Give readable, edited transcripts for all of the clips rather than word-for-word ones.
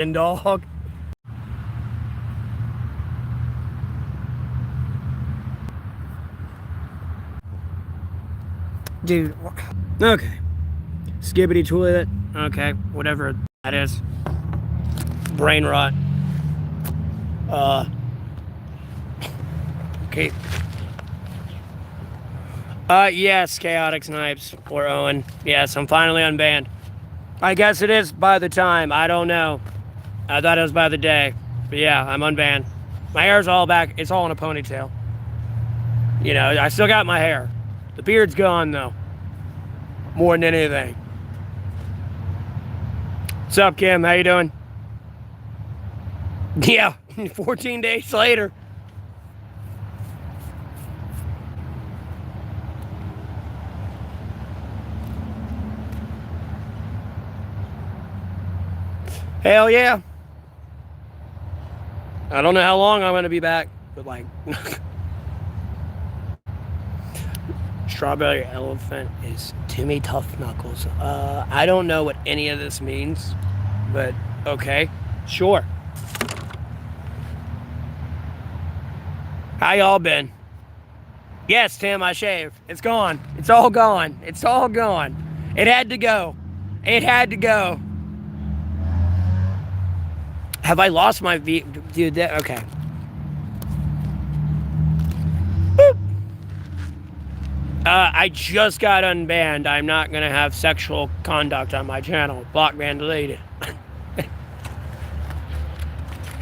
dog. Dude, okay. Skibbity toilet. Okay, whatever that is. Brain rot. Okay. Yes, Chaotic Snipes or Owen. Yes, I'm finally unbanned. I guess it is by the time. I don't know. I thought it was by the day. But yeah, I'm unbanned. My hair's all back. It's all in a ponytail. You know, I still got my hair. The beard's gone, though. More than anything. What's up, Kim? How you doing? Yeah, 14 days later. Hell yeah. I don't know how long I'm going to be back, but like... Strawberry elephant is Timmy Tough Knuckles. I don't know what any of this means, but okay, sure. How y'all been? Yes, Tim, I shaved. It's gone. It's all gone. It's all gone. It had to go. It had to go. Have I lost my dude? Okay. I just got unbanned. I'm not going to have sexual conduct on my channel. Block, ban, deleted.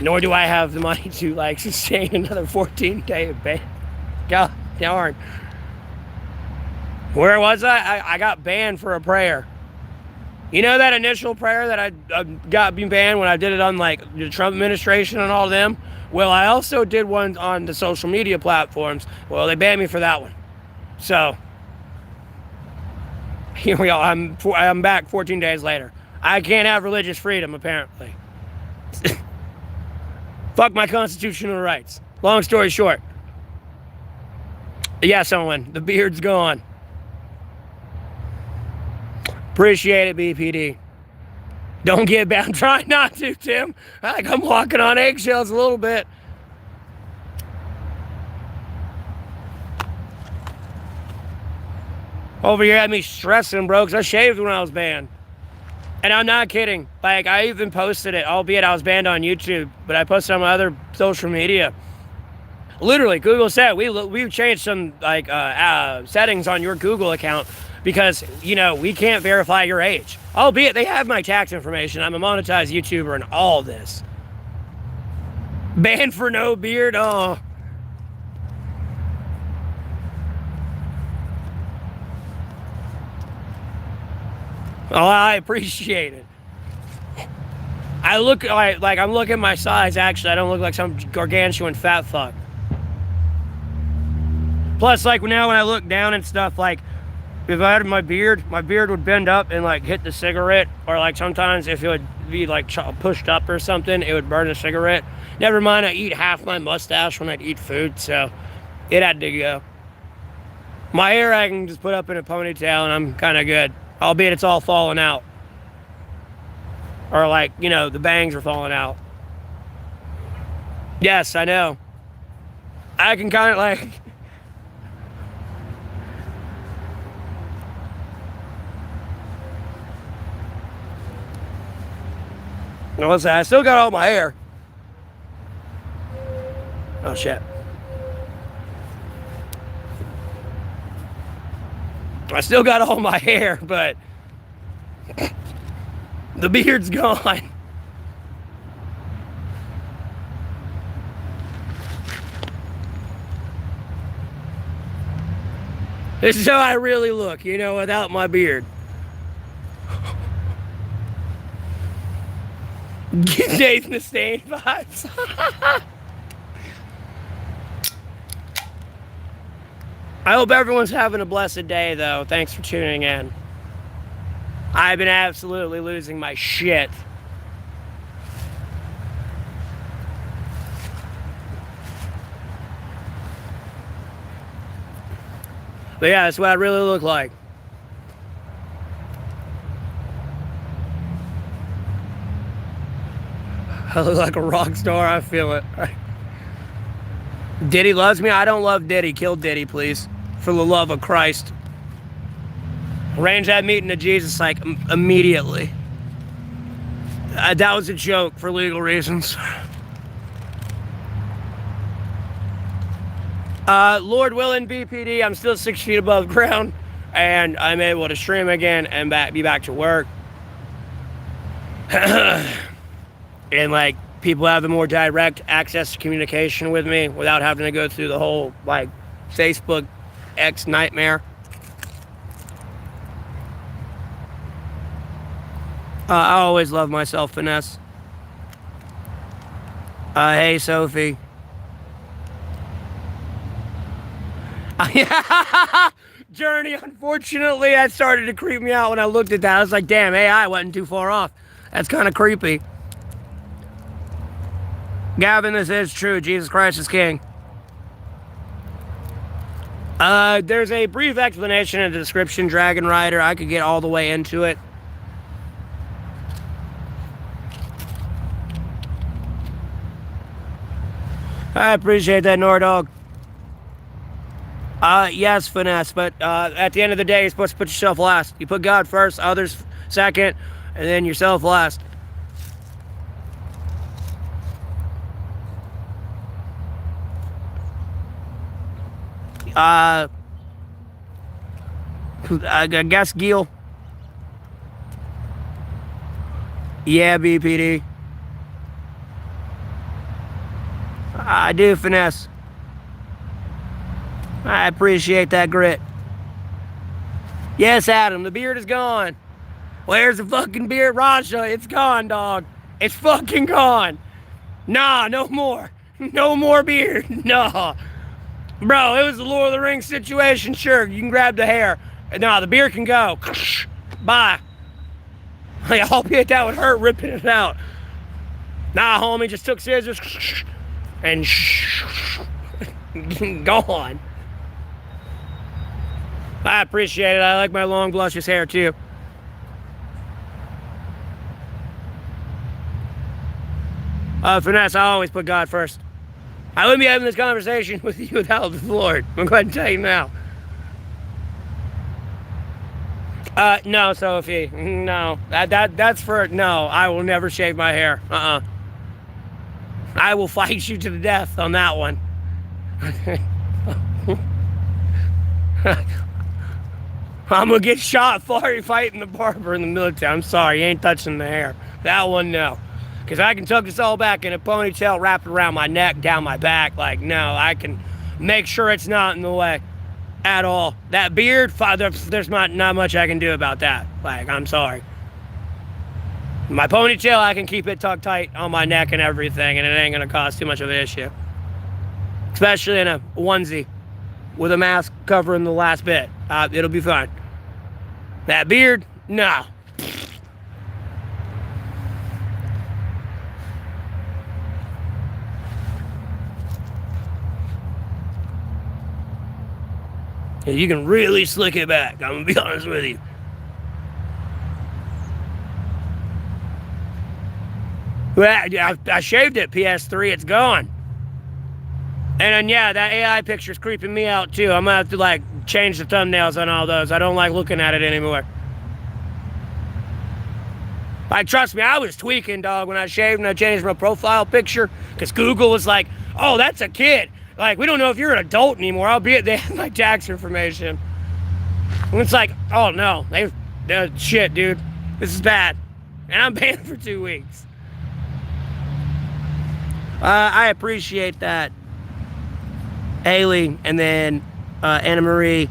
Nor do I have the money to, like, sustain another 14-day ban. God darn. Where was I? I got banned for a prayer. You know that initial prayer that I got banned when I did it on, like, the Trump administration and all of them? Well, I also did one on the social media platforms. Well, they banned me for that one. So, here we are. I'm back 14 days later. I can't have religious freedom, apparently. Fuck my constitutional rights. Long story short. Yes, Owen, the beard's gone. Appreciate it, BPD. Don't get bad. I'm trying not to, Tim. I'm walking on eggshells a little bit. Over here had me stressing, bro, because I shaved when I was banned. And I'm not kidding. Like, I even posted it, albeit I was banned on YouTube, but I posted on my other social media. Literally, Google said, we've changed some, like, settings on your Google account because, you know, we can't verify your age. Albeit, they have my tax information. I'm a monetized YouTuber and all this. Banned for no beard? Oh. Oh, I appreciate it. I look like I'm looking at my size, actually. I don't look like some gargantuan fat fuck. Plus, like, now when I look down and stuff, like, if I had my beard would bend up and, like, hit the cigarette. Or, like, sometimes if it would be, like, pushed up or something, it would burn the cigarette. Never mind, I eat half my mustache when I'd eat food, so it had to go. My hair I can just put up in a ponytail and I'm kind of good. Albeit it's all falling out. Or, like, you know, the bangs are falling out. Yes, I know. I can kind of, like... What's that? I still got all my hair. Oh, shit. I still got all my hair, but the beard's gone. This is how I really look, you know, without my beard. Get Dave Mustaine vibes. I hope everyone's having a blessed day, though. Thanks for tuning in. I've been absolutely losing my shit. But yeah, that's what I really look like. I look like a rock star. I feel it. Diddy loves me. I don't love Diddy. Kill Diddy, please. For the love of Christ. Arrange that meeting to Jesus, like, immediately. That was a joke for legal reasons. Lord willing, BPD, I'm still 6 feet above ground, and I'm able to stream again and be back to work. And, like, people have a more direct access to communication with me without having to go through the whole, like, Facebook X nightmare. I always love myself, Finesse. Hey, Sophie. Journey, unfortunately, that started to creep me out when I looked at that. I was like, damn, AI wasn't too far off. That's kind of creepy. Gavin, this is true. Jesus Christ is King. There's a brief explanation in the description, Dragon Rider. I could get all the way into it. I appreciate that, Nordog. Yes, Finesse, but at the end of the day, you're supposed to put yourself last. You put God first, others second, and then yourself last. I guess Gil. Yeah, BPD. I do, Finesse. I appreciate that grit. Yes, Adam, the beard is gone. Where's the fucking beard, Raja? It's gone, dog. It's fucking gone. Nah, no more. No more beard. Nah. Bro, it was the Lord of the Rings situation. Sure, you can grab the hair. Nah, the beard can go. Bye. Albeit that would hurt ripping it out. Nah, homie, just took scissors and gone. I appreciate it. I like my long, luscious hair, too. Finesse, I always put God first. I wouldn't be having this conversation with you without the Lord. I'm going to tell you now. No, Sophie. No. That's for... No, I will never shave my hair. I will fight you to the death on that one. I'm gonna get shot fighting the barber in the military. I'm sorry, you ain't touching the hair. That one, no. Because I can tuck this all back in a ponytail wrapped around my neck, down my back. Like, no, I can make sure it's not in the way at all. That beard, there's not much I can do about that. Like, I'm sorry. My ponytail, I can keep it tucked tight on my neck and everything, and it ain't gonna cause too much of an issue. Especially in a onesie with a mask covering the last bit. It'll be fine. That beard, no. You can really slick it back, I'm gonna be honest with you. Well, I shaved it, PS3, it's gone. And then, yeah, that AI picture's creeping me out, too. I'm gonna have to, like, change the thumbnails on all those. I don't like looking at it anymore. Like, trust me, I was tweaking, dog, when I shaved and I changed my profile picture, because Google was like, oh, that's a kid. Like, we don't know if you're an adult anymore, albeit they have my tax information. And it's like, oh, no, shit, dude, this is bad. And I'm banned for 2 weeks. I appreciate that. Haley, and then Anna Marie.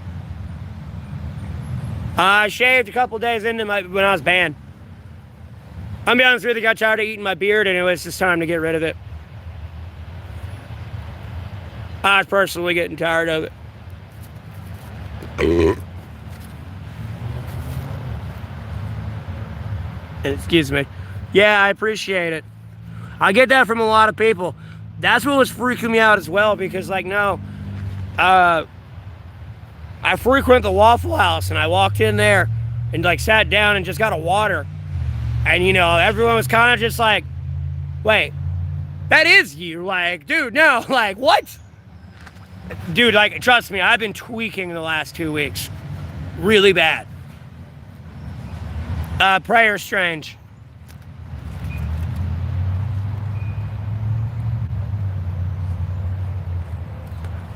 I shaved a couple days into when I was banned. I'll be honest with you, got tired of eating my beard, and it was just time to get rid of it. I was personally getting tired of it. Excuse me. Yeah, I appreciate it. I get that from a lot of people. That's what was freaking me out as well, because, like, no, I frequent the Waffle House, and I walked in there and, like, sat down and just got a water. And, you know, everyone was kind of just like, Wait, that is you. Like, dude, no. Like, what? Dude, like, trust me, I've been tweaking the last 2 weeks. Really bad. Prayer strange.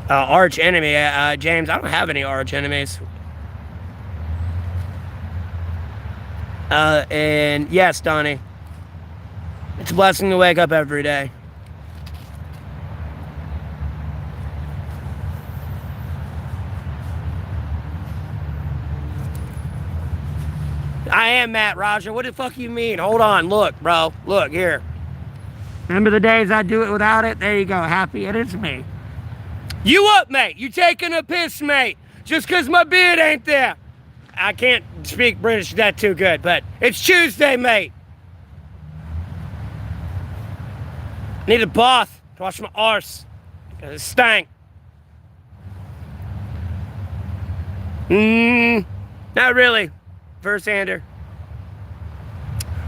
Arch enemy. James, I don't have any arch enemies. And yes, Donnie. It's a blessing to wake up every day. I am Matt Roger. What the fuck you mean? Hold on. Look, bro. Look, here. Remember the days I do it without it? There you go. Happy it is me. You up, mate? You taking a piss, mate? Just because my beard ain't there. I can't speak British that too good, but it's Tuesday, mate. Need a bath to wash my arse. It stank. Not really. First-hander.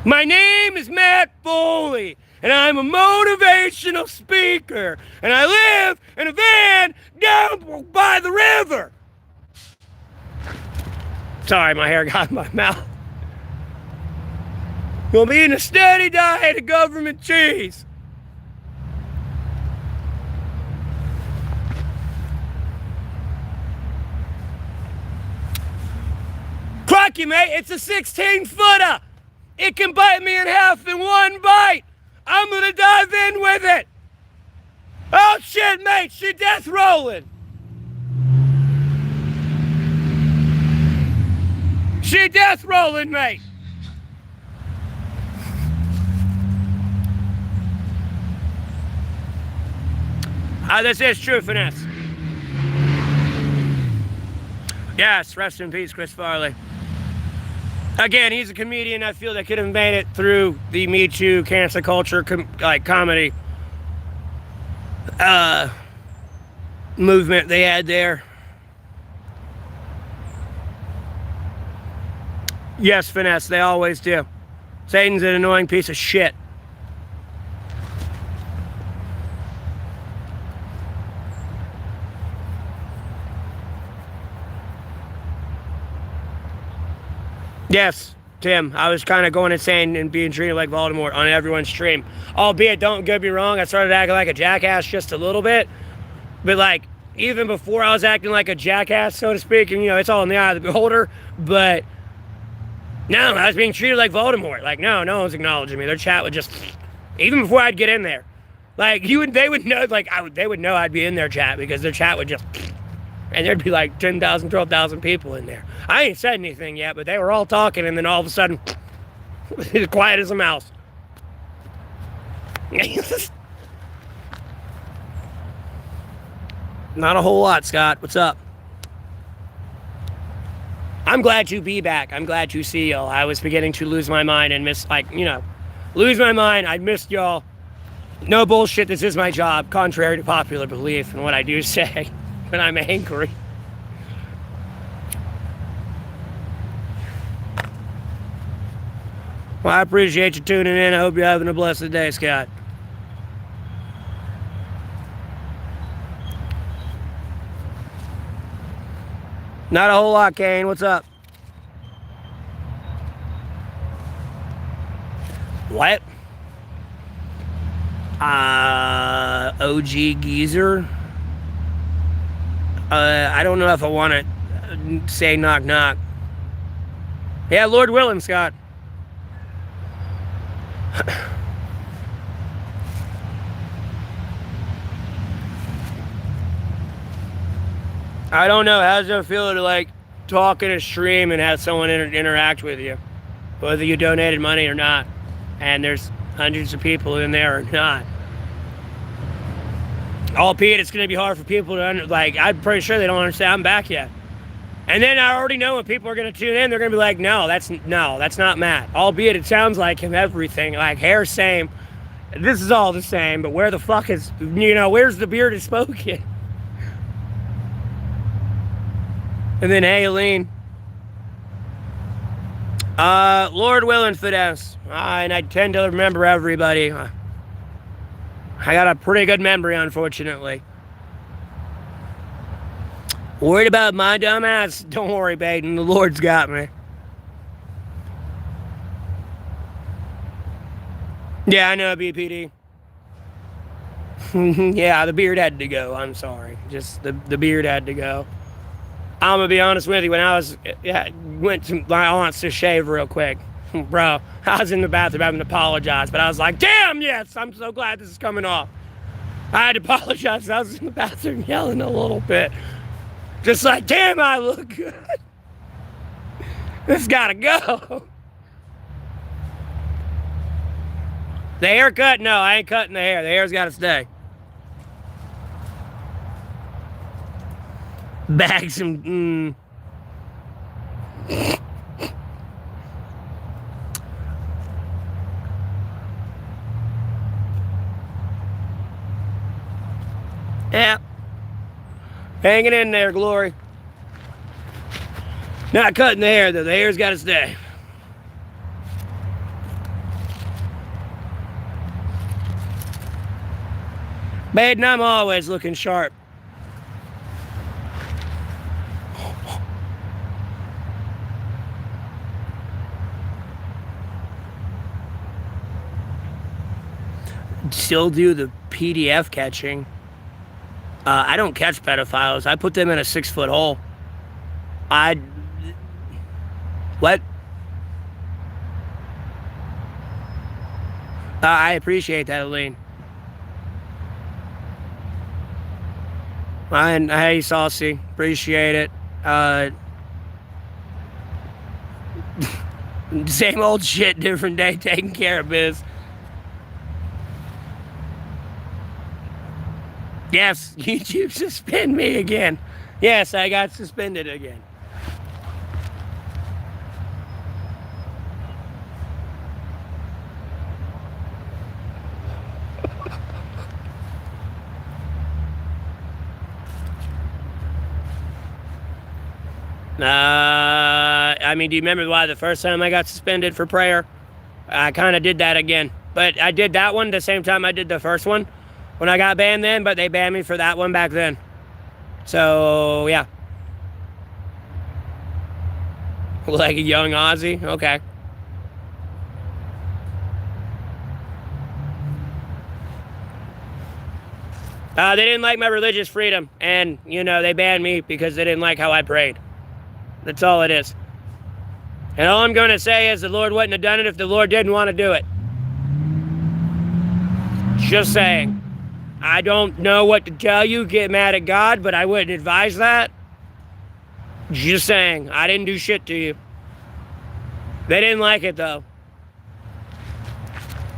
My name is Matt Foley, and I'm a motivational speaker, and I live in a van down by the river. Sorry, my hair got in my mouth. We'll be eating a steady diet of government cheese. Crocky, mate, it's a 16-footer. It can bite me in half in one bite. I'm gonna dive in with it. Oh shit, mate, she death rolling. She death rolling, mate. This is true, Finesse. Yes, rest in peace, Chris Farley. Again, he's a comedian I feel that could have made it through the Me Too cancel culture comedy movement they had there. Yes, Finesse, they always do. Satan's an annoying piece of shit. Yes, Tim, I was kind of going insane and being treated like Voldemort on everyone's stream. Albeit, don't get me wrong, I started acting like a jackass just a little bit. But, like, even before I was acting like a jackass, so to speak, and, you know, it's all in the eye of the beholder. But, no, I was being treated like Voldemort. Like, no one's acknowledging me. Their chat would just, even before I'd get in there. Like, they would know, like, they would know I'd be in their chat because their chat would just... And there'd be like 10,000, 12,000 people in there. I ain't said anything yet, but they were all talking, and then all of a sudden, as quiet as a mouse. Not a whole lot, Scott. What's up? I'm glad to be back. I'm glad to see y'all. I was beginning to lose my mind and lose my mind. I missed y'all. No bullshit. This is my job, contrary to popular belief and what I do say. When I'm angry. Well, I appreciate you tuning in. I hope you're having a blessed day, Scott. Not a whole lot, Kane. What's up? What? OG Geezer? I don't know if I want to say knock knock. Yeah, Lord willing, Scott. I don't know. How does it feel to like talk in a stream and have someone interact with you, whether you donated money or not, and there's hundreds of people in there or not? Albeit it's going to be hard for people to I'm pretty sure they don't understand I'm back yet. And then I already know when people are going to tune in, they're going to be like, no, that's not Matt. Albeit it sounds like him, everything. Like, hair same. This is all the same, but where the fuck is, where's the bearded spoken? And then, hey, Aline. Lord willing, Finesse. And I tend to remember everybody. I got a pretty good memory, unfortunately. Worried about my dumb ass? Don't worry, Baden. The Lord's got me. Yeah, I know, BPD. Yeah, the beard had to go. I'm sorry. Just the beard had to go. I'm going to be honest with you. When I went to my aunt's to shave real quick, bro, I was in the bathroom having to apologize. But I was like, damn, yes, I'm so glad this is coming off. I had to apologize. I was in the bathroom yelling a little bit. Just like, damn, I look good. This gotta go. The haircut? No, I ain't cutting the hair. The hair's gotta stay. Bags and yeah. Hanging in there, Glory. Not cutting the hair, though. The hair's got to stay. Baden, I'm always looking sharp. Still do the PDF catching. I don't catch pedophiles. I put them in a 6-foot hole. What? I appreciate that, Aline. Hey, Saucy. Appreciate it. Same old shit, different day, taking care of biz. Yes, YouTube suspend me again. Yes, I got suspended again. I mean, do you remember why the first time I got suspended for prayer? I kind of did that again. But I did that one the same time I did the first one. When I got banned then, but they banned me for that one back then. So, yeah. Like a young Aussie? Okay. They didn't like my religious freedom. And, you know, they banned me because they didn't like how I prayed. That's all it is. And all I'm going to say is the Lord wouldn't have done it if the Lord didn't want to do it. Just saying. I don't know what to tell you. Get mad at God, but I wouldn't advise that. Just saying. I didn't do shit to you. They didn't like it, though.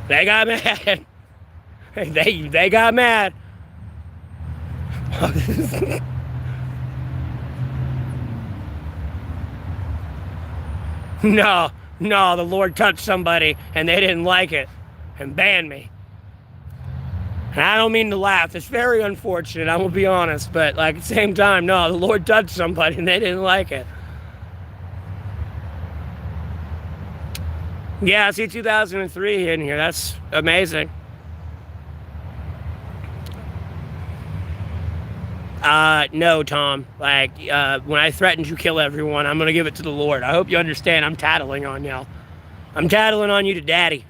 They got mad. They got mad. No, the Lord touched somebody and they didn't like it and banned me. And I don't mean to laugh. It's very unfortunate, I will be honest. But like at the same time, no, the Lord touched somebody and they didn't like it. Yeah, I see 2003 in here. That's amazing. No, Tom. Like, when I threatened to kill everyone, I'm going to give it to the Lord. I hope you understand I'm tattling on y'all. I'm tattling on you to Daddy.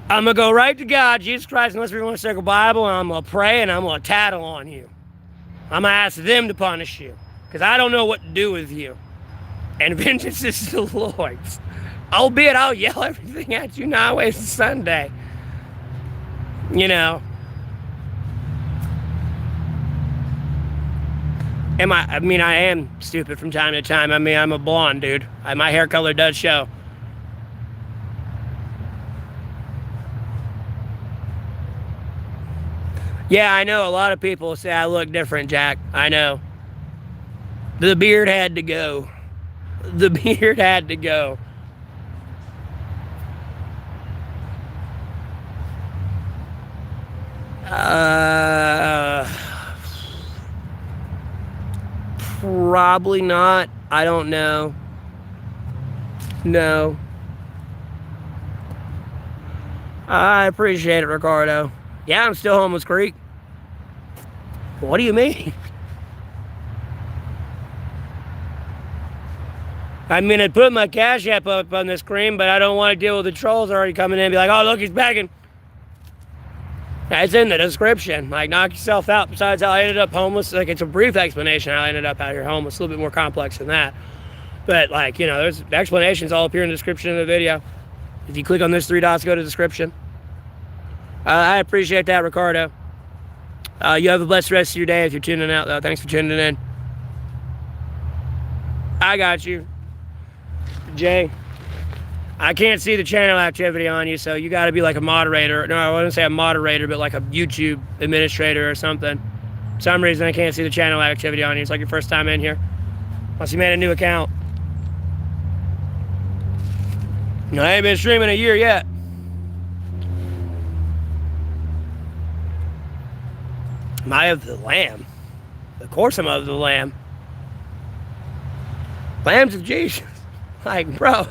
I'm going to go right to God, Jesus Christ, unless we want to take a Bible, and I'm going to pray, and I'm going to tattle on you. I'm going to ask them to punish you, because I don't know what to do with you. And vengeance is the Lord's. Albeit, I'll yell everything at you now, waste Sunday. You know. I mean, I am stupid from time to time. I mean, I'm a blonde, dude. My hair color does show. Yeah, I know a lot of people say I look different, Jack. I know. The beard had to go. The beard had to go. Probably not. I don't know. No. I appreciate it, Ricardo. Yeah, I'm still homeless, Creek. What do you mean? I mean, I put my Cash App up on the screen, but I don't want to deal with the trolls already coming in and be like, oh, look, he's begging. It's in the description. Like, knock yourself out. Besides how I ended up homeless, like, it's a brief explanation how I ended up out here homeless. A little bit more complex than that. But, like, you know, there's explanations all appear in the description of the video. If you click on those 3 dots, go to the description. I appreciate that, Ricardo. You have a blessed rest of your day if you're tuning out, though. Thanks for tuning in. I got you. Jay, I can't see the channel activity on you, so you got to be like a moderator. No, I wouldn't say a moderator, but like a YouTube administrator or something. For some reason, I can't see the channel activity on you. It's like your first time in here. Unless you made a new account. No, I ain't been streaming a year yet. Am I of the Lamb? Of course I'm of the Lamb. Lambs of Jesus. Like, bro.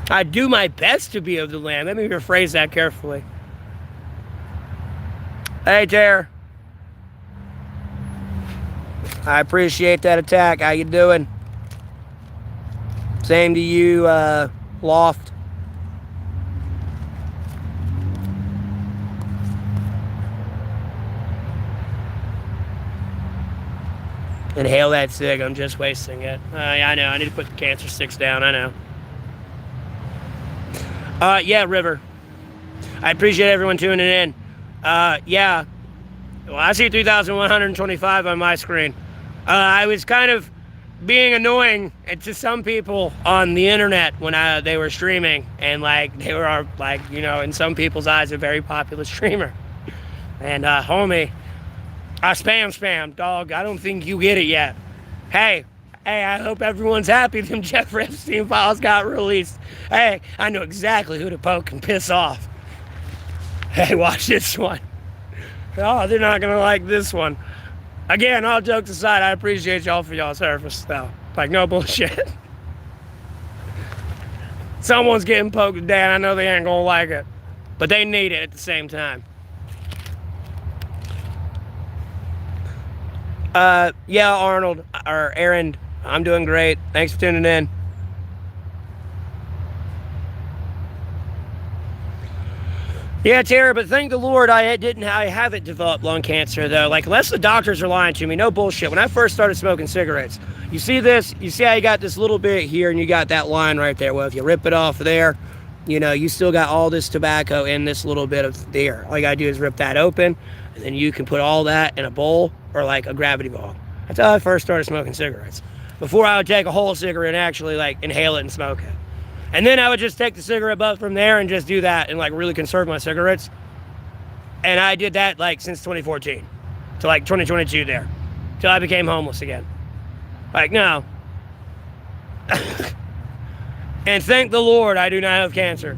I do my best to be of the Lamb. Let me rephrase that carefully. Hey, Tara. I appreciate that attack. How you doing? Same to you, Loft. Inhale that cig. I'm just wasting it. Yeah, I know. I need to put the cancer sticks down. I know. Yeah, River. I appreciate everyone tuning in. Yeah. Well, I see 3,125 on my screen. I was kind of being annoying to some people on the internet when they were streaming, and like they were like, you know, in some people's eyes, a very popular streamer. And homie, I spam, dog. I don't think you get it yet. Hey, I hope everyone's happy them Jeff Epstein files got released. Hey, I know exactly who to poke and piss off. Hey, watch this one. Oh, they're not gonna like this one. Again, all jokes aside, I appreciate y'all for y'all's service, though. Like, no bullshit. Someone's getting poked today, and I know they ain't gonna like it. But they need it at the same time. Yeah, Arnold, or Aaron, I'm doing great. Thanks for tuning in. Yeah, Tara, but thank the Lord I haven't developed lung cancer, though. Like, unless the doctors are lying to me, no bullshit. When I first started smoking cigarettes, you see this? You see how you got this little bit here, and you got that line right there? Well, if you rip it off there, you know, you still got all this tobacco in this little bit of there. All you gotta do is rip that open, and then you can put all that in a bowl or like a gravity ball. That's how I first started smoking cigarettes. Before I would take a whole cigarette and actually like inhale it and smoke it. And then I would just take the cigarette butt from there and just do that and like really conserve my cigarettes. And I did that like since 2014 to like 2022 there, till I became homeless again. Like, no. And thank the Lord I do not have cancer.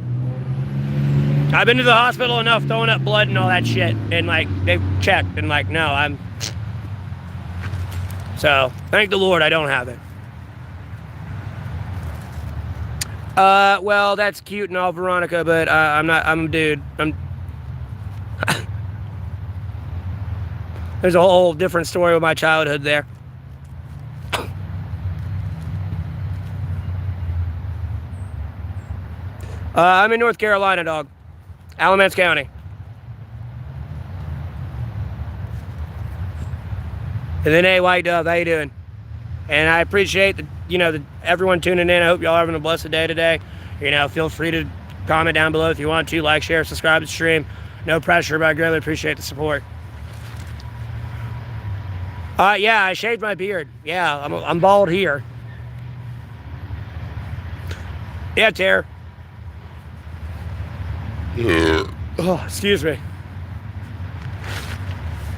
I've been to the hospital enough throwing up blood and all that shit, and like they've checked and like, no, I'm. So thank the Lord I don't have it. Well, that's cute and all, Veronica, but I'm not. I'm a dude. There's a whole different story with my childhood there. I'm in North Carolina, dog. Alamance County. And then, hey, White Dove, how you doing? And I appreciate everyone tuning in. I hope y'all are having a blessed day today. You know, feel free to comment down below if you want to. Like, share, subscribe to the stream. No pressure, but I greatly appreciate the support. Yeah, I shaved my beard. Yeah, I'm bald here. Yeah, Tara. Oh, excuse me.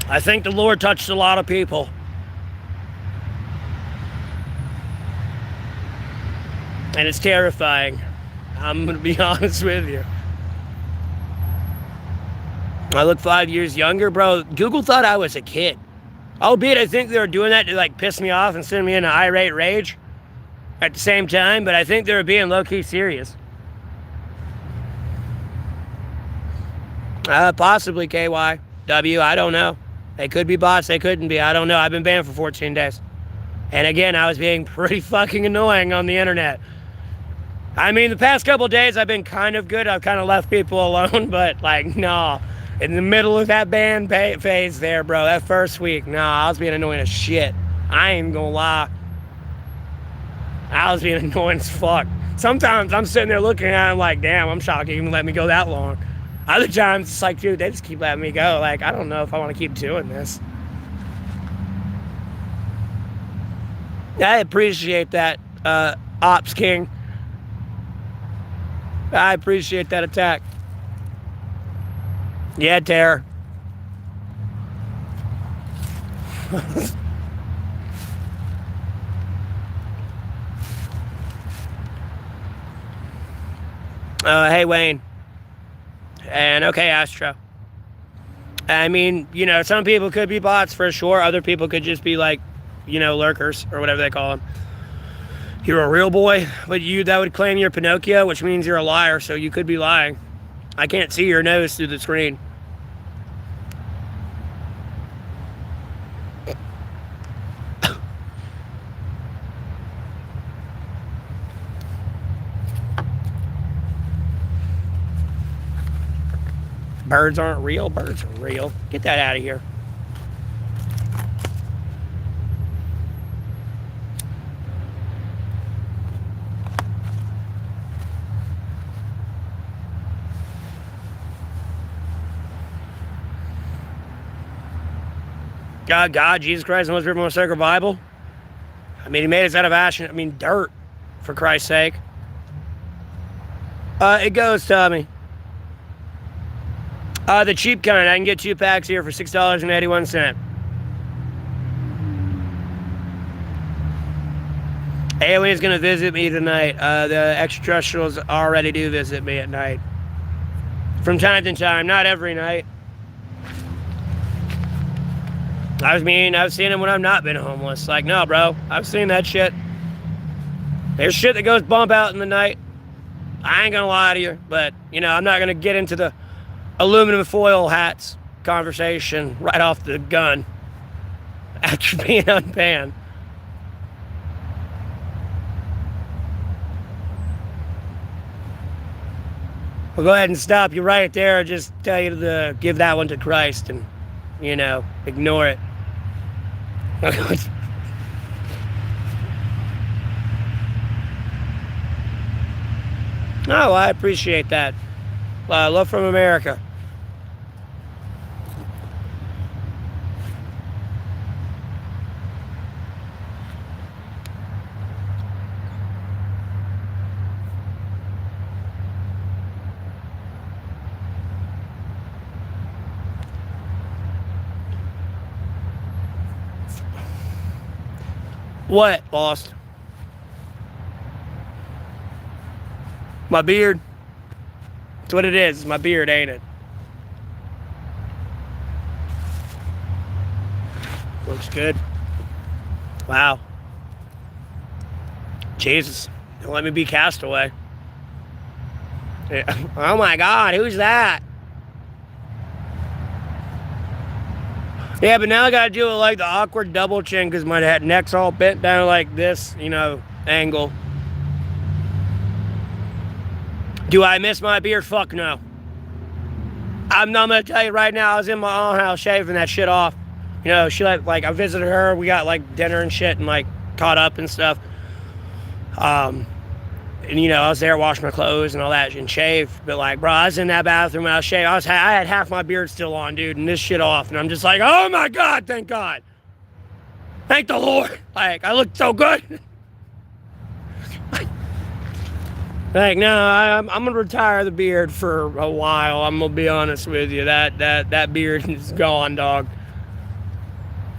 I think the Lord touched a lot of people. And it's terrifying. I'm going to be honest with you. I look 5 years younger, bro. Google thought I was a kid. Albeit I think they were doing that to like piss me off and send me into irate rage at the same time, but I think they were being low-key serious. Possibly KYW. I don't know. They could be bots. They couldn't be. I don't know. I've been banned for 14 days. And again, I was being pretty fucking annoying on the internet. I mean, the past couple days I've been kind of good. I've kind of left people alone, but like, no. In the middle of that ban phase there, bro, that first week, I was being annoying as shit. I ain't gonna lie. I was being annoying as fuck. Sometimes I'm sitting there looking at it like, damn, I'm shocked you even let me go that long. Other times it's like, dude, they just keep letting me go. Like, I don't know if I want to keep doing this. I appreciate that, Ops King. I appreciate that attack. Yeah, Terror. Hey, Wayne. And okay, Astro. I mean, some people could be bots for sure. Other people could just be like, lurkers or whatever they call them. You're a real boy, but that would claim you're Pinocchio, which means you're a liar, so you could be lying. I can't see your nose through the screen. Birds aren't real. Birds are real. Get that out of here. God, Jesus Christ, the most ripped, most sacred Bible. I mean, he made us out of ash, dirt, for Christ's sake. It goes, Tommy. The cheap kind. I can get 2 packs here for $6.81. Alien's gonna visit me tonight. The extraterrestrials already do visit me at night. From time to time, not every night. I've seen them when I've not been homeless. Like, no, bro, I've seen that shit. There's shit that goes bump out in the night. I ain't gonna lie to you, but, I'm not gonna get into the aluminum foil hats conversation right off the gun after being unbanned. I'll go ahead and stop you right there. Just tell you to give that one to Christ and, ignore it. Oh, I appreciate that. Love from America. What, Lost? My beard. That's what it is. It's my beard, ain't it? Looks good. Wow. Jesus. Don't let me be castaway. Yeah. Oh my God, who's that? Yeah, but now I gotta do it like the awkward double chin because my neck's all bent down like this, angle. Do I miss my beard? Fuck no. I'm not gonna tell you right now, I was in my aunt's house shaving that shit off. She I visited her, we got dinner and shit and caught up and stuff. And I was there washing my clothes and all that and shaved. But bro, I was in that bathroom and I was shaving. I had half my beard still on, dude, and this shit off. And I'm just like, oh my God, thank God. Thank the Lord. I looked so good. No, I'm gonna retire the beard for a while. I'm gonna be honest with you. That beard is gone, dog.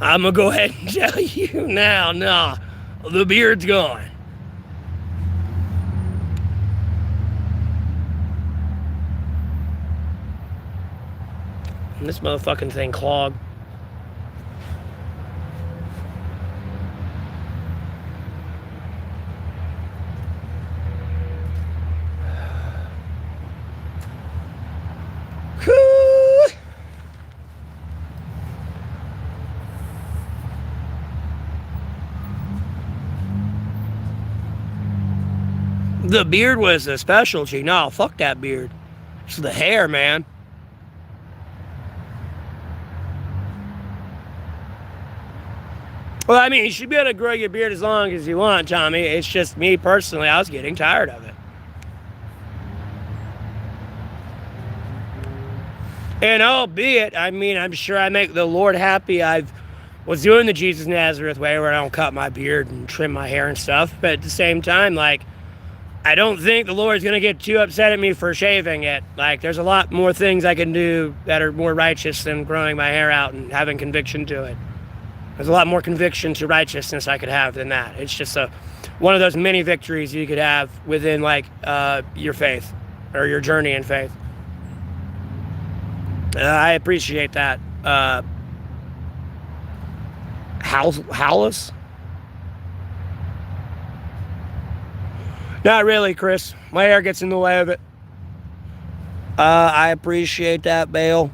I'm gonna go ahead and tell you now, nah, the beard's gone. And this motherfucking thing clogged. Whew. The beard was a specialty. No, fuck that beard. It's the hair, man. Well, I mean, you should be able to grow your beard as long as you want, Tommy. It's just me personally, I was getting tired of it. And albeit, I mean, I'm sure I make the Lord happy. I was doing the Jesus Nazareth way where I don't cut my beard and trim my hair and stuff. But at the same time, like, I don't think the Lord's going to get too upset at me for shaving it. Like, there's a lot more things I can do that are more righteous than growing my hair out and having conviction to it. There's a lot more conviction to righteousness I could have than that. It's just one of those mini victories you could have within, like, your faith or your journey in faith. I appreciate that. Howless? Not really, Chris. My hair gets in the way of it. I appreciate that, Bale.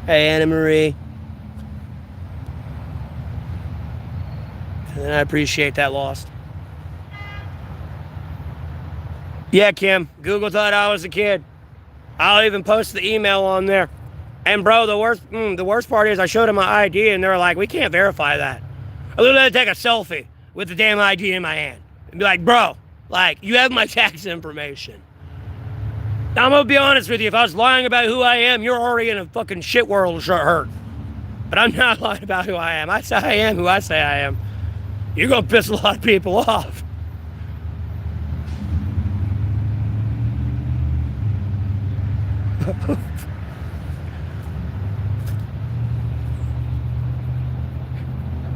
Hey, Anna Marie. And I appreciate that, Lost. Yeah, Kim. Google thought I was a kid. I'll even post the email on there. And bro, the worst part is I showed them my ID and they were like, we can't verify that. I literally had to take a selfie with the damn ID in my hand and be like, bro, like, you have my tax information. Now, I'm gonna be honest with you, if I was lying about who I am, you're already in a fucking shit world of hurt. But I'm not lying about who I am. I say I am who I say I am. You're gonna piss a lot of people off.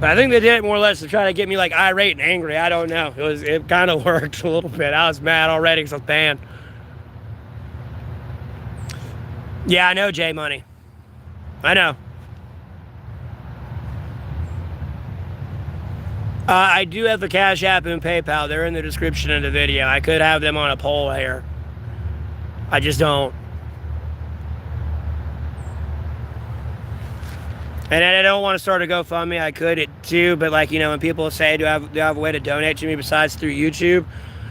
I think they did it more or less to try to get me like irate and angry. I don't know. It kind of worked a little bit. I was mad already because I was banned. Yeah, I know, J Money. I know. I do have the Cash App and PayPal. They're in the description of the video. I could have them on a poll here. I just don't. And I don't want to start a GoFundMe. I could too, but like, you know, when people say, do I have a way to donate to me besides through YouTube?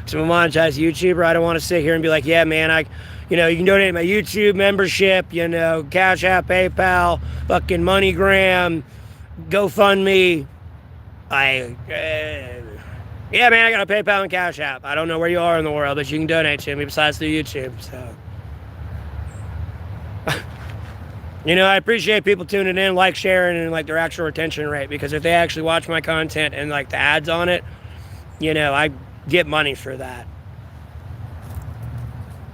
So I'm a monetized YouTuber. I don't want to sit here and be like, yeah, man, you can donate my YouTube membership, you know, Cash App, PayPal, fucking MoneyGram, GoFundMe. Yeah, man, I got a PayPal and Cash App. I don't know where you are in the world, but you can donate to me besides through YouTube. So, you know, I appreciate people tuning in, like, sharing, and like their actual retention rate, because if they actually watch my content and like the ads on it, you know, I get money for that.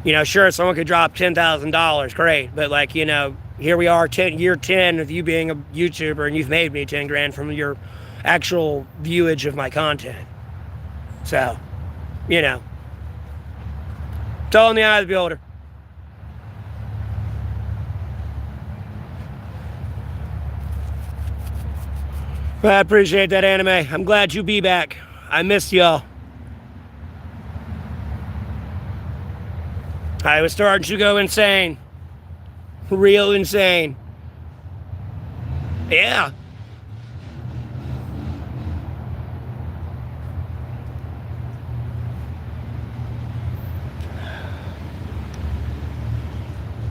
You know, sure, someone could drop $10,000, great, but like, you know, here we are, year 10 of you being a YouTuber, and you've made me 10 grand from your actual viewage of my content. So, you know, it's all in the eye of the beholder. I appreciate that, Anime. I'm glad you be back. I missed y'all. I was starting to go insane. Real insane. Yeah.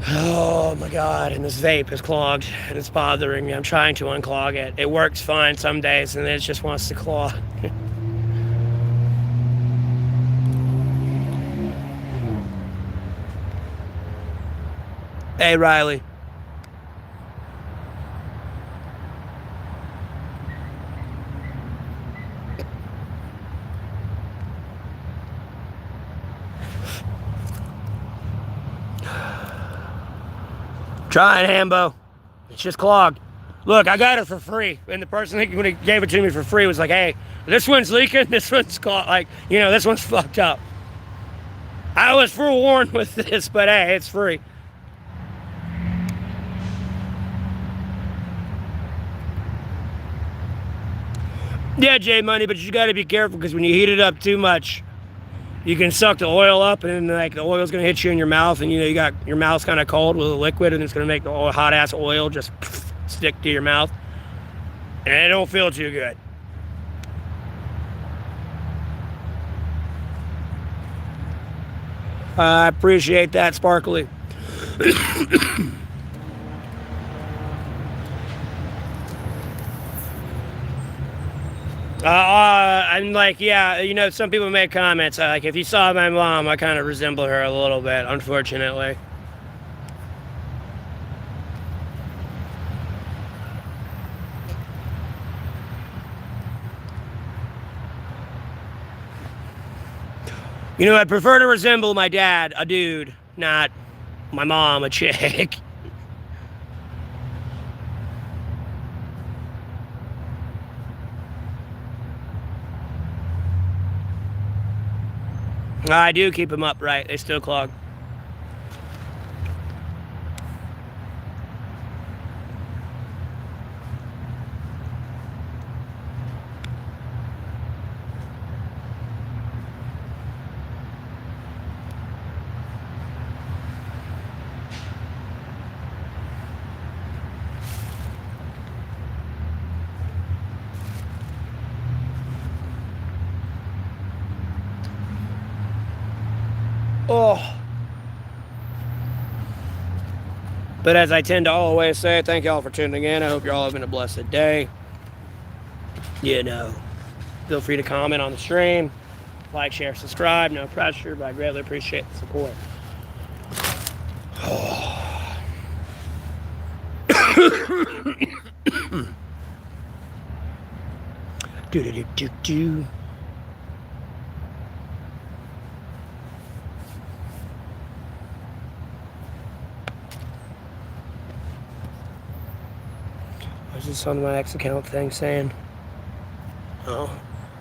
Oh my God, and this vape is clogged and it's bothering me. I'm trying to unclog it. It works fine some days and then it just wants to clog. Hey, Riley. Try it, Hambo. It's just clogged. Look, I got it for free. And the person when he gave it to me for free was like, hey, this one's leaking, this one's clogged. Like, you know, this one's fucked up. I was forewarned with this, but hey, it's free. Yeah, J Money, but you got to be careful because when you heat it up too much, you can suck the oil up, and like the oil's gonna hit you in your mouth, and you know you got your mouth's kind of cold with the liquid, and it's gonna make the hot ass oil just stick to your mouth, and it don't feel too good. I appreciate that, Sparkly. I'm like, yeah, you know, some people make comments. Like, if you saw my mom, I kind of resemble her a little bit, unfortunately. You know, I prefer to resemble my dad, a dude, not my mom, a chick. I do keep them upright. They still clog. Oh. But as I tend to always say, thank y'all for tuning in. I hope you're all having a blessed day. You know, feel free to comment on the stream. Like, share, subscribe. No pressure, but I greatly appreciate the support. Do. What's this on my X account thing saying? Oh,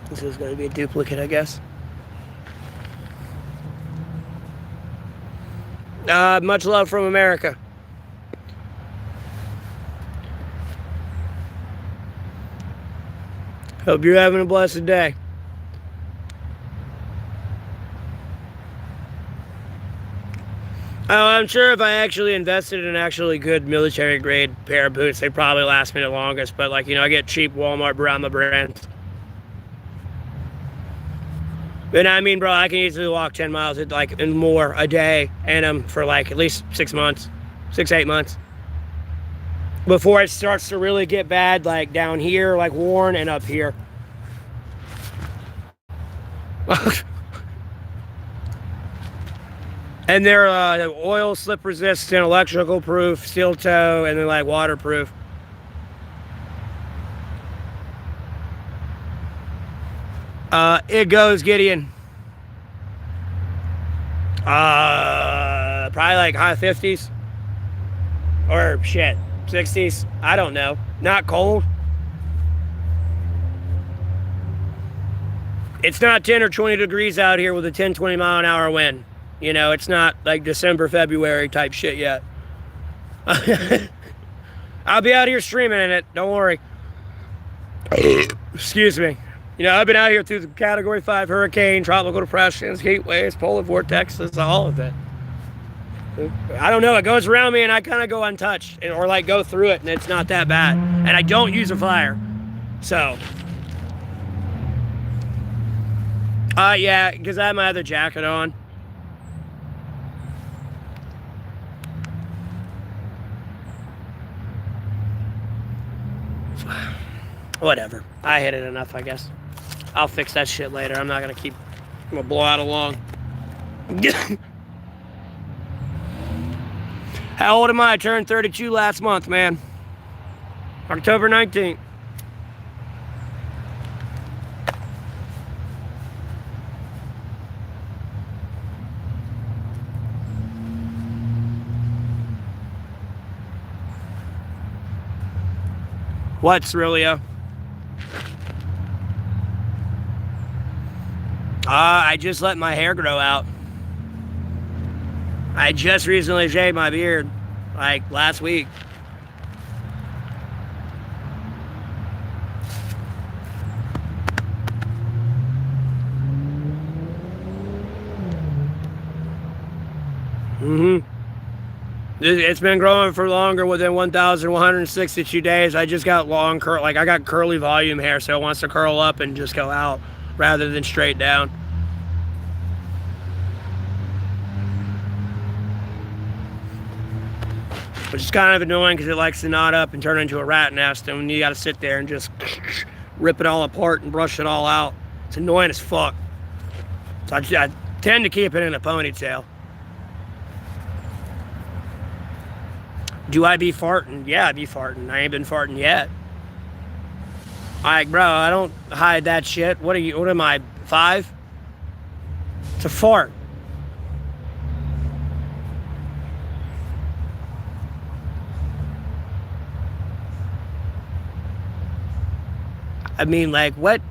this is going to be a duplicate, I guess. Much love from America. Hope you're having a blessed day. Oh, I'm sure if I actually invested in actually good military grade pair of boots, they'd probably last me the longest. But like, you know, I get cheap Walmart Brahma brands. And I mean, bro, I can easily walk 10 miles like and more a day in them for like at least 6 months, 8 months. Before it starts to really get bad, like down here, like worn, and up here. And they're oil slip resistant, electrical proof, steel toe, and they're like waterproof. It goes, Gideon. Probably like high 50s. Or shit, 60s. I don't know. Not cold. It's not 10 or 20 degrees out here with a 10, 20 mile an hour wind. You know, it's not like December, February type shit yet. I'll be out here streaming in it. Don't worry. Excuse me. You know, I've been out here through the Category 5 hurricane, tropical depressions, heat waves, polar vortexes, all of it. I don't know. It goes around me and I kind of go untouched or like go through it and it's not that bad. And I don't use a flyer. So. Yeah, because I have my other jacket on. Whatever. I hit it enough, I guess. I'll fix that shit later. I'm not going to keep... I'm going to blow out along. How old am I? I turned 32 last month, man. October 19th. What's Cerilio? I just let my hair grow out. I just recently shaved my beard, like last week. It's been growing for longer within 1,162 days. I just got long curl, like I got curly volume hair, so it wants to curl up and just go out rather than straight down. which is kind of annoying because it likes to knot up and turn into a rat nest, and you got to sit there and just rip it all apart and brush it all out. It's annoying as fuck. So I tend to keep it in a ponytail. Do I be farting? Yeah, I be farting. I ain't been farting yet. Like, bro, I don't hide that shit. What am I, 5? It's a fart. I mean, like, what?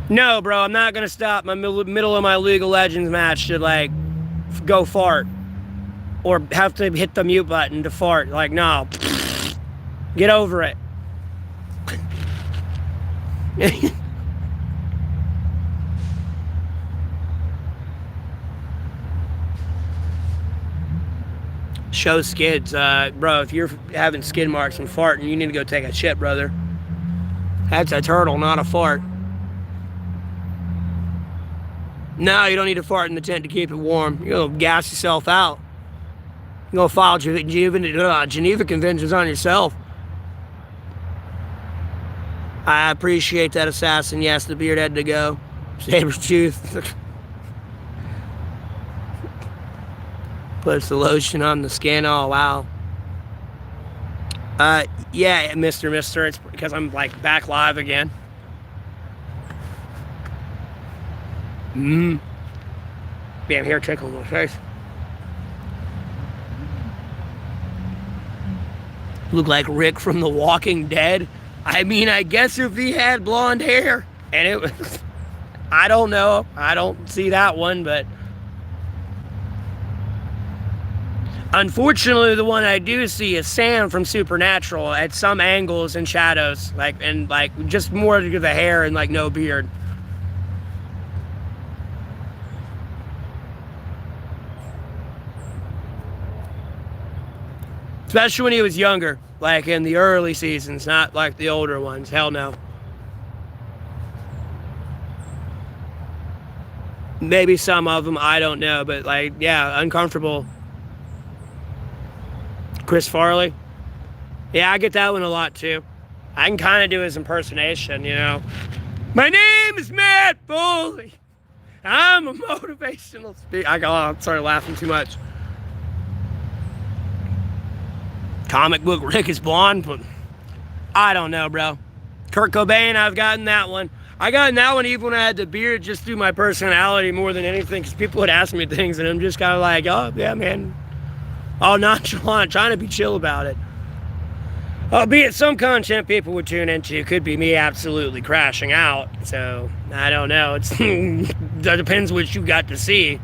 No, bro, I'm not gonna stop my middle of my League of Legends match to, like, go fart. Or have to hit the mute button to fart. Like, no. Get over it. Show skids. Bro, if you're having skid marks and farting, you need to go take a shit, brother. That's a turtle, not a fart. No, you don't need to fart in the tent to keep it warm. You're going to gas yourself out. You're going to file Geneva Conventions on yourself. I appreciate that, assassin. Yes, the beard had to go. Saber's tooth. Puts the lotion on the skin. Oh, wow. Yeah, Mister. It's because I'm, like, back live again. Damn, hair tickling my face. Look like Rick from The Walking Dead. I mean, I guess if he had blonde hair, and it was, I don't know. I don't see that one, but unfortunately, the one I do see is Sam from Supernatural at some angles and shadows, like, and like just more to the hair and like no beard. Especially when he was younger, like in the early seasons, not like the older ones. Hell no. Maybe some of them, I don't know, but like, yeah, uncomfortable. Chris Farley. Yeah, I get that one a lot too. I can kind of do his impersonation, you know. My name is Matt Foley. I'm a motivational speaker. I started laughing too much. Comic book Rick is blonde, but I don't know, bro. Kurt Cobain, I've gotten that one. I got that one even when I had the beard, just through my personality more than anything, because people would ask me things, and I'm just kind of like, oh, yeah, man. All nonchalant, trying to be chill about it. Albeit some content people would tune into could be me absolutely crashing out. So, I don't know. It depends what you got to see.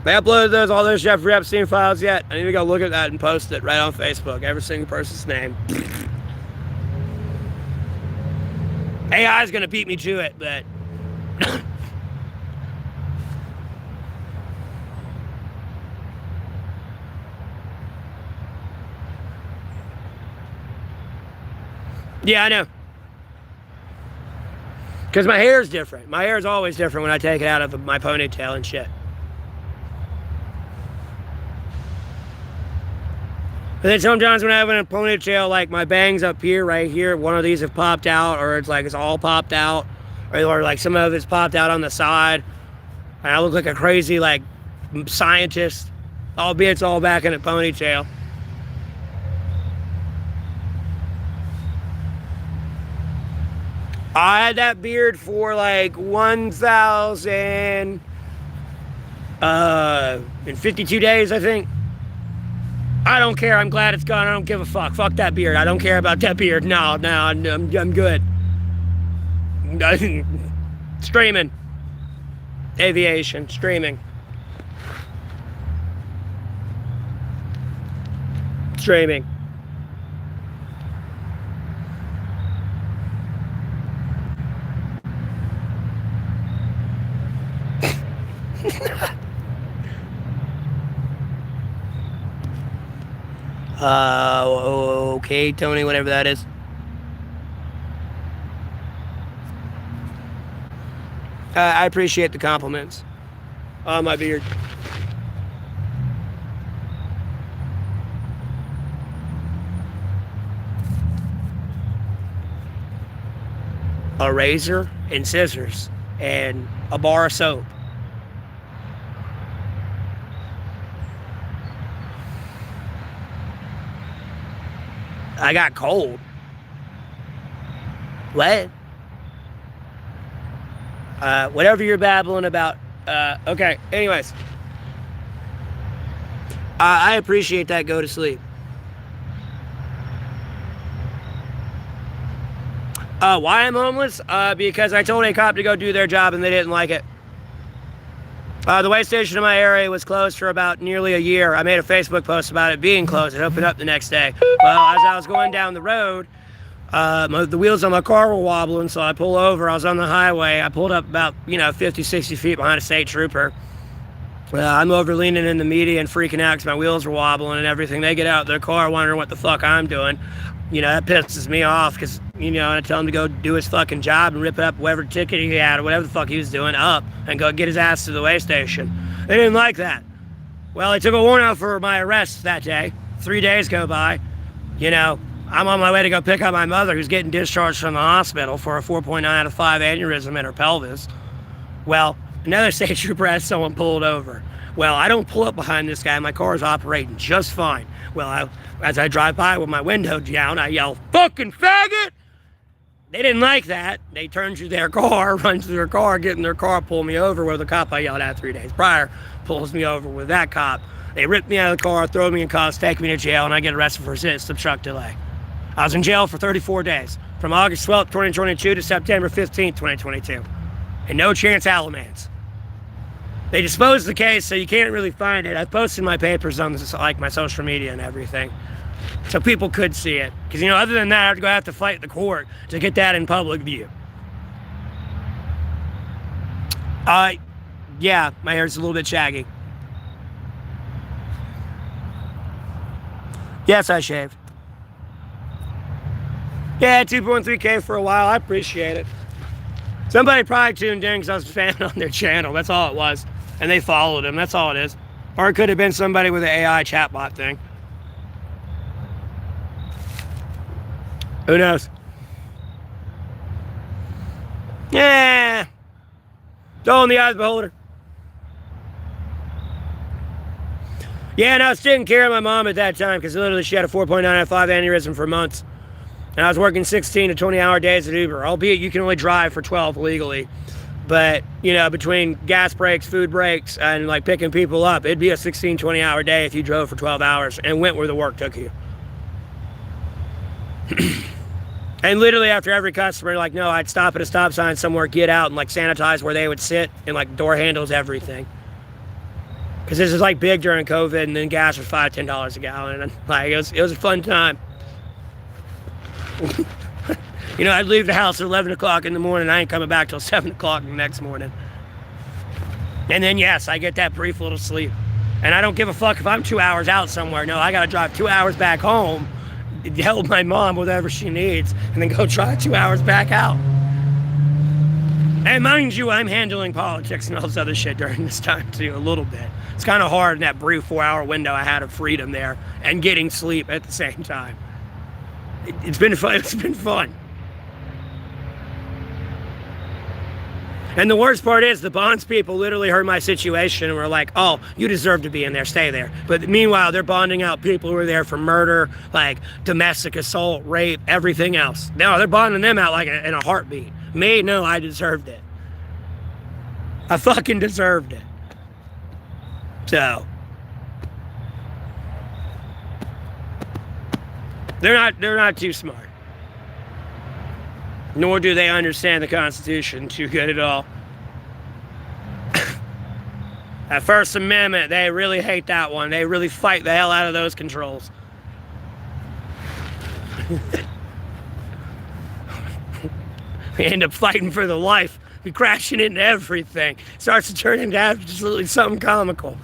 They uploaded all those Jeffrey Epstein files yet? I need to go look at that and post it right on Facebook. Every single person's name. AI is going to beat me to it, but... yeah, I know. Because my hair is different. My hair is always different when I take it out of my ponytail and shit. And then sometimes when I have it in a ponytail, like my bangs up here, right here, one of these have popped out, or it's like it's all popped out, or like some of it's popped out on the side, and I look like a crazy like scientist, albeit it's all back in a ponytail. I had that beard for like 1,052 days, I think. I don't care. I'm glad it's gone. I don't give a fuck. Fuck that beard. I don't care about that beard. No, I'm good. Streaming. Aviation. Streaming. Streaming. Okay, Tony, whatever that is. I appreciate the compliments on my beard. A razor and scissors and a bar of soap. I got cold. What? Whatever you're babbling about. Okay, anyways. I appreciate that. Go to sleep. Why I'm homeless? Because I told a cop to go do their job and they didn't like it. The way station in my area was closed for about nearly a year. I made a Facebook post about it being closed. It opened up the next day. Well, as I was going down the road, the wheels on my car were wobbling, so I pull over. I was on the highway. I pulled up about, 50, 60 feet behind a state trooper. I'm over leaning in the median and freaking out because my wheels were wobbling and everything. They get out of their car wondering what the fuck I'm doing. That pisses me off because, I tell him to go do his fucking job and rip up whatever ticket he had or whatever the fuck he was doing up and go get his ass to the way station. They didn't like that. Well, they took a warrant out for my arrest that day. 3 days go by. I'm on my way to go pick up my mother who's getting discharged from the hospital for a 4.9 out of 5 aneurysm in her pelvis. Well, another state trooper has someone pulled over. Well, I don't pull up behind this guy. My car is operating just fine. Well, as I drive by with my window down, I yell, "Fucking faggot!" They didn't like that. They turn to their car, run to their car, get in their car, pull me over where the cop I yelled at 3 days prior pulls me over with that cop. They rip me out of the car, throw me in cuffs, take me to jail, and I get arrested for resisting obstruct delay. I was in jail for 34 days, from August 12th, 2022 to September 15th, 2022. And no chance aliments. They disposed the case, so you can't really find it. I've posted my papers on my social media and everything, so people could see it. Because, other than that, I'd have to fight the court to get that in public view. Yeah, my hair's a little bit shaggy. Yes, I shaved. Yeah, 2.3K for a while. I appreciate it. Somebody probably tuned in because I was a fan on their channel. That's all it was. And they followed him. That's all it is. Or it could have been somebody with an AI chatbot thing. Who knows? Yeah. It's all in the eye of the beholder. Yeah, and I was taking care of my mom at that time because literally she had a 4.9 out of 5 aneurysm for months. And I was working 16 to 20-hour days at Uber, albeit you can only drive for 12 legally. But, between gas breaks, food breaks, and picking people up, it'd be a 16, 20-hour day if you drove for 12 hours and went where the work took you. And literally after every customer, no, I'd stop at a stop sign somewhere, get out, and sanitize where they would sit, and door handles, everything. Because this is big during COVID, and then gas was $5, $10 a gallon, and it was a fun time. I'd leave the house at 11 o'clock in the morning. I ain't coming back till 7 o'clock the next morning. And then, yes, I get that brief little sleep. And I don't give a fuck if I'm 2 hours out somewhere. No, I got to drive 2 hours back home, help my mom with whatever she needs, and then go drive 2 hours back out. And mind you, I'm handling politics and all this other shit during this time, too, a little bit. It's kind of hard in that brief 4-hour window I had of freedom there and getting sleep at the same time. It's been fun. It's been fun. And the worst part is the bonds people literally heard my situation and were like, "Oh, you deserve to be in there, stay there." But meanwhile, they're bonding out people who are there for murder, domestic assault, rape, everything else. No, they're bonding them out in a heartbeat. Me, no, I deserved it. I fucking deserved it. So they're not too smart. Nor do they understand the Constitution too good at all. That First Amendment, they really hate that one. They really fight the hell out of those controls. We end up fighting for the life. We crashing into everything. It starts to turn into absolutely something comical.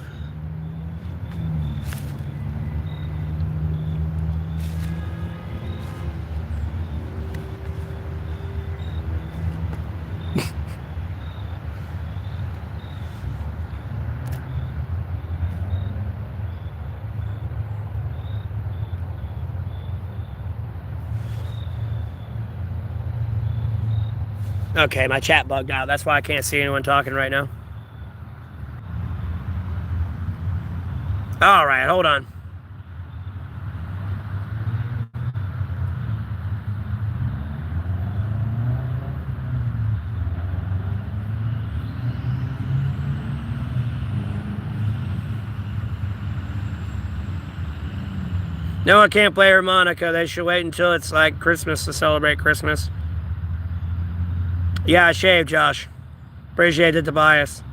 Okay, my chat bugged out. That's why I can't see anyone talking right now. All right, hold on. No, I can't play harmonica. They should wait until it's like Christmas to celebrate Christmas. Yeah, I shaved, Josh. Appreciate it, Tobias.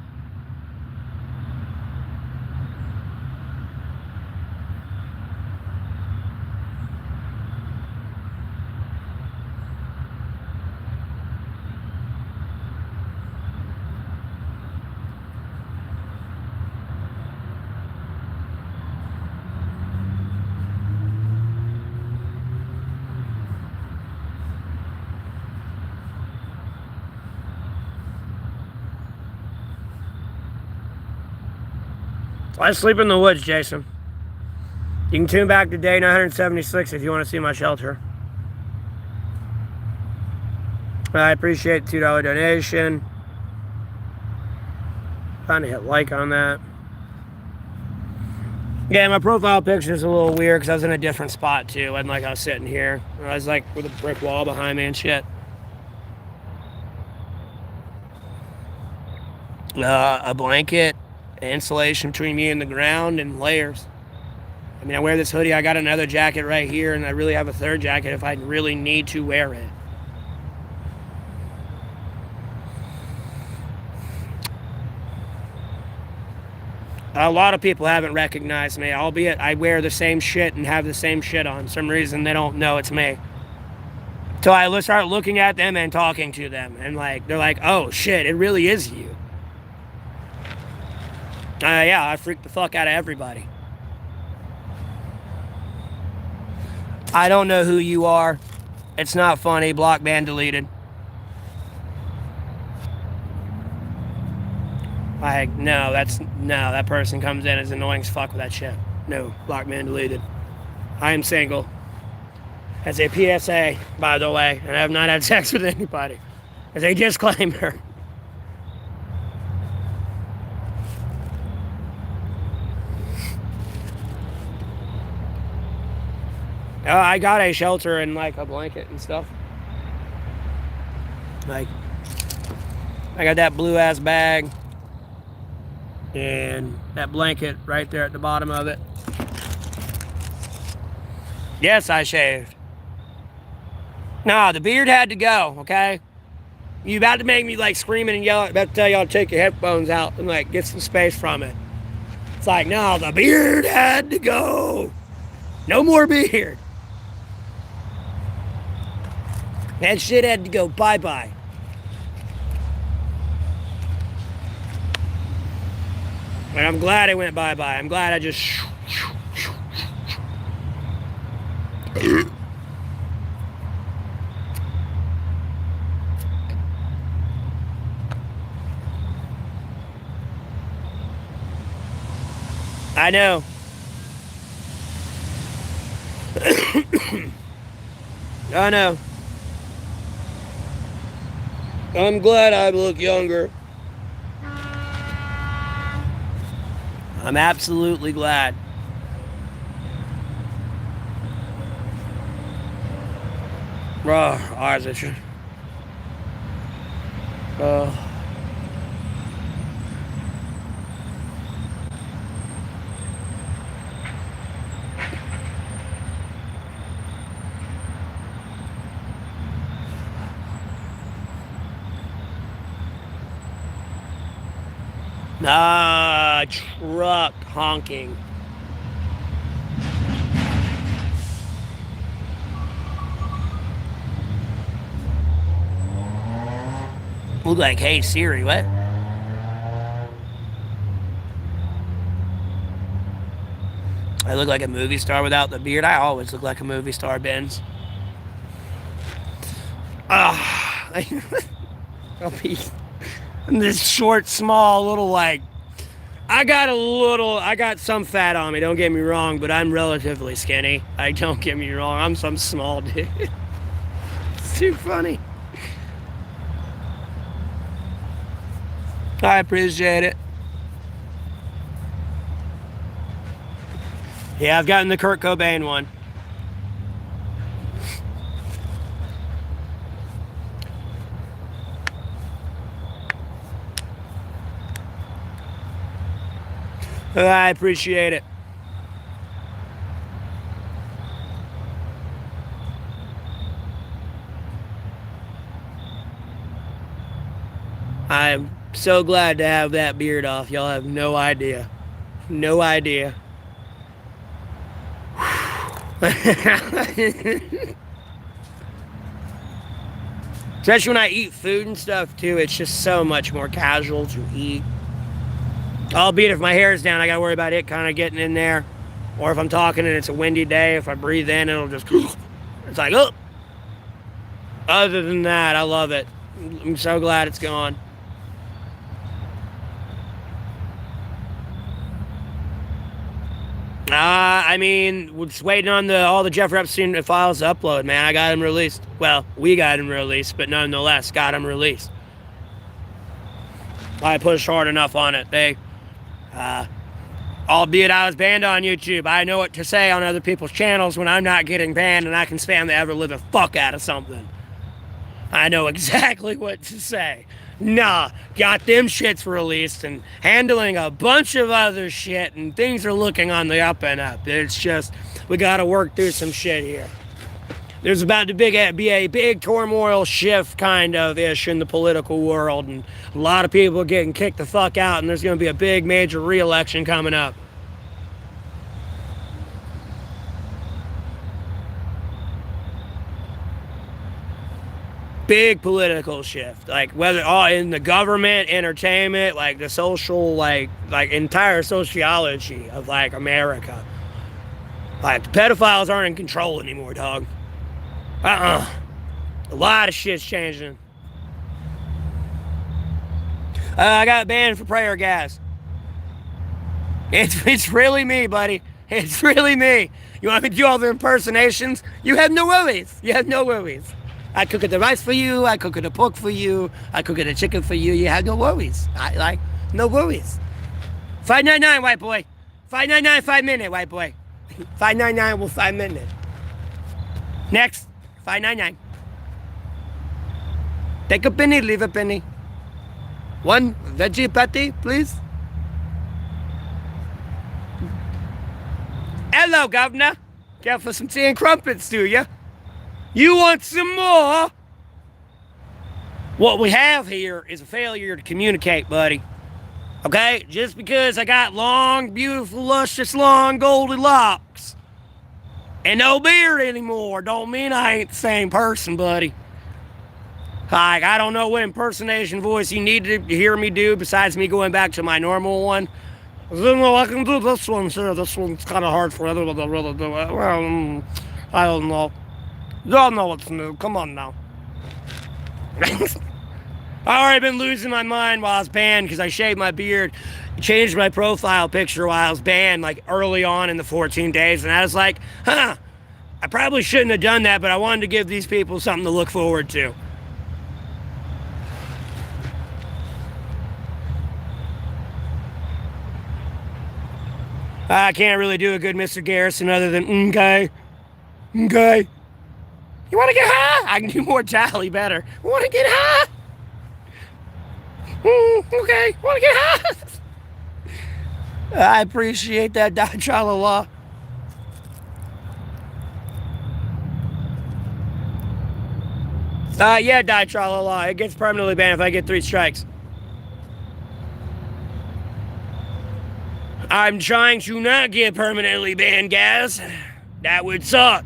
I sleep in the woods, Jason. You can tune back to day 976 if you want to see my shelter. I appreciate the $2 donation. Trying to hit like on that. Yeah, my profile picture is a little weird because I was in a different spot too. It wasn't like I was sitting here. I was like with a brick wall behind me and shit. A blanket, insulation between me and the ground, and layers. I mean, I wear this hoodie. I got another jacket right here, and I really have a third jacket if I really need to wear it. A lot of people haven't recognized me, albeit I wear the same shit and have the same shit on. For some reason, they don't know it's me. Till I start looking at them and talking to them, and like they're like, "Oh shit, it really is you." Yeah, I freaked the fuck out of everybody. I don't know who you are. It's not funny. Block, ban, deleted. Like, no, that person comes in as annoying as fuck with that shit. No, block, ban, deleted. I am single. As a PSA, by the way, and I have not had sex with anybody. As a disclaimer. I got a shelter and like a blanket and stuff. Like, I got that blue ass bag and that blanket right there at the bottom of it. Yes, I shaved. Nah, the beard had to go, okay? You about to make me like screaming and yelling, about to tell y'all to take your headphones out and like get some space from it. It's like, no, the beard had to go. No more beard. That shit had to go bye-bye. And I'm glad it went bye-bye. I'm glad I just... I know. I know. I'm glad I look younger. I'm absolutely glad. Ours is. Truck honking. Look like, hey Siri, what? I look like a movie star without the beard. I always look like a movie star, Benz. I'll be this short, small, little like. I got some fat on me, don't get me wrong, but I'm relatively skinny. Don't get me wrong, I'm some small dude. It's too funny. I appreciate it. Yeah, I've gotten the Kurt Cobain one. I appreciate it. I'm so glad to have that beard off. Y'all have no idea. No idea. Especially when I eat food and stuff too, it's just so much more casual to eat. Albeit if my hair is down, I gotta worry about it kind of getting in there. Or if I'm talking and it's a windy day, if I breathe in, it'll just, it's like, oh. Other than that, I love it. I'm so glad it's gone. I mean, we're just waiting on all the Jeffrey Epstein files to upload, man. I got them released. Well, we got them released, but nonetheless, got them released. I pushed hard enough on it. Albeit I was banned on YouTube, I know what to say on other people's channels when I'm not getting banned and I can spam the ever-living fuck out of something. I know exactly what to say. Nah, got them shits released and handling a bunch of other shit, and things are looking on the up and up. It's just, we gotta work through some shit here. There's about to be a big turmoil shift kind of ish in the political world, and a lot of people are getting kicked the fuck out, and there's gonna be a big major re-election coming up. Big political shift, like whether in the government, entertainment, like the social, like entire sociology of like America. Like the pedophiles aren't in control anymore, dog. A lot of shit's changing. I got banned for prayer gas. It's really me, buddy. It's really me. You want me to do all the impersonations? You have no worries. You have no worries. I cook the rice for you. I cook the pork for you. I cook the chicken for you. You have no worries. No worries. $5.99, white boy. $5.99, 5 minute, white boy. $5.99 will 5 minute. Next, $5.99. Take a penny, leave a penny. One veggie patty, please. Hello, governor. Care for some tea and crumpets, do you? You want some more? What we have here is a failure to communicate, buddy. Okay? Just because I got long, beautiful, luscious, long, golden locks and no beard anymore don't mean I ain't the same person, buddy. Like, I don't know what impersonation voice you need to hear me do besides me going back to my normal one. Well, I can do this one, sir. This one's kind of hard for everyone to really do it. Well, I don't know. Y'all know what's new. Come on now. I've already been losing my mind while I was banned because I shaved my beard, changed my profile picture while I was banned, like early on in the 14 days. And I was like, I probably shouldn't have done that, but I wanted to give these people something to look forward to. I can't really do a good Mr. Garrison other than, okay. You want to get high? I can do more jolly better. Want to get high? Okay. Want to get high? I appreciate that, Dachala. Yeah, Dachala. It gets permanently banned if I get 3 strikes. I'm trying to not get permanently banned, guys. That would suck.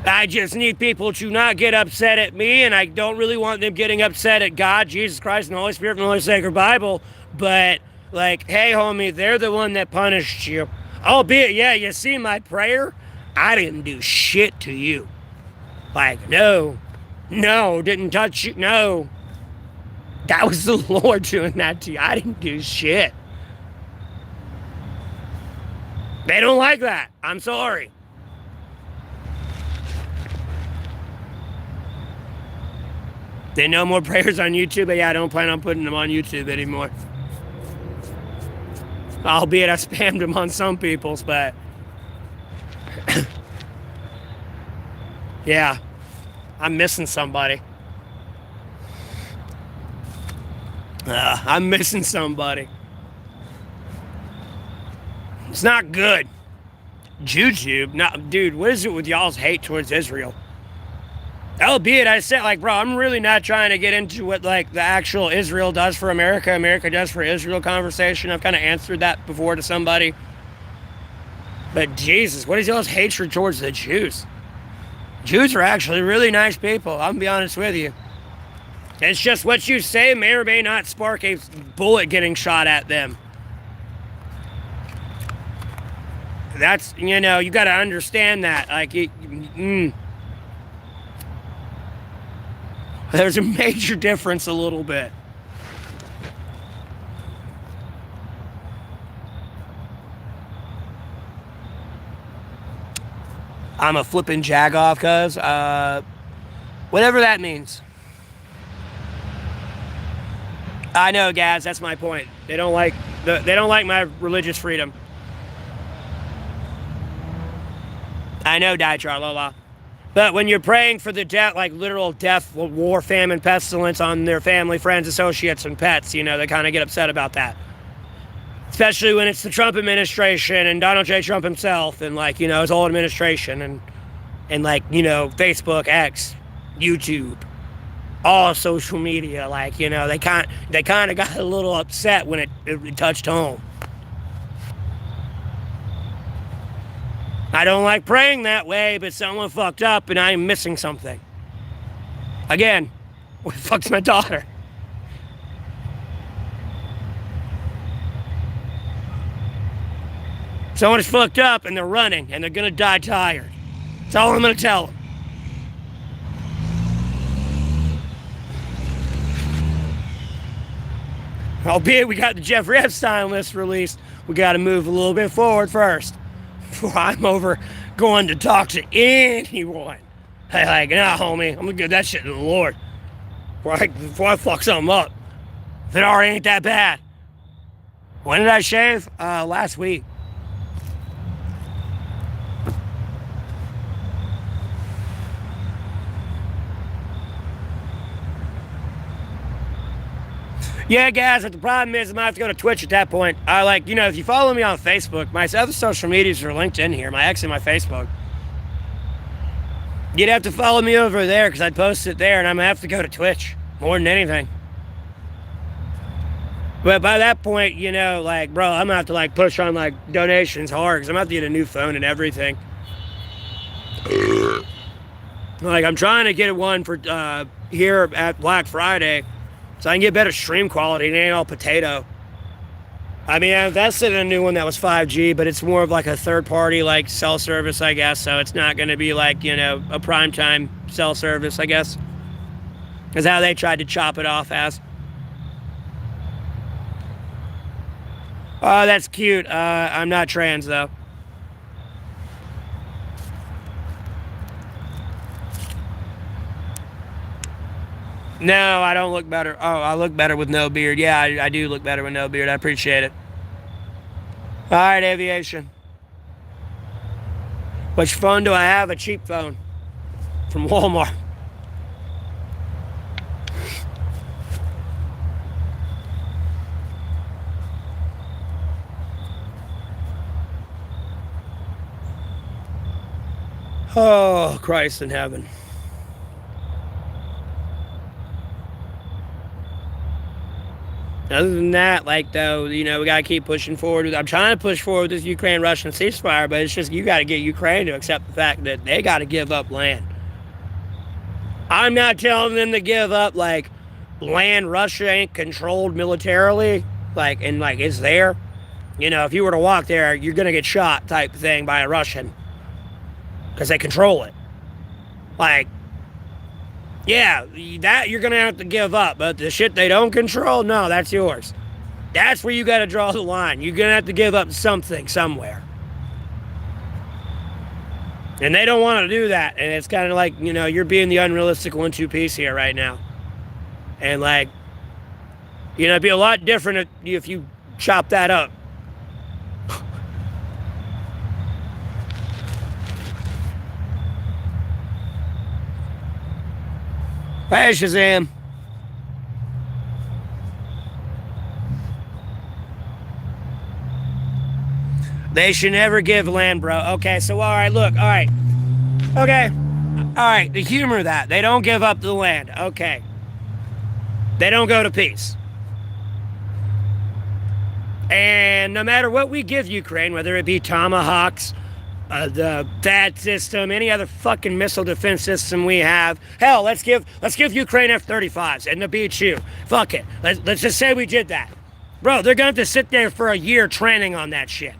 I just need people to not get upset at me, and I don't really want them getting upset at God, Jesus Christ, and the Holy Spirit, and the Holy Sacred Bible. But, like, hey, homie, they're the one that punished you. Albeit, yeah, you see my prayer? I didn't do shit to you. Like, no, didn't touch you, no. That was the Lord doing that to you. I didn't do shit. They don't like that. I'm sorry. Then no more prayers on YouTube, but yeah, I don't plan on putting them on YouTube anymore. Albeit I spammed them on some people's, but yeah, I'm missing somebody. I'm missing somebody. It's not good. YouTube, no, dude, what is it with y'all's hate towards Israel? Albeit I said, like, bro, I'm really not trying to get into what, like, the actual Israel does for America, America does for Israel conversation. I've kind of answered that before to somebody. But Jesus, what is y'all's hatred towards the Jews? Jews are actually really nice people, I'm gonna be honest with you. It's just what you say may or may not spark a bullet getting shot at them. That's, you know, you got to understand that. Like, there's a major difference a little bit. I'm a flipping jagoff, cuz. Whatever that means. I know, guys, that's my point. They don't like my religious freedom. I know, Dietrar, la. But when you're praying for the death, like literal death, war, famine, pestilence on their family, friends, associates, and pets, you know, they kind of get upset about that. Especially when it's the Trump administration and Donald J. Trump himself and, like, you know, his whole administration and like, you know, Facebook, X, YouTube, all social media. Like, you know, they kind of got a little upset when it touched home. I don't like praying that way, but someone fucked up and I'm missing something. Again, what the fuck's my daughter? Someone's fucked up and they're running and they're gonna die tired. That's all I'm gonna tell them. Albeit we got the Jeffrey Epstein list released, we gotta move a little bit forward first. Before I'm over going to talk to anyone. Hey, like, nah, homie, I'm gonna give that shit to the Lord. Before I fuck something up. If it already ain't that bad. When did I shave? Last week. Yeah, guys, but the problem is I might have to go to Twitch at that point. Like, you know, if you follow me on Facebook, my other social medias are linked in here, my X and my Facebook. You'd have to follow me over there because I'd post it there, and I'm going to have to go to Twitch more than anything. But by that point, you know, like, bro, I'm going to have to, like, push on, like, donations hard because I'm going to have to get a new phone and everything. Like, I'm trying to get one for here at Black Friday. So I can get better stream quality and it ain't all potato. I mean, I invested in a new one that was 5G, but it's more of like a third-party, like, cell service, I guess. So it's not going to be like, you know, a primetime cell service, I guess. Is how they tried to chop it off as. Oh, that's cute. I'm not trans, though. No, I don't look better. Oh, I look better with no beard. Yeah, I do look better with no beard. I appreciate it. All right, aviation. Which phone do I have? A cheap phone from Walmart. Oh, Christ in heaven. Other than that, like, though, you know, we got to keep pushing forward. I'm trying to push forward with this Ukraine-Russian ceasefire, but it's just you got to get Ukraine to accept the fact that they got to give up land. I'm not telling them to give up, like, land Russia ain't controlled militarily, like, and, like, it's there. You know, if you were to walk there, you're going to get shot type thing by a Russian because they control it. Like, yeah, that you're going to have to give up. But the shit they don't control, no, that's yours. That's where you got to draw the line. You're going to have to give up something somewhere. And they don't want to do that. And it's kind of like, you know, you're being the unrealistic 1-2 piece here right now. And like, it'd be a lot different if you chop that up. Hey, Shazam. They should never give land, bro. Okay, so all right, look, all right. Okay. All right, the humor of that. They don't give up the land. Okay. They don't go to peace. And no matter what we give Ukraine, whether it be Tomahawks, the THAAD system, any other fucking missile defense system we have, hell, let's give Ukraine F-35s and the BHU. Fuck it. Let's just say we did that. Bro, they're going to have to sit there for a year training on that shit.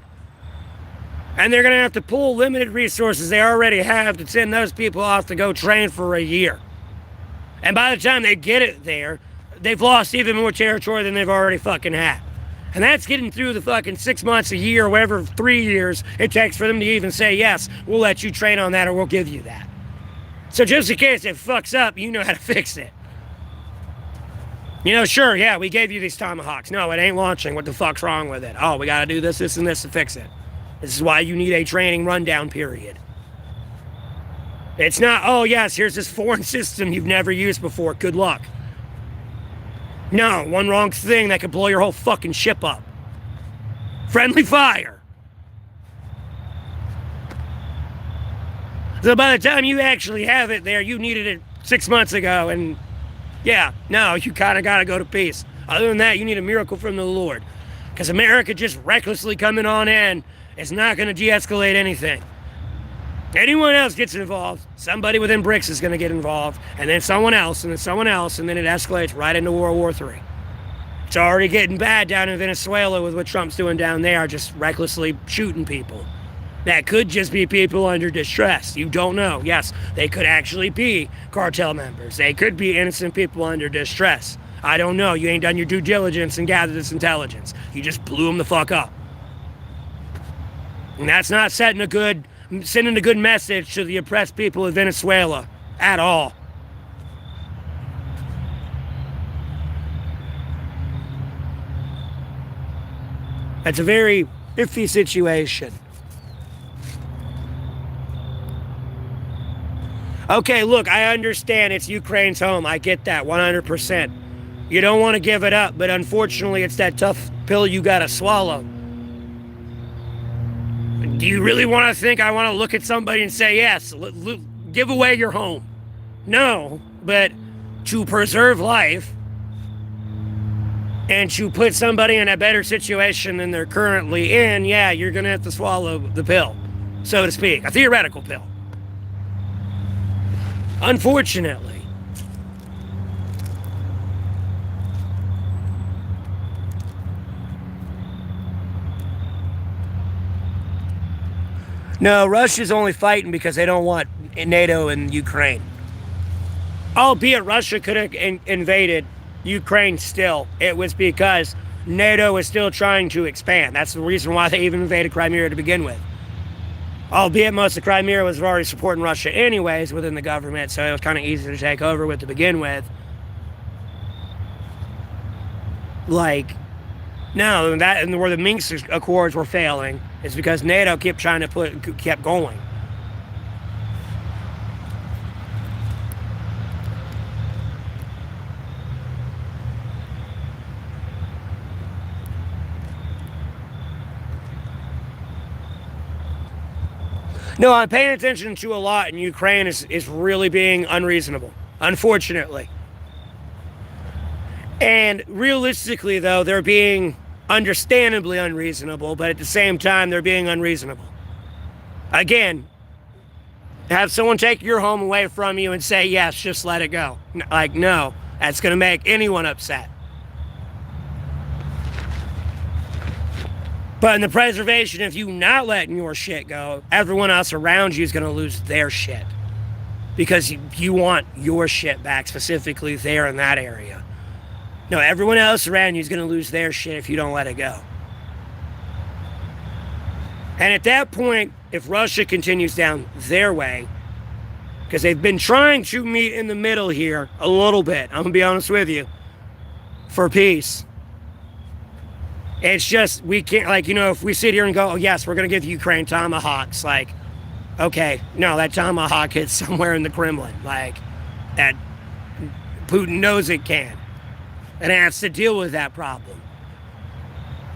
And they're going to have to pull limited resources they already have to send those people off to go train for a year. And by the time they get it there, they've lost even more territory than they've already fucking had. And that's getting through the fucking 6 months, a year, or whatever, 3 years it takes for them to even say, yes, we'll let you train on that or we'll give you that. So just in case it fucks up, you know how to fix it. Sure, yeah, we gave you these Tomahawks. No, it ain't launching. What the fuck's wrong with it? Oh, we gotta do this, and this to fix it. This is why you need a training rundown period. It's not, oh yes, here's this foreign system you've never used before. Good luck. No, one wrong thing that could blow your whole fucking ship up. Friendly fire. So by the time you actually have it there, you needed it 6 months ago, and yeah, no, you kind of got to go to peace. Other than that, you need a miracle from the Lord. Because America just recklessly coming on in is not going to de-escalate anything. Anyone else gets involved, somebody within BRICS is going to get involved, and then someone else, and then someone else, and then it escalates right into World War III. It's already getting bad down in Venezuela with what Trump's doing down there, just recklessly shooting people. That could just be people under distress. You don't know. Yes, they could actually be cartel members. They could be innocent people under distress. I don't know. You ain't done your due diligence and gathered this intelligence. You just blew them the fuck up. And that's not sending a good message to the oppressed people of Venezuela at all. That's a very iffy situation. Okay, look, I understand it's Ukraine's home. I get that 100%. You don't want to give it up, but unfortunately it's that tough pill you gotta swallow. Do you really want to think I want to look at somebody and say, yes, give away your home? No, but to preserve life and to put somebody in a better situation than they're currently in, yeah, you're going to have to swallow the pill, so to speak, a theoretical pill. Unfortunately. No, Russia's only fighting because they don't want NATO in Ukraine. Albeit Russia could have invaded Ukraine still. It was because NATO was still trying to expand. That's the reason why they even invaded Crimea to begin with. Albeit most of Crimea was already supporting Russia anyways within the government, so it was kind of easy to take over with to begin with. Like, no, that and where the Minsk Accords were failing is because NATO kept going. No, I'm paying attention to a lot, and Ukraine is really being unreasonable, unfortunately. And realistically, though, they're being understandably unreasonable, but at the same time, they're being unreasonable. Again, have someone take your home away from you and say, yes, just let it go. Like, no, that's going to make anyone upset. But in the preservation of you not letting your shit go, everyone else around you is going to lose their shit. Because you want your shit back, specifically there in that area. No, everyone else around you is going to lose their shit if you don't let it go. And at that point, if Russia continues down their way, Because they've been trying to meet in the middle here a little bit. I'm going to be honest with you. For peace. It's just, we can't, like, if we sit here and go, oh, yes, we're going to give Ukraine tomahawks, like, okay, no, that tomahawk hits somewhere in the Kremlin. Like, that Putin knows it can. And has to deal with that problem.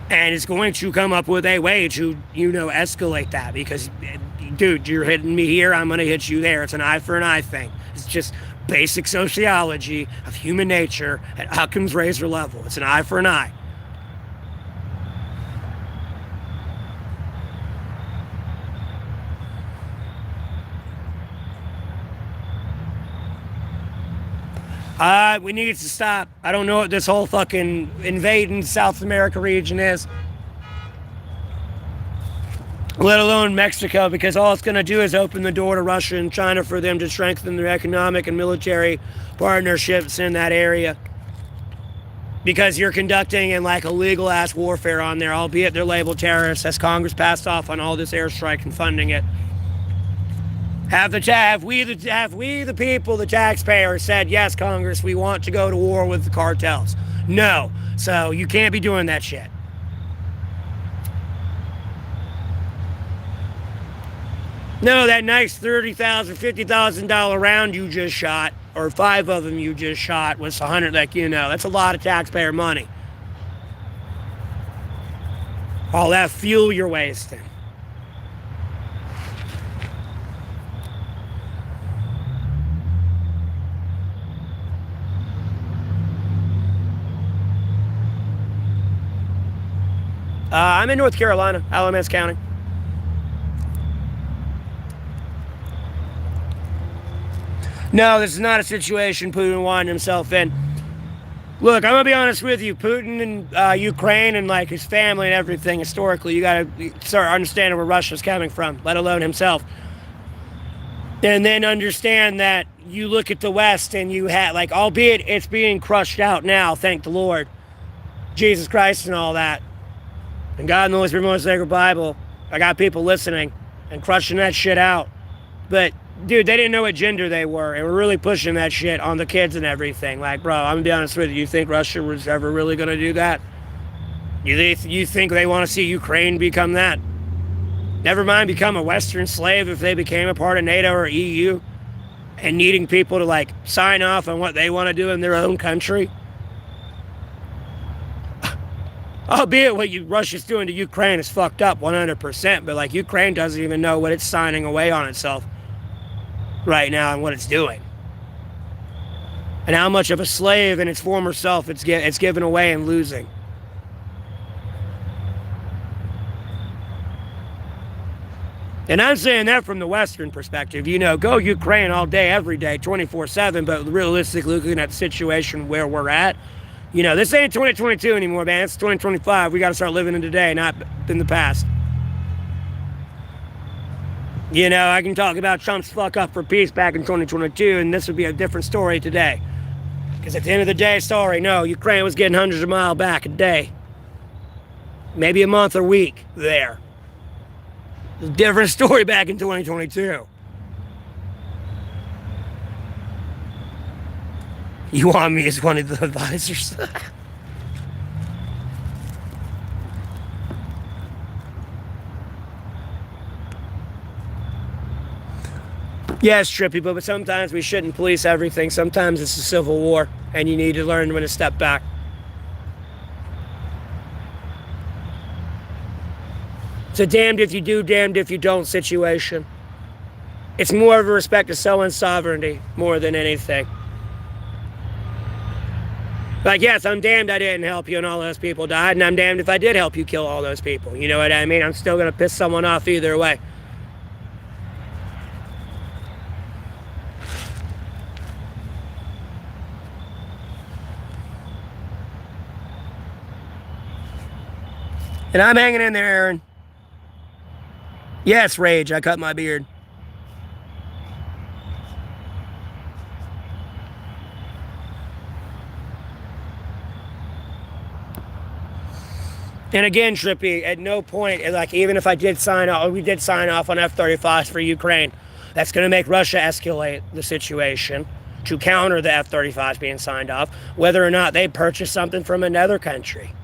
And it's going to come up with a way to, escalate that. Because, dude, you're hitting me here, I'm going to hit you there. It's an eye for an eye thing. It's just basic sociology of human nature at Occam's razor level. It's an eye for an eye. We need to stop. I don't know what this whole fucking invading South America region is. Let alone Mexico, because all it's going to do is open the door to Russia and China for them to strengthen their economic and military partnerships in that area. Because you're conducting in like illegal ass warfare on there, albeit they're labeled terrorists, as Congress passed off on all this airstrike and funding it. Have we the people, the taxpayers, said, yes, Congress, we want to go to war with the cartels? No. So you can't be doing that shit. No, that nice $30,000, $50,000 round you just shot, or 5 of them you just shot, was 100, that's a lot of taxpayer money. All that fuel you're wasting. I'm in North Carolina, Alamance County. No, this is not a situation Putin wanted himself in. Look, I'm going to be honest with you. Putin and Ukraine and like his family and everything, historically, you got to start understanding where Russia's coming from, let alone himself. And then understand that you look at the West and you have, like, albeit it's being crushed out now, thank the Lord, Jesus Christ and all that, and God and the Holy Spirit, most sacred Bible, I got people listening and crushing that shit out. But, dude, they didn't know what gender they were, and we're really pushing that shit on the kids and everything. Like, bro, I'm gonna be honest with you. You think Russia was ever really gonna do that? You think they want to see Ukraine become that? Never mind become a Western slave if they became a part of NATO or EU, and needing people to, like, sign off on what they want to do in their own country. Albeit what Russia's doing to Ukraine is fucked up 100%, but, like, Ukraine doesn't even know what it's signing away on itself right now and what it's doing. And how much of a slave in its former self it's given away and losing. And I'm saying that from the Western perspective. Go Ukraine all day, every day, 24/7, but realistically looking at the situation where we're at, this ain't 2022 anymore, man. It's 2025. We got to start living in today, not in the past. I can talk about Trump's fuck up for peace back in 2022, and this would be a different story today. Because at the end of the day, Ukraine was getting hundreds of miles back a day. Maybe a month or week there. It's a different story back in 2022. You want me as one of the advisors? Yeah, it's trippy, but sometimes we shouldn't police everything. Sometimes it's a civil war, and you need to learn when to step back. It's a damned if you do, damned if you don't situation. It's more of a respect to someone's sovereignty more than anything. Like, yes, I'm damned I didn't help you and all those people died, and I'm damned if I did help you kill all those people. You know what I mean? I'm still going to piss someone off either way. And I'm hanging in there, Aaron. Yes, rage, I cut my beard. And again, Trippy, at no point, like, even if I did sign off, we did sign off on F-35s for Ukraine. That's going to make Russia escalate the situation to counter the F-35s being signed off, whether or not they purchase something from another country.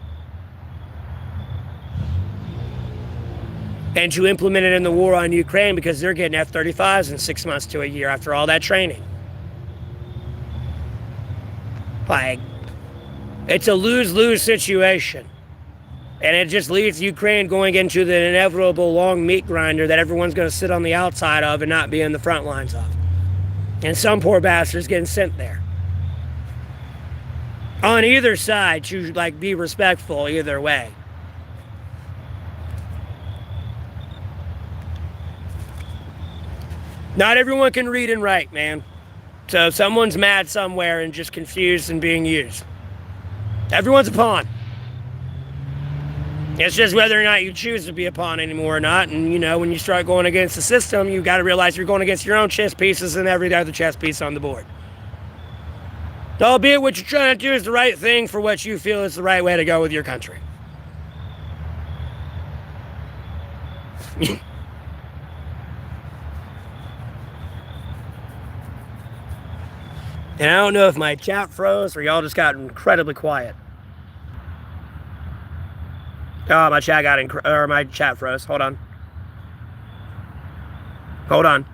And to implement it in the war on Ukraine because they're getting F-35s in 6 months to a year after all that training. Like, it's a lose-lose situation. And it just leaves Ukraine going into the inevitable long meat grinder that everyone's going to sit on the outside of and not be in the front lines of. And some poor bastard's getting sent there. On either side, to like be respectful either way. Not everyone can read and write, man. So someone's mad somewhere and just confused and being used. Everyone's a pawn. It's just whether or not you choose to be a pawn anymore or not. And, you know, when you start going against the system, you got to realize you're going against your own chess pieces and every other chess piece on the board. Albeit what you're trying to do is the right thing for what you feel is the right way to go with your country. And I don't know if my chat froze or y'all just got incredibly quiet. Oh, my chat froze. Hold on. Hold on.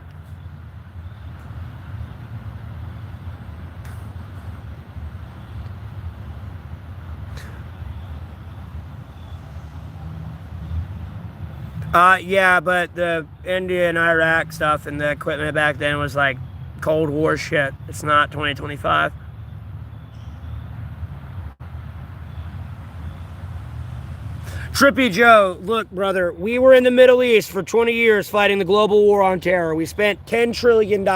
Yeah, but the India and Iraq stuff and the equipment back then was like Cold War shit. It's not 2025. Trippy Joe, look, brother, we were in the Middle East for 20 years fighting the global war on terror. We spent $10 trillion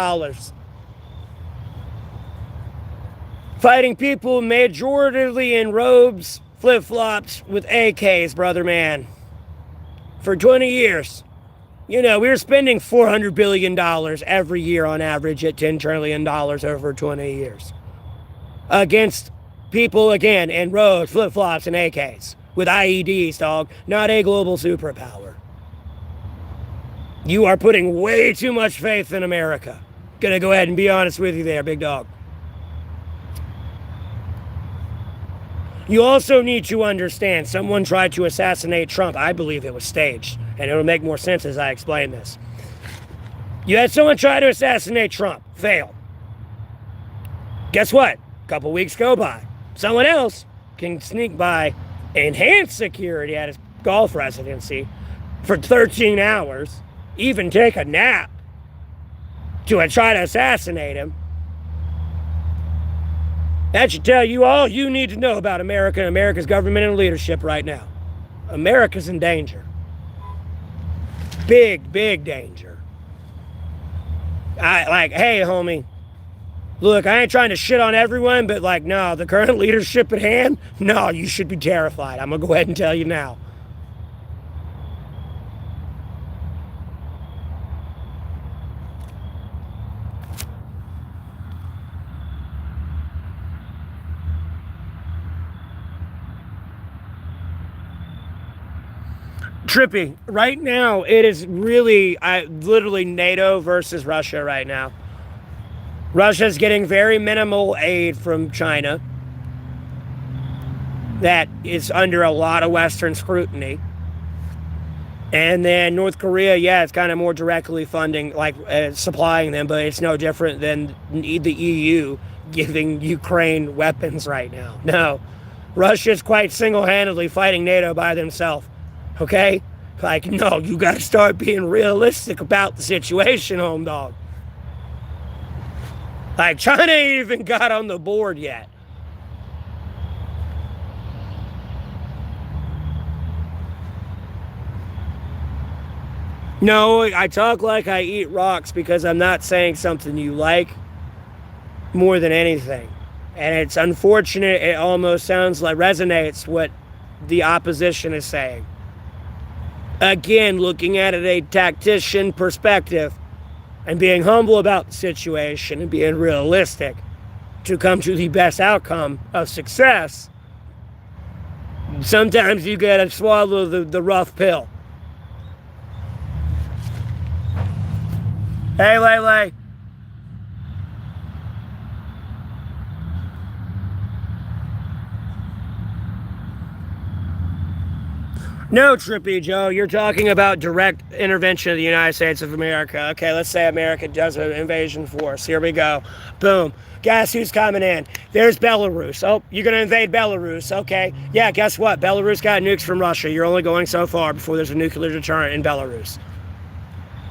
fighting people majority in robes, flip-flops with AKs, brother man. For 20 years. You know, we were spending $400 billion every year on average at $10 trillion over 20 years. Against people, again, in robes, flip-flops, and AKs. With IEDs, dog. Not a global superpower. You are putting way too much faith in America. Gonna go ahead and be honest with you there, big dog. You also need to understand, someone tried to assassinate Trump. I believe it was staged, and it'll make more sense as I explain this. You had someone try to assassinate Trump, fail. Guess what? A couple weeks go by. Someone else can sneak by enhanced security at his golf residency for 13 hours, even take a nap to try to assassinate him. That should tell you all you need to know about America and America's government and leadership right now. America's in danger. Big, big danger. Hey, homie, look, I ain't trying to shit on everyone, but no, the current leadership at hand, no, you should be terrified. I'm going to go ahead and tell you now. Trippy. Right now, it is really, literally NATO versus Russia right now. Russia's getting very minimal aid from China that is under a lot of Western scrutiny. And then North Korea, yeah, it's kind of more directly funding, supplying them, but it's no different than the EU giving Ukraine weapons right now. No, Russia's quite single-handedly fighting NATO by themselves. Okay? No, you gotta start being realistic about the situation, home dog. China ain't even got on the board yet. No, I talk like I eat rocks because I'm not saying something you like more than anything. And it's unfortunate, it almost sounds like resonates what the opposition is saying. Again, looking at it a tactician perspective and being humble about the situation and being realistic to come to the best outcome of success, sometimes you gotta swallow the rough pill. Hey, Lele. No, Trippy Joe, you're talking about direct intervention of the United States of America. Okay, let's say America does an invasion force. Here we go. Boom. Guess who's coming in? There's Belarus. Oh, you're going to invade Belarus. Okay. Yeah, guess what? Belarus got nukes from Russia. You're only going so far before there's a nuclear deterrent in Belarus.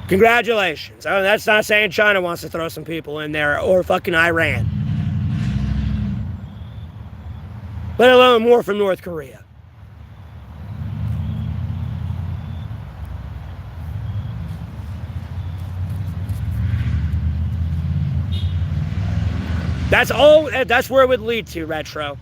Congratulations. Oh, that's not saying China wants to throw some people in there or fucking Iran. Let alone more from North Korea. That's where it would lead to, Retro.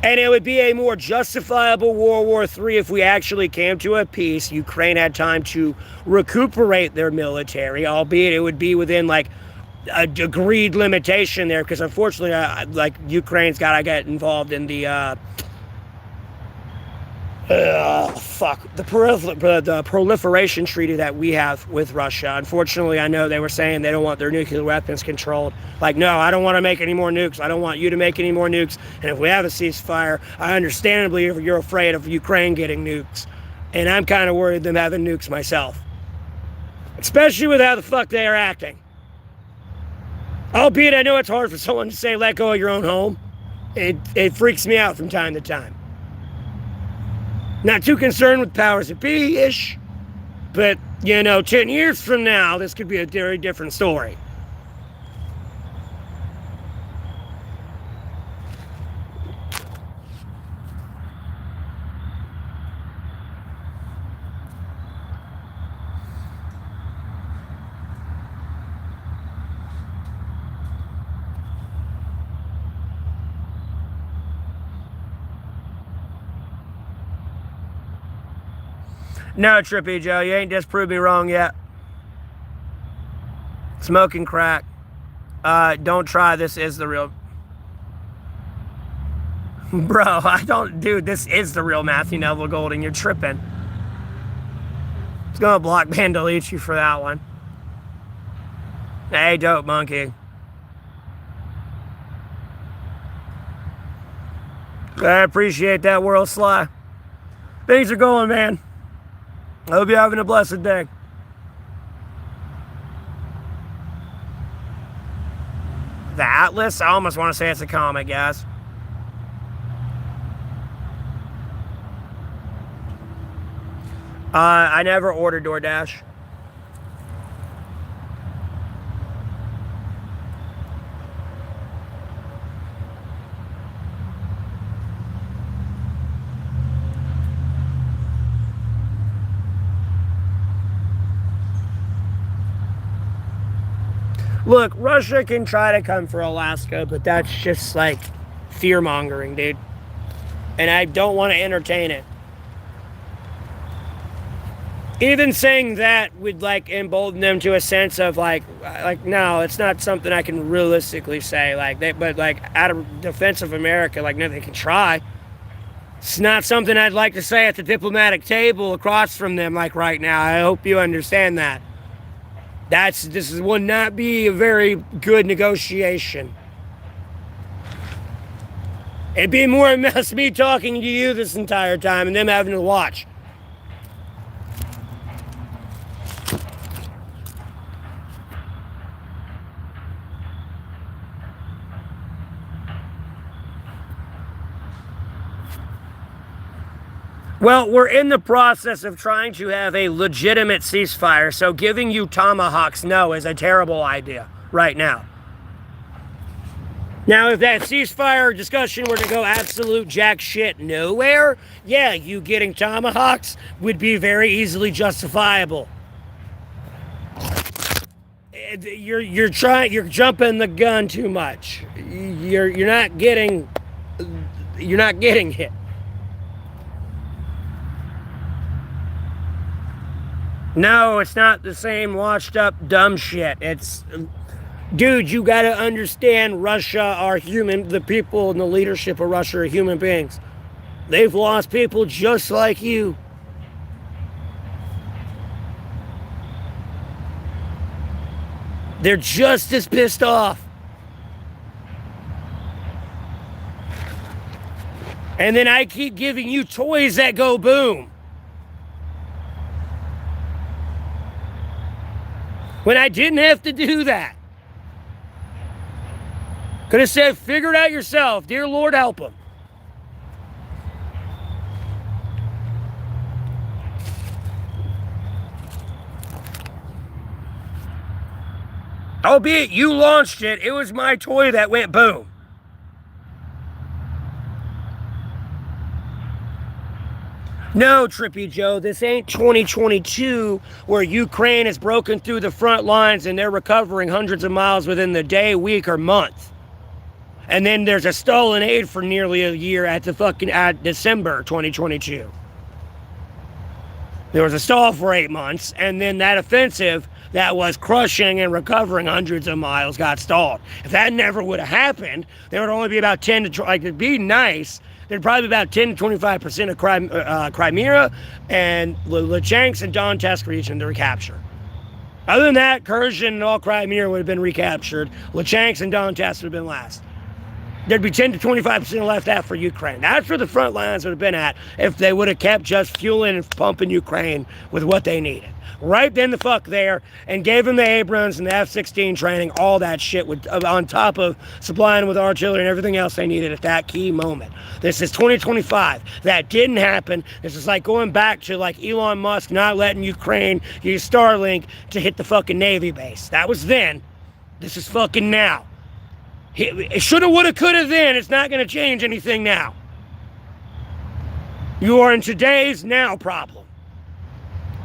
And it would be a more justifiable World War III if we actually came to a peace. Ukraine had time to recuperate their military, albeit it would be within like a agreed limitation there, because unfortunately, like Ukraine's got to get involved in the the proliferation treaty that we have with Russia. Unfortunately, I know they were saying they don't want their nuclear weapons controlled. Like, no, I don't want to make any more nukes. I don't want you to make any more nukes. And if we have a ceasefire, I understandably, if you're afraid of Ukraine getting nukes. And I'm kind of worried them having nukes myself. Especially with how the fuck they are acting. Albeit I know it's hard for someone to say, let go of your own home. It freaks me out from time to time. Not too concerned with powers that be-ish, but, 10 years from now, this could be a very different story. No, Trippy Joe, you ain't disproved me wrong yet. Smoking crack. Don't try, this is the real... Bro, dude, this is the real Matthew Neville Golding, you're tripping. It's gonna block ban delete you for that one. Hey, dope monkey. I appreciate that, World Sly. Things are going, man. I hope you're having a blessed day. The Atlas? I almost want to say it's a comic, guys. I never ordered DoorDash. Look, Russia can try to come for Alaska, but that's just like fear-mongering, dude. And I don't want to entertain it. Even saying that would like embolden them to a sense of like no, it's not something I can realistically say. But out of defense of America, like no, they can try. It's not something I'd like to say at the diplomatic table across from them, like right now. I hope you understand that. This would not be a very good negotiation. It'd be more or less me talking to you this entire time and them having to watch. Well, we're in the process of trying to have a legitimate ceasefire, so giving you tomahawks, no, is a terrible idea right now. Now, if that ceasefire discussion were to go absolute jack shit nowhere, yeah, you getting tomahawks would be very easily justifiable. You're jumping the gun too much. You're not getting it. No, it's not the same washed up dumb shit. Dude, you gotta understand Russia are human. The people in the leadership of Russia are human beings. They've lost people just like you. They're just as pissed off. And then I keep giving you toys that go boom. When I didn't have to do that. Could have said, figure it out yourself. Dear Lord, help them. Albeit you launched it, it was my toy that went boom. No, Trippy Joe, this ain't 2022 where Ukraine has broken through the front lines and they're recovering hundreds of miles within the day, week, or month. And then there's a stolen aid for nearly a year at December 2022. There was a stall for 8 months, and then that offensive that was crushing and recovering hundreds of miles got stalled. If that never would have happened, there would only be about 10 to, like, it'd be nice, there'd probably be about 10 to 25% of Crimea and Luthansk and Donetsk region to recapture. Other than that, Kherson and all Crimea would have been recaptured. Luthansk and Donetsk would have been last. There'd be 10 to 25% left out for Ukraine. That's where the front lines would have been at if they would have kept just fueling and pumping Ukraine with what they needed. Right then the fuck there, and gave them the Abrams and the F-16 training, all that shit, with, on top of supplying with artillery and everything else they needed at that key moment. This is 2025. That didn't happen. This is like going back to like Elon Musk not letting Ukraine use Starlink to hit the fucking Navy base. That was then. This is fucking now. It shoulda, woulda, coulda then. It's not going to change anything now. You are in today's now problem.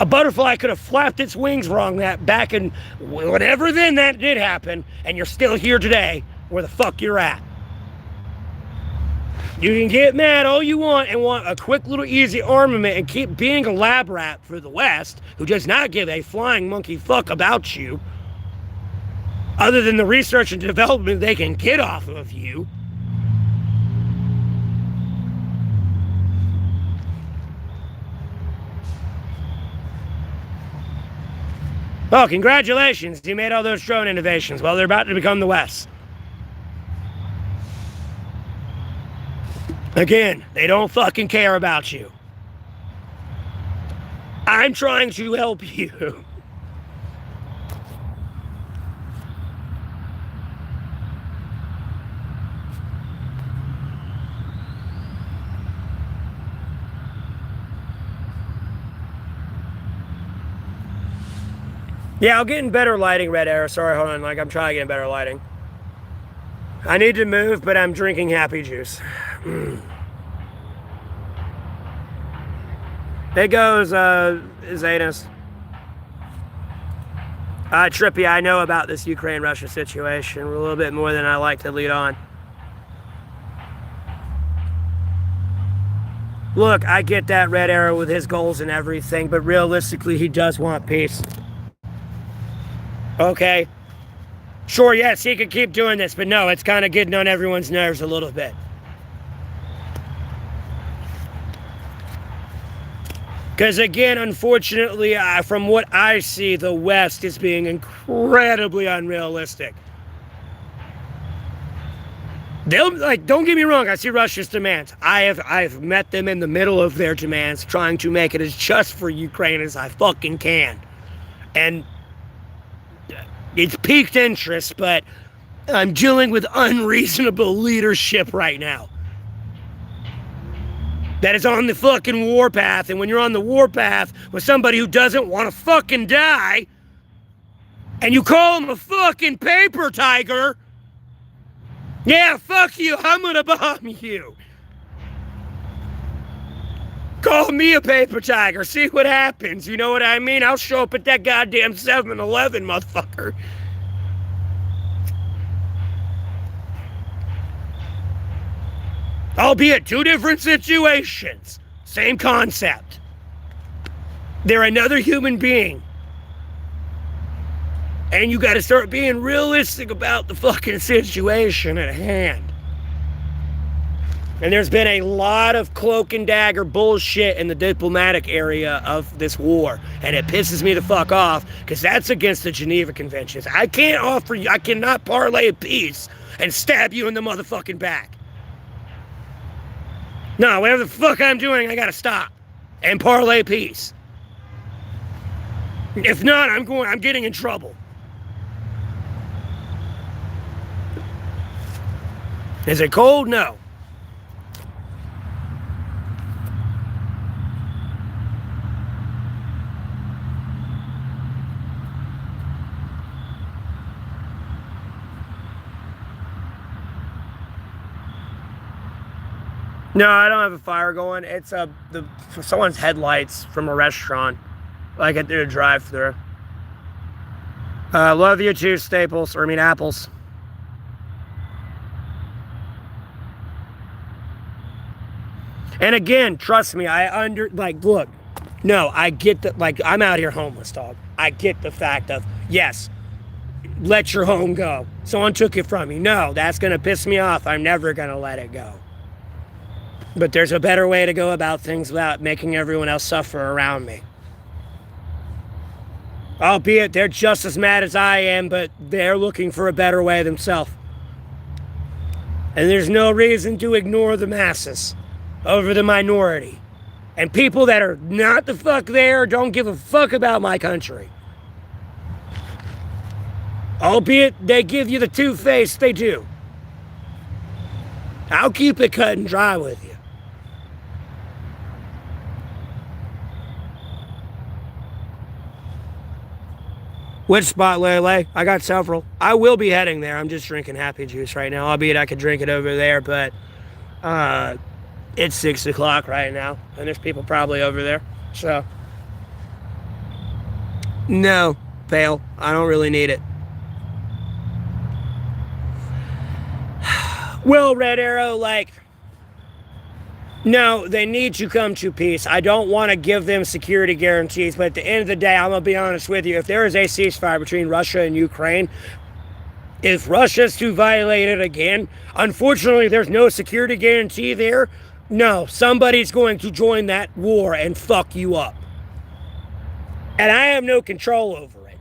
A butterfly could have flapped its wings wrong that back in whatever then that did happen, and you're still here today where the fuck you're at. You can get mad all you want and want a quick little easy armament and keep being a lab rat for the West, who does not give a flying monkey fuck about you, other than the research and development they can get off of you. Oh, congratulations, you made all those drone innovations. Well, they're about to become the West. Again, they don't fucking care about you. I'm trying to help you. Yeah, I'll get in better lighting, Red Arrow. Sorry, hold on. Like, I'm trying to get in better lighting. I need to move, but I'm drinking happy juice. It goes, Zanus. Trippy, I know about this Ukraine-Russia situation a little bit more than I like to lead on. Look, I get that Red Arrow with his goals and everything, but realistically, he does want peace. Okay. Sure, yes, he could keep doing this, but no, it's kind of getting on everyone's nerves a little bit. Because again, unfortunately, from what I see, the West is being incredibly unrealistic. Don't get me wrong, I see Russia's demands. I've met them in the middle of their demands, trying to make it as just for Ukraine as I fucking can. And it's piqued interest, but I'm dealing with unreasonable leadership right now. That is on the fucking warpath, and when you're on the warpath with somebody who doesn't want to fucking die, and you call him a fucking paper tiger, yeah, fuck you, I'm gonna bomb you. Call me a paper tiger, see what happens, you know what I mean? I'll show up at that goddamn 7-Eleven, motherfucker. Albeit two different situations, same concept. They're another human being. And you gotta start being realistic about the fucking situation at hand. And there's been a lot of cloak and dagger bullshit in the diplomatic area of this war. And it pisses me the fuck off because that's against the Geneva Conventions. I cannot parlay a peace and stab you in the motherfucking back. No, whatever the fuck I'm doing, I gotta stop and parlay peace. If not, I'm getting in trouble. Is it cold? No. No, I don't have a fire going. It's someone's headlights from a restaurant, like at their drive-thru. Love you too, Staples. Apples. And again, trust me, look, no, I get that, I'm out here homeless, dog. I get the fact of, yes, let your home go. Someone took it from you. No, that's going to piss me off. I'm never going to let it go. But there's a better way to go about things without making everyone else suffer around me. Albeit they're just as mad as I am, but they're looking for a better way themselves. And there's no reason to ignore the masses over the minority. And people that are not the fuck there don't give a fuck about my country. Albeit they give you the two-face, they do. I'll keep it cut and dry with you. Which spot, Lele? I got several. I will be heading there. I'm just drinking happy juice right now. Albeit I could drink it over there, but it's 6 o'clock right now, and there's people probably over there. So, no, Pale. I don't really need it. Well, Red Arrow, no, they need to come to peace. I don't want to give them security guarantees, but at the end of the day, I'm going to be honest with you. If there is a ceasefire between Russia and Ukraine, if Russia's to violate it again, unfortunately, there's no security guarantee there. No, somebody's going to join that war and fuck you up. And I have no control over it.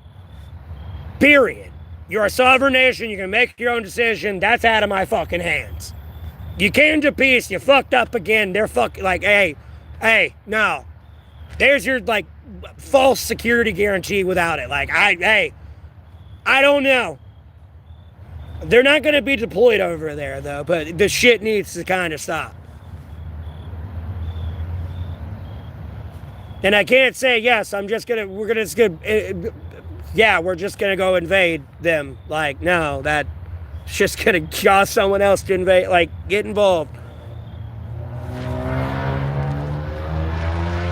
Period. You're a sovereign nation. You can make your own decision. That's out of my fucking hands. You came to peace, you fucked up again, they're hey, no. There's your, false security guarantee without it. I don't know. They're not going to be deployed over there, though, but the shit needs to kind of stop. And I can't say, yes, we're just going to go invade them. No, that's just gonna cause someone else to invade, get involved.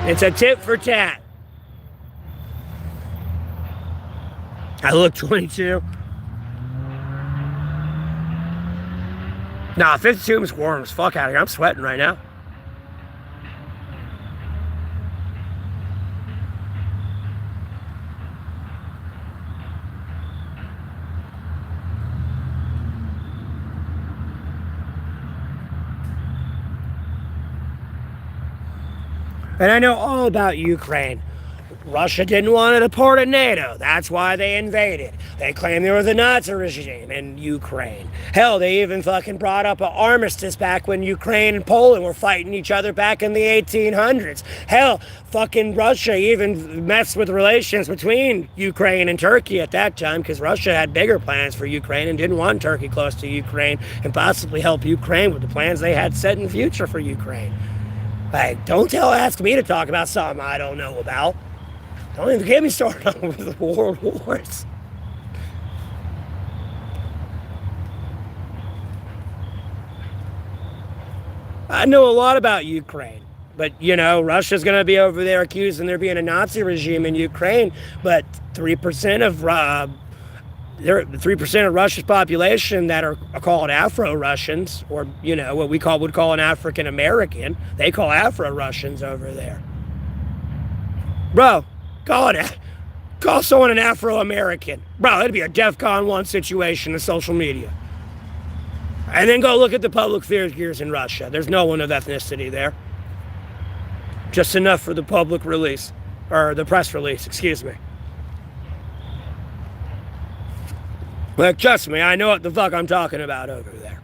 It's a tit for tat. I look 22. Nah, 52 is warm as fuck out here. I'm sweating right now. And I know all about Ukraine. Russia didn't want to be part of NATO. That's why they invaded. They claimed they were the Nazi regime in Ukraine. Hell, they even fucking brought up an armistice back when Ukraine and Poland were fighting each other back in the 1800s. Hell, fucking Russia even messed with relations between Ukraine and Turkey at that time because Russia had bigger plans for Ukraine and didn't want Turkey close to Ukraine and possibly help Ukraine with the plans they had set in the future for Ukraine. Don't ask me to talk about something I don't know about. Don't even get me started on the world wars. I know a lot about Ukraine, but Russia's going to be over there accusing there being a Nazi regime in Ukraine, but 3% of Russia's population that are called Afro-Russians, or what we would call an African American, they call Afro-Russians over there. Bro, call someone an Afro-American. Bro, it'd be a DEFCON 1 situation in social media. And then go look at the public figures in Russia. There's no one of ethnicity there. Just enough for the public release, or the press release, excuse me. Like, trust me, I know what the fuck I'm talking about over there.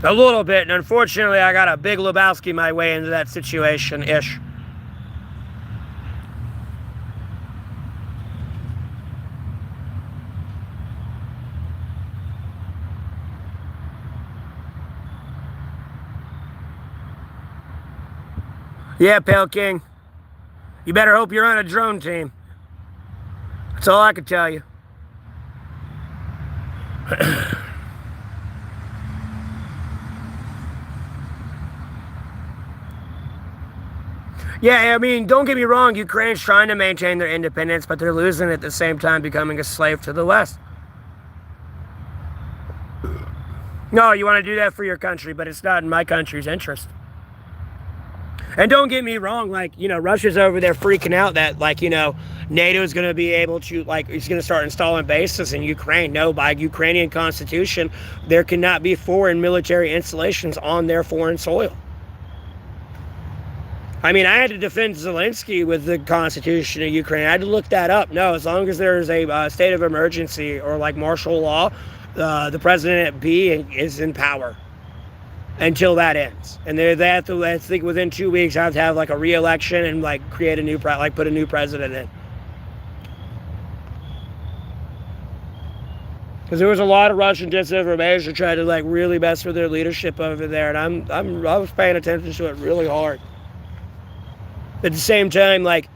A little bit, and unfortunately I got a big Lebowski my way into that situation-ish. Yeah, Pale King. You better hope you're on a drone team. That's all I can tell you. Yeah, I mean, don't get me wrong, Ukraine's trying to maintain their independence, but they're losing at the same time, becoming a slave to the West. No, you want to do that for your country, but it's not in my country's interest. And don't get me wrong, like, you know, Russia's over there freaking out that, like, you know, NATO is going to be able to, like, it's going to start installing bases in Ukraine. No, by Ukrainian constitution, there cannot be foreign military installations on their foreign soil. I mean, I had to defend Zelensky with the Constitution of Ukraine. I had to look that up. No, as long as there's a state of emergency or like martial law, the president at B is in power until that ends. And they have to, I think within 2 weeks, have to have like a re-election and like create a new, put a new president in. Because there was a lot of Russian disinformation trying to like really mess with their leadership over there, and I was paying attention to it really hard. At the same time, like,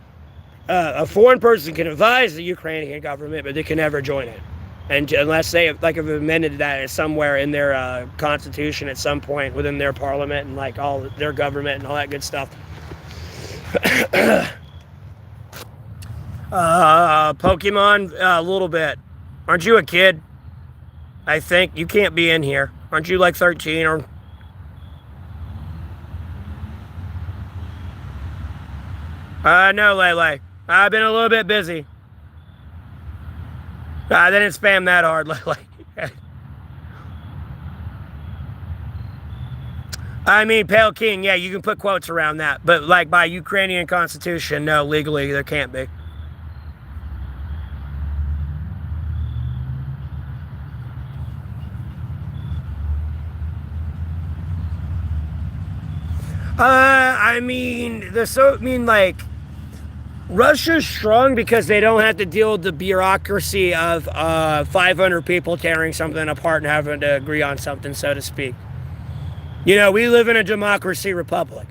a foreign person can advise the Ukrainian government, but they can never join it. And unless they have amended that somewhere in their constitution at some point within their parliament and like all their government and all that good stuff. Pokemon, a little bit. Aren't you a kid? I think you can't be in here. Aren't you like 13 or... No, Lele. I've been a little bit busy. They didn't spam that hard, Lele. I mean, Pale King, yeah, you can put quotes around that. But, like, by Ukrainian constitution, no, legally, there can't be. I mean, like... Russia's strong because they don't have to deal with the bureaucracy of 500 people tearing something apart and having to agree on something, so to speak. You know, we live in a democracy republic.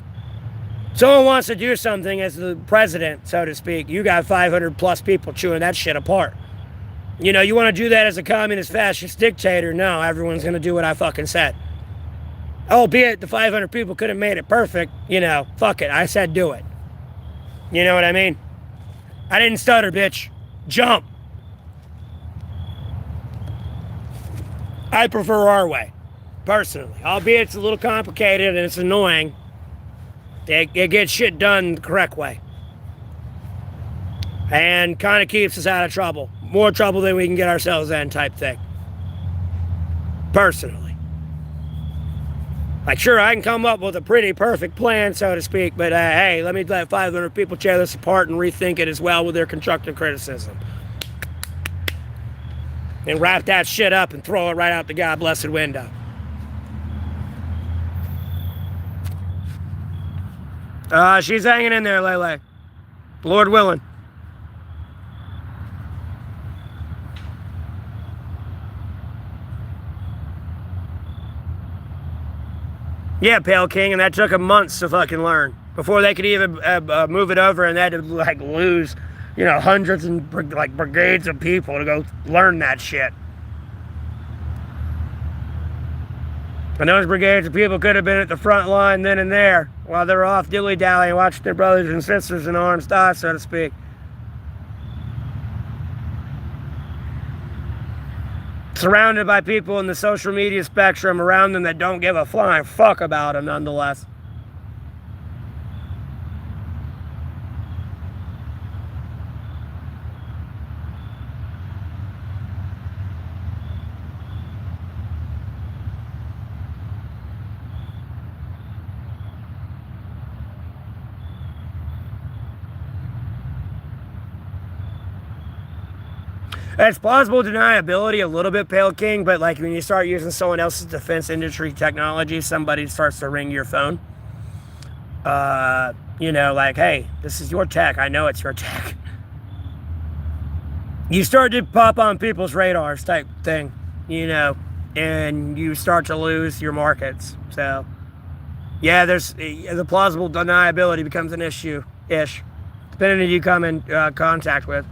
Someone wants to do something as the president, so to speak. You got 500 plus people chewing that shit apart. You know, you want to do that as a communist fascist dictator? No, everyone's going to do what I fucking said. Albeit the 500 people could have made it perfect. You know, fuck it. I said do it. You know what I mean? I didn't stutter, bitch. Jump. I prefer our way, personally. Albeit it's a little complicated and it's annoying. It gets shit done the correct way. And kind of keeps us out of trouble. More trouble than we can get ourselves in type thing. Personally. Like, sure, I can come up with a pretty perfect plan, so to speak, but hey, let me let 500 people tear this apart and rethink it as well with their constructive criticism. And wrap that shit up and throw it right out the God blessed window. She's hanging in there, Lele. Lord willing. Yeah, Pale King, and that took them months to fucking learn before they could even move it over, and they had to like lose, you know, hundreds and like brigades of people to go learn that shit. And those brigades of people could have been at the front line then and there while they were off dilly-dallying, watching their brothers and sisters in arms die, so to speak. Surrounded by people in the social media spectrum around them that don't give a flying fuck about them nonetheless. It's plausible deniability a little bit, Pale King, but like when you start using someone else's defense industry technology, somebody starts to ring your phone. Like, hey, this is your tech. I know it's your tech. You start to pop on people's radars type thing, and you start to lose your markets. So, yeah, there's the plausible deniability becomes an issue-ish, depending on who you come in contact with.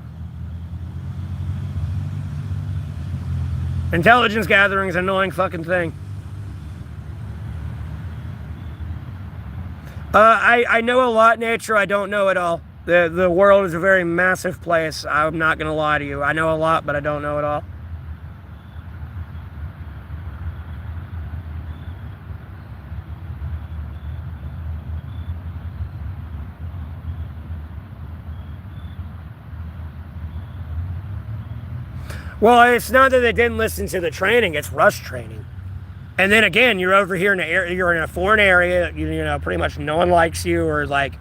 Intelligence gathering is an annoying fucking thing. I know a lot, Nature. I don't know it all. The world is a very massive place. I'm not going to lie to you. I know a lot, but I don't know it all. Well, it's not that they didn't listen to the training. It's rush training. And then again, you're over here you're in a foreign area, pretty much no one likes you, or like,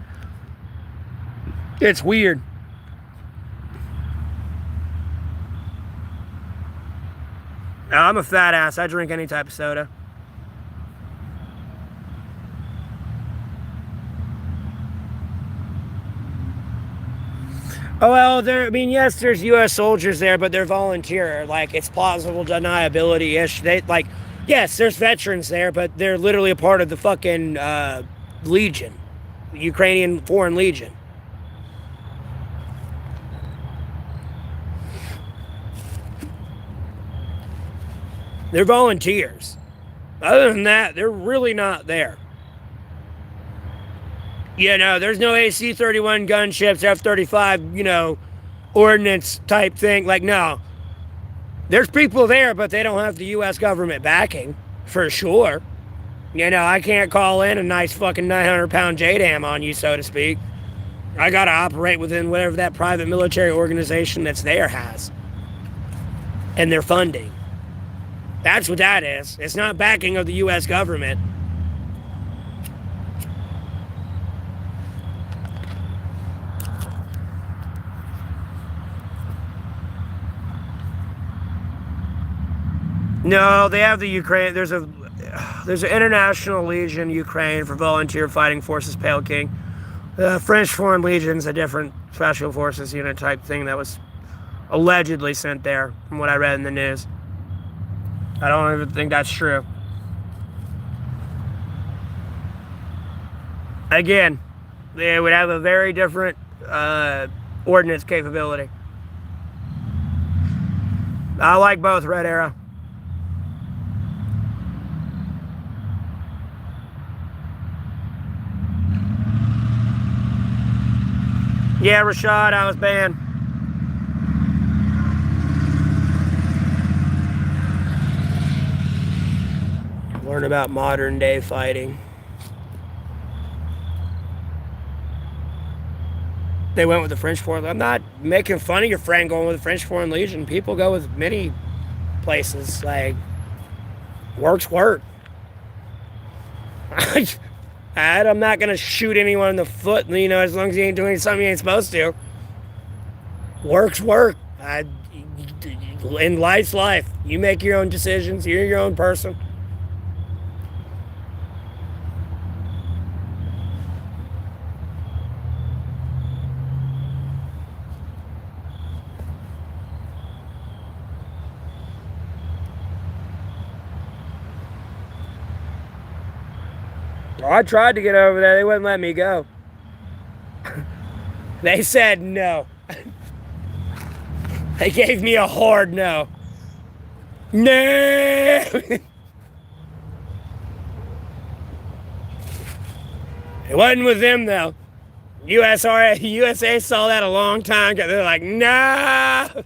it's weird. I'm a fat ass. I drink any type of soda. Oh, well, yes, there's U.S. soldiers there, but they're volunteer. Like, it's plausible deniability-ish. Yes, there's veterans there, but they're literally a part of the fucking Legion, Ukrainian Foreign Legion. They're volunteers. Other than that, they're really not there. There's no AC-31 gunships, F-35, ordnance type thing. Like, no. There's people there, but they don't have the U.S. government backing, for sure. I can't call in a nice fucking 900-pound JDAM on you, so to speak. I gotta operate within whatever that private military organization that's there has. And their funding. That's what that is. It's not backing of the U.S. government. No, they have the Ukraine. There's an International Legion Ukraine for volunteer fighting forces, Pale King. The French Foreign Legion's a different special forces unit type thing that was allegedly sent there, from what I read in the news. I don't even think that's true. Again, they would have a very different ordnance capability. I like both, Red Arrow. Yeah, Rashad, I was banned. Learn about modern day fighting. They went with the French Foreign Legion. I'm not making fun of your friend going with the French Foreign Legion. People go with many places. Like, work's work. I'm not going to shoot anyone in the foot, as long as he ain't doing something he ain't supposed to. Work's work. In life's life. You make your own decisions. You're your own person. I tried to get over there. They wouldn't let me go. They said no. They gave me a hard no. No! It wasn't with them, though. USA saw that a long time ago. They're like, no!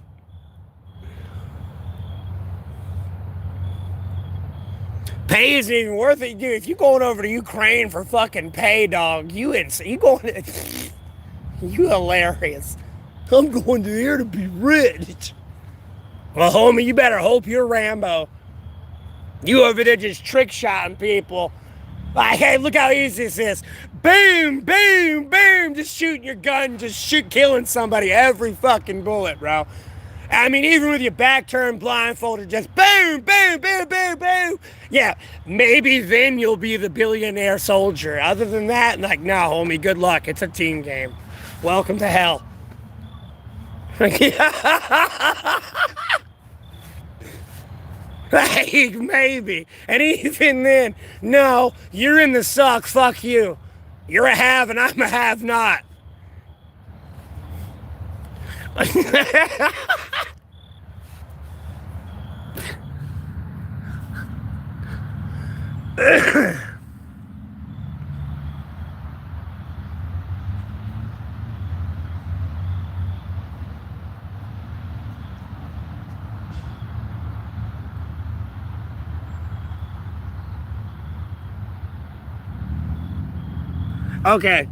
Pay isn't even worth it, dude. If you're going over to Ukraine for fucking pay, dog, you hilarious. I'm going to there to be rich. Well, homie, you better hope you're Rambo. You over there just trick-shotting people. Like, hey, look how easy this is. Boom, boom, boom. Just shooting your gun, killing somebody every fucking bullet, bro. I mean, even with your back turned blindfolded, just boom, boom, boom, boom, boom. Yeah, maybe then you'll be the billionaire soldier. Other than that, like, nah, homie, good luck. It's a team game. Welcome to hell. Like, maybe. And even then, no, you're in the suck. Fuck you. You're a have and I'm a have not. Okay.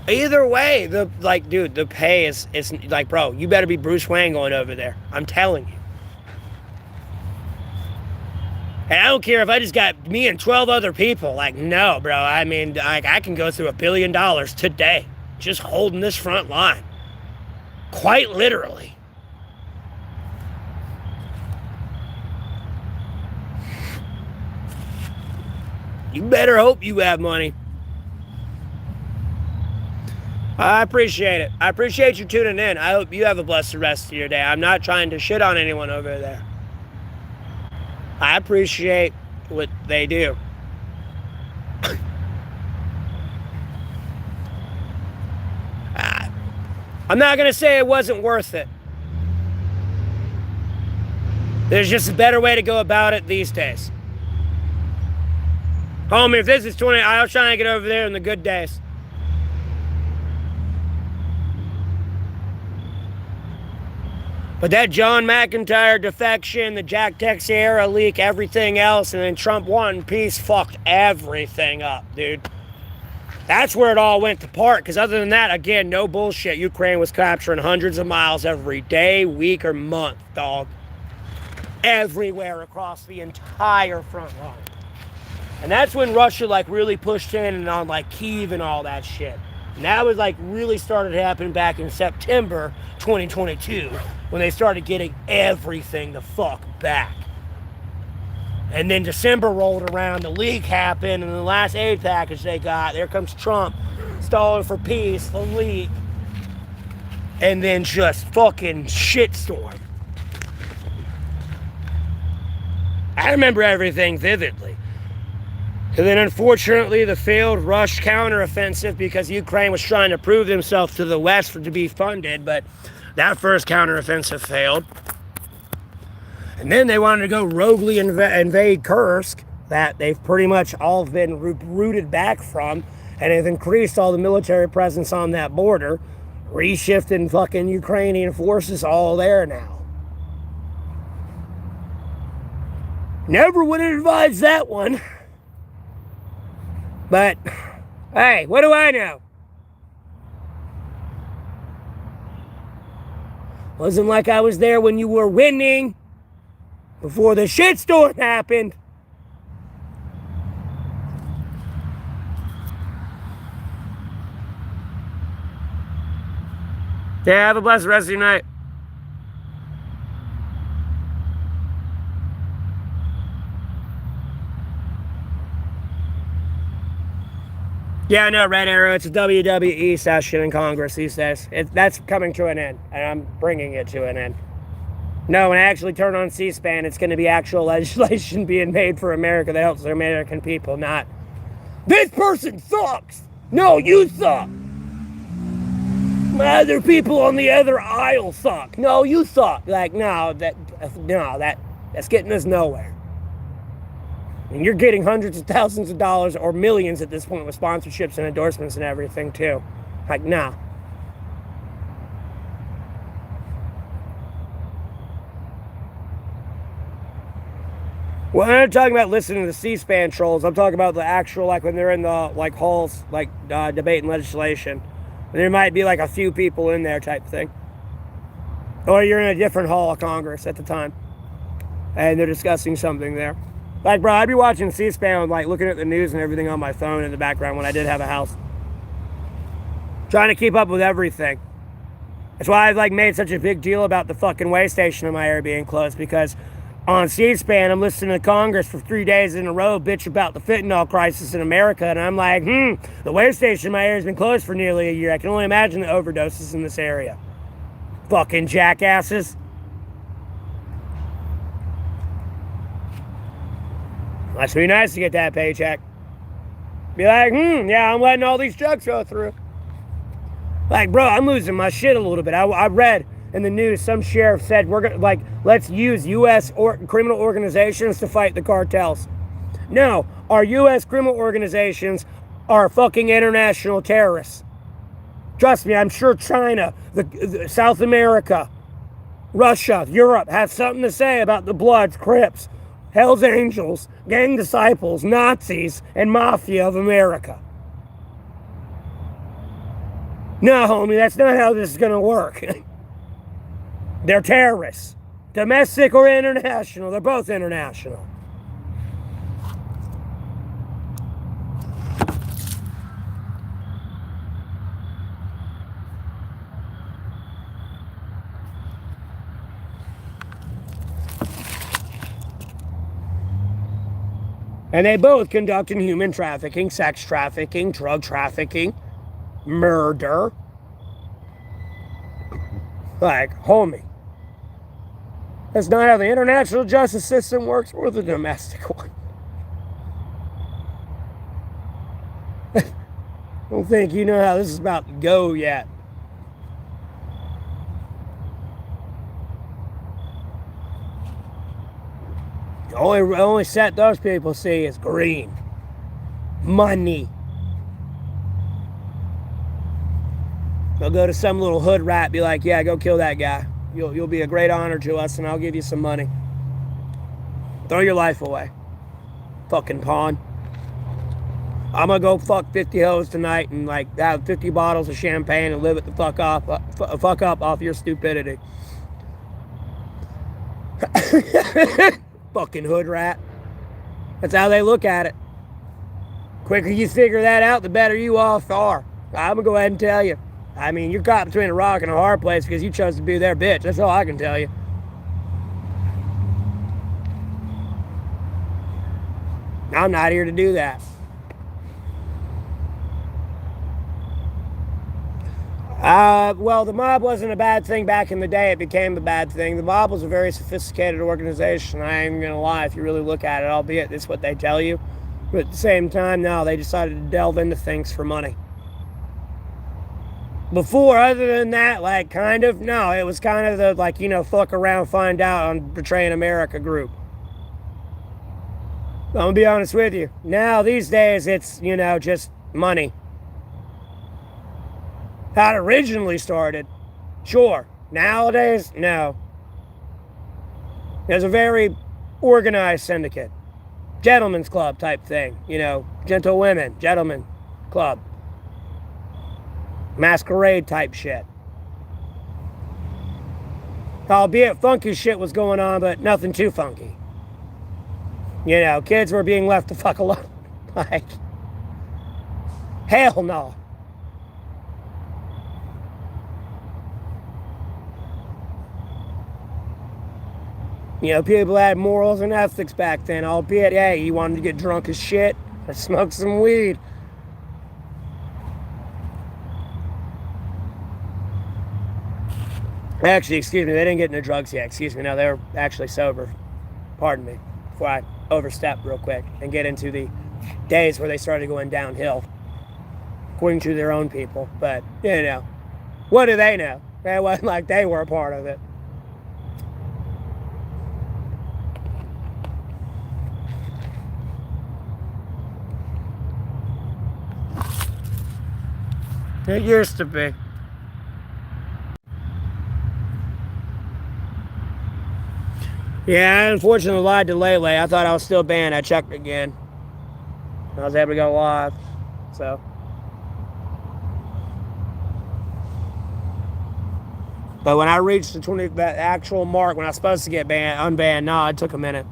Either way, the pay is like, bro, you better be Bruce Wayne going over there. I'm telling you. And I don't care if I just got me and 12 other people. Like, no, bro. I mean, like, I can go through $1 billion today just holding this front line. Quite literally. You better hope you have money. I appreciate it. I appreciate you tuning in. I hope you have a blessed rest of your day. I'm not trying to shit on anyone over there. I appreciate what they do. I'm not going to say it wasn't worth it. There's just a better way to go about it these days. Homie, if this is 20, I was trying to get over there in the good days. But that John McIntyre defection, the Jack Teixeira leak, everything else, and then Trump won, peace fucked everything up, dude. That's where it all went to part, because other than that, again, no bullshit. Ukraine was capturing hundreds of miles every day, week, or month, dog. Everywhere across the entire front line. And that's when Russia, like, really pushed in and on, like, Kyiv and all that shit. And that was, like, really started happening back in September 2022, when they started getting everything the fuck back. And then December rolled around, the leak happened, and the last aid package they got, there comes Trump, stalling for peace, the leak, and then just fucking shitstorm. I remember everything vividly. And then unfortunately the failed Rush counteroffensive, because Ukraine was trying to prove themselves to the West to be funded, but that first counteroffensive failed. And then they wanted to go roguely invade Kursk, that they've pretty much all been rooted back from, and have increased all the military presence on that border, reshifting fucking Ukrainian forces all there now. Never would have advised that one. But, hey, what do I know? Wasn't like I was there when you were winning, before the shitstorm happened. Yeah, have a blessed rest of your night. Yeah, no, Red Arrow, it's a WWE session in Congress these days. That's coming to an end, and I'm bringing it to an end. No, when I actually turn on C-SPAN, it's going to be actual legislation being made for America that helps the American people, not, this person sucks! No, you suck! My other people on the other aisle suck. No, you suck. Like, that's getting us nowhere. And you're getting hundreds of thousands of dollars or millions at this point with sponsorships and endorsements and everything too. Like, nah. Well, I'm not talking about listening to the C-SPAN trolls. I'm talking about the actual, like, when they're in the, like, halls, like, debating legislation. And there might be, like, a few people in there type thing. Or you're in a different hall of Congress at the time. And they're discussing something there. Like, bro, I'd be watching C-SPAN, like, looking at the news and everything on my phone in the background when I did have a house. Trying to keep up with everything. That's why I've like made such a big deal about the fucking way station in my area being closed, because on C-SPAN I'm listening to Congress for 3 days in a row bitch about the fentanyl crisis in America, and I'm like, the way station in my area has been closed for nearly a year. I can only imagine the overdoses in this area. Fucking jackasses. Must be nice to get that paycheck. Be like, yeah, I'm letting all these drugs go through. Like, bro, I'm losing my shit a little bit. I read in the news, some sheriff said, we're gonna, like, let's use U.S. criminal organizations to fight the cartels. No, our U.S. criminal organizations are fucking international terrorists. Trust me, I'm sure China, the South America, Russia, Europe have something to say about the Bloods, Crips, Hells Angels, Gang Disciples, Nazis, and Mafia of America. No, homie, that's not how this is going to work. They're terrorists. Domestic or international. They're both international. And they both conduct in human trafficking, sex trafficking, drug trafficking, murder. Like, homie, that's not how the international justice system works, or the domestic one. I don't think you know how this is about to go yet. The only set those people see is green. Money. They'll go to some little hood rat, be like, yeah, go kill that guy. You'll be a great honor to us, and I'll give you some money. Throw your life away. Fucking pawn. I'm gonna go fuck 50 hoes tonight and like have 50 bottles of champagne and live it the fuck up off your stupidity. Fucking hood rat. That's how they look at it. Quicker you figure that out, the better you off are. I'm gonna go ahead and tell you. I mean, you're caught between a rock and a hard place because you chose to be their bitch. That's all I can tell you. I'm not here to do that. Well, the mob wasn't a bad thing back in the day. It became a bad thing. The mob was a very sophisticated organization. I ain't gonna lie, if you really look at it, albeit it's what they tell you. But at the same time, no, they decided to delve into things for money. Before, other than that, like, kind of, no, it was kind of the, like, fuck around, find out on Betraying America group. I'm gonna be honest with you. Now, these days, it's, just money. How it originally started, sure. Nowadays, no. There's a very organized syndicate. Gentlemen's club type thing. Gentle women, gentlemen club. Masquerade type shit. Albeit funky shit was going on, but nothing too funky. Kids were being left the fuck alone. Like, hell no. People had morals and ethics back then, albeit, hey, you wanted to get drunk as shit, or smoke some weed. Actually, excuse me, they didn't get into drugs yet. Excuse me, no, they were actually sober. Pardon me, before I overstep real quick and get into the days where they started going downhill, according to their own people. But, what do they know? It wasn't like they were a part of it. It used to be. Yeah, unfortunately lied to Lele. I thought I was still banned. I checked again. I was able to go live. So. But when I reached that actual mark, when I was supposed to get unbanned, no, it took a minute.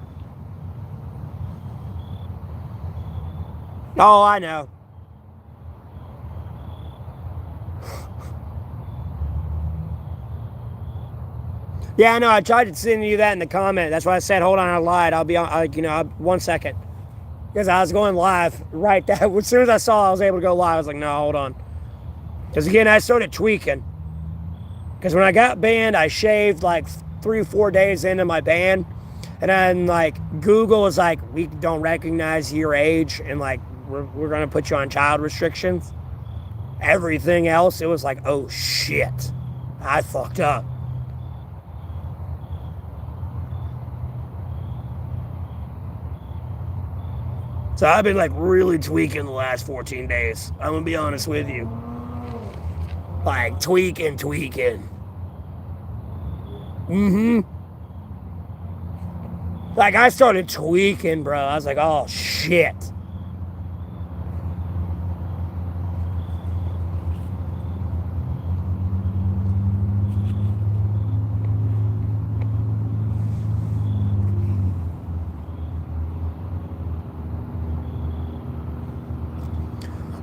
Oh, I know. Yeah, I know. I tried to send you that in the comment. That's why I said, hold on, I lied. I'll be on, 1 second. Because I was going live right there. As soon as I saw I was able to go live, I was like, no, hold on. Because again, I started tweaking. Because when I got banned, I shaved like 3 or 4 days into my ban. And then like Google was like, we don't recognize your age. And like, we're going to put you on child restrictions. Everything else, it was like, oh shit. I fucked up. So I've been like really tweaking the last 14 days. I'm gonna be honest with you. Like tweaking. Like I started tweaking, bro. I was like, oh shit.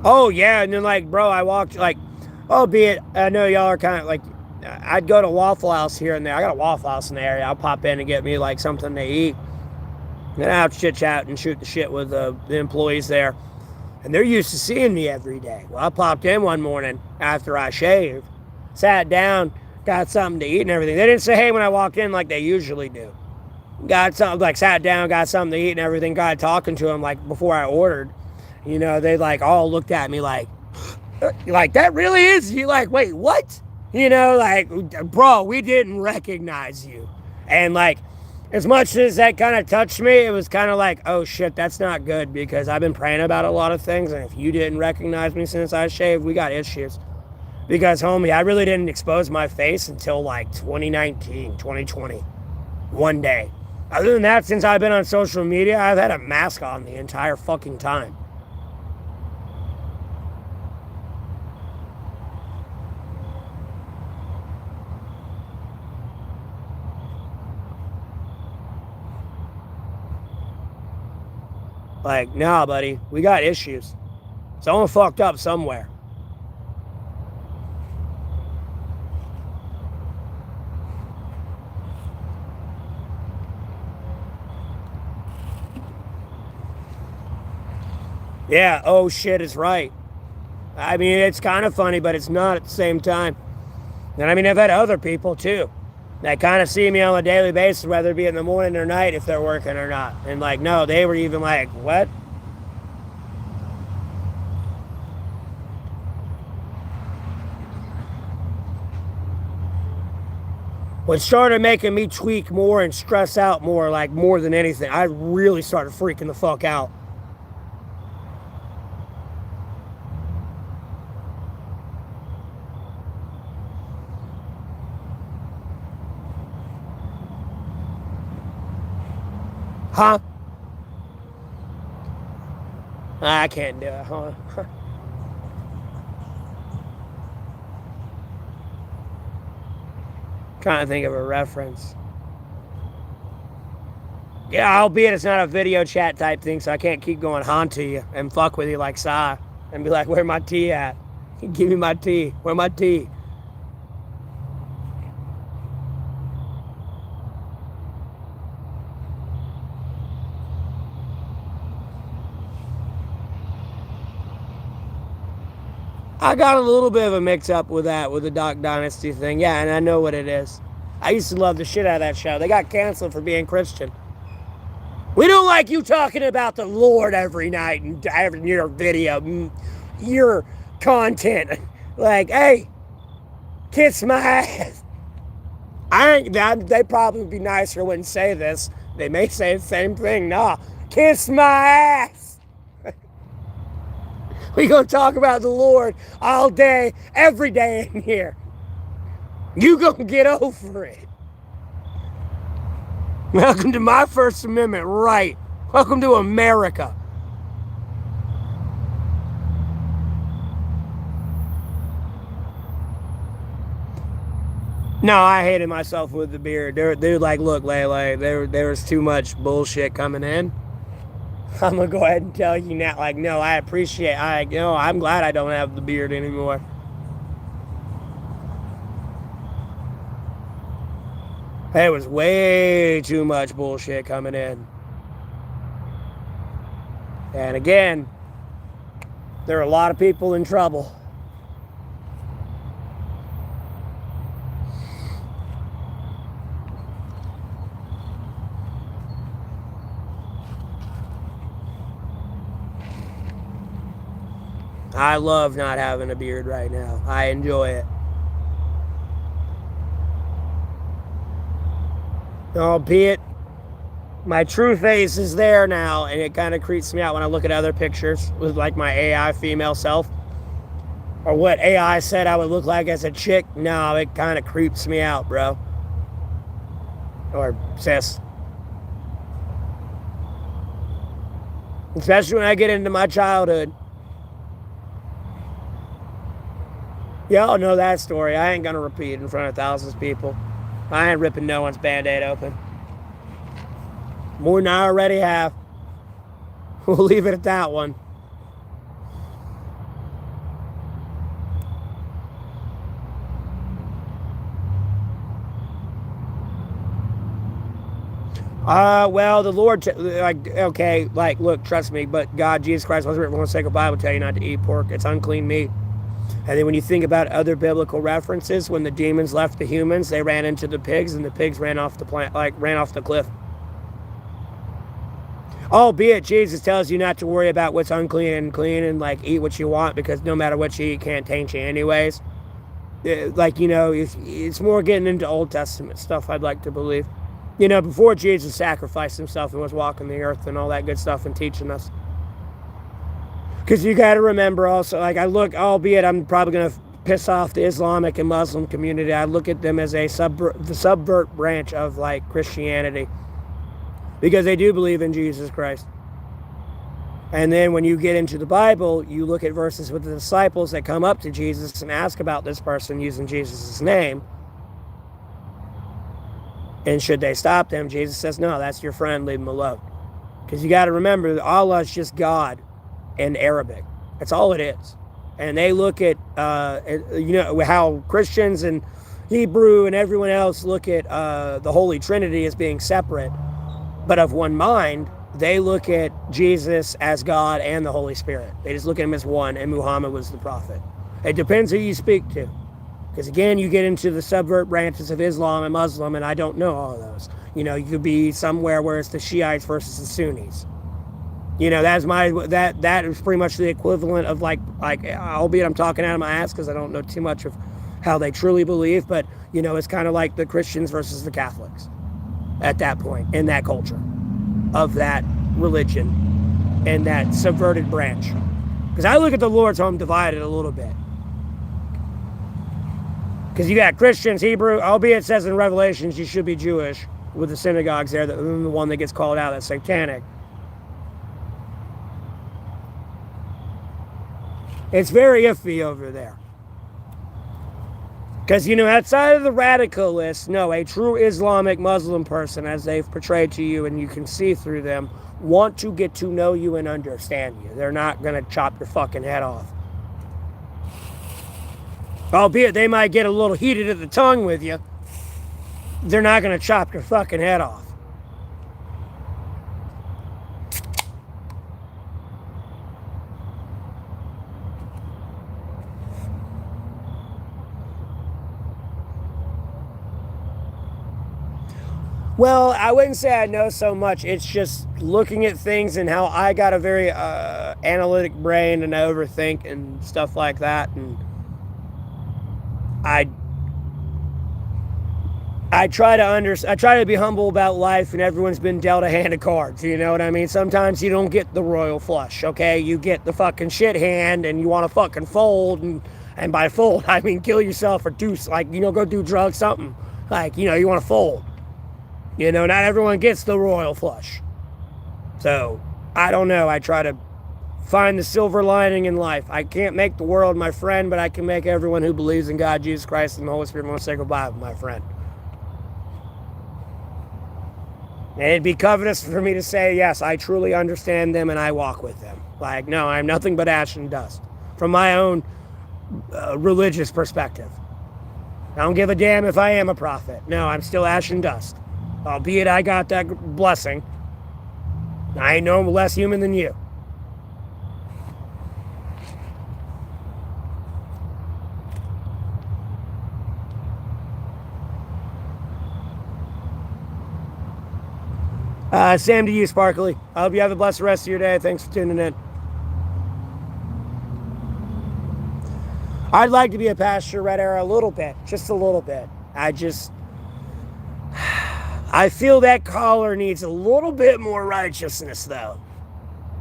Oh yeah, and then like, bro, I walked like, albeit I know y'all are kind of like, I'd go to Waffle House here and there. I got a Waffle House in the area. I'll pop in and get me like something to eat. And then I'll chit chat and shoot the shit with the employees there, and they're used to seeing me every day. Well, I popped in one morning after I shaved, sat down, got something to eat and everything. They didn't say hey when I walked in like they usually do. Got something, like sat down, got something to eat and everything. Got talking to them like before I ordered. You know, they like all looked at me like that really is you? Like, wait, what? You know, like, bro, we didn't recognize you. And like, as much as that kind of touched me, it was kind of like, oh shit, that's not good, because I've been praying about a lot of things, and if you didn't recognize me since I shaved, we got issues. Because, homie, I really didn't expose my face until like 2019, 2020. One day. Other than that, since I've been on social media, I've had a mask on the entire fucking time. Like, nah, buddy, we got issues. Someone fucked up somewhere. Yeah, oh shit is right. I mean, it's kind of funny, but it's not at the same time. And I mean, I've had other people too that kind of see me on a daily basis, whether it be in the morning or night, if they're working or not. And like, no, they were even like, what? What started making me tweak more and stress out more, like more than anything, I really started freaking the fuck out. Huh? I can't do it, huh? Trying to think of a reference. Yeah, albeit it's not a video chat type thing, so I can't keep going on to you and fuck with you like Sai and be like, where my tea at? Give me my tea. Where my tea? I got a little bit of a mix up with that, with the Doc Dynasty thing. Yeah, and I know what it is. I used to love the shit out of that show. They got canceled for being Christian. We don't like you talking about the Lord every night and having your video, your content. Like, hey, kiss my ass. They probably would be nicer, wouldn't say this. They may say the same thing. Nah, kiss my ass. We gonna talk about the Lord all day, every day in here. You gonna get over it. Welcome to my First Amendment right. Welcome to America. No, I hated myself with the beard. They're like, look, Lele, there was too much bullshit coming in. I'm gonna go ahead and tell you now, like, no, I appreciate, I'm glad I don't have the beard anymore. There was way too much bullshit coming in. And again, there are a lot of people in trouble. I love not having a beard right now. I enjoy it. Albeit, my true face is there now, and it kind of creeps me out when I look at other pictures with like my AI female self. Or what AI said I would look like as a chick. No, it kind of creeps me out, bro. Or sis. Especially when I get into my childhood. Y'all know that story. I ain't gonna repeat it in front of thousands of people. I ain't ripping no one's band-aid open. More than I already have. We'll leave it at that one. Well, the Lord, look, trust me, but God, Jesus Christ, wasn't written for one sacred Bible, tell you not to eat pork. It's unclean meat. And then when you think about other biblical references, when the demons left the humans, they ran into the pigs, and the pigs ran off the cliff. Albeit Jesus tells you not to worry about what's unclean and clean, and like eat what you want, because no matter what you eat can't taint you anyways. It's more getting into Old Testament stuff, I'd like to believe. Before Jesus sacrificed himself and was walking the earth and all that good stuff and teaching us. Because you got to remember also, albeit I'm probably going to piss off the Islamic and Muslim community, I look at them as the subvert branch of Christianity. Because they do believe in Jesus Christ. And then when you get into the Bible, you look at verses with the disciples that come up to Jesus and ask about this person using Jesus' name. And should they stop them? Jesus says, no, that's your friend, leave him alone. Because you got to remember, Allah is just God in Arabic. That's all it is. And they look at, how Christians and Hebrew and everyone else look at the Holy Trinity as being separate, but of one mind. They look at Jesus as God and the Holy Spirit. They just look at him as one, and Muhammad was the prophet. It depends who you speak to. Because again, you get into the subvert branches of Islam and Muslim, and I don't know all of those. You could be somewhere where it's the Shiites versus the Sunnis. That is pretty much the equivalent of albeit I'm talking out of my ass because I don't know too much of how they truly believe, but it's kind of like the Christians versus the Catholics at that point in that culture of that religion and that subverted branch. Because I look at the Lord's home divided a little bit. Because you got Christians, Hebrew, albeit it says in Revelations you should be Jewish with the synagogues there, the one that gets called out, that's satanic. It's very iffy over there. Because, outside of the radicalists, no, a true Islamic Muslim person, as they've portrayed to you and you can see through them, want to get to know you and understand you. They're not going to chop your fucking head off. Albeit they might get a little heated at the tongue with you, they're not going to chop your fucking head off. Well, I wouldn't say I know so much. It's just looking at things and how I got a very analytic brain and I overthink and stuff like that. And I try to be humble about life, and everyone's been dealt a hand of cards. You know what I mean? Sometimes you don't get the royal flush, okay? You get the fucking shit hand, and you want to fucking fold, and by fold I mean kill yourself or do go do drugs, something. You want to fold. Not everyone gets the royal flush. So, I don't know. I try to find the silver lining in life. I can't make the world my friend, but I can make everyone who believes in God, Jesus Christ, and the Holy Spirit, and the sacred Bible my friend. And it'd be covetous for me to say, yes, I truly understand them and I walk with them. No, I'm nothing but ash and dust. From my own religious perspective. I don't give a damn if I am a prophet. No, I'm still ash and dust. Albeit I got that blessing. I ain't no less human than you. Same to you, Sparkly. I hope you have a blessed rest of your day. Thanks for tuning in. I'd like to be a pastor, Red Arrow, a little bit. Just a little bit. I feel that caller needs a little bit more righteousness, though.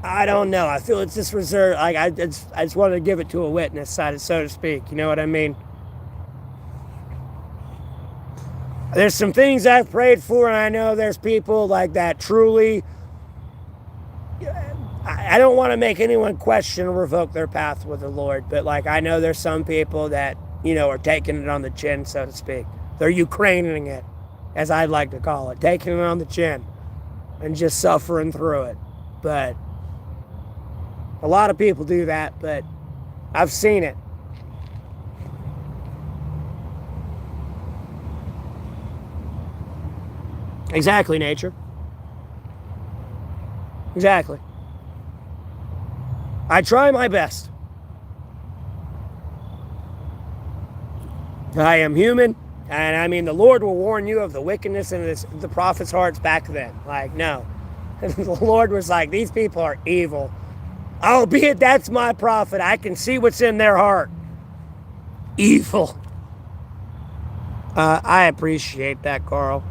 I don't know. I feel it's just reserved. Like I just wanted to give it to a witness, so to speak. You know what I mean? There's some things I've prayed for, and I know there's people like that truly. I don't want to make anyone question or revoke their path with the Lord, but like I know there's some people that, are taking it on the chin, so to speak. They're Ukraining it, as I'd like to call it, taking it on the chin and just suffering through it. But a lot of people do that, but I've seen it. Exactly, nature. Exactly. I try my best. I am human, and I mean, the Lord will warn you of the wickedness in the prophets' hearts back then. Like, no. The Lord was like, these people are evil. Albeit that's my prophet. I can see what's in their heart. Evil. I appreciate that, Carl.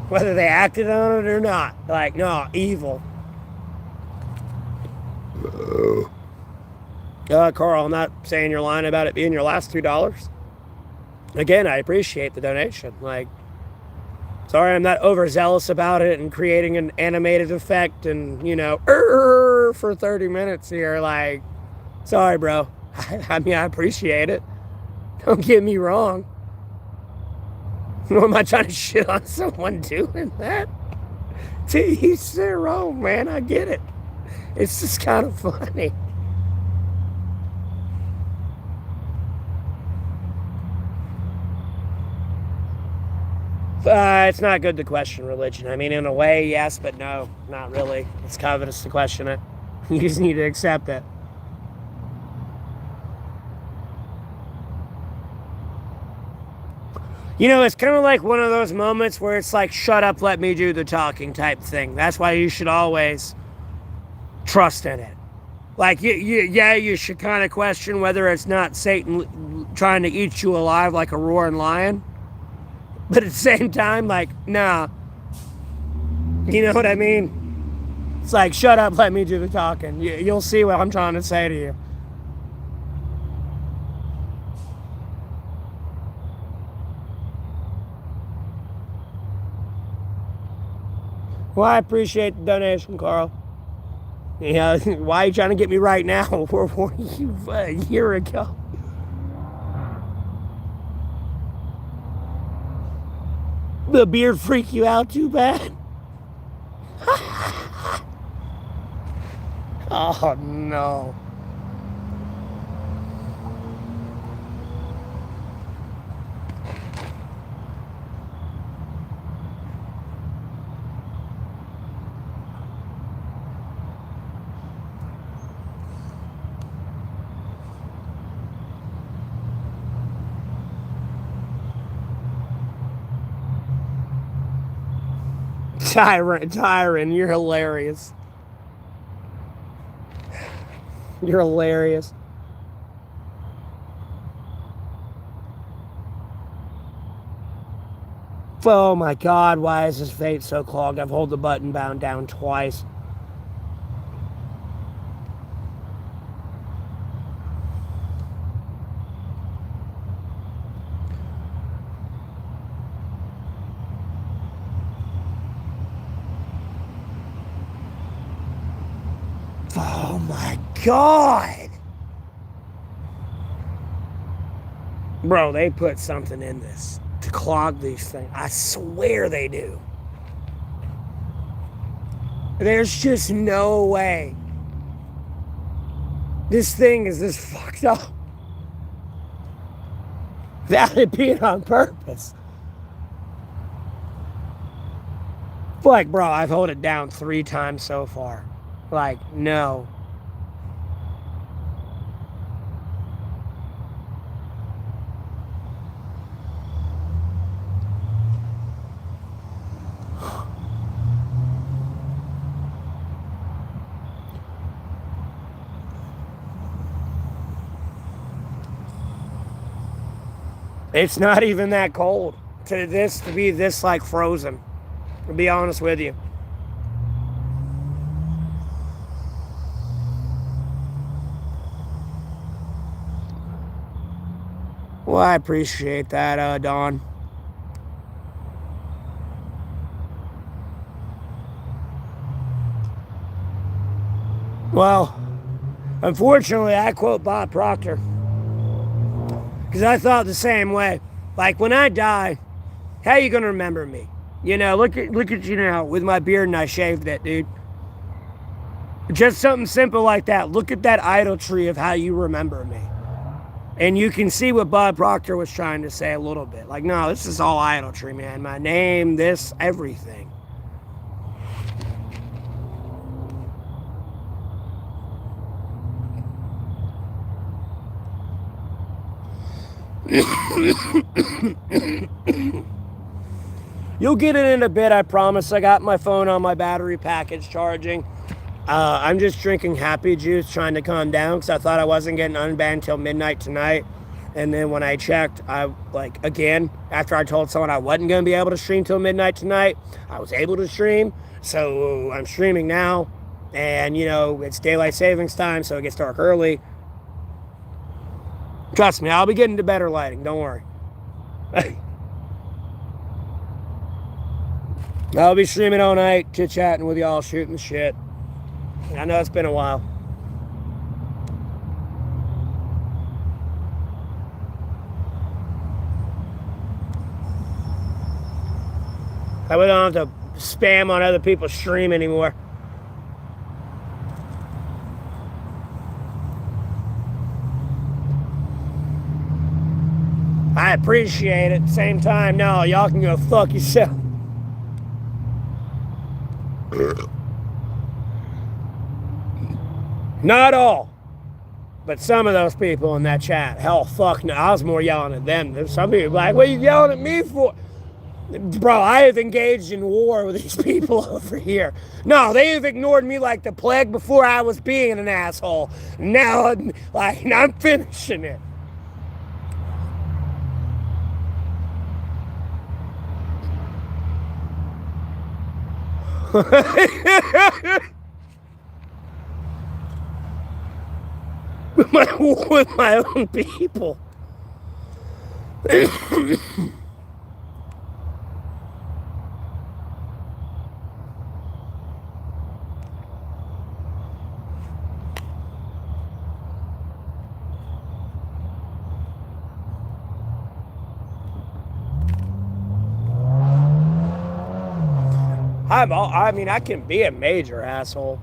Whether they acted on it or not. Like, no, evil. Carl, I'm not saying you're lying about it being your last $2. Again, I appreciate the donation. Like, sorry I'm not overzealous about it and creating an animated effect and, for 30 minutes here. Like, sorry, bro. I mean, I appreciate it. Don't get me wrong. Am I trying to shit on someone doing that? To each their own, man. I get it. It's just kind of funny. It's not good to question religion. I mean, in a way, yes, but no, not really. It's covetous to question it. You just need to accept it. It's kind of like one of those moments where it's like, shut up, let me do the talking type thing. That's why you should always trust in it. Like, you should kind of question whether it's not Satan trying to eat you alive like a roaring lion. But at the same time, like, nah. You know what I mean? It's like, shut up, let me do the talking. You'll see what I'm trying to say to you. Well, I appreciate the donation, Carl. Why are you trying to get me right now? Where were you a year ago? The beard freak you out too bad? Oh, no. Tyron, you're hilarious. You're hilarious. Oh my God, why is his fate so clogged? I've held the button bound down twice. Oh my God. Bro, they put something in this to clog these things. I swear they do. There's just no way. This thing is this fucked up. Without it being on purpose. Like, bro, I've held it down 3 times so far. Like, no. It's not even that cold to be this like frozen. To be honest with you. Well, I appreciate that, Dawn. Well, unfortunately, I quote Bob Proctor. Because I thought the same way. Like, when I die, how you going to remember me? You know, look at you now with my beard and I shaved it, dude. Just something simple like that. Look at that idol tree of how you remember me. And you can see what Bob Proctor was trying to say a little bit. Like, no, this is all idolatry, man. My name, this, everything. You'll get it in a bit, I promise. I got my phone on my battery package charging. I'm just drinking happy juice, trying to calm down, because I thought I wasn't getting unbanned till midnight tonight. And then when I checked, again, after I told someone I wasn't going to be able to stream till midnight tonight, I was able to stream. So I'm streaming now. And, you know, it's daylight savings time, so it gets dark early. Trust me, I'll be getting to better lighting. Don't worry. I'll be streaming all night, chit-chatting with y'all, shooting the shit. I know it's been a while. I don't have to spam on other people's stream anymore. I appreciate it. At the same time, no, y'all can go fuck yourself. Not all, but some of those people in that chat. Hell, fuck no. I was more yelling at them. Some people are like, what are you yelling at me for? Bro, I have engaged in war with these people over here. No, they have ignored me like the plague before I was being an asshole. Now, like, I'm finishing it. with my own people. I mean, I can be a major asshole.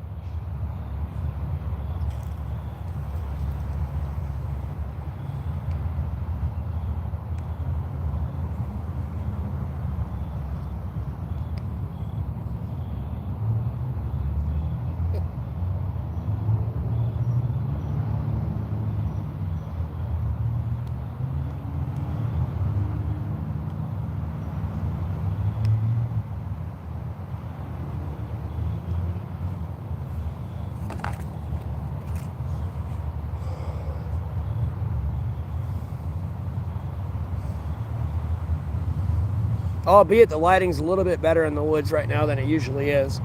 Albeit the lighting's a little bit better in the woods right now than it usually is.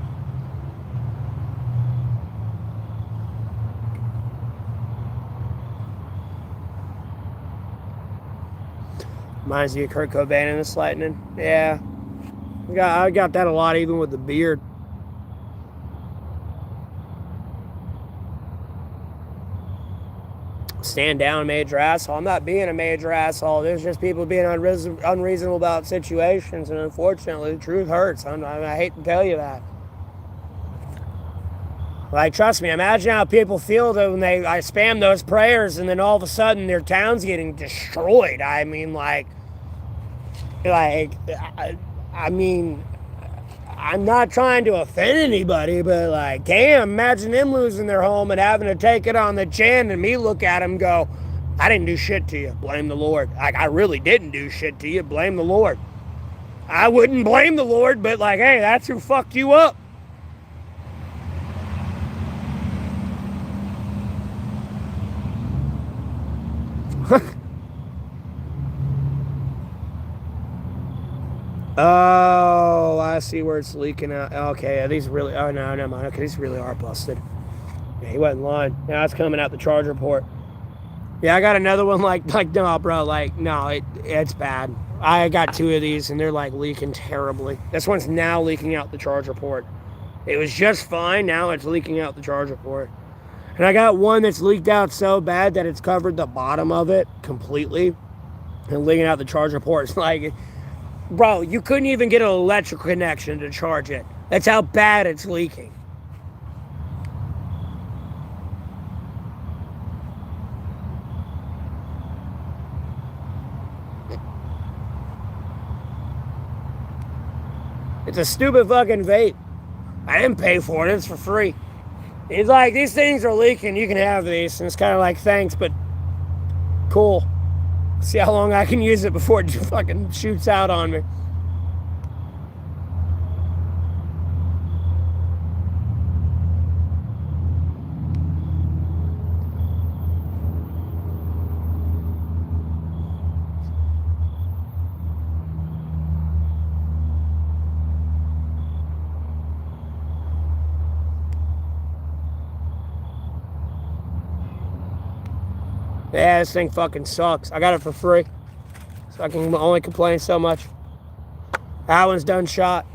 Reminds you of Kurt Cobain in this lightning. Yeah. I got that a lot even with the beard. Stand down, major asshole. I'm not being a major asshole. There's just people being unreasonable about situations, and unfortunately, the truth hurts. I hate to tell you that. Like, trust me, imagine how people feel when I spam those prayers and then all of a sudden their town's getting destroyed. I mean, I mean, I'm not trying to offend anybody, but like, damn, imagine them losing their home and having to take it on the chin and me look at them and go, I didn't do shit to you. Blame the Lord. Like, I really didn't do shit to you. Blame the Lord. I wouldn't blame the Lord, but like, hey, that's who fucked you up. Oh, I see where it's leaking out. Okay, these really... Oh, no, never mind. Okay, these really are busted. Yeah, he wasn't lying. Now it's coming out the charger port. Yeah, I got another one like no, bro. Like, no, it's bad. I got 2 of these, and they're, like, leaking terribly. This one's now leaking out the charger port. It was just fine. Now it's leaking out the charger port. And I got one that's leaked out so bad that it's covered the bottom of it completely. And leaking out the charger port. It's like... Bro, you couldn't even get an electrical connection to charge it. That's how bad it's leaking. It's a stupid fucking vape. I didn't pay for it. It's for free. It's like, these things are leaking. You can have these. And it's kind of like, thanks, but cool. See how long I can use it before it fucking shoots out on me. Yeah, this thing fucking sucks. I got it for free. So I can only complain so much. That one's done shot.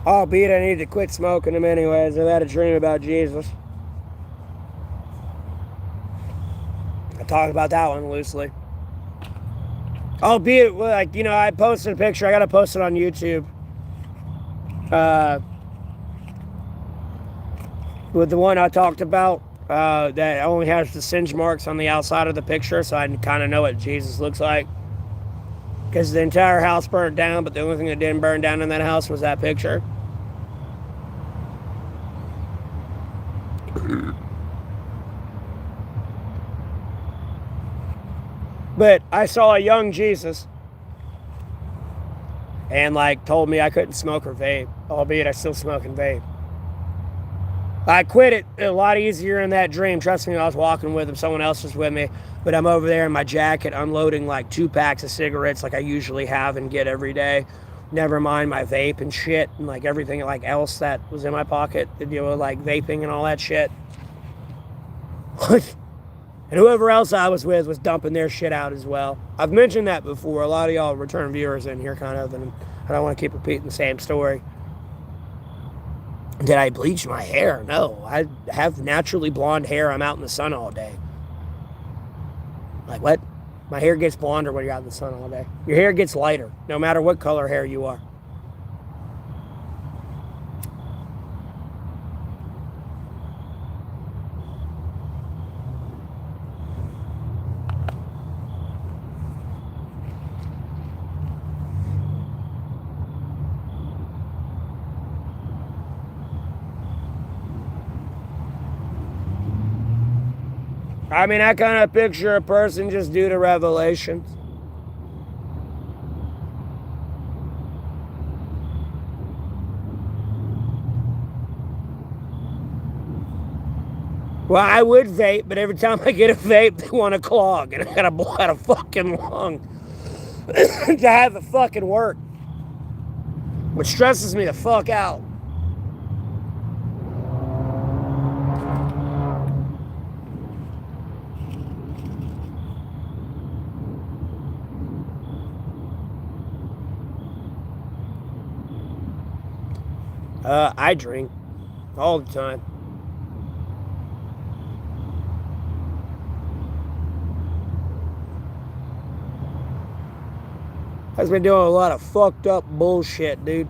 Albeit I need to quit smoking them anyways. I've had a dream about Jesus. I talked about that one loosely. Albeit, like, you know, I posted a picture. I got to post it on YouTube. With the one I talked about, that only has the singe marks on the outside of the picture, so I kind of know what Jesus looks like. Because the entire house burned down, but the only thing that didn't burn down in that house was that picture. But I saw a young Jesus and like told me I couldn't smoke or vape, albeit I still smoke and vape. I quit it a lot easier in that dream. Trust me, I was walking with him. Someone else was with me. But I'm over there in my jacket unloading like 2 packs of cigarettes like I usually have and get every day. Never mind my vape and shit and like everything like else that was in my pocket. You know, like vaping and all that shit. And whoever else I was with was dumping their shit out as well. I've mentioned that before. A lot of y'all return viewers in here kind of, and I don't want to keep repeating the same story. Did I bleach my hair? No. I have naturally blonde hair. I'm out in the sun all day. Like, what? My hair gets blonder when you're out in the sun all day. Your hair gets lighter, no matter what color hair you are. I mean, I kind of picture a person just due to revelations. Well, I would vape, but every time I get a vape, they want to clog, and I gotta blow out a fucking lung to have it fucking work, which stresses me the fuck out. I drink all the time. I've been doing a lot of fucked up bullshit, dude.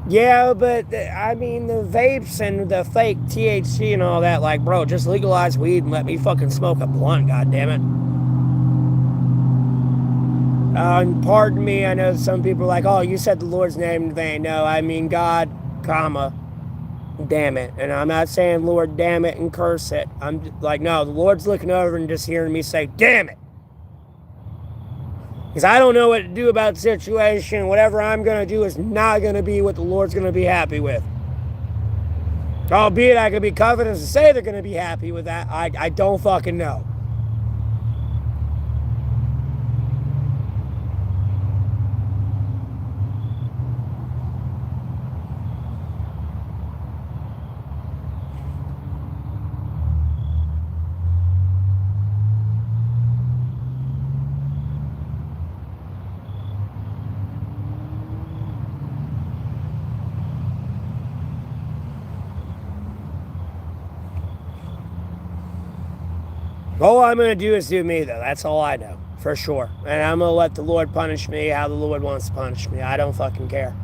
Yeah, but I mean, the vapes and the fake THC and all that, like, bro, just legalize weed and let me fucking smoke a blunt, goddammit. And pardon me, I know some people are like, oh, you said the Lord's name in vain. No, I mean God, comma, damn it. And I'm not saying Lord, damn it, and curse it. I'm like, no, the Lord's looking over and just hearing me say, damn it. Because I don't know what to do about the situation. Whatever I'm going to do is not going to be what the Lord's going to be happy with. Albeit I could be confident to say they're going to be happy with that. I don't fucking know. All I'm going to do is do me, though. That's all I know, for sure. And I'm going to let the Lord punish me how the Lord wants to punish me. I don't fucking care.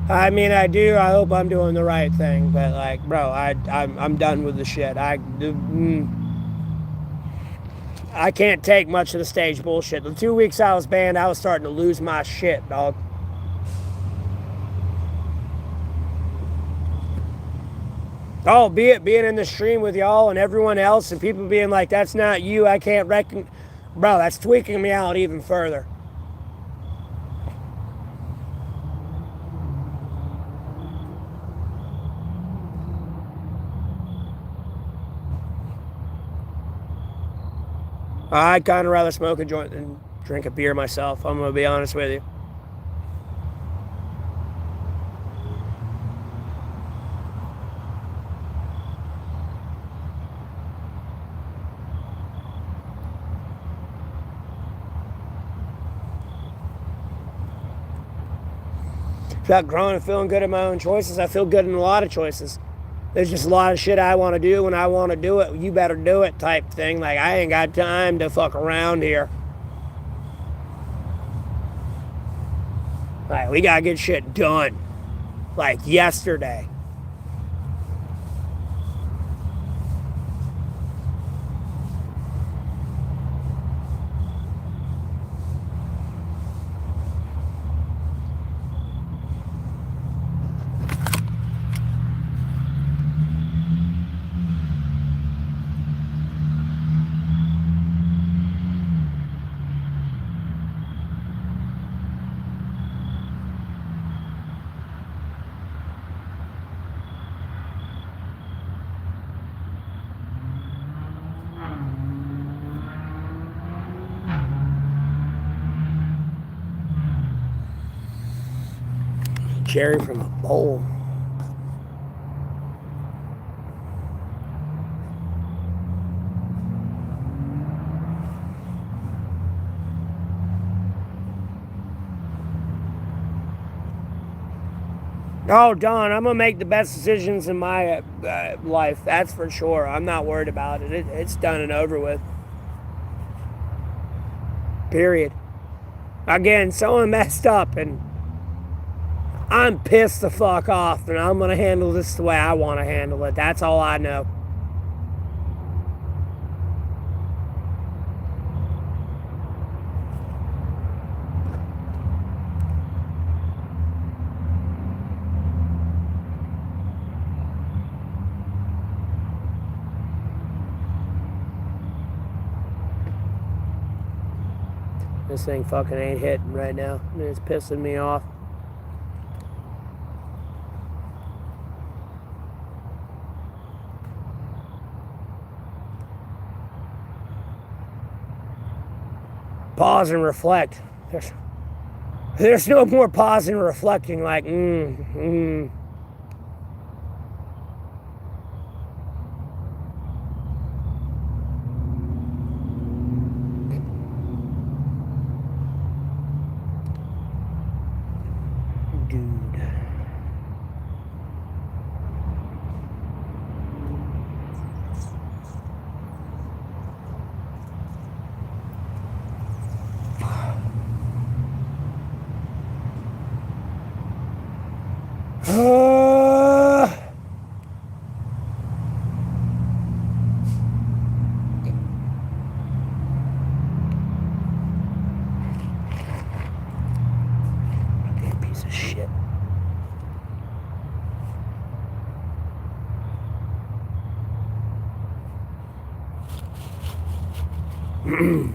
I mean, I do. I hope I'm doing the right thing. But, like, bro, I'm done with the shit. I can't take much of the stage bullshit. The 2 weeks I was banned, I was starting to lose my shit, dog. Oh, be it being in the stream with y'all and everyone else and people being like, that's not you, I can't reckon. Bro, that's tweaking me out even further. I'd kind of rather smoke a joint than drink a beer myself. I'm going to be honest with you. About growing and feeling good in my own choices. I feel good in a lot of choices. There's just a lot of shit I want to do when I want to do it. You better do it type thing. Like, I ain't got time to fuck around here. Like, we gotta get shit done. Like, yesterday. Cherry from a bowl. Oh, Don, I'm going to make the best decisions in my life. That's for sure. I'm not worried about it. It's done and over with. Period. Again, someone messed up and I'm pissed the fuck off and I'm going to handle this the way I want to handle it. That's all I know. This thing fucking ain't hitting right now. It's pissing me off. Pause and reflect. There's no more pause and reflecting like, No,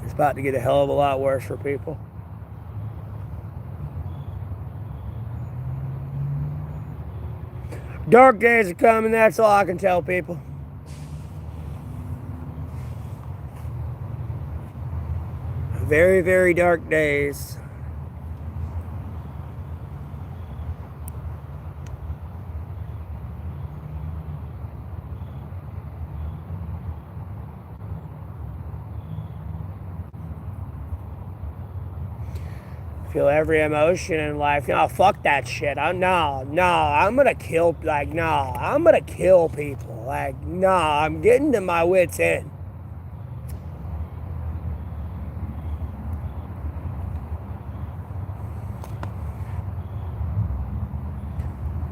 it's about to get a hell of a lot worse for people. Dark days are coming, that's all I can tell people. Very, very dark days. Feel every emotion in life. No, fuck that shit. I'm gonna kill, I'm gonna kill people. I'm getting to my wits' end.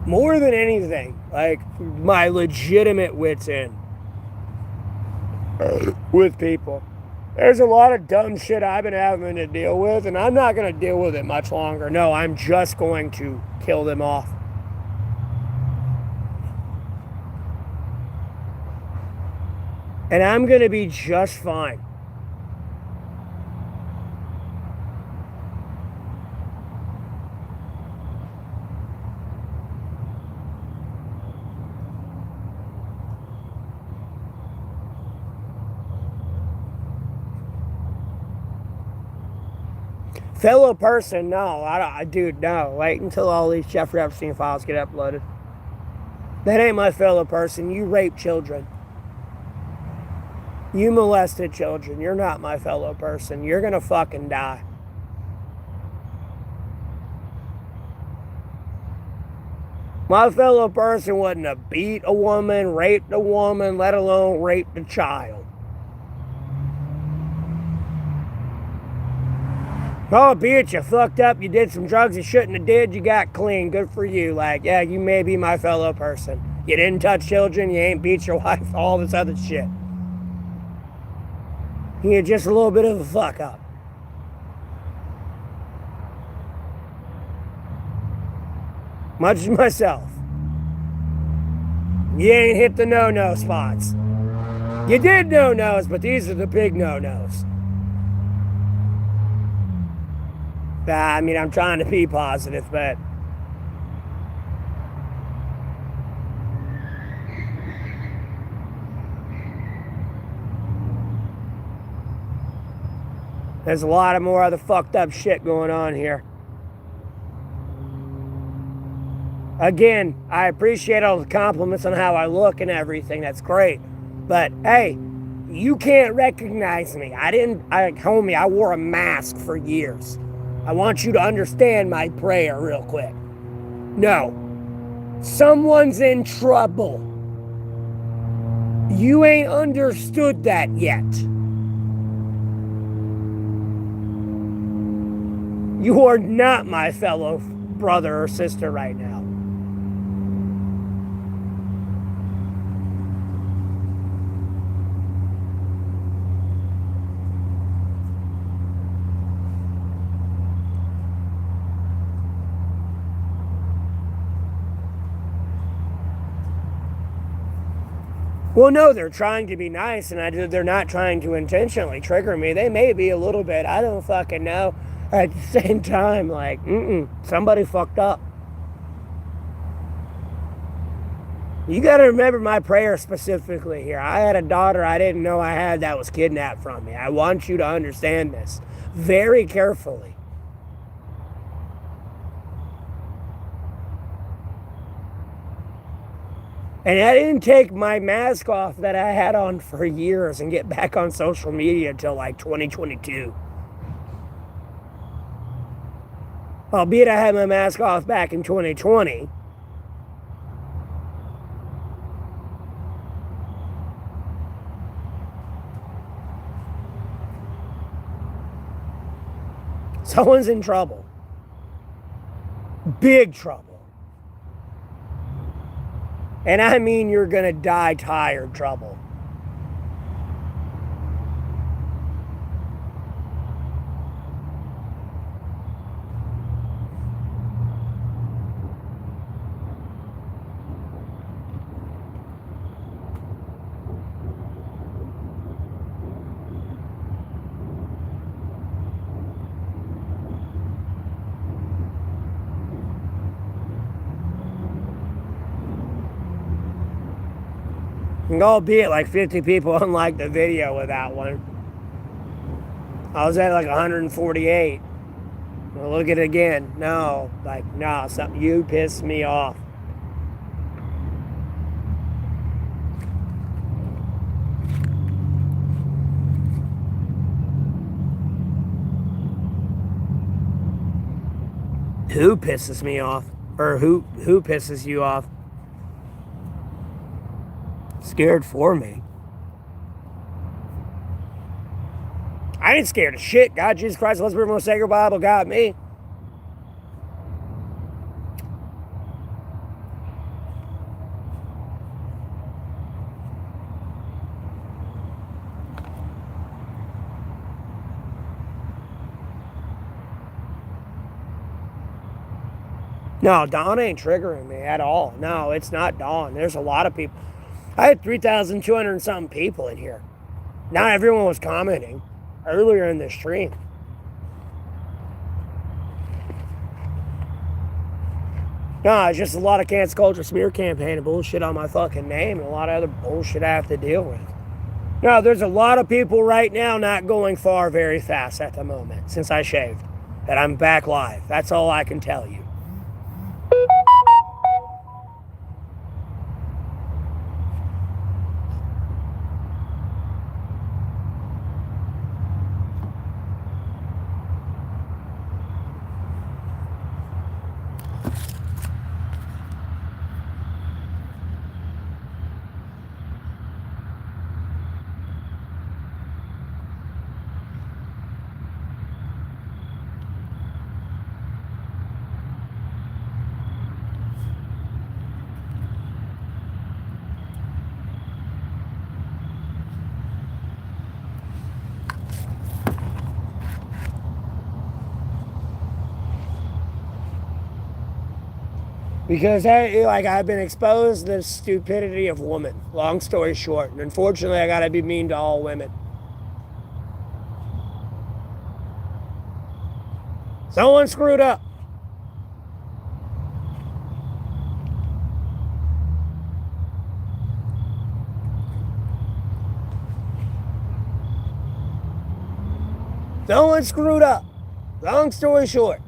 More than anything, my legitimate wits' end with people. There's a lot of dumb shit I've been having to deal with, and I'm not going to deal with it much longer. No, I'm just going to kill them off. And I'm going to be just fine. Fellow person, no. Dude, no. Wait until all these Jeffrey Epstein files get uploaded. That ain't my fellow person. You rape children. You molested children. You're not my fellow person. You're gonna fucking die. My fellow person wouldn't have beat a woman, raped a woman, let alone raped a child. Oh, bitch, you fucked up, you did some drugs you shouldn't have did, you got clean, good for you. Yeah, you may be my fellow person. You didn't touch children, you ain't beat your wife, all this other shit. You're just a little bit of a fuck up. Much as myself. You ain't hit the no-no spots. You did no-nos, but these are the big no-nos. I'm trying to be positive, but there's a lot of more other fucked up shit going on here. Again, I appreciate all the compliments on how I look and everything. That's great. But hey, you can't recognize me. Homie, I wore a mask for years. I want you to understand my prayer real quick. No. Someone's in trouble. You ain't understood that yet. You are not my fellow brother or sister right now. Well, no, they're trying to be nice, and they're not trying to intentionally trigger me. They may be a little bit. I don't fucking know. At the same time, somebody fucked up. You got to remember my prayer specifically here. I had a daughter I didn't know I had that was kidnapped from me. I want you to understand this very carefully. And I didn't take my mask off that I had on for years and get back on social media until 2022. Albeit I had my mask off back in 2020. Someone's in trouble. Big trouble. And I mean you're going to die tired trouble. And albeit like 50 people unliked the video with that one. I was at like 148. Well, look at it again. No, you pissed me off. Who pisses me off? Or who pisses you off? Scared for me. I ain't scared of shit. God, Jesus Christ, let's bring the sacred Bible got me. No, Dawn ain't triggering me at all. No, it's not Dawn. There's a lot of people. I had 3,200 and something people in here. Not everyone was commenting earlier in the stream. No, it's just a lot of cancel culture smear campaign and bullshit on my fucking name and a lot of other bullshit I have to deal with. No, there's a lot of people right now not going far very fast at the moment since I shaved. And I'm back live. That's all I can tell you. Because I've been exposed to the stupidity of women. Long story short. And unfortunately, I gotta be mean to all women. Someone screwed up. Someone screwed up. Long story short.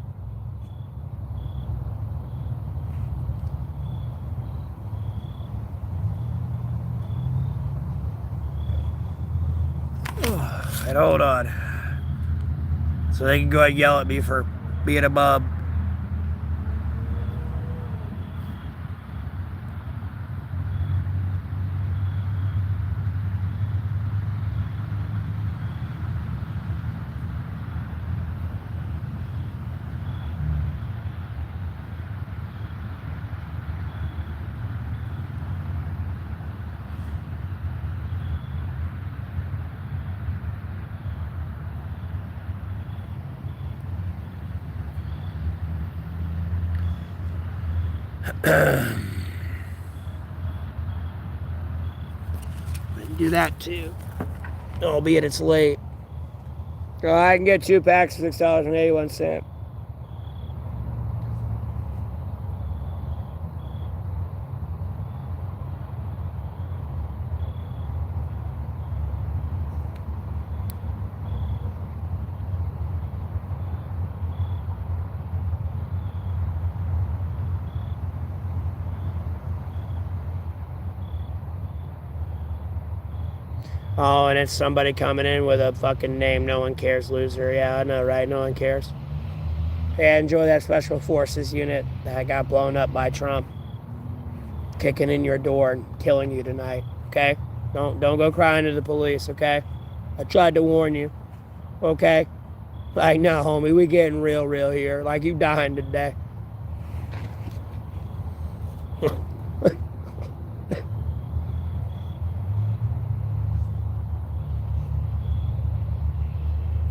And hold on. So they can go ahead and yell at me for being a bum. Do that too. Albeit it's late. I can get 2 packs for $6.81. Oh, and it's somebody coming in with a fucking name. No one cares, loser. Yeah, I know, right? No one cares. Yeah, enjoy that special forces unit that got blown up by Trump. Kicking in your door and killing you tonight. Okay? Don't go crying to the police, okay? I tried to warn you. Okay? Like, no, homie, we getting real here. Like, you dying today.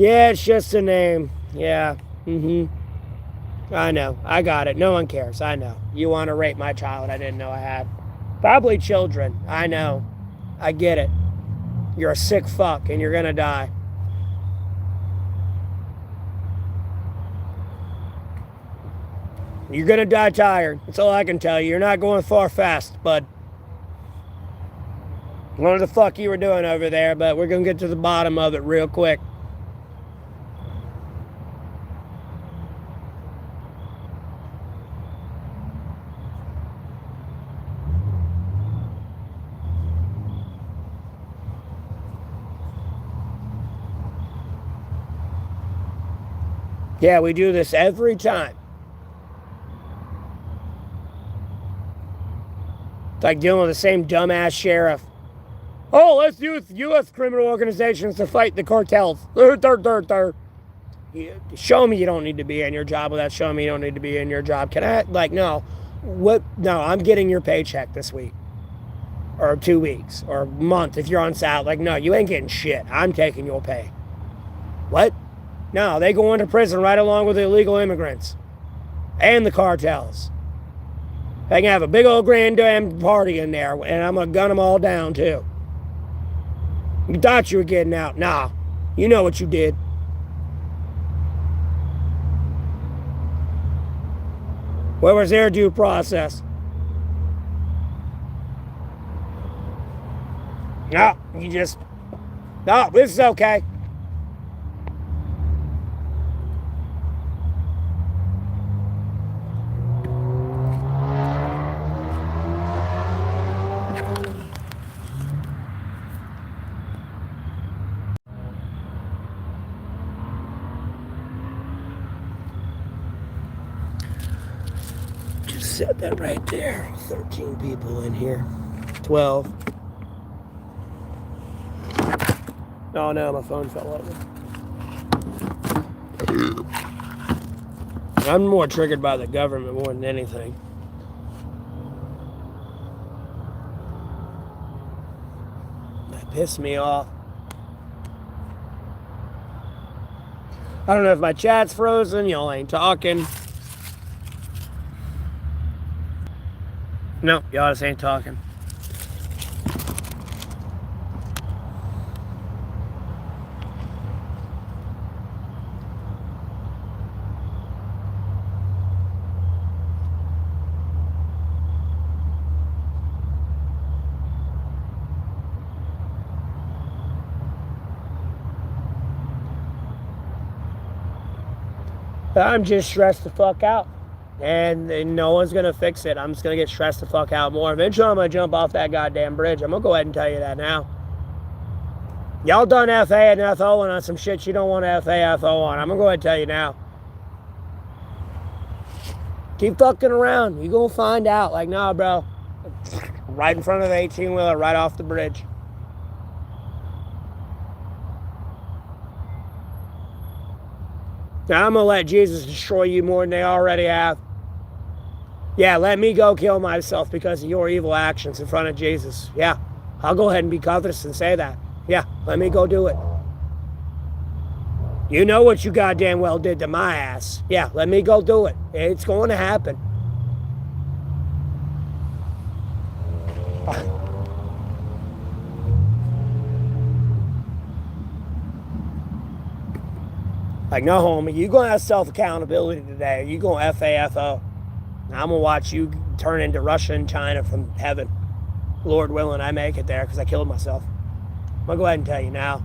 Yeah, it's just a name. Yeah. I know. I got it. No one cares. I know. You want to rape my child I didn't know I had. Probably children. I know. I get it. You're a sick fuck and you're gonna die. You're gonna die tired. That's all I can tell you. You're not going far fast, bud. I don't know what the fuck you were doing over there, but we're gonna get to the bottom of it real quick. Yeah, we do this every time. It's like dealing with the same dumbass sheriff. Oh, let's use U.S. criminal organizations to fight the cartels. Show me you don't need to be in your job without showing me you don't need to be in your job. Can I, like, no. What? No, I'm getting your paycheck this week. Or 2 weeks. Or a month if you're on salary. Like, no, you ain't getting shit. I'm taking your pay. What? No, they go into prison right along with the illegal immigrants. And the cartels. They can have a big old grand damn party in there, and I'm going to gun them all down, too. You thought you were getting out. Nah. You know what you did. Where was their due process? No, you just... No, this is okay. Set that right there. 13 people in here. 12. Oh no, my phone fell over. I'm more triggered by the government more than anything. That pissed me off. I don't know if my chat's frozen. Y'all ain't talking. No, y'all just ain't talking. I'm just stressed the fuck out. And no one's going to fix it. I'm just going to get stressed the fuck out more. Eventually, I'm going to jump off that goddamn bridge. I'm going to go ahead and tell you that now. Y'all done FA and FO on some shit you don't want to FO on. I'm going to go ahead and tell you now. Keep fucking around. You're going to find out. Like, nah, bro. Right in front of the 18-wheeler, right off the bridge. Now, I'm going to let Jesus destroy you more than they already have. Yeah, let me go kill myself because of your evil actions in front of Jesus. Yeah, I'll go ahead and be covetous and say that. Yeah, let me go do it. You know what you goddamn well did to my ass. Yeah, let me go do it. It's going to happen. Like, no, homie, you're going to have self-accountability today. You're going to FAFO. I'm going to watch you turn into Russia and China from heaven. Lord willing, I make it there because I killed myself. I'm going to go ahead and tell you now.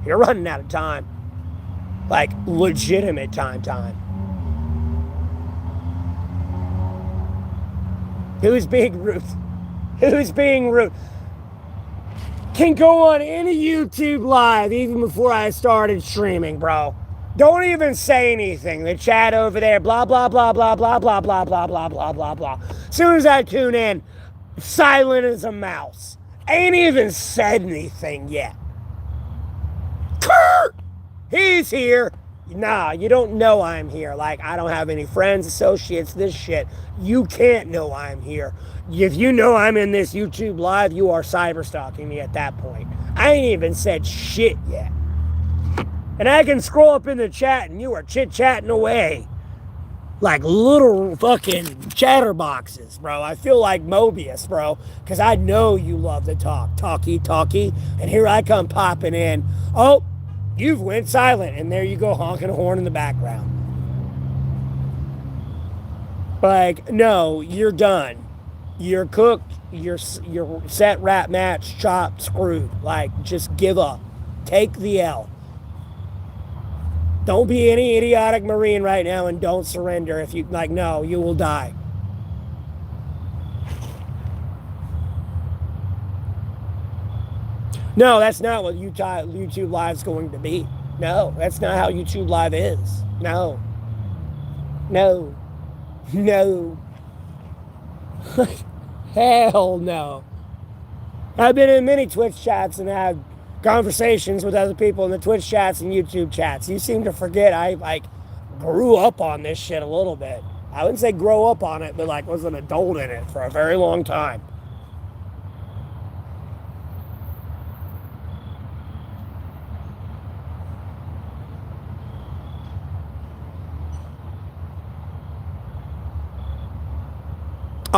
You're running out of time. Like, legitimate time. Who's being rude? Who's being rude? Can go on any YouTube live even before I started streaming, bro. Don't even say anything. The chat over there, blah, blah, blah, blah, blah, blah, blah, blah, blah, blah, blah, blah. As soon as I tune in, silent as a mouse. Ain't even said anything yet. Kurt! He's here. Nah, you don't know I'm here. Like, I don't have any friends, associates, this shit. You can't know I'm here. If you know I'm in this YouTube live, you are cyber stalking me at that point. I ain't even said shit yet. And I can scroll up in the chat and you are chit-chatting away like little fucking chatterboxes, bro. I feel like Mobius, bro, because I know you love to talky, and here I come popping in. Oh, you've went silent, and there you go honking a horn in the background. Like, no, you're done. You're cooked. You're set, rap, match, chopped, screwed. Like, just give up. Take the L. Don't be any idiotic Marine right now and don't surrender. If you, like, no, you will die. No, that's not what YouTube Live's going to be. No, that's not how YouTube Live is. No. No. No. Hell no. I've been in many Twitch chats and had conversations with other people in the Twitch chats and YouTube chats. You seem to forget I like grew up on this shit a little bit. I wouldn't say grow up on it, but like was an adult in it for a very long time.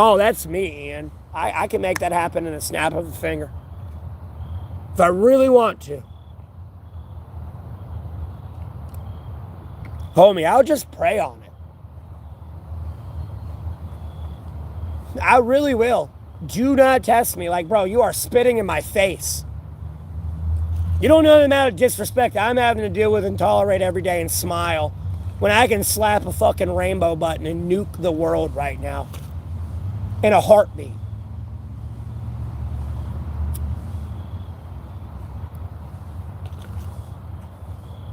Oh, that's me, Ian. I can make that happen in a snap of a finger. If I really want to. Homie, I'll just pray on it. I really will. Do not test me. Like, bro, you are spitting in my face. You don't know the amount of disrespect I'm having to deal with and tolerate every day and smile when I can slap a fucking rainbow button and nuke the world right now. In a heartbeat.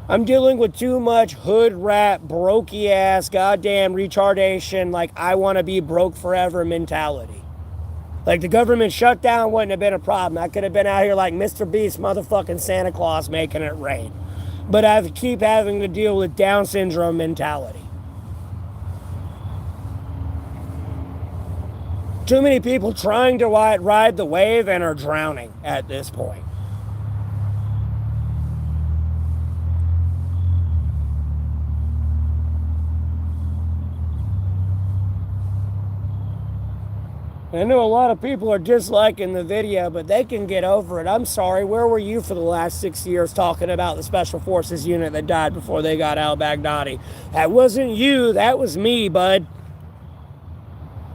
I'm dealing with too much hood rat, brokey ass, goddamn retardation, like I want to be broke forever mentality. Like the government shutdown wouldn't have been a problem. I could have been out here like Mr. Beast, motherfucking Santa Claus making it rain. But I keep having to deal with Down syndrome mentality. Too many people trying to ride the wave and are drowning at this point. I know a lot of people are disliking the video, but they can get over it. I'm sorry, where were you for the last 6 years talking about the Special Forces unit that died before they got al-Baghdadi? That wasn't you, that was me, bud.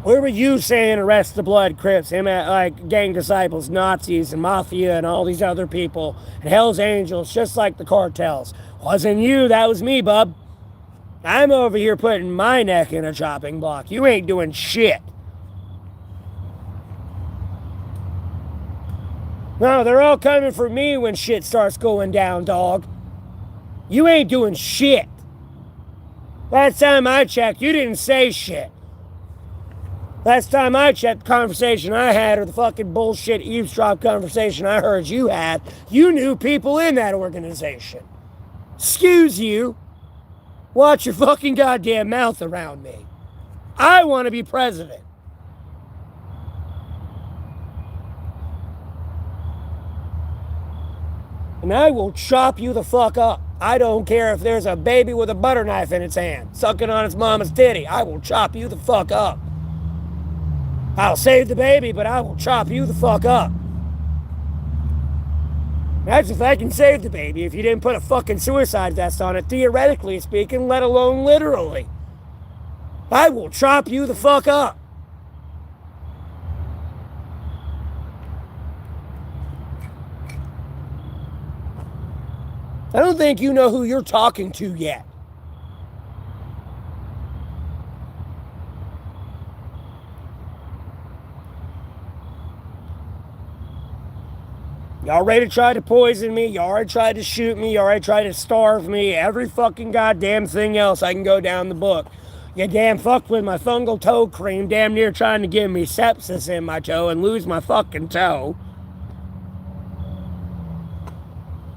Where were you saying arrest the blood Crips, like gang disciples, Nazis, and Mafia, and all these other people, and Hell's Angels, just like the cartels? Wasn't you, that was me, bub. I'm over here putting my neck in a chopping block. You ain't doing shit. No, they're all coming for me when shit starts going down, dog. You ain't doing shit. Last time I checked, you didn't say shit. Last time I checked the conversation I had, or the fucking bullshit eavesdrop conversation I heard you had, you knew people in that organization. Excuse you. Watch your fucking goddamn mouth around me. I want to be president. And I will chop you the fuck up. I don't care if there's a baby with a butter knife in its hand, sucking on its mama's titty. I will chop you the fuck up. I'll save the baby, but I will chop you the fuck up. That's if I can save the baby, if you didn't put a fucking suicide vest on it, theoretically speaking, let alone literally. I will chop you the fuck up. I don't think you know who you're talking to yet. You already tried to poison me. You already tried to shoot me. You already tried to starve me. Every fucking goddamn thing else I can go down the book. You damn fucked with my fungal toe cream, damn near trying to give me sepsis in my toe and lose my fucking toe.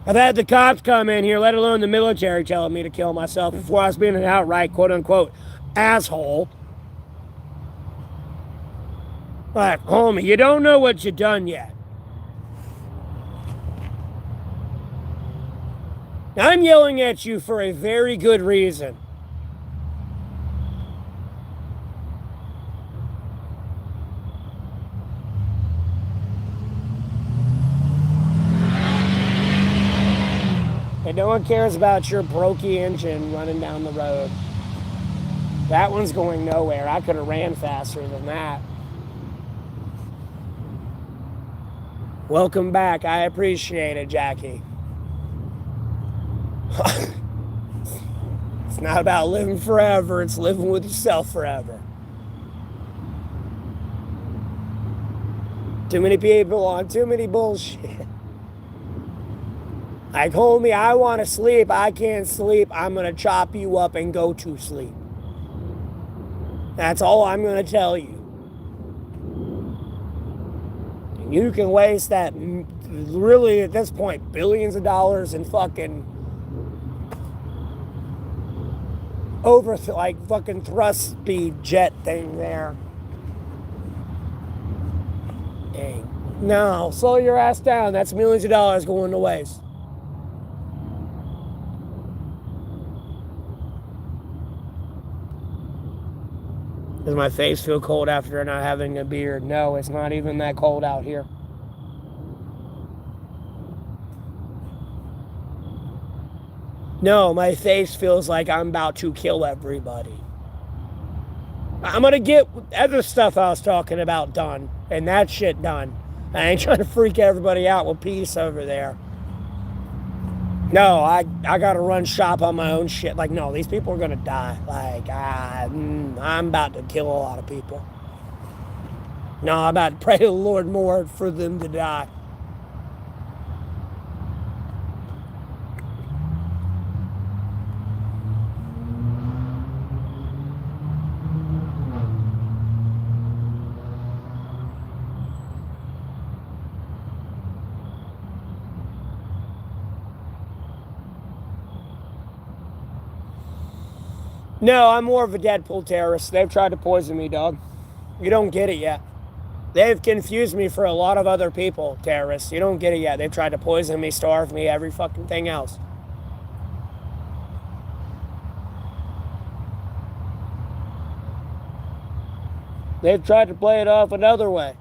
I've had the cops come in here, let alone the military, telling me to kill myself before I was being an outright, quote-unquote, asshole. Like, homie, you don't know what you've done yet. I'm yelling at you for a very good reason. And no one cares about your brokey engine running down the road. That one's going nowhere. I could have ran faster than that. Welcome back. I appreciate it, Jackie. It's not about living forever, it's living with yourself forever. Too many people on too many bullshit. Like, homie, I want to sleep. I can't sleep. I'm going to chop you up and go to sleep. That's all I'm going to tell you. You can waste that, really, at this point, billions of dollars in fucking like fucking thrust speed jet thing there. Hey, no, slow your ass down. That's millions of dollars going to waste. Does my face feel cold after not having a beard? No, it's not even that cold out here. No, my face feels like I'm about to kill everybody. I'm going to get other stuff I was talking about done, and that shit done. I ain't trying to freak everybody out with peace over there. No, I got to run shop on my own shit. Like, no, these people are going to die. Like, I'm about to kill a lot of people. No, I'm about to pray to the Lord more for them to die. No, I'm more of a Deadpool terrorist. They've tried to poison me, dog. You don't get it yet. They've confused me for a lot of other people, terrorists. You don't get it yet. They've tried to poison me, starve me, every fucking thing else. They've tried to play it off another way.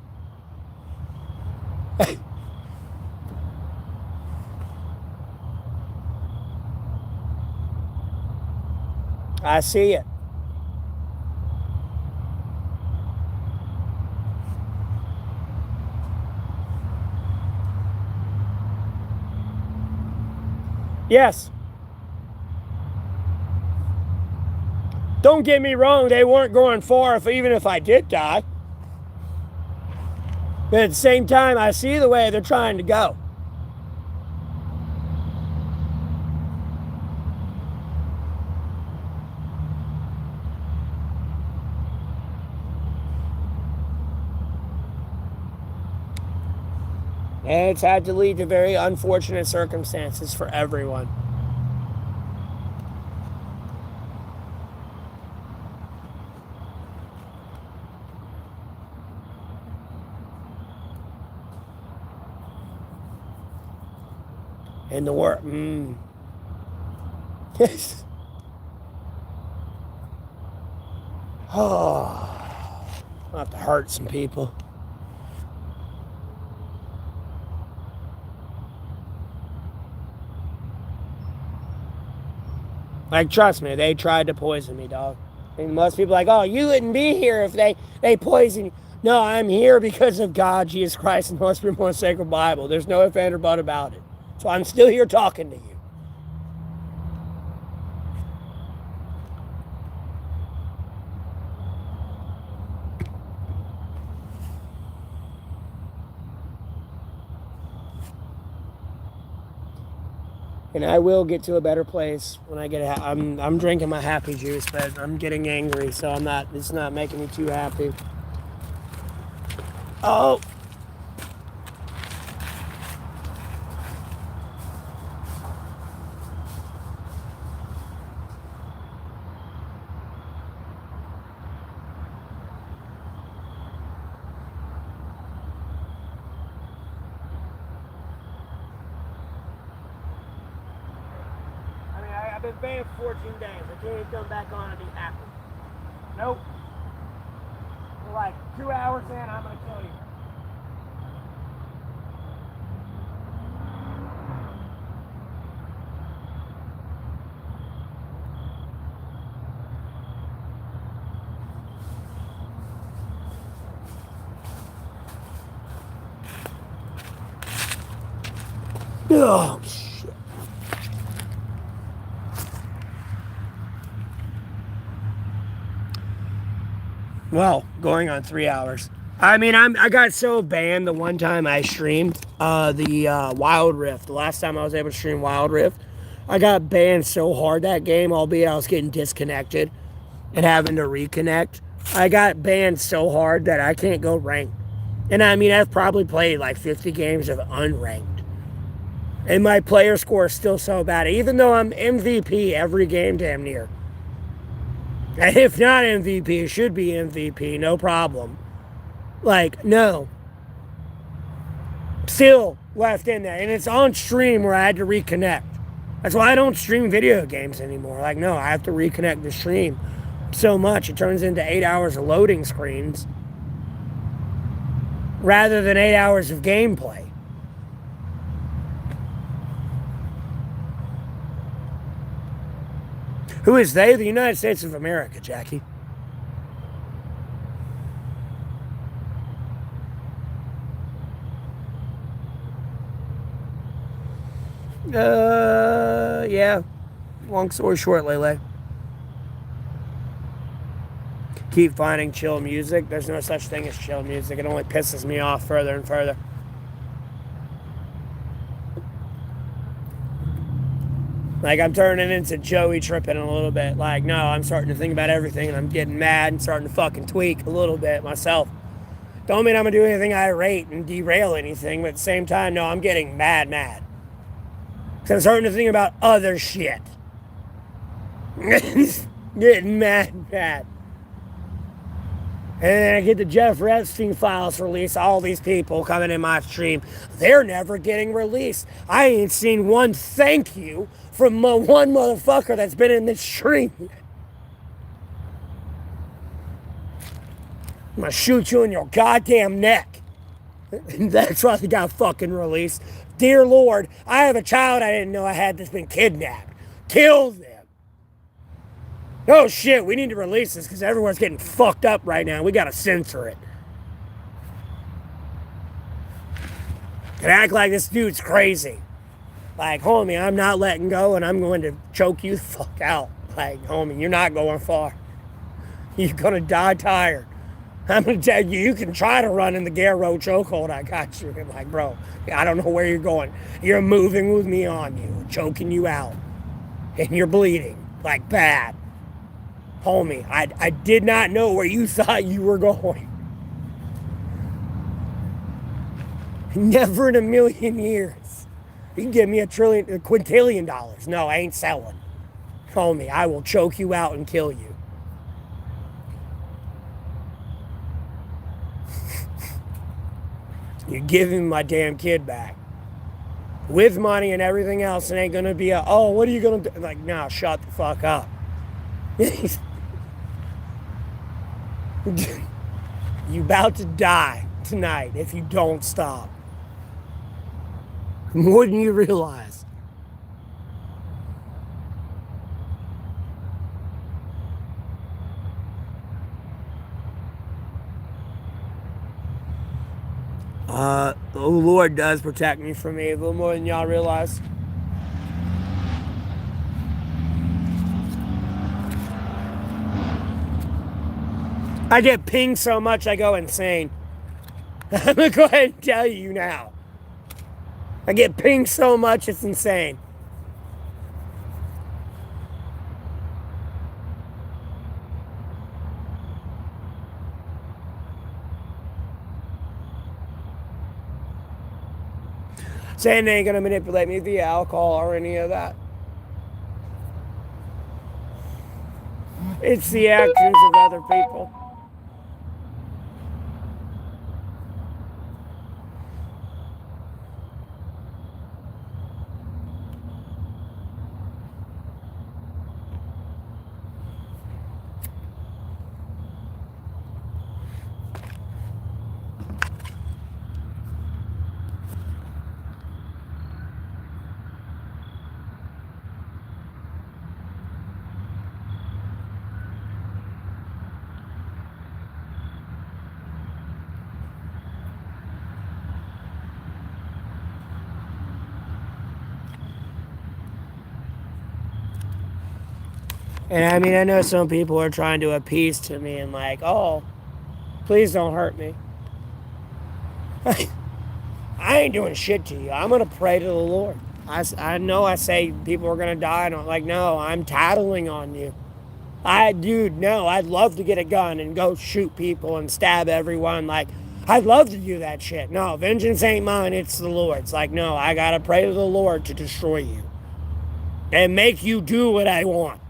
I see it. Yes. Don't get me wrong, they weren't going far even if I did die. But at the same time, I see the way they're trying to go. And it's had to lead to very unfortunate circumstances for everyone. And the work. Yes. Oh, I'll have to hurt some people. Like, trust me, they tried to poison me, dog. And most people are like, oh, you wouldn't be here if they poison you. No, I'm here because of God, Jesus Christ, and the Holy Spirit, and sacred Bible. There's no ifs, ands, or buts about it. So I'm still here talking to you. And I will get to a better place when I get. I'm drinking my happy juice, but I'm getting angry, so I'm not. It's not making me too happy. Oh. I've been banned for 14 days. I can't even come back on and be happy. Nope. We're like 2 hours in, I'm gonna kill you. Oh, shit. Well, going on 3 hours. I mean, I got so banned the one time I streamed the Wild Rift. The last time I was able to stream Wild Rift, I got banned so hard that game, albeit I was getting disconnected and having to reconnect. I got banned so hard that I can't go ranked. And I mean, I've probably played like 50 games of unranked. And my player score is still so bad, even though I'm MVP every game damn near. And if not MVP, it should be MVP, no problem. Like, no. Still left in there. And it's on stream where I had to reconnect. That's why I don't stream video games anymore. Like, no, I have to reconnect the stream so much. It turns into 8 hours of loading screens rather than 8 hours of gameplay. Who is they? The United States of America, Jackie. Yeah. Long story short, Lele. Keep finding chill music. There's no such thing as chill music. It only pisses me off further and further. Like, I'm turning into Joey tripping a little bit. Like, no, I'm starting to think about everything, and I'm getting mad and starting to fucking tweak a little bit myself. Don't mean I'm going to do anything irate and derail anything, but at the same time, no, I'm getting mad. So I'm starting to think about other shit. Getting mad. And then I get the Jeff Epstein files released. All these people coming in my stream, they're never getting released. I ain't seen one thank you from one motherfucker that's been in this stream. I'm gonna shoot you in your goddamn neck. That's why they got fucking released. Dear Lord, I have a child I didn't know I had that's been kidnapped. Kill them. Oh shit, we need to release this because everyone's getting fucked up right now. We gotta censor it. And act like this dude's crazy. Like, homie, I'm not letting go and I'm going to choke you the fuck out. Like, homie, you're not going far. You're gonna die tired. I'm gonna tell you, you can try to run in the Garrow chokehold. I got you. I'm like, bro, I don't know where you're going. You're moving with me on you, choking you out. And you're bleeding, like bad. Homie, I did not know where you thought you were going. Never in a million years. You can give me a quintillion dollars. No, I ain't selling. Homie, I will choke you out and kill you. You're giving my damn kid back. With money and everything else, it ain't gonna be oh, what are you gonna do? Like, no, shut the fuck up. You about to die tonight if you don't stop. More than you realize. The Lord does protect me from evil more than y'all realize. I get pinged so much I go insane. I'm gonna go ahead and tell you now. I get pinged so much it's insane. Saying they ain't gonna manipulate me via alcohol or any of that. It's the actions of other people. And I mean, I know some people are trying to appease to me and like, oh, please don't hurt me. I ain't doing shit to you. I'm going to pray to the Lord. I know I say people are going to die, and I'm like, no, I'm tattling on you. Dude, no, I'd love to get a gun and go shoot people and stab everyone. Like, I'd love to do that shit. No, vengeance ain't mine, it's the Lord's. Like, no, I got to pray to the Lord to destroy you and make you do what I want.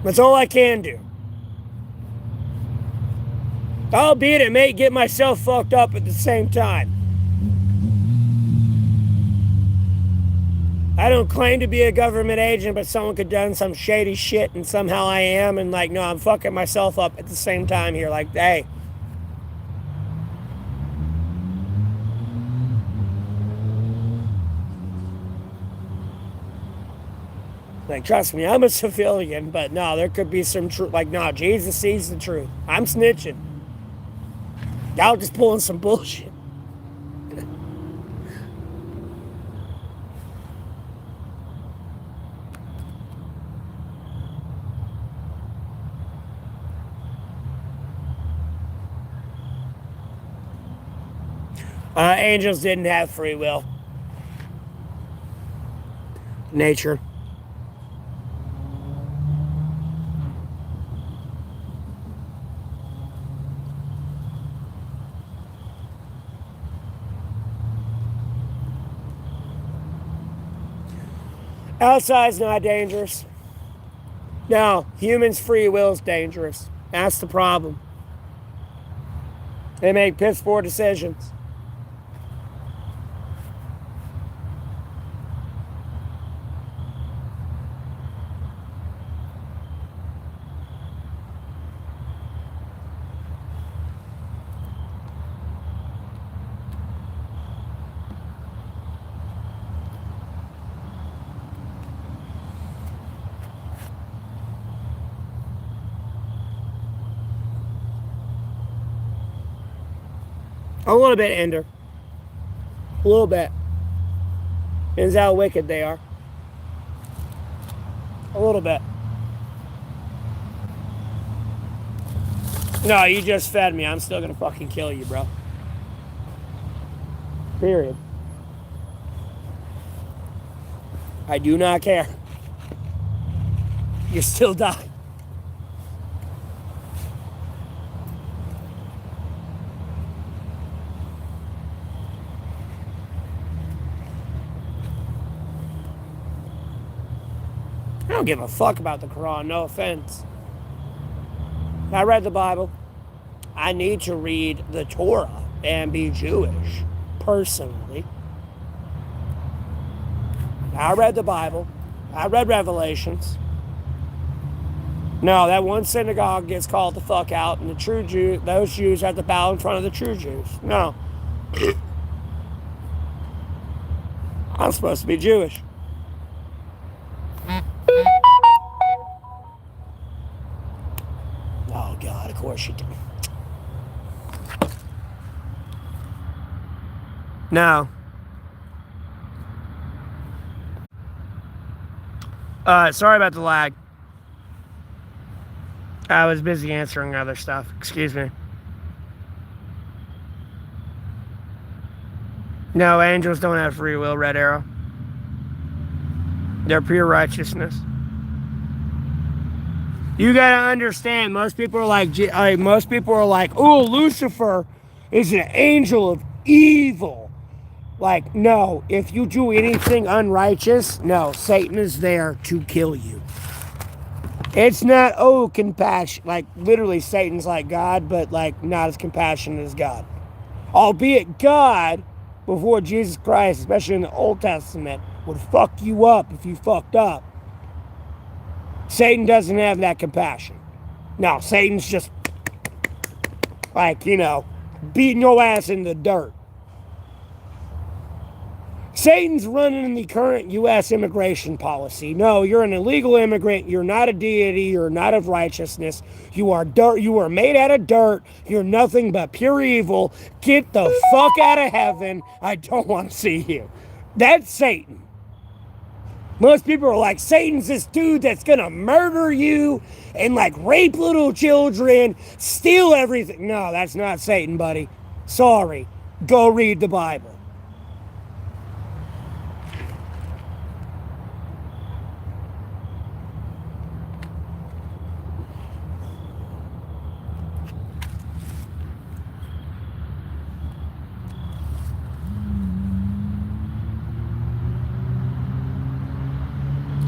That's all I can do. Albeit it may get myself fucked up at the same time. I don't claim to be a government agent, but someone could have done some shady shit and somehow I am, and like, no, I'm fucking myself up at the same time here. Like, hey. Like, trust me, I'm a civilian, but no, there could be some truth. Like, no, Jesus sees the truth. I'm snitching. Y'all just pulling some bullshit. Angels didn't have free will. Nature. Outside's not dangerous. No, humans' free will is dangerous. That's the problem. They make piss poor decisions. A little bit, Ender. A little bit. Depends how wicked they are. A little bit. No, you just fed me. I'm still gonna fucking kill you, bro. Period. I do not care. You still die. I don't give a fuck about the Quran, no offense. I read the Bible. I need to read the Torah and be Jewish, personally. I read the Bible. I read Revelations. No, that one synagogue gets called the fuck out, and the true Jew, those Jews have to bow in front of the true Jews. No. I'm supposed to be Jewish. Oh, God, of course you do. No. Sorry about the lag. I was busy answering other stuff. Excuse me. No, angels don't have free will, Red Arrow. They're pure righteousness. You gotta understand, most people are like, oh, Lucifer is an angel of evil. Like, no, if you do anything unrighteous, no, Satan is there to kill you. It's not, oh, compassion. Like, literally, Satan's like God, but, like, not as compassionate as God. Albeit God, before Jesus Christ, especially in the Old Testament, would fuck you up if you fucked up. Satan doesn't have that compassion. No, Satan's just, like, beating your ass in the dirt. Satan's running the current U.S. immigration policy. No, you're an illegal immigrant. You're not a deity. You're not of righteousness. You are dirt. You are made out of dirt. You're nothing but pure evil. Get the fuck out of heaven. I don't want to see you. That's Satan. Most people are like, Satan's this dude that's gonna murder you and like rape little children, steal everything. No, that's not Satan, buddy. Sorry. Go read the Bible.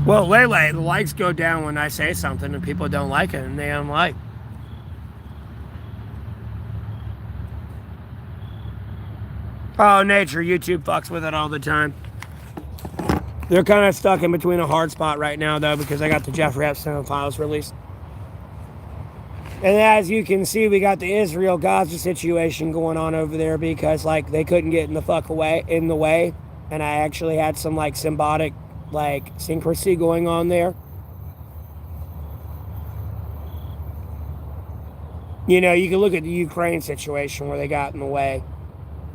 Well, lately, the likes go down when I say something and people don't like it and they unlike. Oh, nature, YouTube fucks with it all the time. They're kind of stuck in between a hard spot right now, though, because I got the Jeffrey Epstein files released. And as you can see, we got the Israel-Gaza situation going on over there because, like, they couldn't get in the way. And I actually had some, like, symbiotic like syncrecy going on there. You know, you can look at the Ukraine situation where they got in the way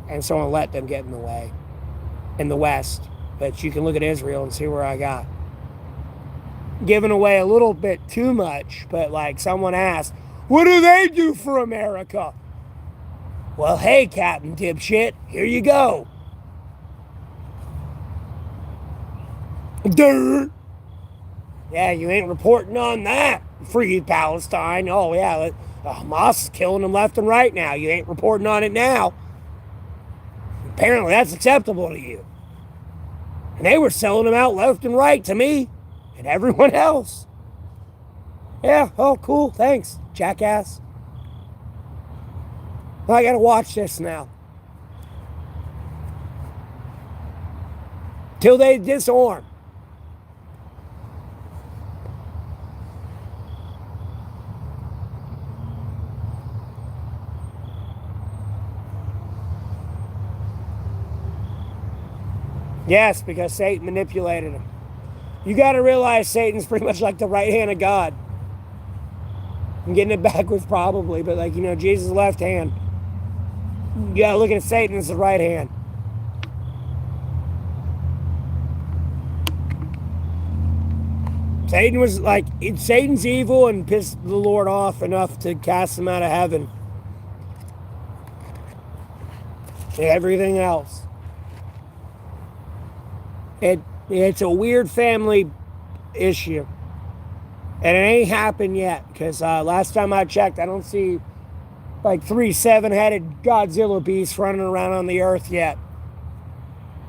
and someone let them get in the way in the West. But you can look at Israel and see where I got. Giving away a little bit too much, but like someone asked, what do they do for America? Well, hey, Captain Dipshit, here you go. Dirt. Yeah, you ain't reporting on that. Free Palestine. Oh, yeah. Hamas is killing them left and right now. You ain't reporting on it now. Apparently, that's acceptable to you. And they were selling them out left and right to me and everyone else. Yeah, oh, cool. Thanks, jackass. Well, I gotta watch this now. Till they disarm. Yes, because Satan manipulated him. You got to realize Satan's pretty much like the right hand of God. I'm getting it backwards probably, but like, you know, Jesus' left hand. You got to look at Satan as the right hand. Satan's evil and pissed the Lord off enough to cast him out of heaven. And everything else. It's a weird family issue. And it ain't happened yet. Because last time I checked, I don't see like 3 7-headed Godzilla beasts running around on the earth yet.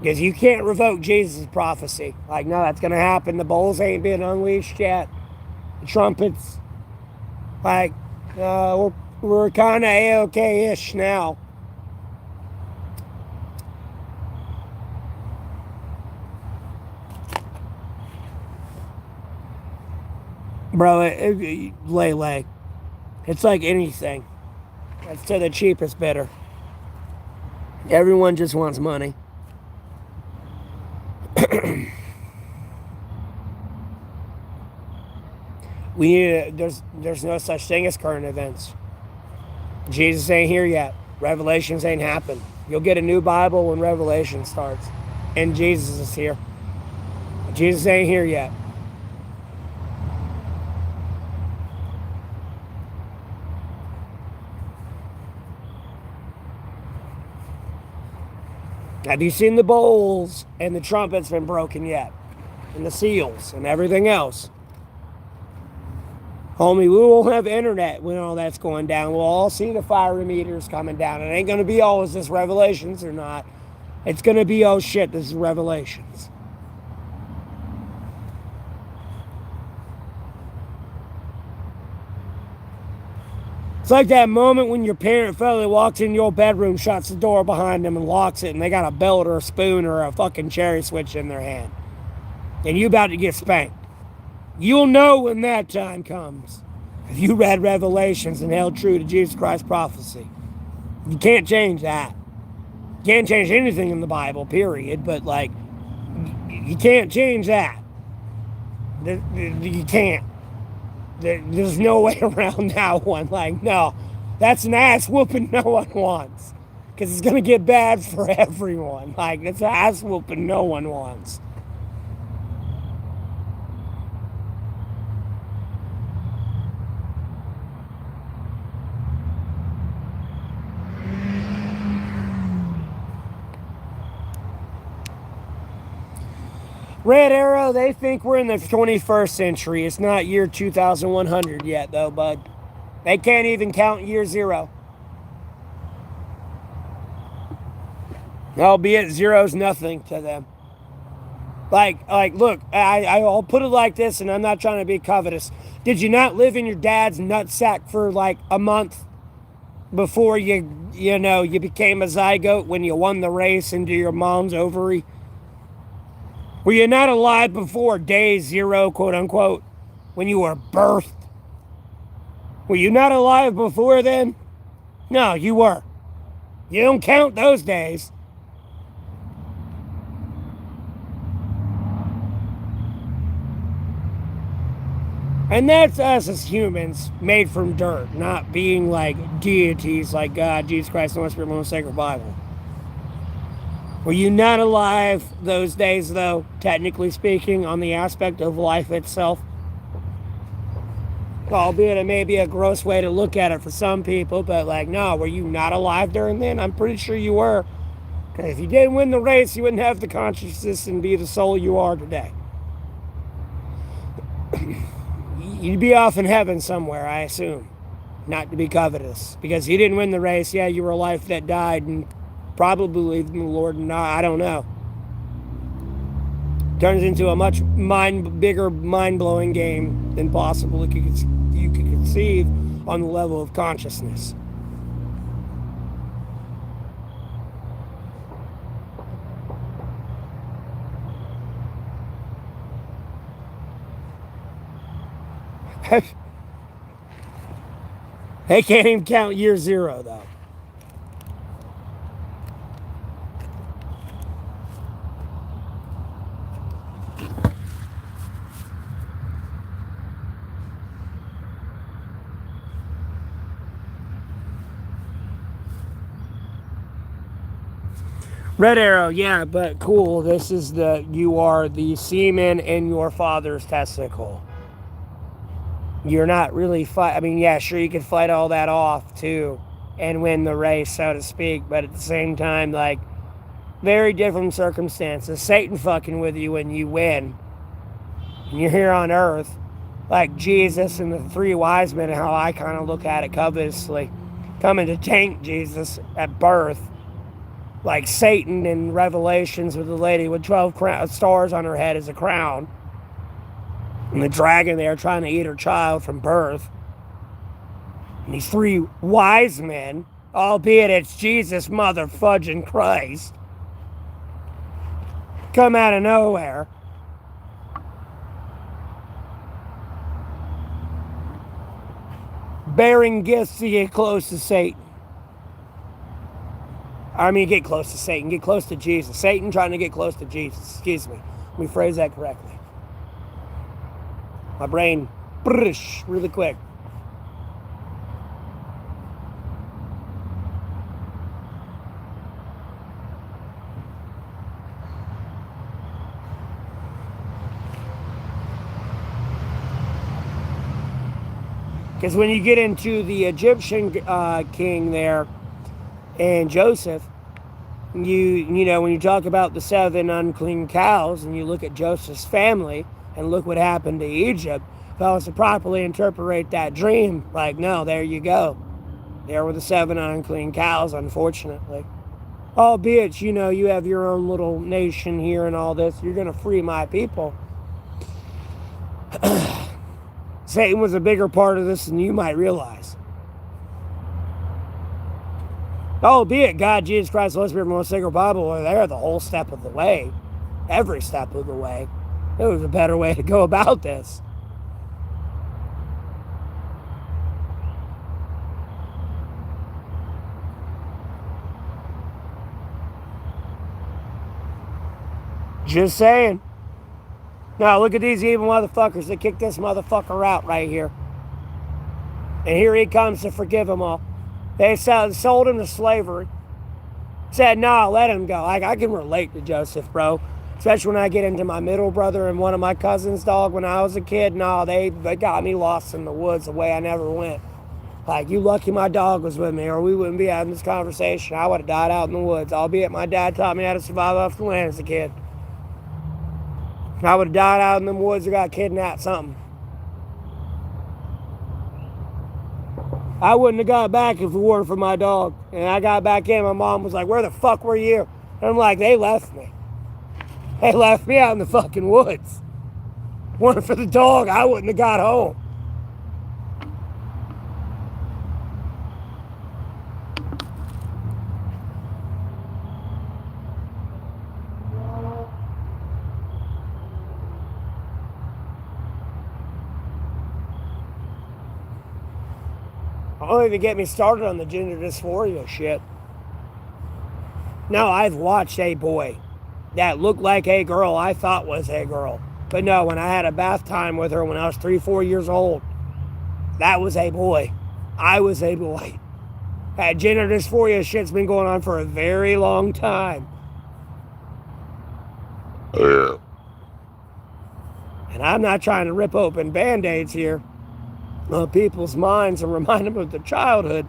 Because you can't revoke Jesus' prophecy. Like, no, that's going to happen. The bowls ain't been unleashed yet. The trumpets. Like, we're kind of A-okay-ish now. Bro, lay. It's like anything. That's to the cheapest bidder. Everyone just wants money. There's no such thing as current events. Jesus ain't here yet. Revelations ain't happened. You'll get a new Bible when Revelation starts. And Jesus is here. Jesus ain't here yet. Have you seen the bowls and the trumpets been broken yet? And the seals and everything else? Homie, we won't have internet when all that's going down. We'll all see the fire meters coming down. It ain't going to be, oh, is this Revelations or not? It's going to be, oh shit, this is Revelations. It's like that moment when your parent finally walks in your bedroom, shuts the door behind them and locks it, and they got a belt or a spoon or a fucking cherry switch in their hand. And you about to get spanked. You'll know when that time comes. If you read Revelations and held true to Jesus Christ's prophecy. You can't change that. You can't change anything in the Bible, period. But like, You can't change that. You can't. There's no way around that one. Like, no, that's an ass whooping no one wants. Because it's going to get bad for everyone. Like, it's an ass whooping no one wants. Red Arrow, they think we're in the 21st century. It's not year 2100 yet, though, bud. They can't even count year 0. Albeit zero's nothing to them. Like, look, I'll put it like this, and I'm not trying to be covetous. Did you not live in your dad's nutsack for like a month before you became a zygote when you won the race into your mom's ovary? Were you not alive before day 0, quote unquote, when you were birthed? Were you not alive before then? No, you were. You don't count those days. And that's us as humans, made from dirt, not being like deities like God, Jesus Christ, the Holy Spirit, the sacred Bible. Were you not alive those days, though, technically speaking, on the aspect of life itself? Albeit it may be a gross way to look at it for some people, but like, no, were you not alive during then? I'm pretty sure you were. Because if you didn't win the race, you wouldn't have the consciousness and be the soul you are today. You'd be off in heaven somewhere, I assume. Not to be covetous. Because you didn't win the race, yeah, you were a life that died and probably believed in the Lord, and I don't know. Turns into a much bigger, mind-blowing game than possible you could conceive on the level of consciousness. They can't even count year 0, though. Red Arrow, yeah, but cool. You are the semen in your father's testicle. You're not really I mean, yeah, sure, you could fight all that off, too, and win the race, so to speak, but at the same time, like, very different circumstances. Satan fucking with you when you win. And you're here on earth, like Jesus and the 3 wise men, how I kind of look at it covetously, coming to tank Jesus at birth. Like Satan in Revelations with the lady with 12 stars on her head as a crown. And the dragon there trying to eat her child from birth. And these 3 wise men, albeit it's Jesus motherfudging Christ, come out of nowhere. Bearing gifts to get close to Satan. I mean, get close to Satan, get close to Jesus. Satan trying to get close to Jesus. Excuse me. Let me phrase that correctly. My brain, really quick. Because when you get into the Egyptian king there, and Joseph, you know, when you talk about the 7 unclean cows and you look at Joseph's family and look what happened to Egypt, if I was to properly interpret that dream, like, no, there you go. There were the 7 unclean cows, unfortunately. Albeit, you know, you have your own little nation here and all this. You're going to free my people. Satan was a bigger part of this than you might realize. Albeit God, Jesus Christ, the Holy Spirit, and the sacred Bible were there the whole step of the way. Every step of the way. There was a better way to go about this. Just saying. Now look at these evil motherfuckers that kicked this motherfucker out right here. And here he comes to forgive them all. They sold him to slavery. Said, no, let him go. I can relate to Joseph, bro. Especially when I get into my middle brother and one of my cousins' dog when I was a kid. No, they got me lost in the woods the way I never went. Like, you lucky my dog was with me or we wouldn't be having this conversation. I would have died out in the woods. Albeit my dad taught me how to survive off the land as a kid. I would have died out in the woods or got kidnapped, something. I wouldn't have got back if it weren't for my dog. And I got back in, my mom was like, where the fuck were you? And I'm like, they left me. They left me out in the fucking woods. Weren't for the dog, I wouldn't have got home. Don't even get me started on the gender dysphoria shit. No, I've watched a boy that looked like a girl I thought was a girl. But no, when I had a bath time with her when I was 3-4 years old, that was a boy. I was a boy. That gender dysphoria shit's been going on for a very long time. And I'm not trying to rip open band-aids here on people's minds and remind them of their childhood.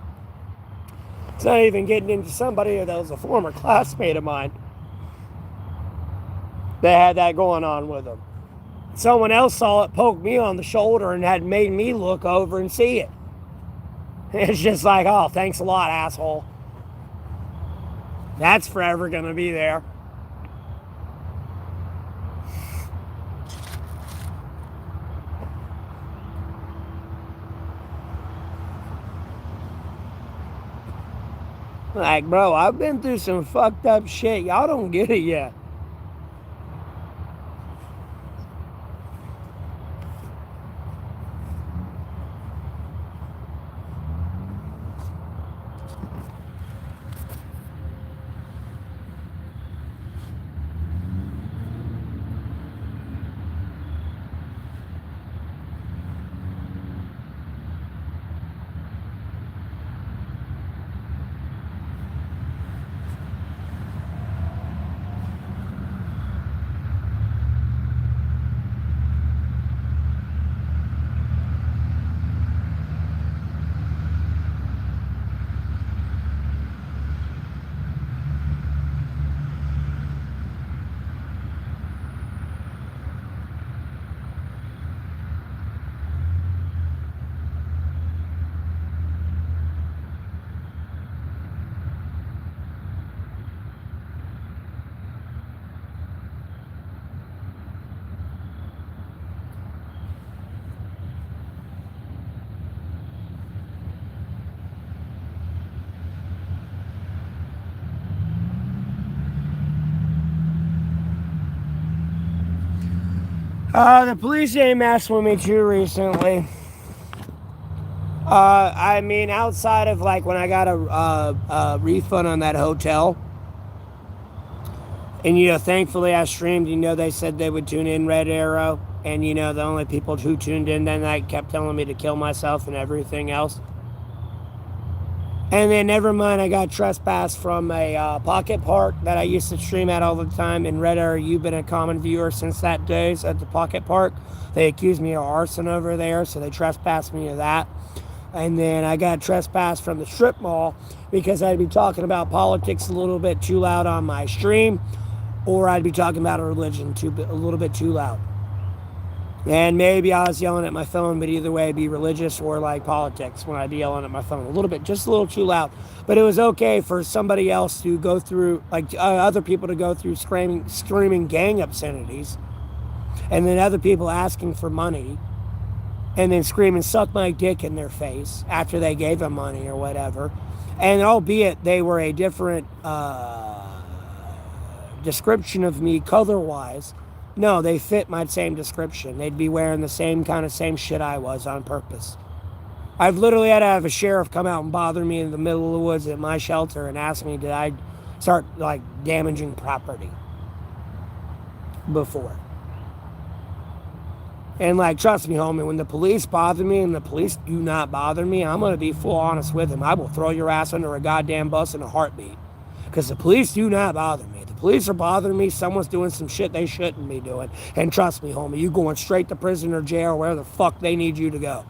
It's not even getting into somebody that was a former classmate of mine that had that going on with them. Someone else saw it, poked me on the shoulder, and had made me look over and see it. It's just like, oh, thanks a lot, asshole. That's forever going to be there. Like, bro, I've been through some fucked up shit. Y'all don't get it yet. The police ain't messing with me too recently. I mean, outside of like when I got a refund on that hotel, and thankfully I streamed. They said they would tune in Red Arrow, and the only people who tuned in that night kept telling me to kill myself and everything else. And then, never mind, I got trespassed from a pocket park that I used to stream at all the time. In Red Arrow, you've been a common viewer since that days at the pocket park. They accused me of arson over there, so they trespassed me of that. And then I got trespassed from the strip mall because I'd be talking about politics a little bit too loud on my stream, or I'd be talking about a religion a little bit too loud. And maybe I was yelling at my phone, but either way, it'd be religious or like politics when I'd be yelling at my phone. A little bit, just a little too loud. But it was okay for somebody else to go through, other people to go through screaming gang obscenities. And then other people asking for money. And then screaming, suck my dick in their face after they gave them money or whatever. And albeit they were a different description of me color-wise, no, they fit my same description. They'd be wearing the same shit I was on purpose. I've literally had to have a sheriff come out and bother me in the middle of the woods at my shelter and ask me, did I start, damaging property before? And like, trust me, homie, when the police bother me and the police do not bother me, I'm going to be full honest with them. I will throw your ass under a goddamn bus in a heartbeat. Because the police do not bother me. The police are bothering me. Someone's doing some shit they shouldn't be doing. And trust me, homie, you going straight to prison or jail or wherever the fuck they need you to go.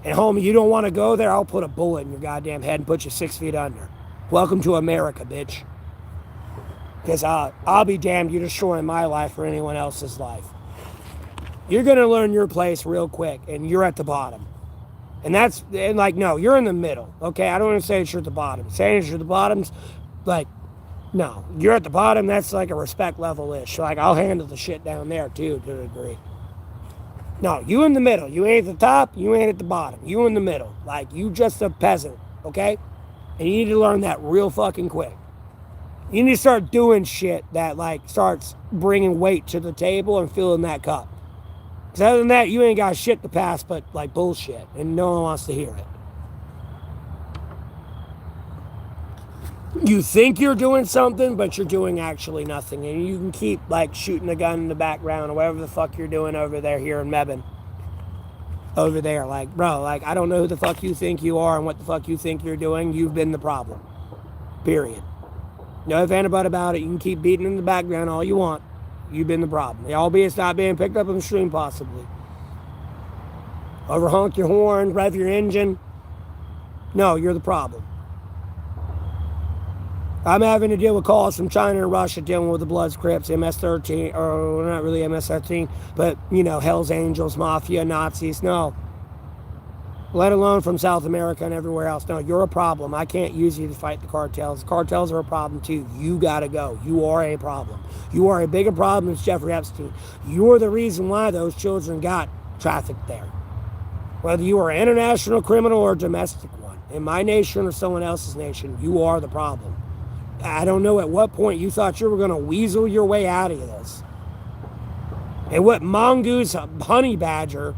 And homie, you don't want to go there, I'll put a bullet in your goddamn head and put you 6 feet under. Welcome to America, bitch. Because I'll be damned, you're destroying my life or anyone else's life. You're going to learn your place real quick, and you're at the bottom. And like, no, you're in the middle, okay? I don't want to say that you're at the bottom. Saying that you're at the bottom's, like, no. You're at the bottom, that's like a respect level-ish. Like, I'll handle the shit down there, too, to a degree. No, you in the middle. You ain't at the top, you ain't at the bottom. You in the middle. Like, you just a peasant, okay? And you need to learn that real fucking quick. You need to start doing shit that, like, starts bringing weight to the table and filling that cup. Because other than that, you ain't got shit to pass but, like, bullshit. And no one wants to hear it. You think you're doing something, but you're doing actually nothing. And you can keep, like, shooting a gun in the background or whatever the fuck you're doing over there here in Mebane. Over there. Like, bro, like, I don't know who the fuck you think you are and what the fuck you think you're doing. You've been the problem. Period. No ifs, ands, or buts about it. You can keep beating in the background all you want. You've been the problem. Albeit it's not being picked up on the stream, possibly. Overhonk your horn, rev your engine. No, you're the problem. I'm having to deal with calls from China and Russia dealing with the Bloods, Crips, MS-13, or not really MS-13, but, you know, Hell's Angels, Mafia, Nazis. No. Let alone from South America and everywhere else. No, you're a problem. I can't use you to fight the cartels. Cartels are a problem too. You gotta go. You are a problem. You are a bigger problem than Jeffrey Epstein. You're the reason why those children got trafficked there. Whether you are an international criminal or a domestic one, in my nation or someone else's nation, you are the problem. I don't know at what point you thought you were going to weasel your way out of this. And what mongoose, honey badger,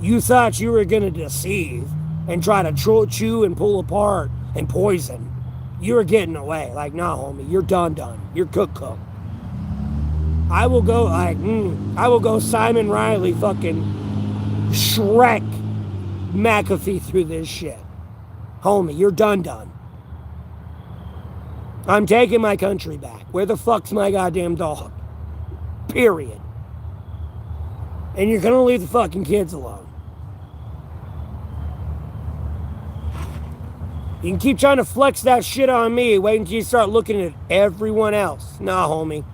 you thought you were going to deceive and try to chew and pull apart and poison. You were getting away. Like, nah, homie, you're done. You're cook. I will go Simon Riley fucking Shrek McAfee through this shit. Homie, you're done. I'm taking my country back. Where the fuck's my goddamn dog? Period. And you're gonna leave the fucking kids alone. You can keep trying to flex that shit on me. Wait until you start looking at everyone else. Nah, homie.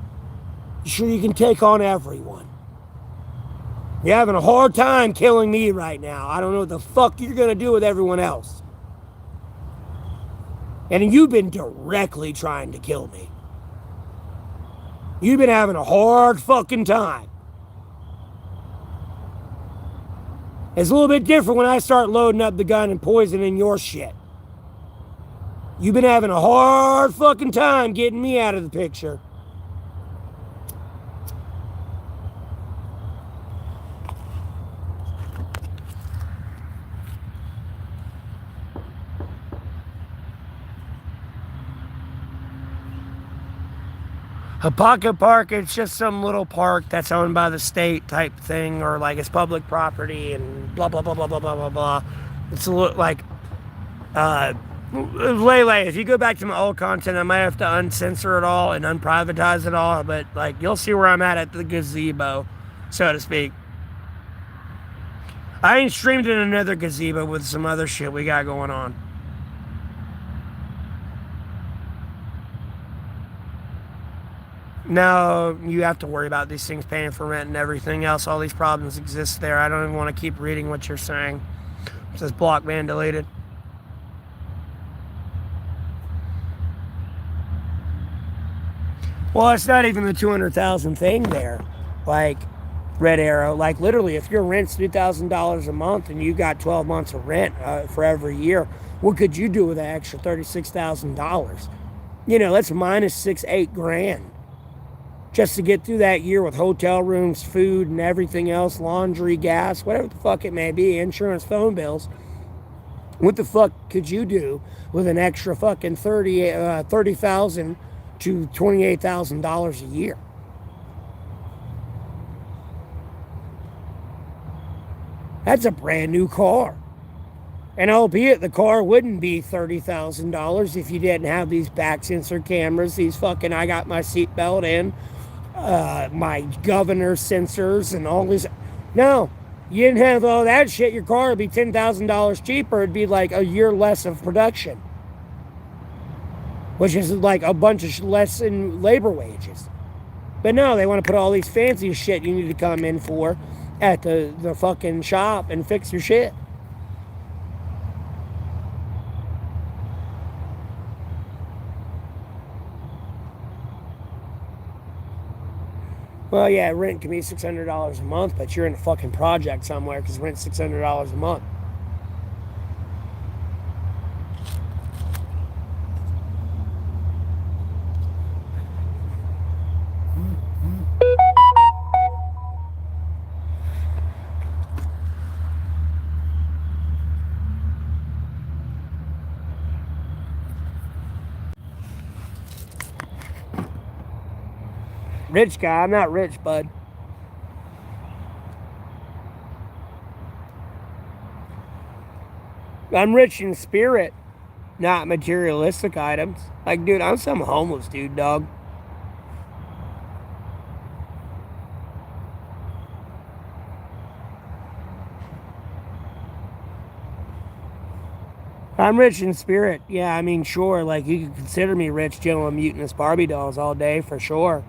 You sure you can take on everyone? You're having a hard time killing me right now. I don't know what the fuck you're gonna do with everyone else. And you've been directly trying to kill me. You've been having a hard fucking time. It's a little bit different when I start loading up the gun and poisoning your shit. You've been having a hard fucking time getting me out of the picture. A pocket park, it's just some little park that's owned by the state type thing, or like it's public property and blah, blah, blah, blah, blah, blah, blah, blah. It's a little like, Lele, if you go back to my old content, I might have to uncensor it all and unprivatize it all, but like, you'll see where I'm at the gazebo, so to speak. I ain't streamed in another gazebo with some other shit we got going on. No, you have to worry about these things paying for rent and everything else. All these problems exist there. I don't even want to keep reading what you're saying. It says block ban deleted. Well, it's not even the 200,000 thing there. Like, Red Arrow. Like, literally, if your rent's $2,000 a month and you got 12 months of rent for every year, what could you do with that extra $36,000? You know, that's minus $8 grand. Just to get through that year with hotel rooms, food, and everything else, laundry, gas, whatever the fuck it may be, insurance, phone bills. What the fuck could you do with an extra fucking $30,000 to $28,000 a year? That's a brand new car. And albeit the car wouldn't be $30,000 if you didn't have these back sensor cameras, these fucking, I got my seatbelt in, my governor sensors and all this. No, you didn't have all that shit. Your car would be $10,000 cheaper. It'd be like a year less of production, which is like a bunch of less in labor wages. But no, they want to put all these fancy shit you need to come in for at the fucking shop and fix your shit. Well, yeah, rent can be $600 a month, but you're in a fucking project somewhere because rent's $600 a month. Rich guy, I'm not rich, bud. I'm rich in spirit, not materialistic items. Like, dude, I'm some homeless dude, dog. I'm rich in spirit. Yeah, I mean, sure. Like, you could consider me rich dealing mutinous Barbie dolls all day, for sure.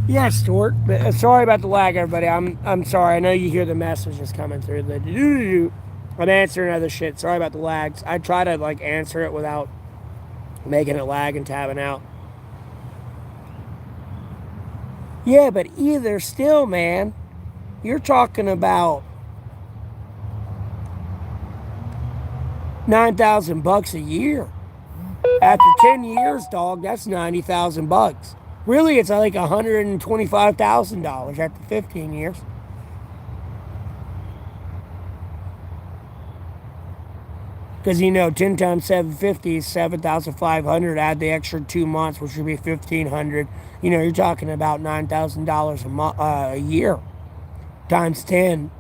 Yeah, Stuart. Sorry about the lag, everybody. I'm sorry. I know you hear the messages coming through. I'm answering other shit. Sorry about the lags. I try to like answer it without making it lag and tabbing out. Yeah, but either still, man, you're talking about $9,000 a year. After 10 years, dog, that's $90,000. Really, it's like $125,000 after 15 years. Because, 10 times 750 is 7,500. Add the extra 2 months, which would be 1,500. You're talking about $9,000 a year. Times 10,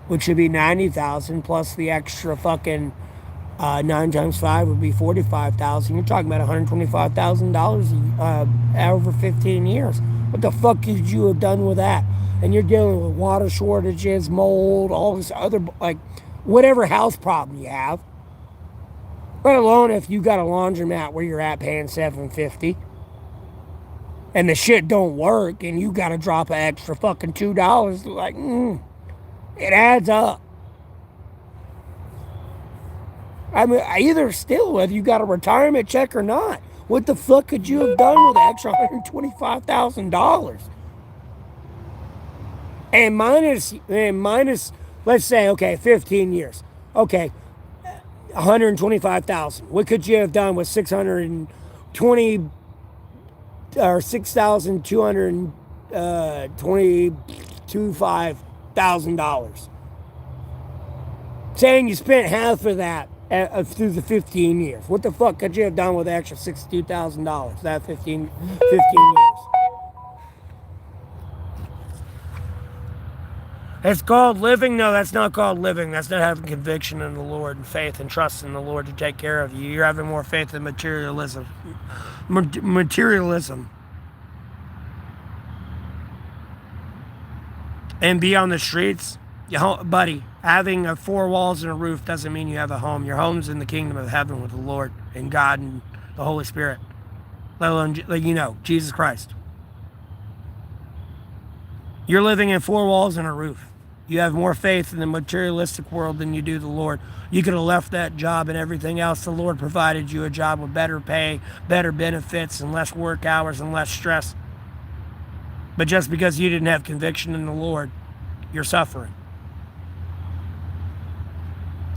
which should be 90,000, plus the extra fucking 9 times 5 would be 45,000. You're talking about $125,000 over 15 years. What the fuck could you have done with that? And you're dealing with water shortages, mold, all this other, like, whatever health problem you have. Let alone if you got a laundromat where you're at paying $7.50 and the shit don't work and you got to drop an extra fucking $2. Like, it adds up. I mean, either still, whether you got a retirement check or not, what the fuck could you have done with the extra $125,000? And minus, let's say, okay, 15 years. Okay, $125,000. What could you have done with $620 or $6,225,000? Saying you spent half of that through the 15 years. What the fuck could you have done with the extra $62,000 that 15 years? It's called living? No, that's not called living. That's not having conviction in the Lord and faith and trust in the Lord to take care of you. You're having more faith in materialism. And be on the streets. Buddy, having 4 walls and a roof doesn't mean you have a home. Your home's in the kingdom of heaven with the Lord and God and the Holy Spirit. Let alone, Jesus Christ. You're living in 4 walls and a roof. You have more faith in the materialistic world than you do the Lord. You could have left that job and everything else. The Lord provided you a job with better pay, better benefits, and less work hours and less stress. But just because you didn't have conviction in the Lord, you're suffering.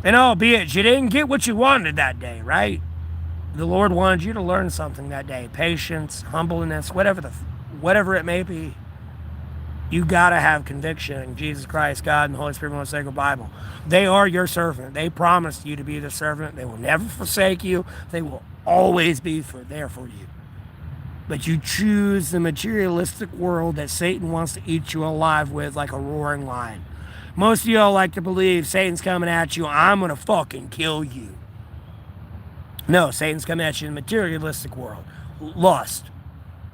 And albeit you didn't get what you wanted that day, right? The Lord wanted you to learn something that day. Patience, humbleness, whatever it may be. You gotta have conviction in Jesus Christ, God, and the Holy Spirit, and the sacred Bible. They are your servant. They promised you to be the servant. They will never forsake you. They will always be there for you. But you choose the materialistic world that Satan wants to eat you alive with like a roaring lion. Most of y'all like to believe Satan's coming at you, I'm gonna fucking kill you. No, Satan's coming at you in the materialistic world. Lust,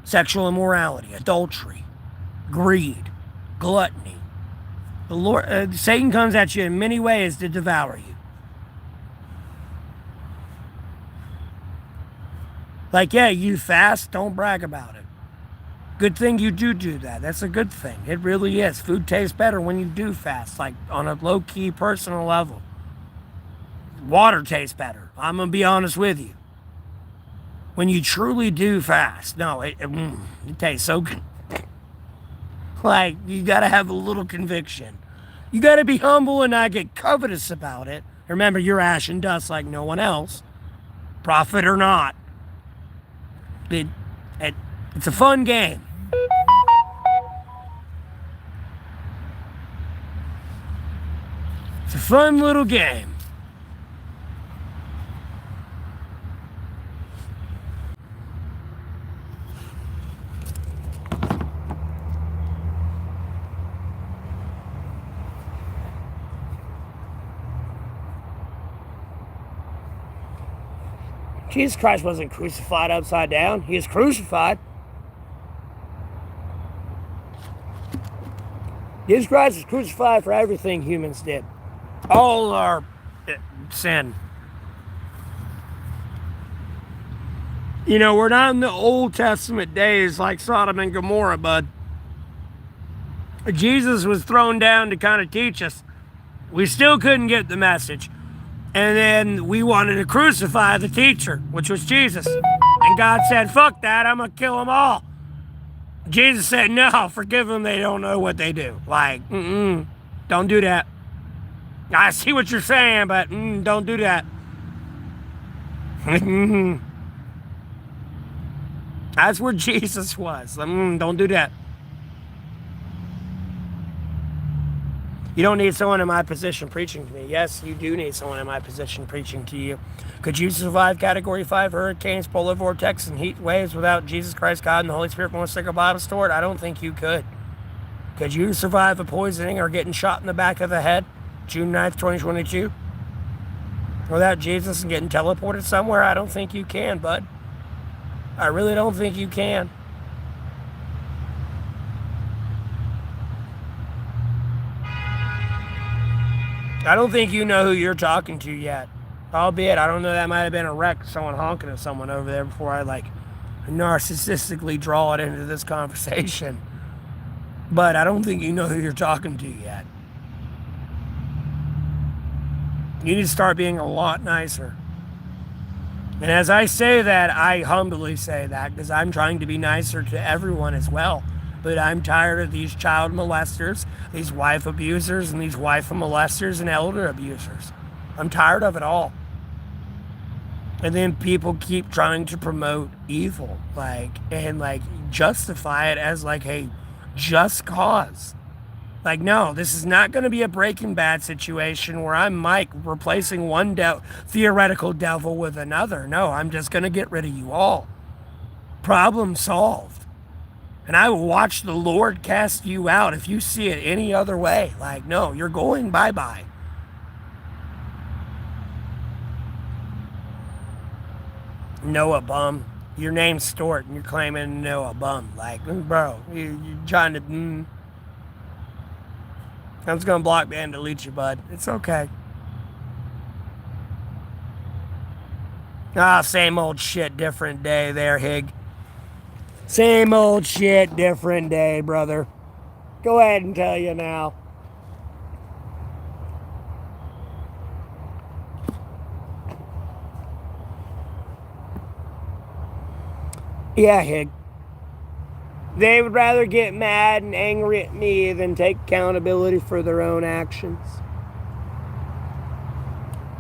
sexual immorality, adultery, greed, gluttony. The Lord, Satan comes at you in many ways to devour you. Like, yeah, you fast, don't brag about it. Good thing you do that. That's a good thing. It really is. Food tastes better when you do fast, like on a low-key personal level. Water tastes better. I'm going to be honest with you. When you truly do fast, no, it tastes so good. Like, you got to have a little conviction. You got to be humble and not get covetous about it. Remember, you're ash and dust like no one else. Prophet or not. It's a fun game. It's a fun little game. Jesus Christ wasn't crucified upside down. He was crucified. Jesus Christ was crucified for everything humans did. All our sin. You know, we're not in the Old Testament days like Sodom and Gomorrah, bud. Jesus was thrown down to kind of teach us. We still couldn't get the message. And then we wanted to crucify the teacher, which was Jesus. And God said, fuck that, I'm going to kill them all. Jesus said, no, forgive them, they don't know what they do. Like, don't do that. I see what you're saying, but don't do that. That's where Jesus was. Don't do that. You don't need someone in my position preaching to me. Yes, you do need someone in my position preaching to you. Could you survive Category 5 hurricanes, polar vortex, and heat waves without Jesus Christ, God, and the Holy Spirit, most sacred Bible stored? I don't think you could. Could you survive a poisoning or getting shot in the back of the head, June 9th, 2022? Without Jesus and getting teleported somewhere? I don't think you can, bud. I really don't think you can. I don't think you know who you're talking to yet. Albeit, I don't know, that might have been a wreck, someone honking at someone over there before I, narcissistically draw it into this conversation. But I don't think you know who you're talking to yet. You need to start being a lot nicer. And as I say that, I humbly say that because I'm trying to be nicer to everyone as well. But I'm tired of these child molesters, these wife abusers, and these wife molesters and elder abusers. I'm tired of it all. And then people keep trying to promote evil, and justify it as a just cause. No, this is not going to be a Breaking Bad situation where I'm Mike replacing one theoretical devil with another. No, I'm just going to get rid of you all. Problem solved. And I will watch the Lord cast you out if you see it any other way. No, you're going bye-bye. Noah bum. Your name's Stort and you're claiming Noah bum. Bro, you're trying to... I'm just going to block me and delete you, bud. It's okay. Same old shit, different day there, Hig. Same old shit, different day, brother. Go ahead and tell you now. Yeah, Hig. They would rather get mad and angry at me than take accountability for their own actions.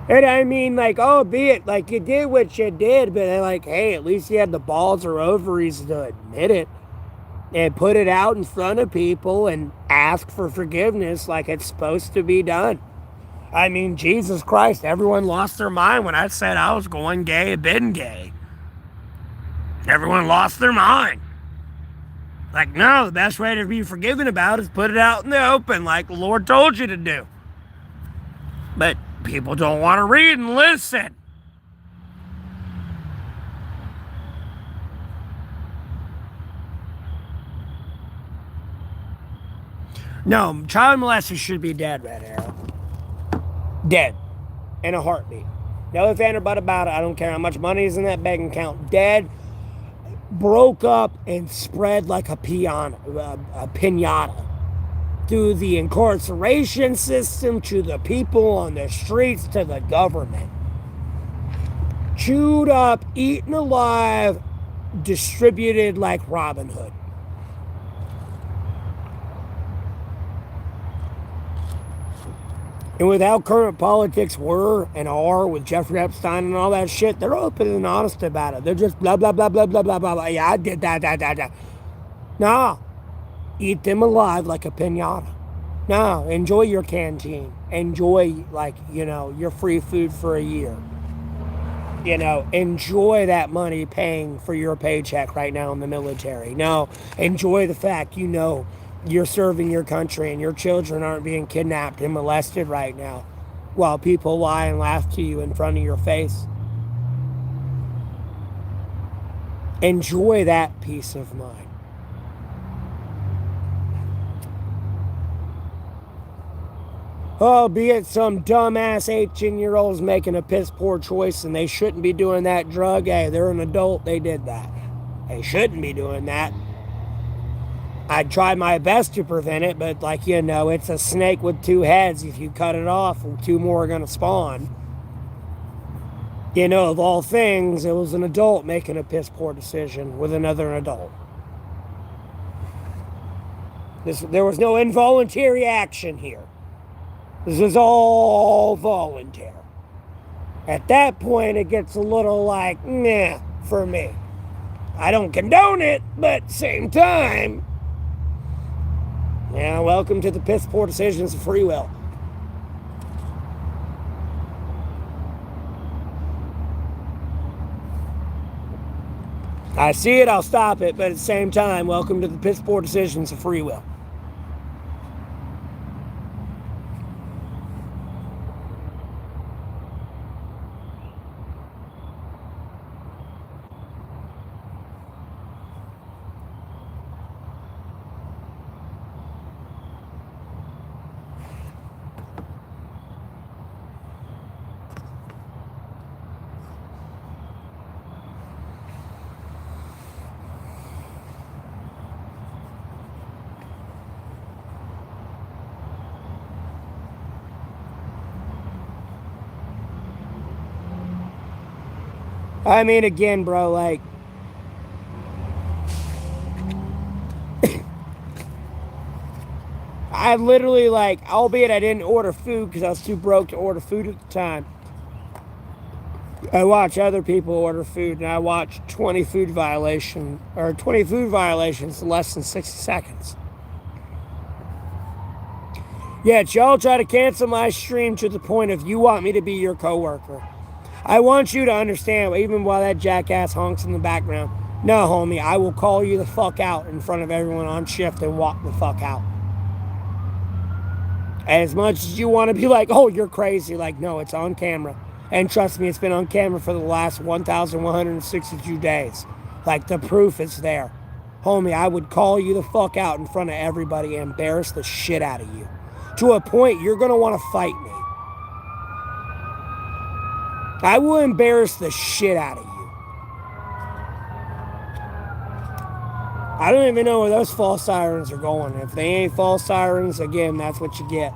And I mean, albeit, you did what you did, but hey, at least you had the balls or ovaries to admit it. and put it out in front of people and ask for forgiveness like it's supposed to be done. I mean, Jesus Christ, everyone lost their mind when I said I was going gay and been gay. Everyone lost their mind. Like, no, the best way to be forgiven about is put it out in the open like the Lord told you to do. But people don't want to read and listen. No, child molesters should be dead, Red Arrow. Dead. In a heartbeat. No ifs, ands, or buts about it. I don't care how much money is in that bank account. Dead. Broke up and spread like a pinata. Through the incarceration system, to the people on the streets, to the government. Chewed up, eaten alive, distributed like Robin Hood. And with how current politics were and are with Jeffrey Epstein and all that shit, they're open and honest about it. They're just blah, blah, blah, blah, blah, blah, blah, blah. Yeah, I did that. Nah. Eat them alive like a pinata. No, enjoy your canteen. Enjoy, your free food for a year. Enjoy that money paying for your paycheck right now in the military. No, enjoy the fact you're serving your country and your children aren't being kidnapped and molested right now while people lie and laugh to you in front of your face. Enjoy that peace of mind. Oh, be it some dumbass 18-year-olds making a piss poor choice and they shouldn't be doing that drug. Hey, they're an adult. They did that. They shouldn't be doing that. I'd try my best to prevent it, but it's a snake with two heads. If you cut it off, two more are going to spawn. Of all things, it was an adult making a piss poor decision with another adult. There was no involuntary action here. This is all voluntary. At that point, it gets a little like, nah, for me. I don't condone it, but same time, yeah, welcome to the piss poor decisions of free will. I see it, I'll stop it, but at the same time, welcome to the piss poor decisions of free will. I mean, again, bro, I literally, albeit I didn't order food because I was too broke to order food at the time. I watch other people order food, and I watch 20 food violations in less than 60 seconds. Yet y'all try to cancel my stream to the point of you want me to be your coworker. I want you to understand, even while that jackass honks in the background, no, homie, I will call you the fuck out in front of everyone on shift and walk the fuck out. As much as you want to be like, oh, you're crazy, no, it's on camera. And trust me, it's been on camera for the last 1,162 days. The proof is there. Homie, I would call you the fuck out in front of everybody and embarrass the shit out of you. To a point, you're going to want to fight me. I will embarrass the shit out of you. I don't even know where those false sirens are going. If they ain't false sirens, again, that's what you get.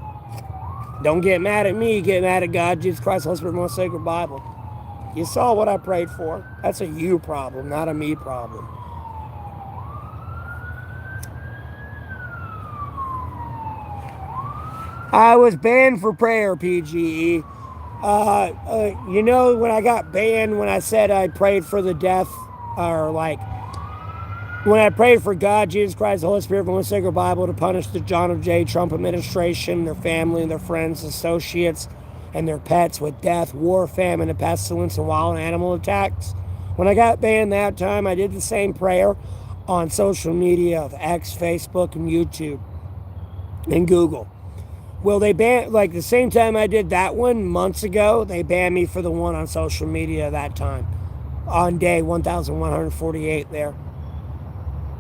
Don't get mad at me. Get mad at God, Jesus Christ, Holy Spirit, most sacred Bible. You saw what I prayed for. That's a you problem, not a me problem. I was banned for prayer, PGE. When I got banned, when I said I prayed for the death, or When I prayed for God, Jesus Christ, the Holy Spirit, from the Sacred Bible to punish the John F. J. Trump administration, their family, their friends, associates, and their pets with death, war, famine, and pestilence, and wild animal attacks. When I got banned that time, I did the same prayer on social media of X, Facebook, and YouTube, and Google. Well, they banned, like the same time I did that one months ago, they banned me for the one on social media that time, on day 1148 there.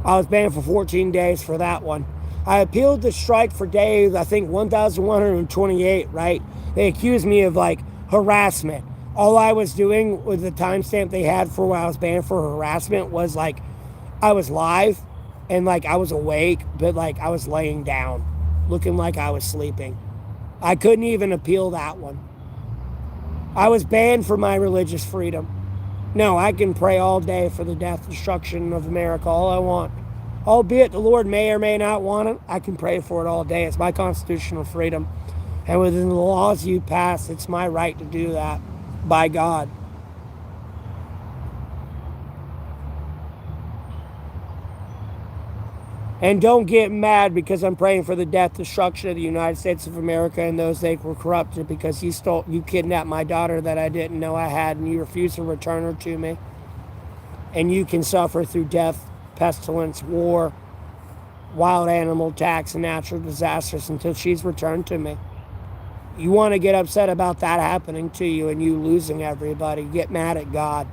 I was banned for 14 days for that one. I appealed the strike for day, I think, 1,128, right? They accused me of, like, harassment. All I was doing with the timestamp they had for when I was banned for harassment was, like, I was live and, like, I was awake, but, like, I was laying down, looking like I was sleeping. I couldn't even appeal that one. I was banned for my religious freedom. No, I can pray all day for the death, destruction of America, all I want. Albeit the Lord may or may not want it, I can pray for it all day. It's my constitutional freedom. And within the laws you pass, it's my right to do that by God. And don't get mad because I'm praying for the death, destruction of the United States of America and those they were corrupted because you kidnapped my daughter that I didn't know I had and you refused to return her to me. And you can suffer through death, pestilence, war, wild animal attacks, and natural disasters until she's returned to me. You want to get upset about that happening to you and you losing everybody, get mad at God.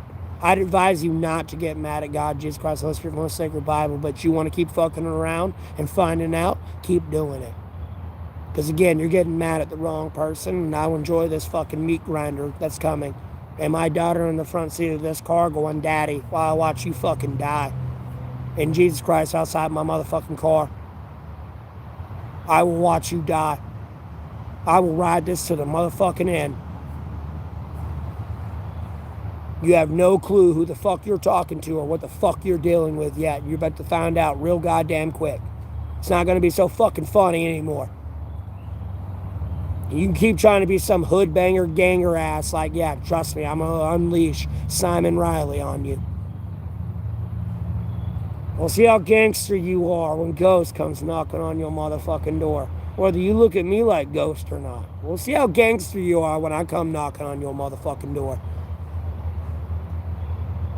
I'd advise you not to get mad at God, Jesus Christ, the Holy Spirit, from the Sacred Bible, but you want to keep fucking around and finding out, keep doing it. Because again, you're getting mad at the wrong person, and I'll enjoy this fucking meat grinder that's coming. And my daughter in the front seat of this car going, Daddy, while I watch you fucking die. And Jesus Christ outside my motherfucking car. I will watch you die. I will ride this to the motherfucking end. You have no clue who the fuck you're talking to or what the fuck you're dealing with yet. You're about to find out real goddamn quick. It's not going to be so fucking funny anymore. You can keep trying to be some hood banger ganger ass like, yeah, trust me, I'm going to unleash Simon Riley on you. We'll see how gangster you are when Ghost comes knocking on your motherfucking door. Whether you look at me like Ghost or not. We'll see how gangster you are when I come knocking on your motherfucking door.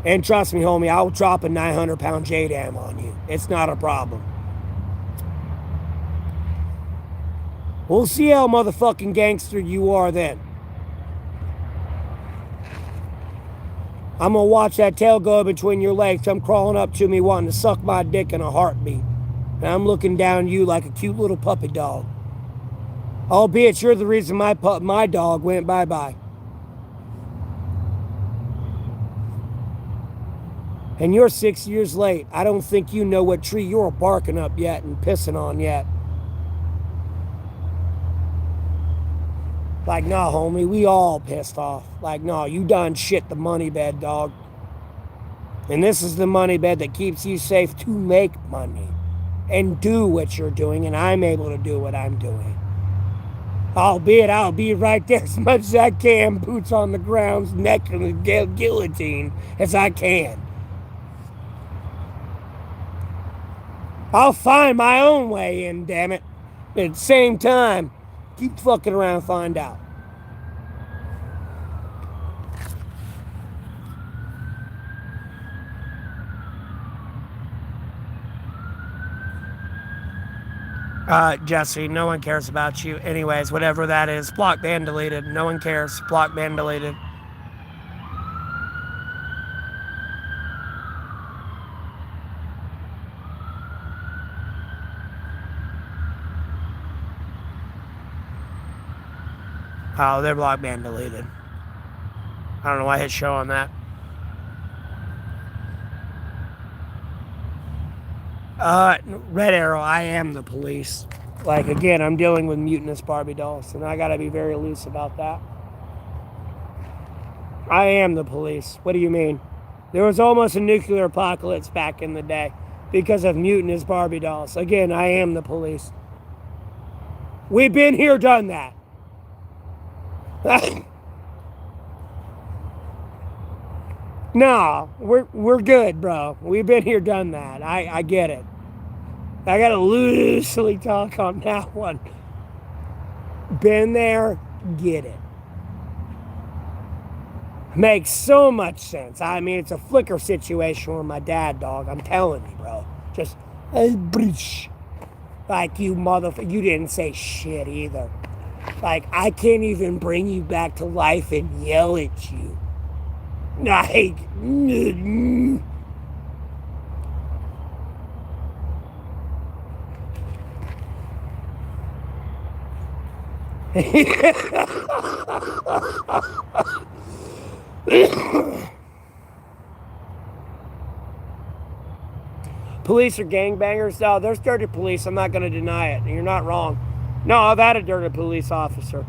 And trust me, homie, I'll drop a 900-pound JDAM on you. It's not a problem. We'll see how motherfucking gangster you are then. I'm going to watch that tail go between your legs. Come crawling up to me wanting to suck my dick in a heartbeat. And I'm looking down you like a cute little puppy dog. Albeit you're the reason my dog went bye-bye. And you're 6 years late. I don't think you know what tree you're barking up yet and pissing on yet. Like, nah, homie, we all pissed off. Like, nah, you done shit the money bed, dog. And this is the money bed that keeps you safe to make money and do what you're doing, and I'm able to do what I'm doing. Albeit I'll be right there as much as I can, boots on the ground, neck in the guillotine as I can. I'll find my own way in, damn it. But at the same time, keep fucking around and find out. Jesse, no one cares about you. Anyways, whatever that is, block, ban, deleted. No one cares. Block, ban, deleted. Oh, they're block, ban, deleted. I don't know why I hit show on that. Red arrow, I am the police. Like, again, I'm dealing with mutinous Barbie dolls, and I gotta be very loose about that. I am the police. What do you mean? There was almost a nuclear apocalypse back in the day because of mutinous Barbie dolls. Again, I am the police. We've been here, done that. No, we're good, bro. We've been here, done that. I get it. I gotta loosely talk on that one. Been there, get it. Makes so much sense. I mean, it's a flicker situation with my dad, dog. I'm telling you, bro. Just, like you motherfucker. You didn't say shit either. Like, I can't even bring you back to life and yell at you. Like, police are gangbangers? No, there's dirty police. I'm not going to deny it. You're not wrong. No, I've had a dirty police officer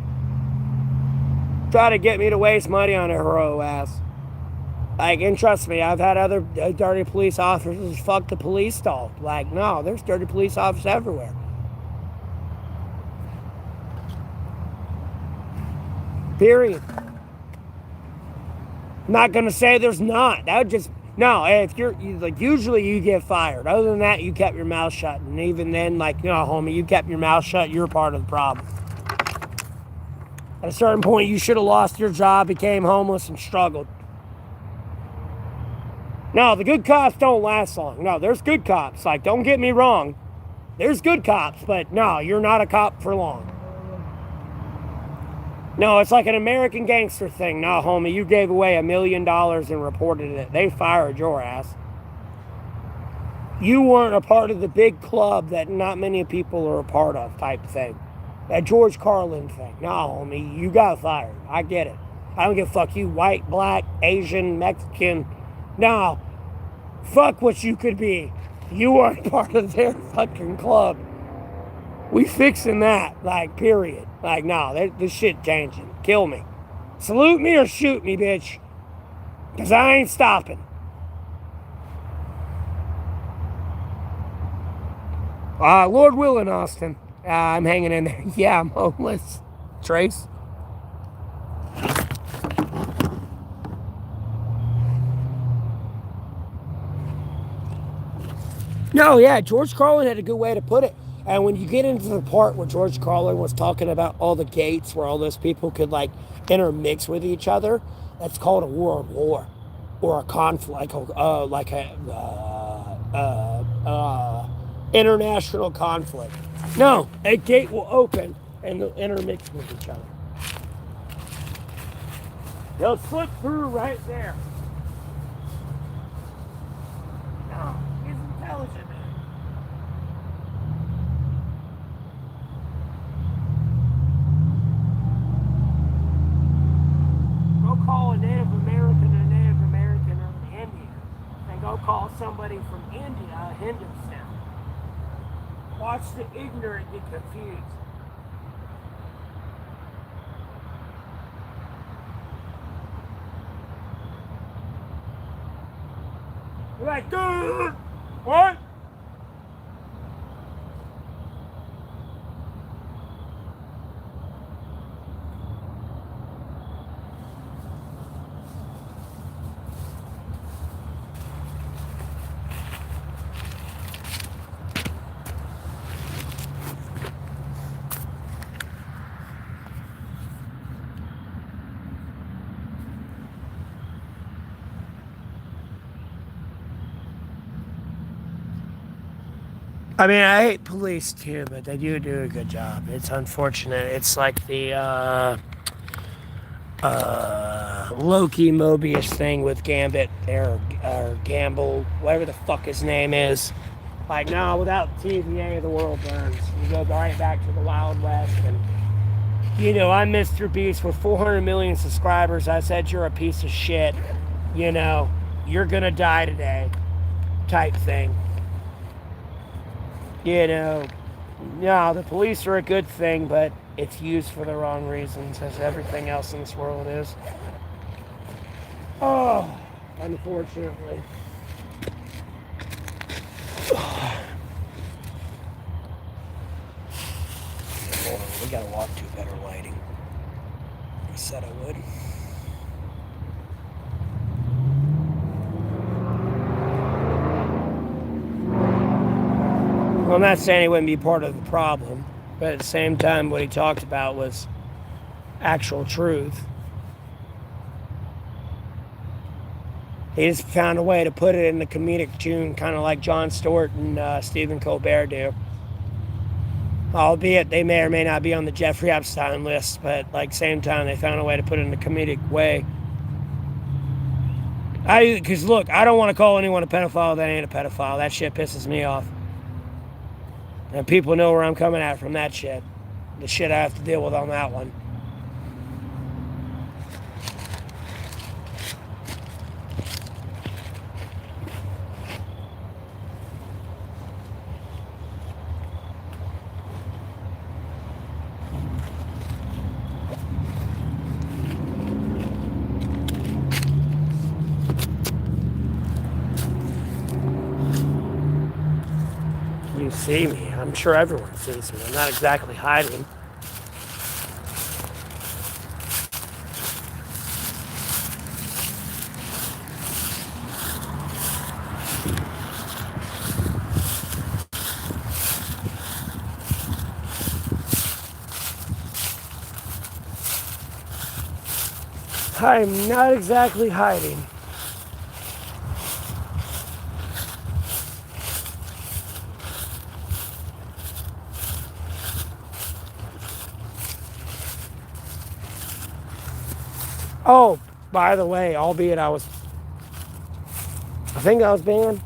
try to get me to waste money on a hero ass. Like, and trust me, I've had other dirty police officers fuck the police dog. Like, no, there's dirty police officers everywhere. Period. I'm not gonna say there's not. That would just no. If you're like, usually you get fired. Other than that, you kept your mouth shut, and even then, like, no, homie, you kept your mouth shut. You're part of the problem. At a certain point, you should have lost your job, became homeless, and struggled. No, the good cops don't last long. No, there's good cops. Like, don't get me wrong. There's good cops, but no, you're not a cop for long. No, it's like an American gangster thing. No, homie, you gave away $1 million and reported it. They fired your ass. You weren't a part of the big club that not many people are a part of type thing. That George Carlin thing. No, homie, you got fired. I get it. I don't give a fuck you, white, black, Asian, Mexican. No, fuck what you could be. You weren't part of their fucking club. We fixing that, like, period. Like, no, this shit changing. Kill me. Salute me or shoot me, bitch. Because I ain't stopping. Lord willing, Austin. I'm hanging in there. Yeah, I'm homeless. Trace. No, yeah, George Carlin had a good way to put it. And when you get into the part where George Carlin was talking about all the gates where all those people could, like, intermix with each other, that's called a world war or a conflict, like a international conflict. No, a gate will open and they'll intermix with each other. They'll slip through right there. No, he's intelligent. Call a Native American or an Indian, and go call somebody from India a Hindustan. Watch the ignorant get confused. You're like, dude, what? I mean, I hate police too, but they do a good job. It's unfortunate. It's like the Loki Mobius thing with Gambit or Gamble, whatever the fuck his name is. Like, no, without TVA, the world burns. You go right back to the Wild West, and you know, I'm Mr. Beast with 400 million subscribers. I said you're a piece of shit. You know, you're gonna die today, type thing. You know, no, the police are a good thing, but it's used for the wrong reasons, as everything else in this world is. Oh, unfortunately. Hold on, we gotta walk to better lighting. I said I would. I'm not saying he wouldn't be part of the problem, but at the same time, what he talked about was actual truth. He just found a way to put it in the comedic tune, kind of like Jon Stewart and Stephen Colbert do. Albeit they may or may not be on the Jeffrey Epstein list, but like same time they found a way to put it in a comedic way. Because look, I don't want to call anyone a pedophile that ain't a pedophile. That shit pisses me off. And people know where I'm coming at from that shit. The shit I have to deal with on that one. You see me. I'm sure everyone sees me. I'm not exactly hiding. I'm not exactly hiding. Oh, by the way, albeit I think I was banned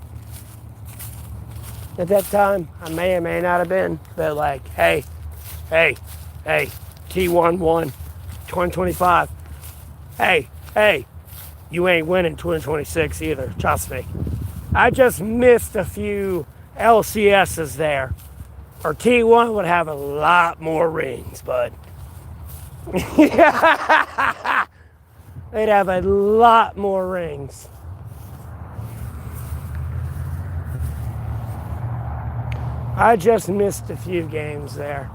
at that time. I may or may not have been, but like, hey, T11, 2025. Hey, you ain't winning 2026 either, trust me. I just missed a few LCSs there. Or T1 would have a lot more rings, bud. They'd have a lot more rings. I just missed a few games there.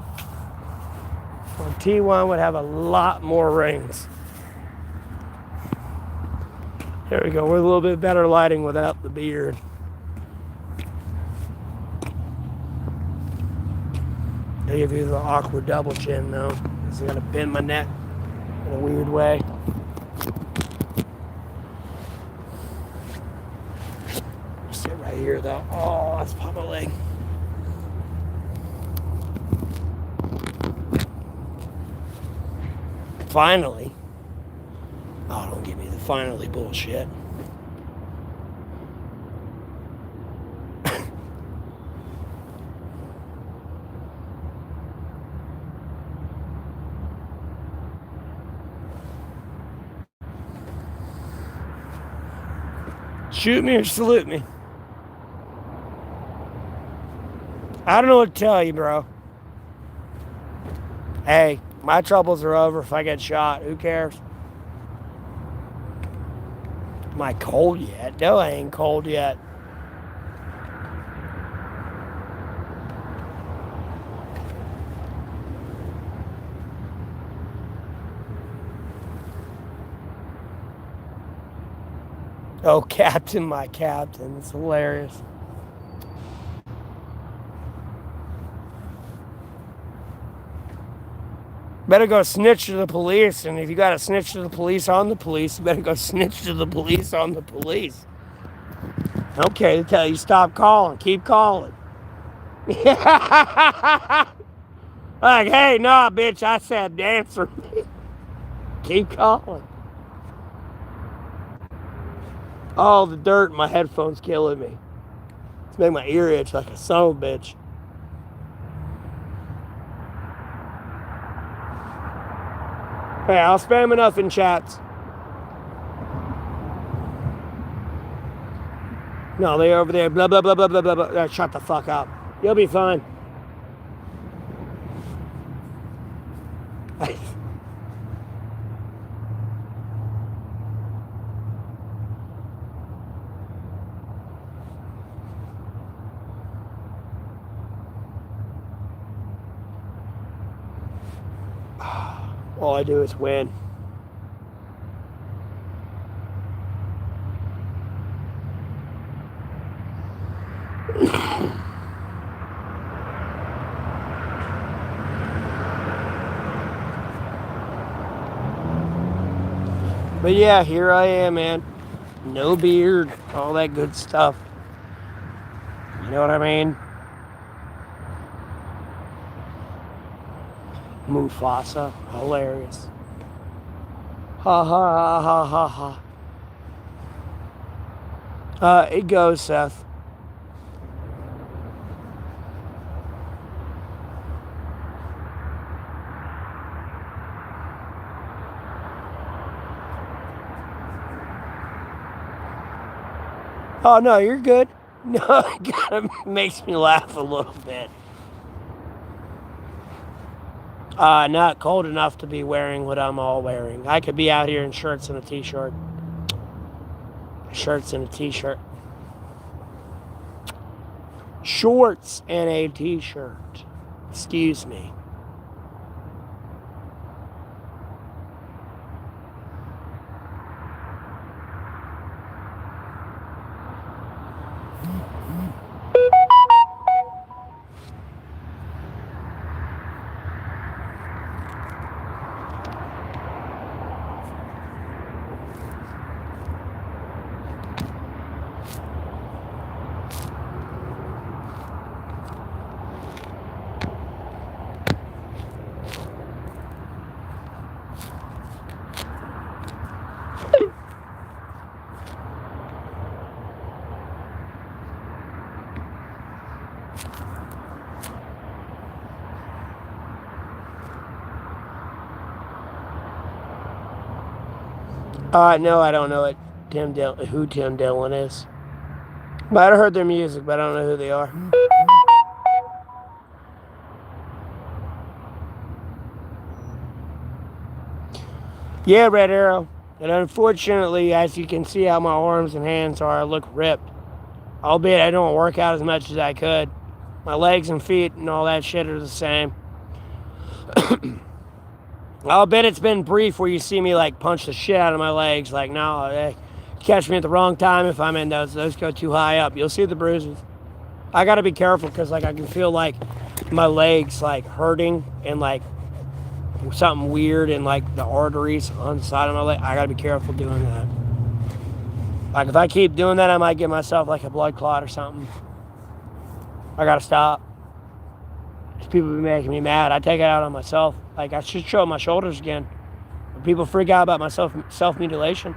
Or T1 would have a lot more rings. There we go. We're a little bit better lighting without the beard. They give you the awkward double chin though, because I gotta bend my neck in a weird way. Sit right here though. Oh, that's probably my leg. Finally. Oh, don't give me the finally bullshit. Shoot me or salute me. I don't know what to tell you, bro. Hey, my troubles are over if I get shot. Who cares? Am I cold yet? No, I ain't cold yet. Oh, Captain, my Captain. It's hilarious. Better go snitch to the police, and if you gotta snitch to the police on the police, you better go snitch to the police on the police. Okay, they tell you stop calling, keep calling. Like, hey, nah, bitch, I said answer me. Keep calling. Oh, the dirt in my headphones killing me. It's making my ear itch like a son of a bitch. Hey, I'll spam enough in chats. No, they're over there, blah, blah, blah, blah, blah, blah, blah. Shut the fuck up. You'll be fine. All I do is win. But yeah, here I am, man. No beard, all that good stuff. You know what I mean? Mufasa, hilarious. Ha ha ha ha ha. It goes, Seth. Oh no, you're good. No, it kind of makes me laugh a little bit. Not cold enough to be wearing what I'm all wearing. I could be out here in shirts and a t-shirt. Shirts and a t-shirt. Shorts and a t-shirt. Excuse me. No, I don't know who Tim Dillon is. But I heard their music, but I don't know who they are. Yeah, Red Arrow. And unfortunately, as you can see how my arms and hands are, I look ripped. Albeit I don't work out as much as I could. My legs and feet and all that shit are the same. I'll bet it's been brief where you see me like punch the shit out of my legs. Like, no, catch me at the wrong time if I'm in those. Those go too high up. You'll see the bruises. I gotta be careful because like I can feel like my legs like hurting and like something weird in like the arteries on the side of my leg. I gotta be careful doing that. Like if I keep doing that, I might get myself like a blood clot or something. I gotta stop. People be making me mad. I take it out on myself. Like I should show my shoulders again. People freak out about my self mutilation.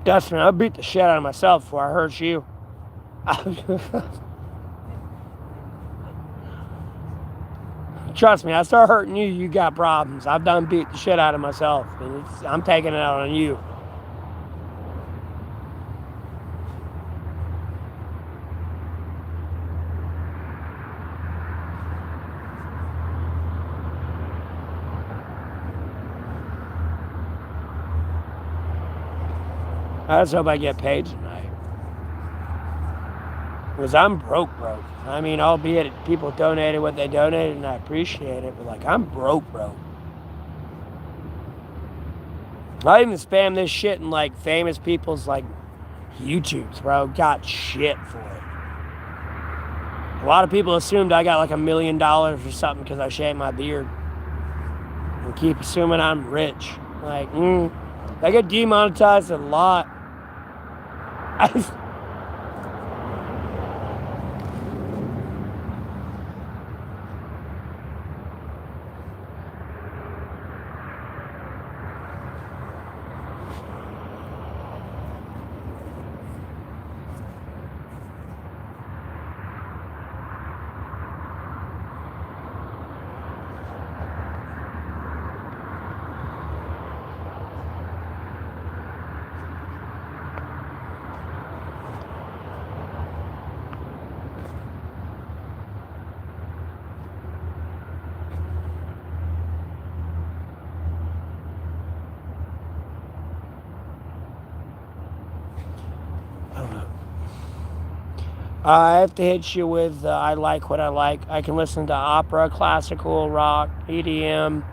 Dustin, I beat the shit out of myself before I hurt you. Trust me, I start hurting you, you got problems. I've done beat the shit out of myself, and I'm taking it out on you. I just hope I get paid tonight. Because I'm broke. I mean, albeit people donated what they donated, and I appreciate it, but like, I'm broke. I even spam this shit in like famous people's like YouTubes, bro. Got shit for it. A lot of people assumed I got like $1 million or something because I shaved my beard. And keep assuming I'm rich. Like, I get demonetized a lot. I have to hit you with I like what I like. I can listen to opera, classical, rock, EDM,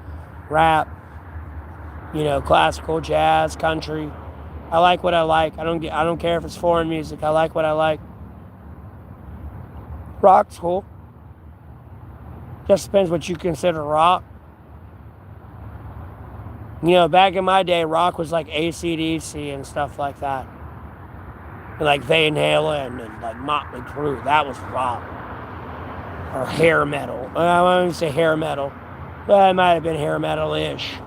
rap, classical, jazz, country. I like what I like. I don't care if it's foreign music. I like what I like. Rock's cool. Just depends what you consider rock. Back in my day, rock was like AC/DC and stuff like that. And like Van Halen and like Motley Crue. That was rock. Or hair metal. I wouldn't say hair metal. But it might have been hair metal-ish.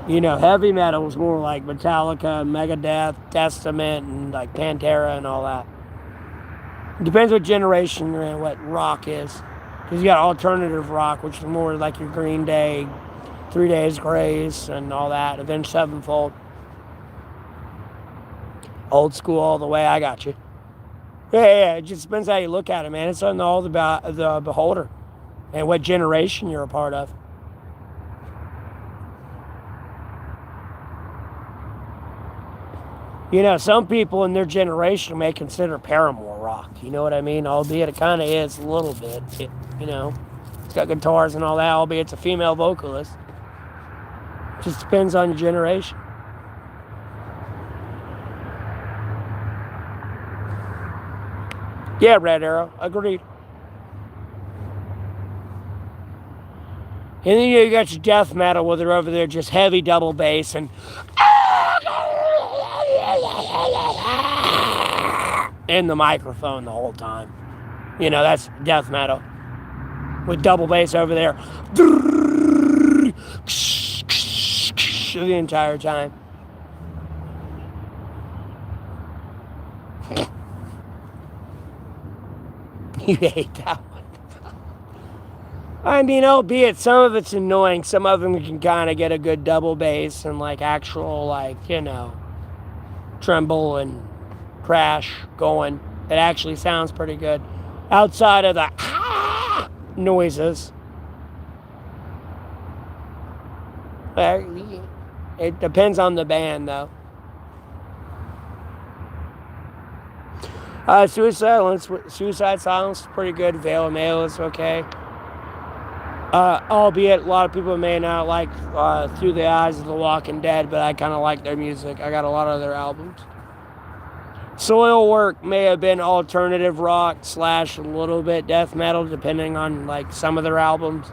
Heavy metal was more like Metallica, Megadeth, Testament, and like Pantera and all that. It depends what generation you're in, what rock is. Because you got alternative rock, which is more like your Green Day, 3 Days Grace, and all that. Avenged Sevenfold. Old school all the way, I got you. Yeah, it just depends how you look at it, man. It's on all the beholder and what generation you're a part of. Some people in their generation may consider Paramore rock. You know what I mean? Albeit it kind of is a little bit. It's got guitars and all that, albeit it's a female vocalist. Just depends on your generation. Yeah, Red Arrow. Agreed. And then you got your death metal where they're over there just heavy double bass and in the microphone the whole time. That's death metal. With double bass over there. The entire time. You hate that one. I mean, albeit some of it's annoying, some of them can kind of get a good double bass and like actual tremble and crash going. It actually sounds pretty good. Outside of the noises. It depends on the band though. Suicide Silence is pretty good. Veil of Mail is okay. Albeit a lot of people may not like Through the Eyes of the Walking Dead, but I kind of like their music. I got a lot of their albums. Soilwork may have been alternative rock / a little bit death metal, depending on like some of their albums.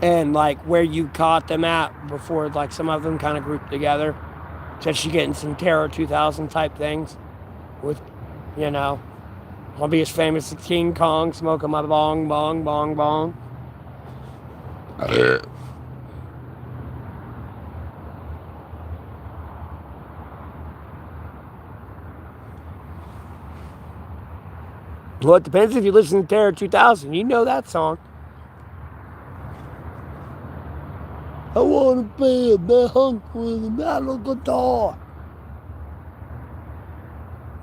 And like where you caught them at before, like some of them kind of grouped together. Just you getting some Terror 2000 type things. With, I'll be as famous as King Kong smoking my bong, bong, bong, bong. Well, it depends if you listen to Terror 2000. You know that song. I want to be a man with a metal guitar.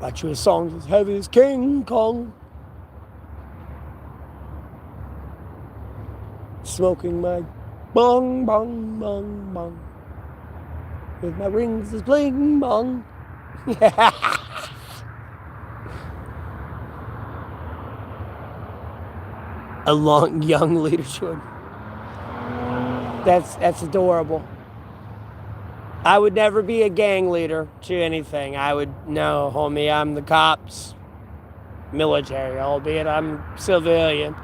Write you a song as heavy as King Kong. Smoking my bong, bong, bong, bong. With my rings as bling bong. A long, young leadership. That's adorable. I would never be a gang leader to anything. No, homie, I'm the cops, military, albeit I'm civilian.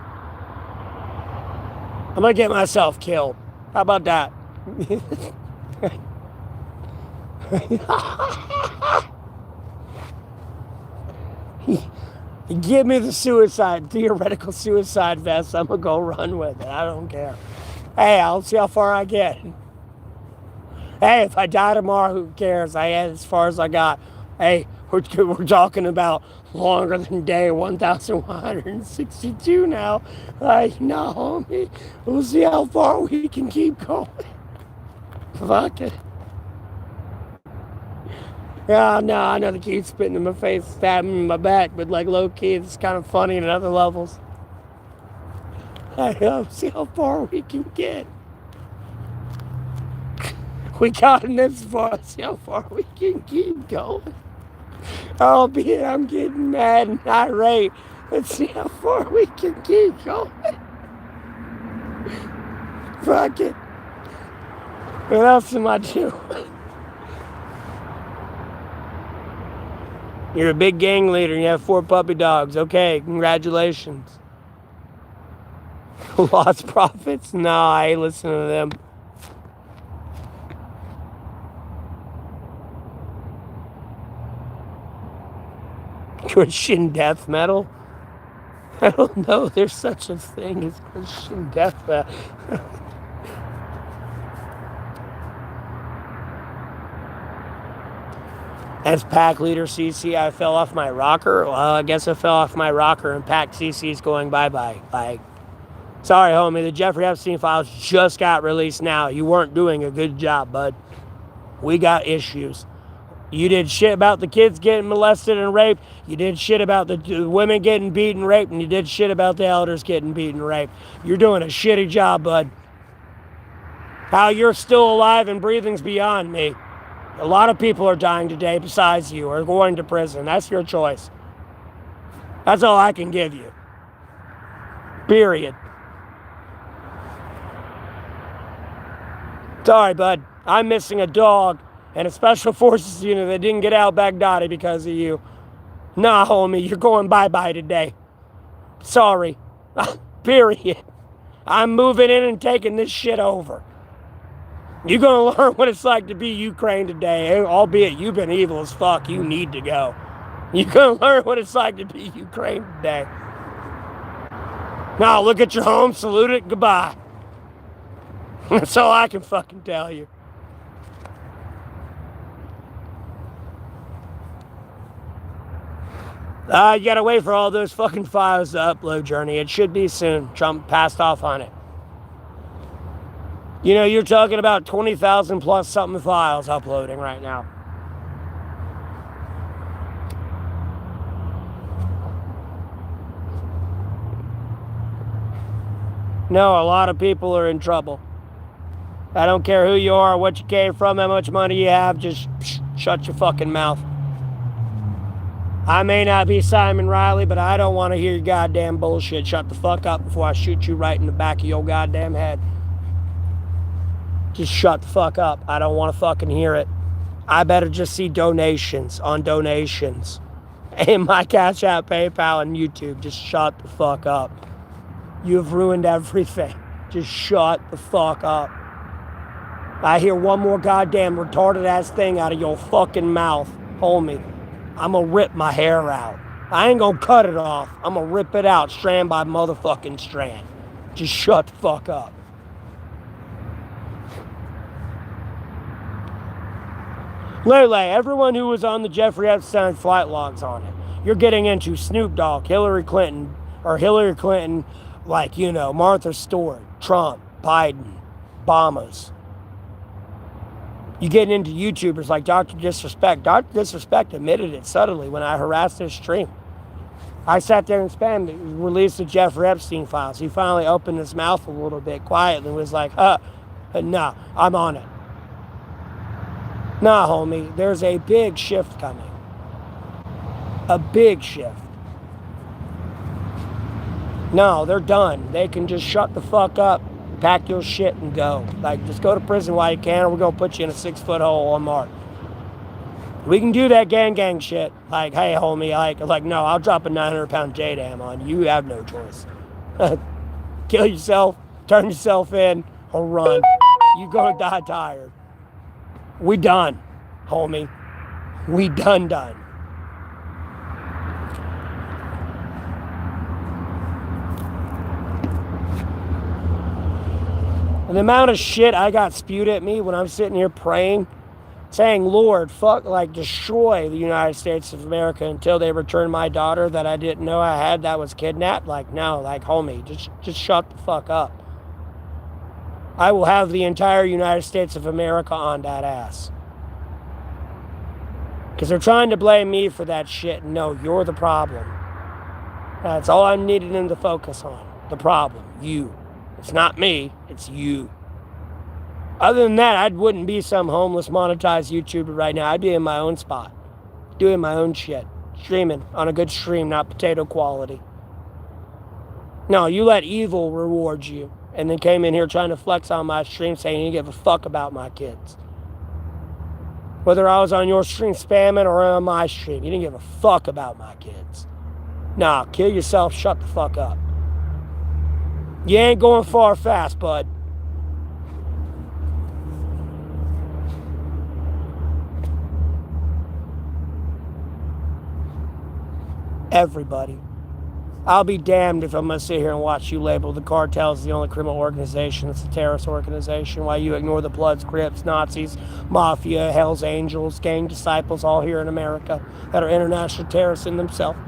I'm gonna get myself killed. How about that? Give me the theoretical suicide vest. I'm gonna go run with it. I don't care. Hey, I'll see how far I get. Hey, if I die tomorrow, who cares? I had as far as I got. Hey, we're talking about longer than day 1,162 now. Like, no, homie. We'll see how far we can keep going. Fuck it. Yeah, no, I know the kid's spitting in my face, stabbing me in my back, but like low key, it's kind of funny at other levels. Hey, see how far we can get. We got this far. See how far we can keep going. Albeit I'm getting mad and irate. Let's see how far we can keep going. Fuck it. What else am I doing? You're a big gang leader and you have 4 puppy dogs. Okay, congratulations. Lost profits? Nah, I ain't listening to them. Christian death metal? I don't know. There's such a thing as Christian death metal. As pack leader CC, I fell off my rocker. Well, I guess I fell off my rocker and pack CC's going bye-bye. Like, sorry, homie. The Jeffrey Epstein files just got released now. You weren't doing a good job, bud. We got issues. You did shit about the kids getting molested and raped. You did shit about the women getting beaten and raped. And you did shit about the elders getting beaten and raped. You're doing a shitty job, bud. How you're still alive and breathing's beyond me. A lot of people are dying today besides you or going to prison. That's your choice. That's all I can give you. Period. Sorry, bud. I'm missing a dog and a special forces unit that didn't get out Baghdadi because of you. Nah, homie, you're going bye-bye today. Sorry. Period. I'm moving in and taking this shit over. You're going to learn what it's like to be Ukraine today, albeit you've been evil as fuck. You need to go. You're going to learn what it's like to be Ukraine today. Now, look at your home, salute it, goodbye. That's all I can fucking tell you. You gotta wait for all those fucking files to upload, Journey. It should be soon. Trump passed off on it. You know, you're talking about 20,000 plus something files uploading right now. No, a lot of people are in trouble. I don't care who you are, what you came from, how much money you have, just shut your fucking mouth. I may not be Simon Riley, but I don't want to hear your goddamn bullshit. Shut the fuck up before I shoot you right in the back of your goddamn head. Just shut the fuck up. I don't want to fucking hear it. I better just see donations on donations. And my Cash App, PayPal, and YouTube. Just shut the fuck up. You've ruined everything. Just shut the fuck up. I hear one more goddamn retarded ass thing out of your fucking mouth, homie, I'm gonna rip my hair out. I ain't gonna cut it off. I'm gonna rip it out strand by motherfucking strand. Just shut the fuck up. Lele, everyone who was on the Jeffrey Epstein flight logs on it. You're getting into Snoop Dogg, Hillary Clinton, like, you know, Martha Stewart, Trump, Biden, Obamas. You getting into YouTubers like Dr. Disrespect. Dr. Disrespect admitted it subtly when I harassed his stream. I sat there and spammed it, released the Jeffrey Epstein files. He finally opened his mouth a little bit quietly and was like, nah, I'm on it. Nah, homie, there's a big shift coming. A big shift. No, they're done. They can just shut the fuck up, pack your shit and go. Like, just go to prison while you can, or we're going to put you in a 6-foot hole on Mars. We can do that gang shit. Like, hey, homie, like no, I'll drop a 900-pound J-Dam on you. You have no choice. Kill yourself, turn yourself in, or run. You're going to die tired. We done, homie. We done. And the amount of shit I got spewed at me when I'm sitting here praying, saying, Lord, destroy the United States of America until they return my daughter that I didn't know I had that was kidnapped. Like, no, like, homie, just shut the fuck up. I will have the entire United States of America on that ass. Because they're trying to blame me for that shit. No, you're the problem. That's all I'm needing them to focus on. The problem. You. It's not me. It's you. Other than that, I wouldn't be some homeless monetized YouTuber right now. I'd be in my own spot. Doing my own shit. Streaming on a good stream, not potato quality. No, you let evil reward you. And then came in here trying to flex on my stream saying you didn't give a fuck about my kids. Whether I was on your stream spamming or on my stream, you didn't give a fuck about my kids. Nah, kill yourself, shut the fuck up. You ain't going far fast, bud. Everybody. I'll be damned if I'm going to sit here and watch you label the cartels the only criminal organization that's a terrorist organization, while you ignore the Bloods, Crips, Nazis, Mafia, Hells Angels, gang disciples all here in America that are international terrorists in themselves.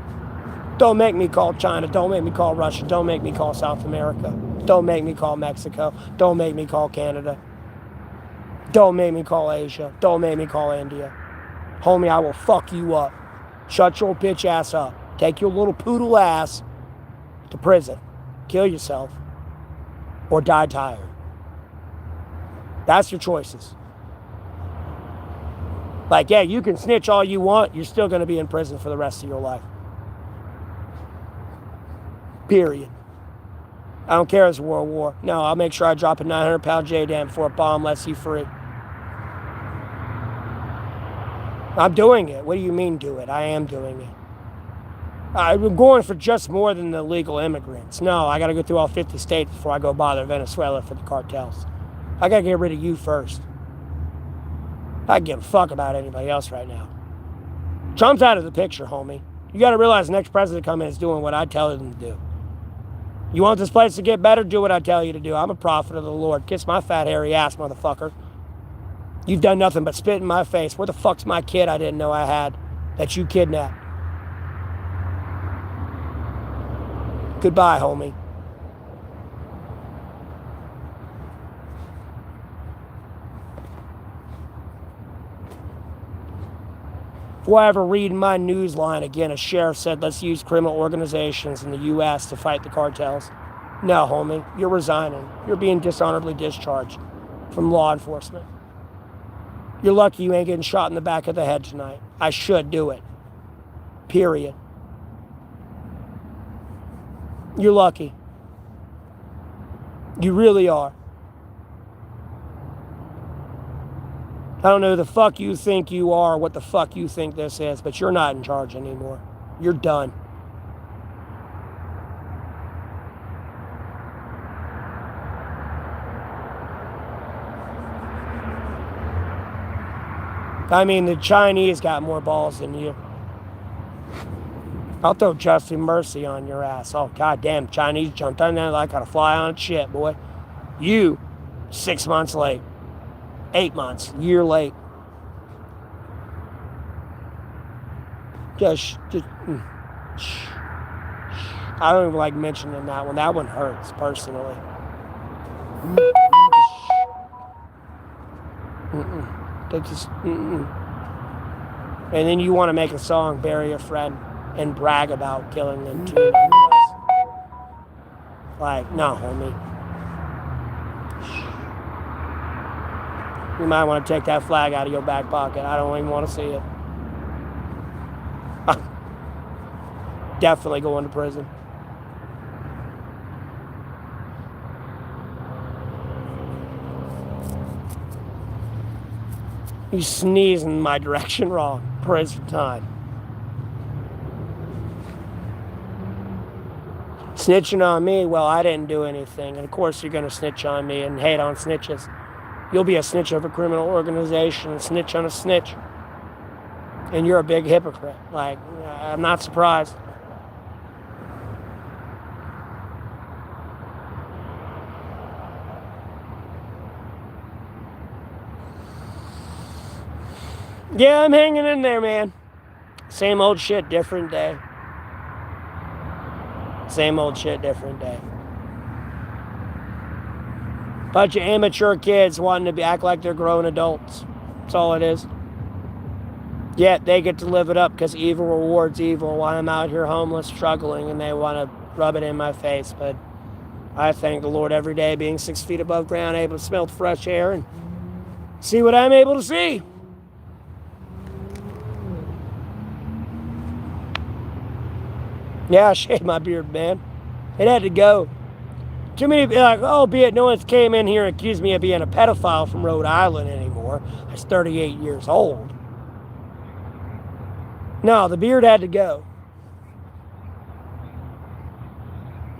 Don't make me call China. Don't make me call Russia. Don't make me call South America. Don't make me call Mexico. Don't make me call Canada. Don't make me call Asia. Don't make me call India. Homie, I will fuck you up. Shut your bitch ass up. Take your little poodle ass to prison. Kill yourself. Or die tired. That's your choices. Like, yeah, you can snitch all you want. You're still going to be in prison for the rest of your life. Period. I don't care if it's World War. No, I'll make sure I drop a 900-pound JDAM before a bomb lets you free. I'm doing it. What do you mean do it? I am doing it. I'm going for just more than the legal immigrants. No, I got to go through all 50 states before I go bother Venezuela for the cartels. I got to get rid of you first. I give a fuck about anybody else right now. Trump's out of the picture, homie. You got to realize the next president coming is doing what I tell him to do. You want this place to get better? Do what I tell you to do. I'm a prophet of the Lord. Kiss my fat, hairy ass, motherfucker. You've done nothing but spit in my face. Where the fuck's my kid I didn't know I had that you kidnapped? Goodbye, homie. Before I ever read my news line again, a sheriff said, let's use criminal organizations in the U.S. to fight the cartels. No, homie, you're resigning. You're being dishonorably discharged from law enforcement. You're lucky you ain't getting shot in the back of the head tonight. I should do it. Period. You're lucky. You really are. I don't know who the fuck you think you are, or what the fuck you think this is, but you're not in charge anymore. You're done. I mean, the Chinese got more balls than you. I'll throw Justin Mercy on your ass. Oh, goddamn, Chinese jumped on there like a fly on shit, boy. You, 6 months late. 8 months, year late. I don't even like mentioning that one. That one hurts, personally. And then you want to make a song, bury a friend, and brag about killing them too. Like, no, homie. You might want to take that flag out of your back pocket. I don't even want to see it. Definitely going to prison. You sneeze in my direction wrong. Prison time. Snitching on me, well, I didn't do anything. And of course you're going to snitch on me and hate on snitches. You'll be a snitch of a criminal organization and snitch on a snitch. And you're a big hypocrite. Like, I'm not surprised. Yeah, I'm hanging in there, man. Same old shit, different day. Same old shit, different day. Bunch of immature kids wanting to act like they're grown adults. That's all it is. Yet they get to live it up because evil rewards evil while I'm out here homeless, struggling, and they want to rub it in my face. But I thank the Lord every day being 6 feet above ground, able to smell the fresh air and see what I'm able to see. Yeah, I shaved my beard, man. It had to go. Too many people like, oh, be it no one's came in here and accused me of being a pedophile from Rhode Island anymore. I was 38 years old. No, the beard had to go.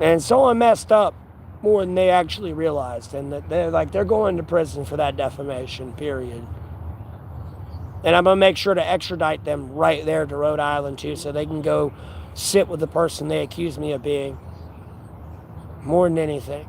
And someone messed up more than they actually realized. And that they're going to prison for that defamation, period. And I'm going to make sure to extradite them right there to Rhode Island, too, so they can go sit with the person they accuse me of being. More than anything.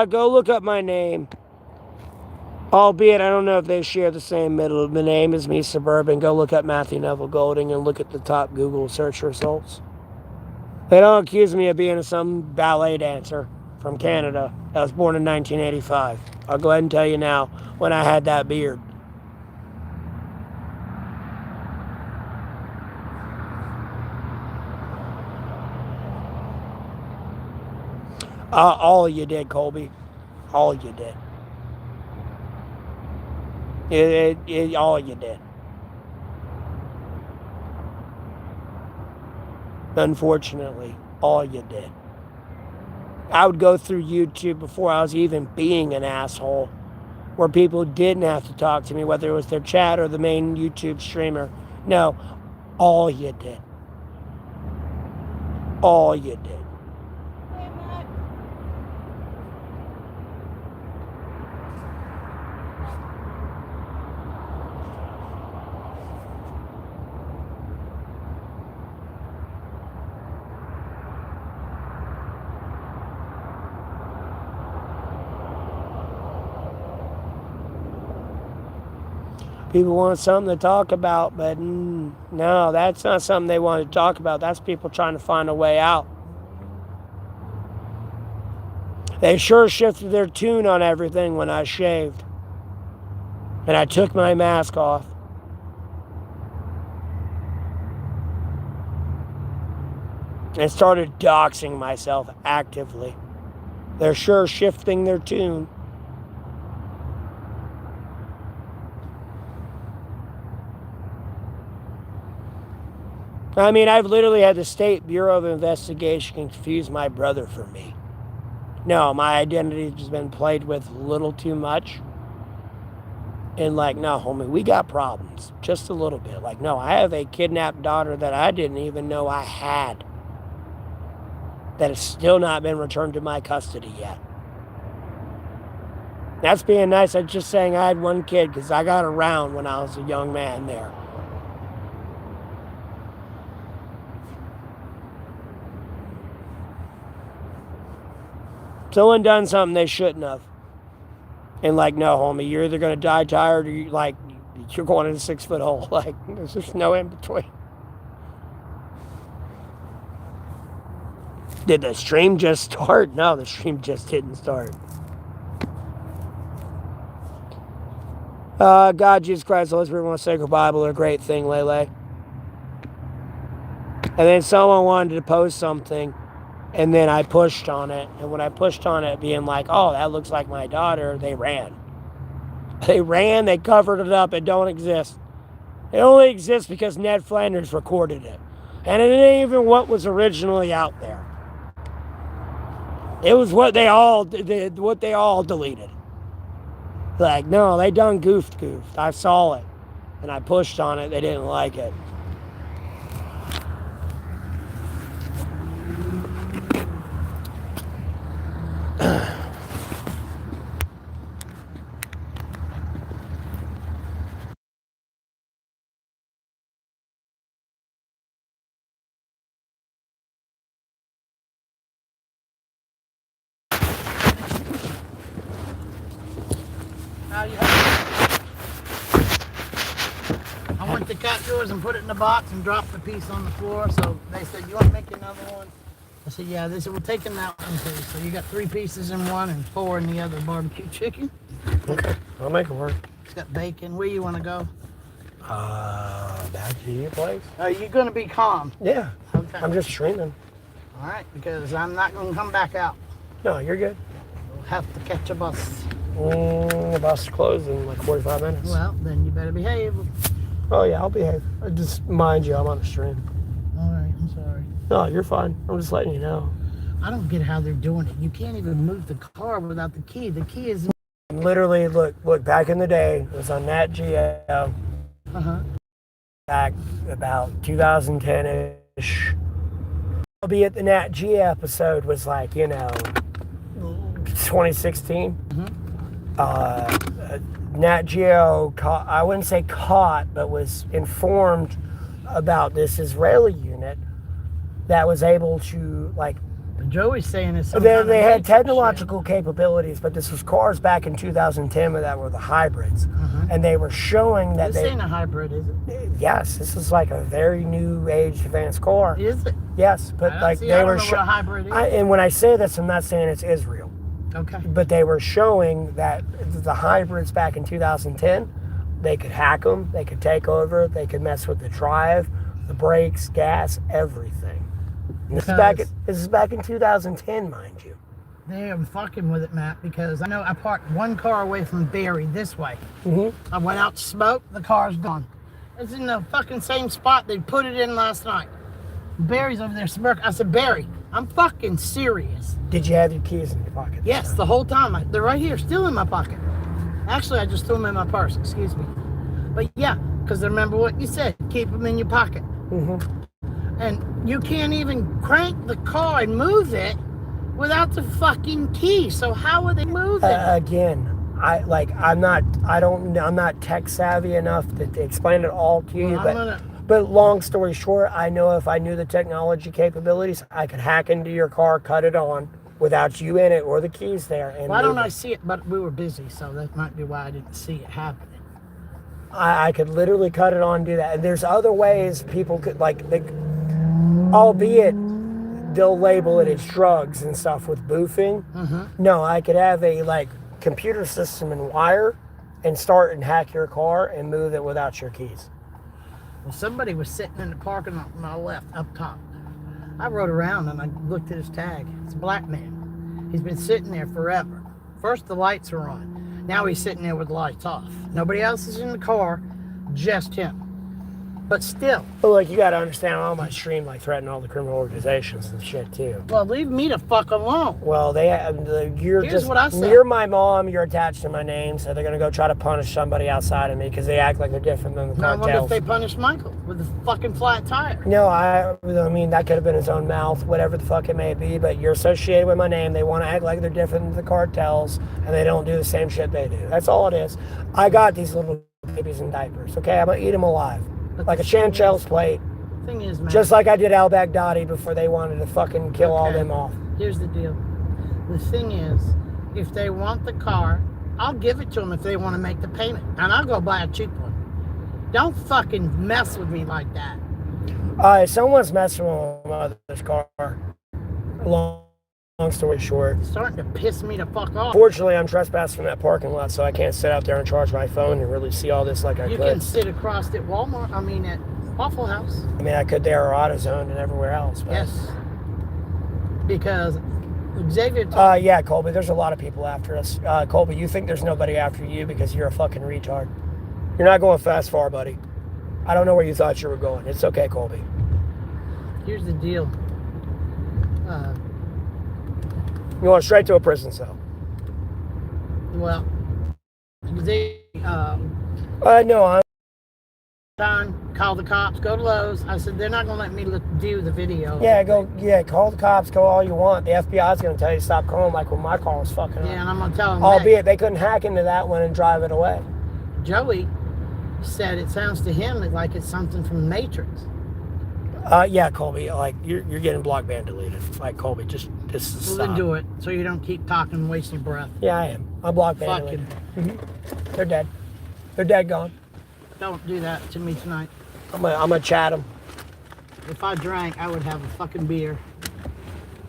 Go look up my name. Albeit, I don't know if they share the same middle name as me, Suburban. Go look up Matthew Neville Golding and look at the top Google search results. They don't accuse me of being some ballet dancer from Canada that was born in 1985. I'll go ahead and tell you now, when I had that beard. All you did, Colby. All you did. All you did. Unfortunately, all you did. I would go through YouTube before I was even being an asshole, where people didn't have to talk to me, whether it was their chat or the main YouTube streamer. No, all you did. All you did. People want something to talk about, but no, that's not something they want to talk about. That's people trying to find a way out. They sure shifted their tune on everything when I shaved. And I took my mask off. And started doxing myself actively. They're sure shifting their tune. I mean, I've literally had the State Bureau of Investigation confuse my brother for me. No, my identity has been played with a little too much. And like, no, homie, we got problems. Just a little bit. Like, no, I have a kidnapped daughter that I didn't even know I had. That has still not been returned to my custody yet. That's being nice. I'm just saying I had one kid because I got around when I was a young man there. Someone done something they shouldn't have. And like, no, homie, you're either going to die tired or you're going in a 6-foot hole. Like, there's just no in between. Did the stream just start? No, the stream just didn't start. God, Jesus Christ, the Holy Spirit, want to say Bible, are a great thing, Lele. And then someone wanted to post something, and then I pushed on it. And when I pushed on it, being like, oh, that looks like my daughter, they ran. They ran, they covered it up, it don't exist. It only exists because Ned Flanders recorded it. And it ain't even what was originally out there. It was what they all deleted. Like, no, they done goofed. I saw it. And I pushed on it, they didn't like it. I went to cut yours and put it in the box and dropped the piece on the floor. So they said, you want to make another one? I said, yeah. They said, we're taking that one too. So you got 3 pieces in one and 4 in the other barbecue chicken. Okay, I'll make it work. It's got bacon. Where you want to go? Back to your place. Are you going to be calm? Yeah. Okay. I'm just streaming. All right, because I'm not going to come back out. No, you're good. We'll have to catch a bus. The bus is closed in like 45 minutes. Well, then you better behave. Oh, yeah, I'll behave. Just mind you, I'm on a stream. All right, I'm sorry. No, you're fine. I'm just letting you know. I don't get how they're doing it. You can't even move the car without the key. The key is... Literally, look, back in the day, it was on Nat Geo. Back about 2010-ish. Albeit the Nat Geo episode was like, 2016. Nat Geo caught, I wouldn't say caught, but was informed about this Israeli unit that was able to, like, Joey's saying it's they had technological capabilities, but this was cars back in 2010 that were the hybrids, and they were showing that this ain't a hybrid, is it? Yes, this is like a very new age advanced car. Is it? Yes, but like I they don't were know what a hybrid is. and when I say this, I'm not saying it's Israel. Okay. But they were showing that the hybrids back in 2010, they could hack them, they could take over, they could mess with the drive, the brakes, gas, everything. This is back in 2010, mind you. They are fucking with it, Matt, because I know I parked one car away from Barry this way. I went out to smoke, the car's gone. It's in the fucking same spot they put it in last night. Barry's over there smirking. I said, Barry, I'm fucking serious. Did you have your keys in your pocket? Yes, the whole time. They're right here, still in my pocket. Actually, I just threw them in my purse, excuse me. But yeah, because remember what you said, keep them in your pocket. And you can't even crank the car and move it without the fucking key. So how are they moving? Again, I'm not tech savvy enough to explain it all to you. But long story short, I know if I knew the technology capabilities, I could hack into your car, cut it on without you in it or the keys there. And why don't I see it? But we were busy, so that might be why I didn't see it happening. I could literally cut it on and do that. And there's other ways people could, albeit they'll label it as drugs and stuff with boofing. No, I could have a computer system and wire and start and hack your car and move it without your keys. Well, somebody was sitting in the parking lot on my left, up top. I rode around and I looked at his tag. It's a black man. He's been sitting there forever. First the lights are on. Now he's sitting there with the lights off. Nobody else is in the car, just him. But still. Well, you got to understand, I'm on my stream, threatening all the criminal organizations and shit, too. Well, leave me the fuck alone. Well, Here's what I said. You're my mom, you're attached to my name, so they're going to go try to punish somebody outside of me because they act like they're different than the cartels. I wonder if they punished Michael with a fucking flat tire. No, I mean, that could have been his own mouth, whatever the fuck it may be, but you're associated with my name. They want to act like they're different than the cartels, and they don't do the same shit they do. That's all it is. I got these little babies in diapers, okay? I'm going to eat them alive. Like a Chantel's plate. Thing is, man. Just like I did Al Baghdadi before they wanted to fucking kill all them off. Here's the deal. The thing is, if they want the car, I'll give it to them if they want to make the payment. And I'll go buy a cheap one. Don't fucking mess with me like that. Someone's messing with my mother's car. Long story short. It's starting to piss me the fuck off. Fortunately, I'm trespassing from that parking lot, so I can't sit out there and charge my phone and really see all this like I could. You can sit across at Walmart, at Waffle House. I mean, I could there or AutoZone and everywhere else. But. Yes. Because Xavier told yeah, Colby, there's a lot of people after us. Colby, you think there's nobody after you because you're a fucking retard. You're not going fast far, buddy. I don't know where you thought you were going. It's okay, Colby. Here's the deal. You want straight to a prison cell. Well, they, no, Don, call the cops, go to Lowe's. I said, they're not going to let me do the video. Yeah, call the cops, go all you want. The FBI's going to tell you to stop calling when my car was fucking up. Yeah, and I'm going to tell them Albeit they couldn't hack into that one and drive it away. Joey said it sounds to him like it's something from Matrix. Yeah, Colby, you're getting block ban deleted. Colby, just stop. Well, then do it so you don't keep talking and wasting breath. Yeah, I am. I'm block ban deleted. They're dead. They're dead gone. Don't do that to me tonight. I'm gonna chat them. If I drank, I would have a fucking beer.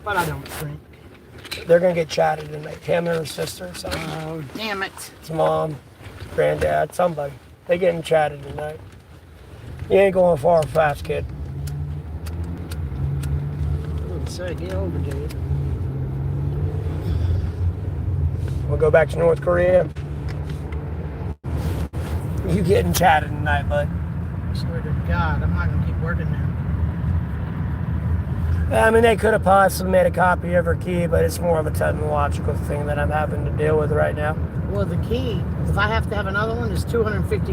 But I don't drink. They're gonna get chatted tonight. Him and her sister. So. Oh, damn it. His mom. granddad, somebody. They getting chatted tonight. You ain't going far fast, kid. I would say, get over, dude. We'll go back to North Korea. You getting chatted tonight, bud. I swear to God, I'm not going to keep working there. I mean, they could have possibly made a copy of her key, but it's more of a technological thing that I'm having to deal with right now. Well, the key, if I have to have another one, is $250.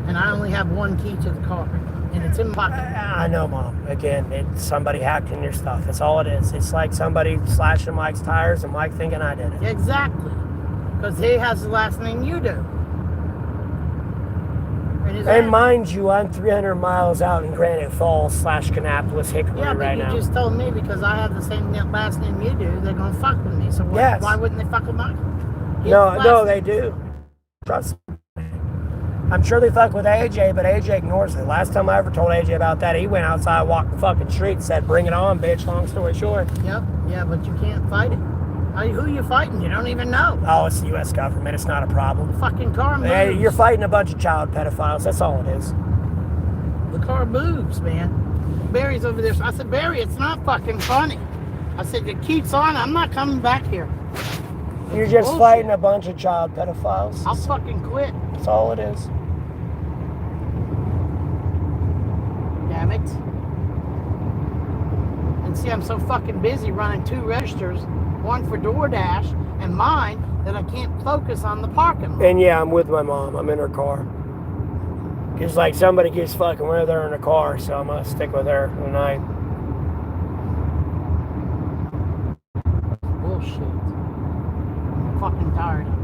And I only have one key to the car. And it's in my pocket. I know, Mom. Again, it's somebody hacked in your stuff. That's all it is. It's like somebody slashing Mike's tires and Mike thinking I did it. Exactly. Because he has the last name you do. And mind you, I'm 300 miles out in Granite Falls / Kannapolis, Hickory right now. Yeah, but you just told me because I have the same last name you do, they're going to fuck with me. So why wouldn't they fuck with Mike? No, they do. Trust me. I'm sure they fuck with AJ, but AJ ignores it. Last time I ever told AJ about that, he went outside, walked the fucking street, and said, "Bring it on, bitch," long story short. Yep, yeah, but you can't fight it. Who are you fighting? You don't even know. Oh, it's the U.S. government. It's not a problem. The fucking car moves. Hey, you're fighting a bunch of child pedophiles. That's all it is. The car moves, man. Barry's over there. So I said, Barry, it's not fucking funny. I said, it keeps on. I'm not coming back here. You're just fighting a bunch of child pedophiles. I'll fucking quit. That's all it is. Damn it. And see, I'm so fucking busy running 2 registers, one for DoorDash and mine, that I can't focus on the parking lot. And yeah, I'm with my mom. I'm in her car. It's like somebody keeps fucking with her in the car, so I'm going to stick with her tonight. Bullshit. I'm fucking tired of it.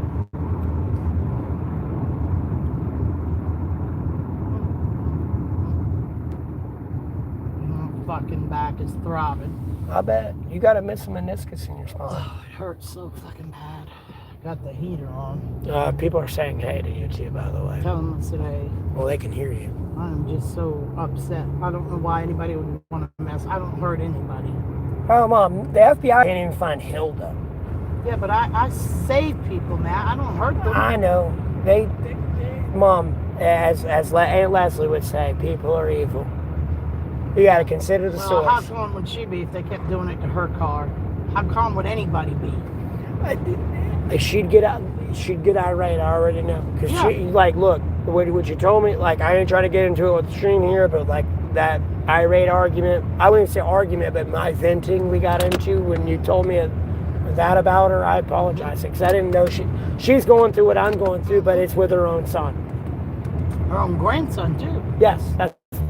My fucking back is throbbing. I bet. You got a missing meniscus in your spine. Oh, it hurts so fucking bad. Got the heater on. People are saying hey to you too, by the way. Tell them I said hey. Well, they can hear you. I'm just so upset. I don't know why anybody would want to mess. I don't hurt anybody. Oh, Mom, the FBI can't even find Hilda. Yeah, but I save people, man. I don't hurt them. I know. They Mom, as Aunt Leslie would say, people are evil. You got to consider the source. How calm would she be if they kept doing it to her car? How calm would anybody be? She'd get out. She'd get irate. I already know. Because she, like, look, what you told me, like, I ain't trying to get into it with the stream here, but like that irate argument, I wouldn't say argument, but my venting we got into when you told me that about her, I apologize because I didn't know she's going through what I'm going through, but it's with her own son. Her own grandson too. Yes,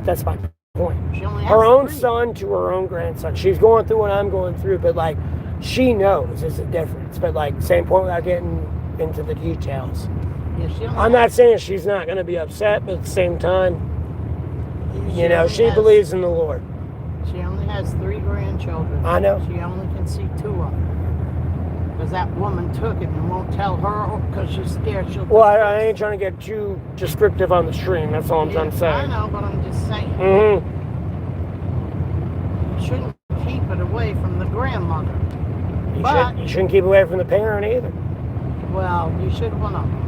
that's my point. She only has her own 3. son to her own grandson. She's going through what I'm going through, but like she knows there's a difference. But like same point without getting into the details. Yeah, I'm not saying she's not going to be upset, but at the same time, you know, she believes in the Lord. She only has 3 grandchildren. I know. She only can see 2 of them. Because that woman took it and won't tell her because she's scared she'll... Well, I ain't trying to get too descriptive on the stream. That's all I'm trying to say. I know, but I'm just saying. Mm-hmm. You shouldn't keep it away from the grandmother. You shouldn't keep it away from the parent either. Well, you should one of them.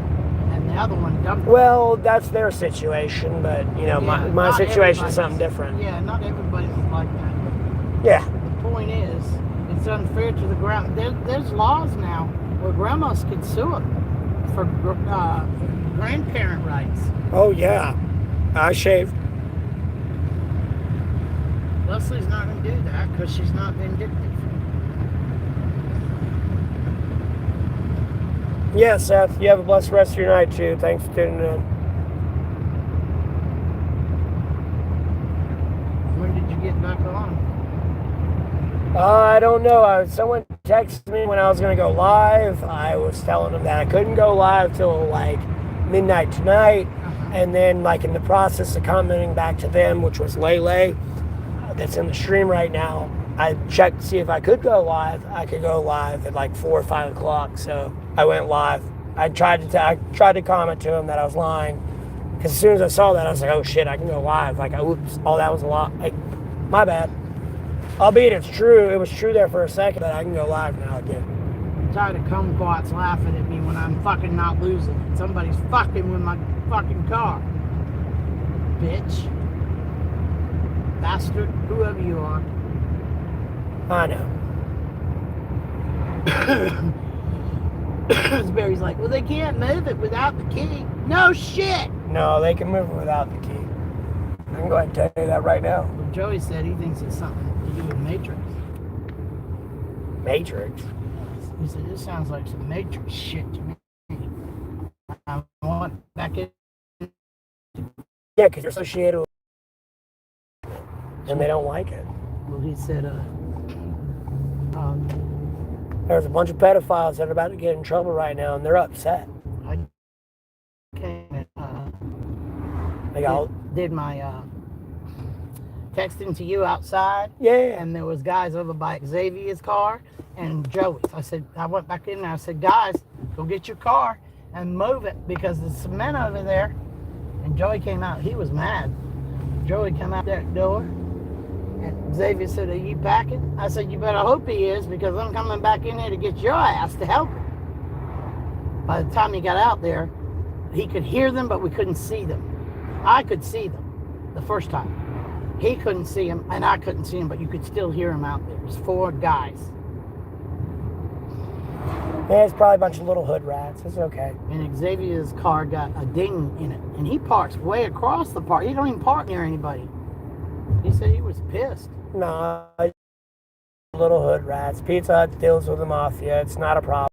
And the other one dumped. Well, that's their situation, but, you know, my situation is something different. Yeah, not everybody's like that. Yeah. The point is, it's unfair to the ground. There's laws now where grandmas can sue them for grandparent rights. Oh, yeah. I shaved. Leslie's not going to do that because she's not vindictive. Yeah, Seth, you have a blessed rest of your night, too. Thanks for tuning in. When did you get back on? I don't know. Someone texted me when I was going to go live. I was telling them that I couldn't go live till like midnight tonight. And then like in the process of commenting back to them, which was Lele, that's in the stream right now, I checked to see if I could go live. I could go live at like 4 or 5 o'clock. So I went live. I tried to comment to him that I was lying. Because as soon as I saw that, I was like, oh shit, I can go live. Like, oops, oh, that was a lot. Like, my bad. Albeit it's true. It was true there for a second, but I can go live now again. tired of kumquats laughing at me when I'm fucking not losing it. Somebody's fucking with my fucking car. Bitch. Bastard. Whoever you are. I know. Barry's like, well, they can't move it without the key. No shit. No, they can move it without the key. I can go ahead and tell you that right now. Well, Joey said he thinks it's something to do with Matrix. Matrix? He said, this sounds like some Matrix shit to me. I want back in. Yeah, because you're associated with and they don't like it. Well, he said, there's a bunch of pedophiles that are about to get in trouble right now, and they're upset. I came and did my texting to you outside. Yeah. And there was guys over by Xavier's car and Joey's. I went back in there. I said, guys, go get your car and move it because there's cement over there. And Joey came out. He was mad. Joey came out that door. And Xavier said, are you packing? I said, you better hope he is because I'm coming back in here to get your ass to help him. By the time he got out there, he could hear them, but we couldn't see them. I could see them the first time. He couldn't see him, and I couldn't see him, but you could still hear him out there. There's 4 guys. Yeah, it's probably a bunch of little hood rats. It's okay. And Xavier's car got a ding in it. And he parks way across the park. He don't even park near anybody. He said he was pissed. No, little hood rats. Pizza Hut deals with the mafia. It's not a problem.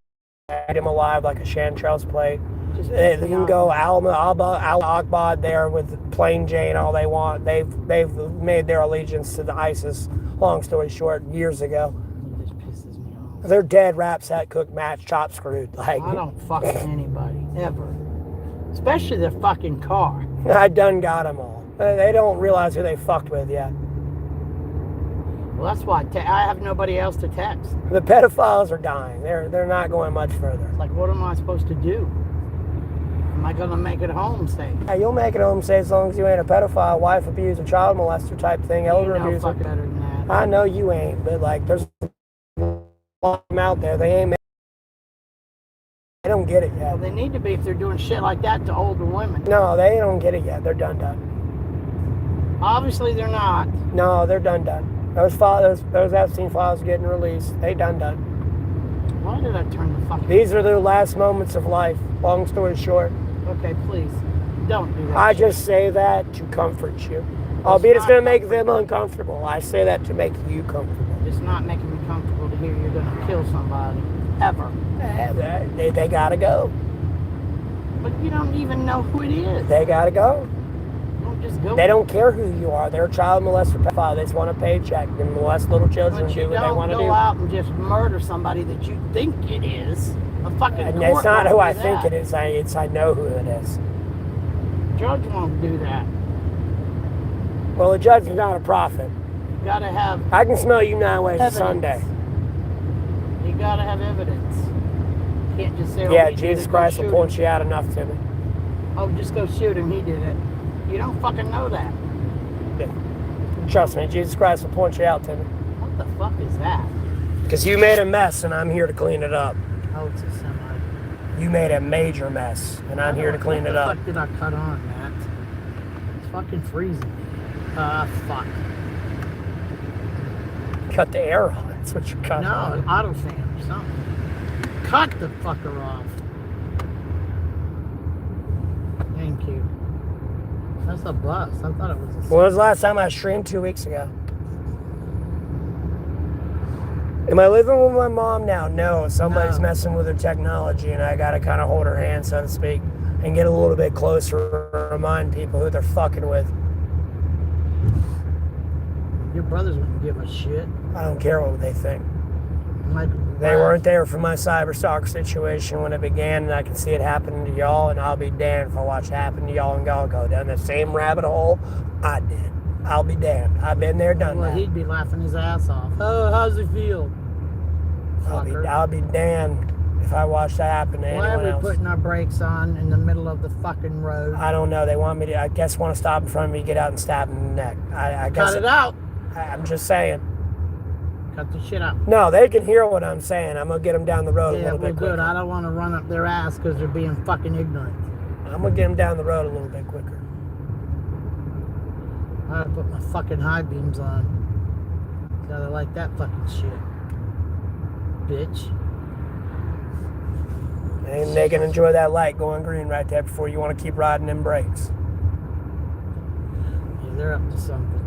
Eat him alive like a Chantrell's plate. They can go Al Akbar there with plain Jane all they want. They've made their allegiance to the ISIS. Long story short, years ago. It just pisses me off. They're dead rap set, cook, match, chop screwed. Like I don't fuck with anybody ever, especially their fucking car. I done got them all. They don't realize who they fucked with yet. Well, that's why I have nobody else to text. The pedophiles are dying. They're not going much further. It's like, what am I supposed to do? Am I gonna make it home safe? Yeah, you'll make it home safe as long as you ain't a pedophile, wife abuser, child molester type thing, elder abuser. Fuck better than that. I know you ain't, but like, there's a lot of them out there. They ain't. They don't get it yet. Well, they need to be if they're doing shit like that to older women. No, they don't get it yet. They're done. Obviously, they're not. No, they're done. Those Epstein files getting released. They done. Why did I turn the fucking... These are their last moments of life. Long story short. Okay, please. Don't do that. I just say that to comfort you. Albeit it's going to make them uncomfortable. I say that to make you comfortable. It's not making me comfortable to hear you're going to kill somebody. Ever. They got to go. But you don't even know who it is. They got to go. Don't just go. They don't care who you are. They're a child molester pedophile. They just want a paycheck and molest little children. But you do what they want to do. don't go out and just murder somebody that you think it is. A fucking And court it's not who won't I do think that. it is. I know who it is. Judge won't do that. Well, the judge is not a prophet. You gotta have I can smell you 9 ways to evidence. Sunday. You gotta have evidence. You can't just say, Yeah, he did Jesus it, go Christ will shoot point him. you out enough to me. Oh, just go shoot him, he did it. You don't fucking know that. Trust me, Jesus Christ will point you out to me. What the fuck is that? Because you made a mess and I'm here to clean it up. Oh, it's a semi. You made a major mess and I'm here to clean it up. What the fuck did I cut on, Matt? It's fucking freezing. Fuck. Cut the air on. That's what you cut No, on. an auto fan or something. Cut the fucker off. Thank you. That's a bus. I thought it was a... When was the last time I streamed? 2 weeks ago. Am I living with my mom now? No. Somebody's messing with her technology and I gotta kind of hold her hand, so to speak, and get a little bit closer and remind people who they're fucking with. Your brothers wouldn't give a shit. I don't care what they think. Like, They weren't there for my cyberstalk situation when it began, and I can see it happening to y'all, and I'll be damned if I watch it happen to y'all and y'all go down the same rabbit hole I did. I'll be damned. I've been there, done well, that. he'd be laughing his ass off. Oh, how's he feel? I'll be damned if I watch that happen to Why anyone are we else. putting our brakes on in the middle of the fucking road? I don't know. They want me to, I guess, want to stop in front of me, get out and stab him in the neck. I guess Cut it out. I'm just saying. Cut the shit out. No, they can hear what I'm saying. I'm going to get them down the road a Yeah, little well, bit good. quicker. I don't want to run up their ass because they're being fucking ignorant. I'm going to get them down the road a little bit quicker. I gotta put my fucking high beams on. Gotta like that fucking shit. Bitch. And they can enjoy that light going green right there before you want to keep riding them brakes. Yeah, they're up to something.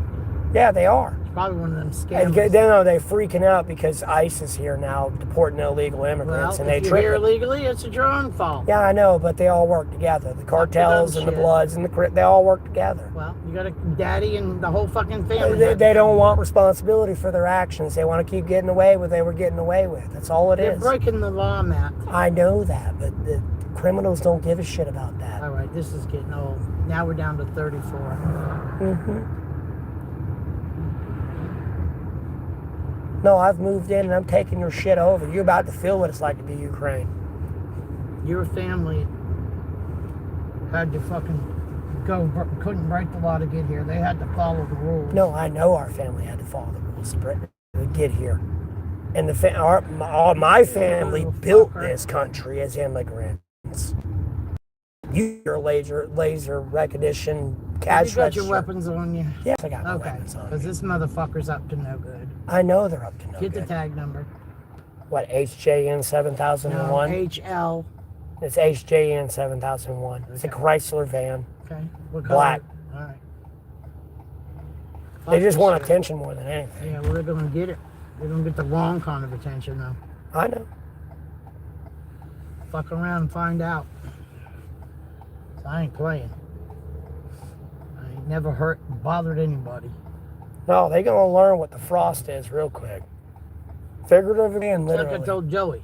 Yeah, they are. It's probably one of them And scammers. they're freaking out because ICE is here now deporting illegal immigrants, Well, and they if you're trick here them. illegally, it's your own fault. Yeah, I know, but they all work together. The cartels and the shit. Bloods and they all work together. Well, you got a daddy and the whole fucking family. They don't want responsibility for their actions. They want to keep getting away with what they were getting away with. That's all it They're is. breaking the law, Matt. I know that, but the criminals don't give a shit about that. All right, this is getting old. Now we're down to 34. Mm-hmm. No, I've moved in and I'm taking your shit over. You're about to feel what it's like to be Ukraine. Your family had to fucking couldn't break the law to get here. They had to follow the rules. No, I know our family had to follow the rules to get here. And my family built this country as immigrants. Your laser recognition cash You got your register. weapons on you. Yes, I got my Okay, weapons on because me. this motherfucker's up to no good. I know they're up to no Get the good. tag number. What, HJN No, 7001? HL. It's HJN 7001. It's a Okay. Chrysler van. Okay. What Black. color? All right. They just want Fuck this attention more than anything. shit. Yeah, well, they're going to get it. They're going to get the wrong kind of attention, though. I know. Fuck around and find out. I ain't playing. I ain't never bothered anybody. No, they're going to learn what the frost is real quick. Figuratively and Like I literally. told Joey,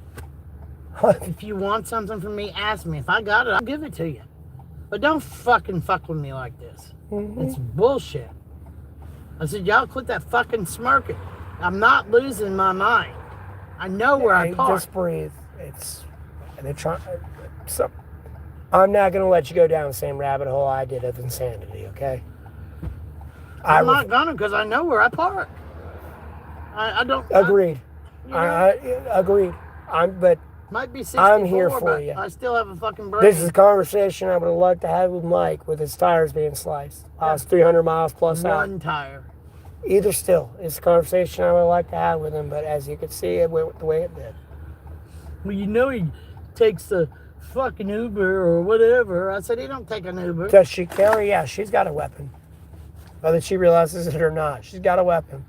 if you want something from me, ask me. If I got it, I'll give it to you. But don't fucking fuck with me like this. It's bullshit. I said, y'all quit that fucking smirking. I'm not losing my mind. I know where I Hey, park. just breathe. They're trying. So, I'm not going to let you go down the same rabbit hole I did of insanity, okay? I'm not gonna, because I know where I park. I don't. Agreed. You know? I agreed. But Might be 64, I'm here for but you. I still have a fucking brain. this is a conversation I would have loved to have with Mike with his tires being sliced. I was 300 miles plus out. one tire. Either still, it's a conversation I would like to have with him, but as you can see, it went the way it did. Well, you know he takes the fucking Uber or whatever. I said he don't take an Uber. Does she carry? Yeah, she's got a weapon. Whether she realizes it or not, she's got a weapon.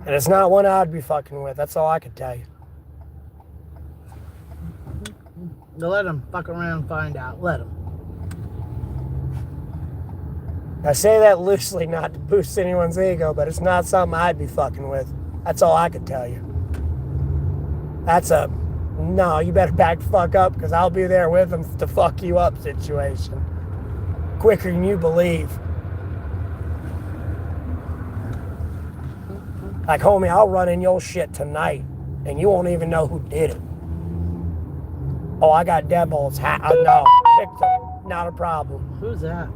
And it's not one I'd be fucking with. That's all I can tell you. Let him fuck around and find out. Let him. I say that loosely not to boost anyone's ego, but it's not something I'd be fucking with. That's all I can tell you. No, you better back the fuck up because I'll be there with them to fuck you up situation. Quicker than you believe. Like, homie, I'll run in your shit tonight and you won't even know who did it. Oh, I got deadbolts. No, pick them. Not a problem. Who's that?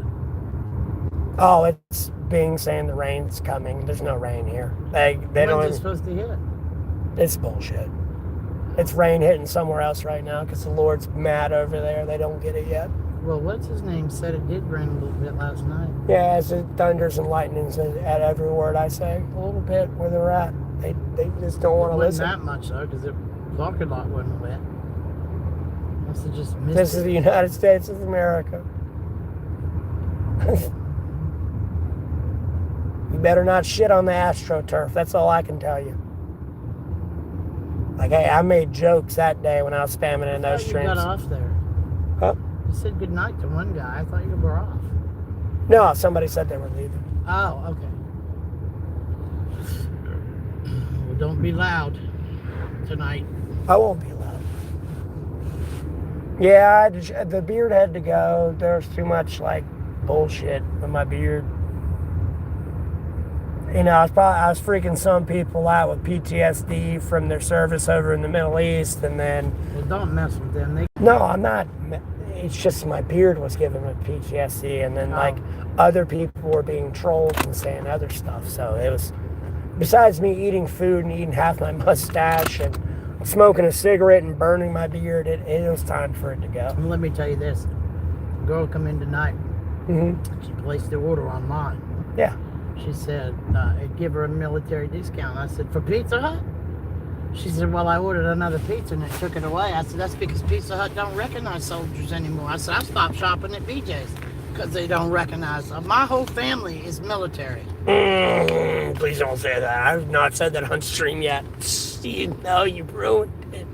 Oh, it's Bing saying the rain's coming. There's no rain here. They When's don't it even, supposed to hit? it's bullshit. It's rain hitting somewhere else right now because the Lord's mad over there. They don't get it yet. Well, what's his name said it did rain a little bit last night. Yeah, as it thunders and lightnings at every word I say. A little bit where they're at. They just don't want to It wasn't listen. that much though, because the parking lot wasn't wet. Must have just missed This it. is the United States of America. You better not shit on the AstroTurf. That's all I can tell you. Like, hey, I made jokes that day when I was spamming in those You streams. got off there. Huh? You said goodnight to one guy. I thought you were off. No, somebody said they were leaving. Oh, okay. Well, don't be loud tonight. I won't be loud. Yeah, the beard had to go. There's too much, like, bullshit with my beard. You know, I was freaking some people out with PTSD from their service over in the Middle East, and then... Well, don't mess with them. No, I'm not. It's just my beard was giving me PTSD, and then, like, other people were being trolled and saying other stuff, so it besides me eating food and eating half my mustache and smoking a cigarette and burning my beard, it was time for it to go. And let me tell you this. A girl come in tonight. Mm-hmm. She placed the order online. Yeah. She said, it'd give her a military discount. I said, for Pizza Hut? She said, well, I ordered another pizza and it took it away. I said, that's because Pizza Hut don't recognize soldiers anymore. I said, I stopped shopping at BJ's because they don't recognize them. My whole family is military. Please don't say that. I've not said that on stream yet. You know, you ruined it.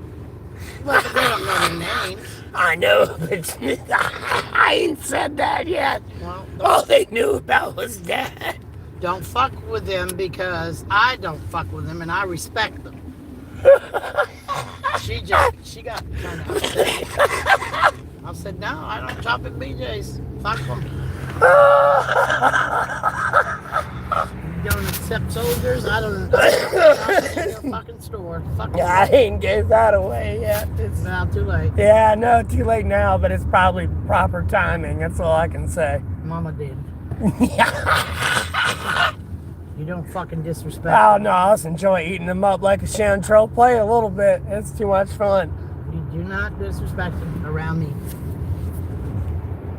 Well, they don't know their names. I know, but I ain't said that yet. Well, all they knew about was Dad. Don't fuck with them because I don't fuck with them and I respect them. She got kind of upset. I said, no, I don't shop at BJ's. Fuck them. You don't accept soldiers? I don't shop at your fucking store. Fuck them. I ain't gave that away yet. It's now too late. Yeah, no, too late now, but it's probably proper timing. That's all I can say. Mama did. You don't fucking disrespect. Oh no, I just enjoy eating them up like a chanterelle. Play a little bit. It's too much fun. You do not disrespect them around me.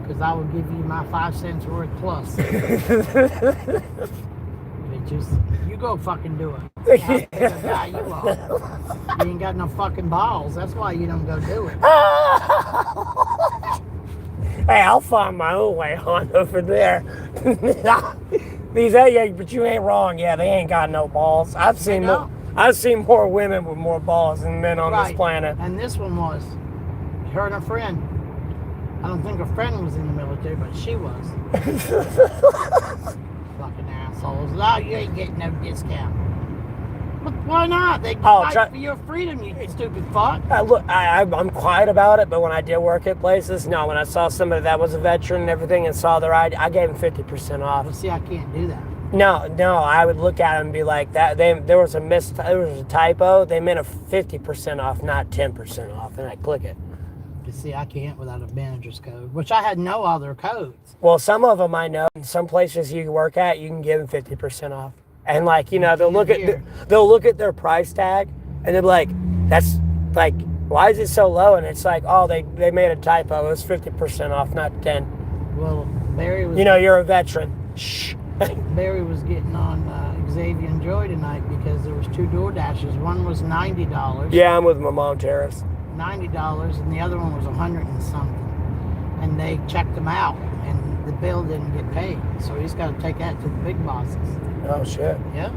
Because I will give you my 5 cents worth plus. Bitches. You go fucking do it. I'll take a guy you are. You ain't got no fucking balls. That's why you don't go do it. Hey, I'll find my own way on over there. But you ain't wrong. Yeah, they ain't got no balls. I've seen more women with more balls than men on this planet. And this one was her and her friend. I don't think her friend was in the military, but she was. Fucking assholes. No, you ain't getting no discount. But why not? They fight for your freedom, you stupid fuck. I'm quiet about it, but when I did work at places, no, when I saw somebody that was a veteran and everything and saw their ID, I gave them 50% off. Well, see, I can't do that. No, I would look at them and be like, there was a typo. They meant a 50% off, not 10% off, and I click it. You see, I can't without a manager's code, which I had no other codes. Well, some of them I know. In some places you work at, you can give them 50% off. And like, you know, they'll look at their price tag and they'll be like, that's like, why is it so low? And it's like, oh, they made a typo. It was 50% off, not 10. Well, Barry was... You know, you're a veteran. Shh. Barry was getting on Xavier and Joy tonight because there was 2 DoorDashes. One was $90. Yeah, I'm with my mom, Terrace. $90, and the other one was 100 and something. And they checked him out, and the bill didn't get paid. So he's got to take that to the big bosses. Oh, shit. Yeah.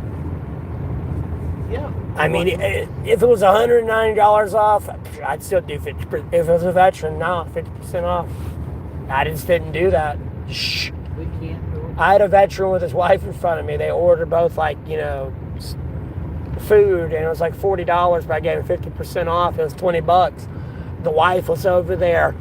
Yeah. I mean, if it was $190 off, I'd still do 50%. If it was a veteran, no, 50% off. I just didn't do that. Shh. We can't do it. I had a veteran with his wife in front of me. They ordered both, like, you know, food, and it was like $40, but I gave him 50% off. It was $20. The wife was over there.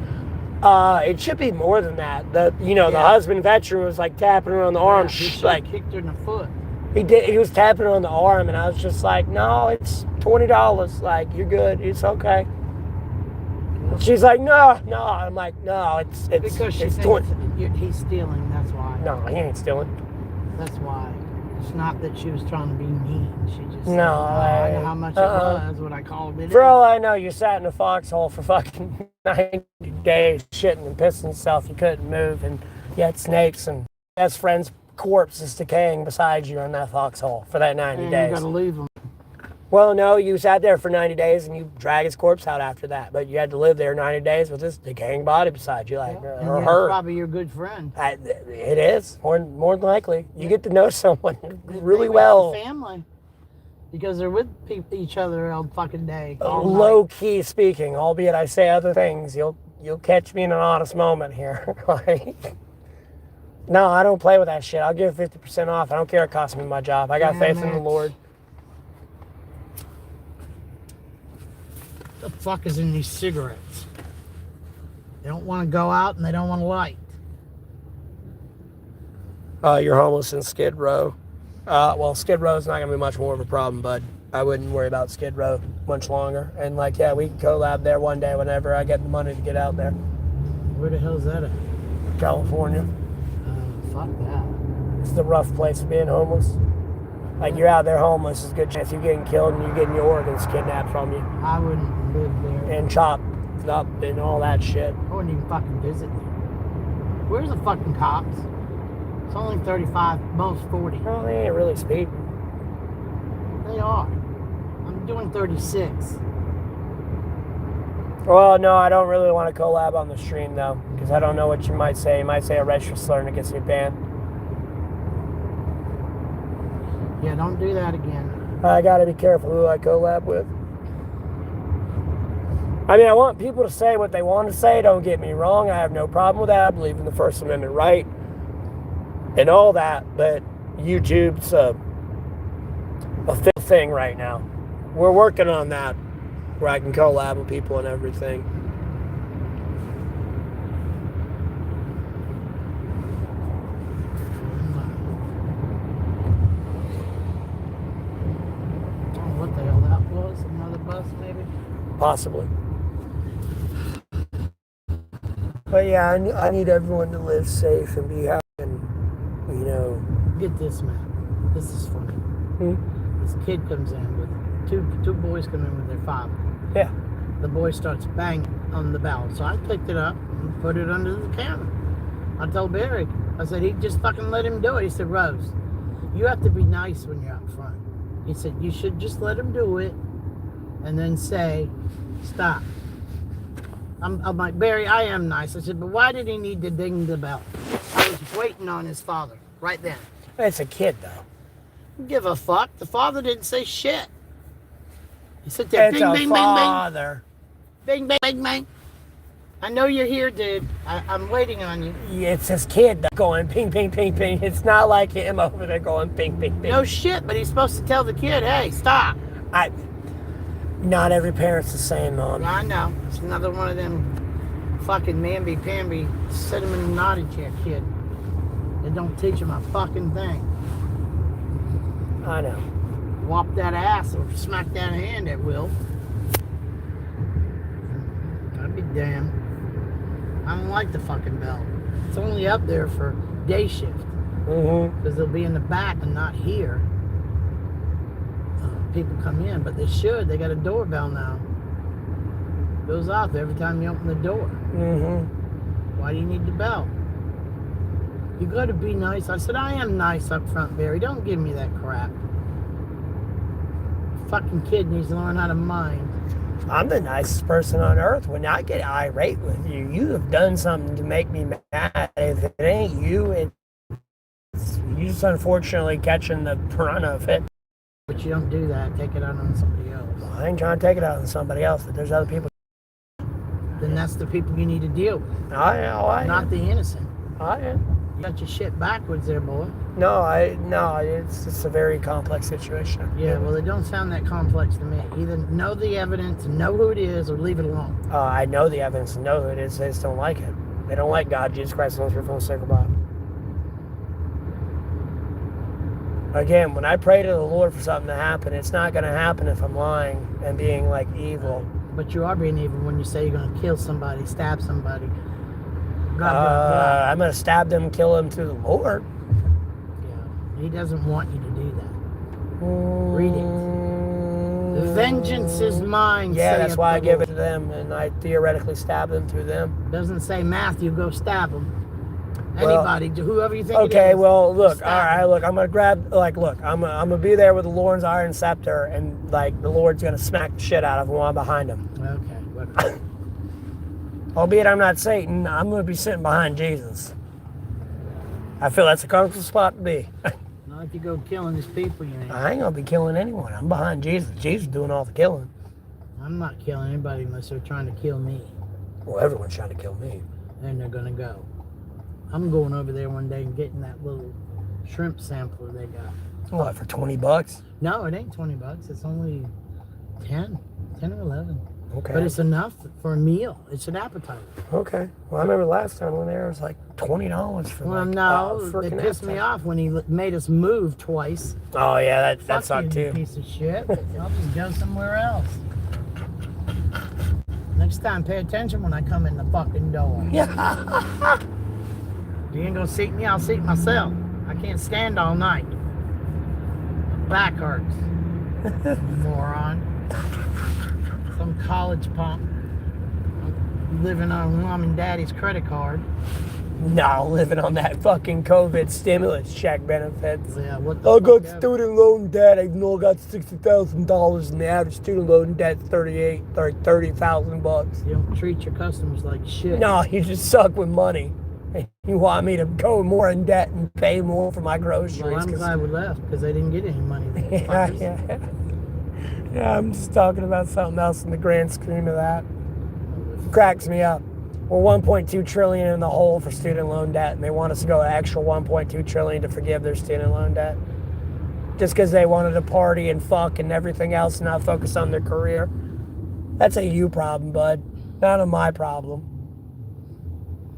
It should be more than that. The husband veteran was like tapping her on the arm. He like kicked her in the foot. He did. He was tapping her on the arm, and I was just like, "No, it's $20. Like, you're good. It's okay." And she's like, "No." I'm like, "No, it's because she it's thinks he's stealing. That's why. No, he ain't stealing. That's why. It's not that she was trying to be mean. She just said, I know how much it was when I called it. For all I know, you sat in a foxhole for fucking 90 days, shitting and pissing yourself. You couldn't move, and you had snakes and best friend's corpse is decaying beside you in that foxhole for that 90 days. You gotta leave him. Well, no, you sat there for 90 days and you drag his corpse out after that, but you had to live there 90 days with this decaying body beside you, like, or her. Probably your good friend. It is more than likely. You get to know someone really well. Family, because they're with each other all fucking day. Low key speaking, albeit I say other things, you'll catch me in an honest moment here. Like, no, I don't play with that shit. I'll give 50% off. I don't care it costs me my job. I got faith in the Lord. What the fuck is in these cigarettes? They don't want to go out and they don't want to light. You're homeless in Skid Row. Well, Skid Row's not going to be much more of a problem, bud. I wouldn't worry about Skid Row much longer. And like, yeah, we can collab there one day whenever I get the money to get out there. Where the hell's that at? California. Fuck that. It's the rough place of being homeless. Like, you're out there homeless, there's a good chance you're getting killed and you're getting your organs kidnapped from you. I wouldn't live there. And chopped up and all that shit. I wouldn't even fucking visit there. Where's the fucking cops? It's only 35, most 40. Well, they ain't really speeding. They are. I'm doing 36. Well, no, I don't really want to collab on the stream, though, because I don't know what you might say. You might say a racial slur and it gets me banned. Yeah, don't do that again. I gotta be careful who I collab with. I mean, I want people to say what they want to say, don't get me wrong. I have no problem with that. I believe in the First Amendment right and all that, but YouTube's a thing right now. We're working on that, where I can collab with people and everything. What the hell that was? Another bus, maybe? Possibly. But yeah, I need everyone to live safe and be happy and, you know. Get this, man. This is funny. This kid comes in with two boys come in with their father. Yeah. The boy starts banging on the bell. So I picked it up and put it under the counter. I told Barry, I said, he just fucking let him do it. He said, Rose, you have to be nice when you're out front. He said, you should just let him do it and then say, stop. I'm like, Barry, I am nice. I said, but why did he need to ding the bell? I was waiting on his father right then. It's a kid, though. Give a fuck. The father didn't say shit. He said there, It's bing, a bing, father. bing, bing, bing, bing, bing. I know you're here, dude. I'm waiting on you. Yeah, it's his kid that's going ping, ping, ping, ping. It's not like him over there going ping, ping, ping. No shit, but he's supposed to tell the kid, hey, stop. Not every parent's the same, Mom. I know. It's another one of them fucking mamby-pamby, sit him in a naughty chair kid. They don't teach him a fucking thing. I know. Whop that ass or smack that hand at will. I'd be damned. I don't like the fucking bell. It's only up there for day shift. Because they'll be in the back and not here. People come in, but they should. They got a doorbell now. Goes off every time you open the door. Why do you need the bell? You got to be nice. I said, I am nice up front, Barry. Don't give me that crap. Fucking kid needs to learn how to mind. I'm the nicest person on earth. When I get irate with you, you have done something to make me mad. If it ain't you, it's you just unfortunately catching the brunt of it. But you don't do that. Take it out on somebody else. Well, I ain't trying to take it out on somebody else, but there's other people. Then that's the people you need to deal with. I am. Not the innocent. I am. You got your shit backwards there, boy. No, it's a very complex situation. Yeah, well, it don't sound that complex to me. Either know the evidence and know who it is or leave it alone. I know the evidence and know who it is. They just don't like it. They don't like God, Jesus Christ, and those from the sacred Bible. Again, when I pray to the Lord for something to happen, it's not going to happen if I'm lying and being like evil. But you are being evil when you say you're going to kill somebody, stab somebody. God. I'm going to stab them, kill them through the Lord. Yeah, he doesn't want you to do that. Read it. The vengeance is mine. Yeah, that's why I give it to them, and I theoretically stab them through them. Doesn't say, Matthew, go stab them. Anybody, whoever you think it is. Okay, well, look, all right, look, I'm going to grab, I'm going to be there with the Lord's iron scepter, and, the Lord's going to smack the shit out of him while I'm behind him. Okay, whatever. Albeit I'm not Satan, I'm going to be sitting behind Jesus. I feel that's a comfortable spot to be. Not if you go killing these people, you ain't. I ain't going to be killing anyone. I'm behind Jesus. Jesus doing all the killing. I'm not killing anybody unless they're trying to kill me. Well, everyone's trying to kill me. Then they're going to go. I'm going over there one day and getting that little shrimp sampler they got. What, for $20? No, it ain't $20. It's only 10 or 11. Okay. But it's enough for a meal. It's an appetizer. Okay. Well, I remember last time when there was like $20 for they pissed me off when he made us move twice. Oh, yeah, that Fuck sucked you, too. Piece of shit. I'll just go somewhere else. Next time, pay attention when I come in the fucking door. Yeah. You ain't gonna seat me, I'll seat myself. I can't stand all night. Back hurts. Moron. Some college punk. Living on mom and daddy's credit card. No, living on that fucking COVID stimulus check benefits. Yeah, what the I got fuck student loan debt. I know I got $60,000, and the average student loan debt $30,000. You don't treat your customers like shit. No, you just suck with money. You want me to go more in debt and pay more for my groceries? Well, I'm glad we left because they didn't get any money. Yeah, I'm just talking about something else in the grand scheme of that. Cracks me up. We're 1.2 trillion in the hole for student loan debt, and they want us to go an extra 1.2 trillion to forgive their student loan debt, just because they wanted to party and fuck and everything else, and not focus on their career. That's a you problem, bud. Not a my problem.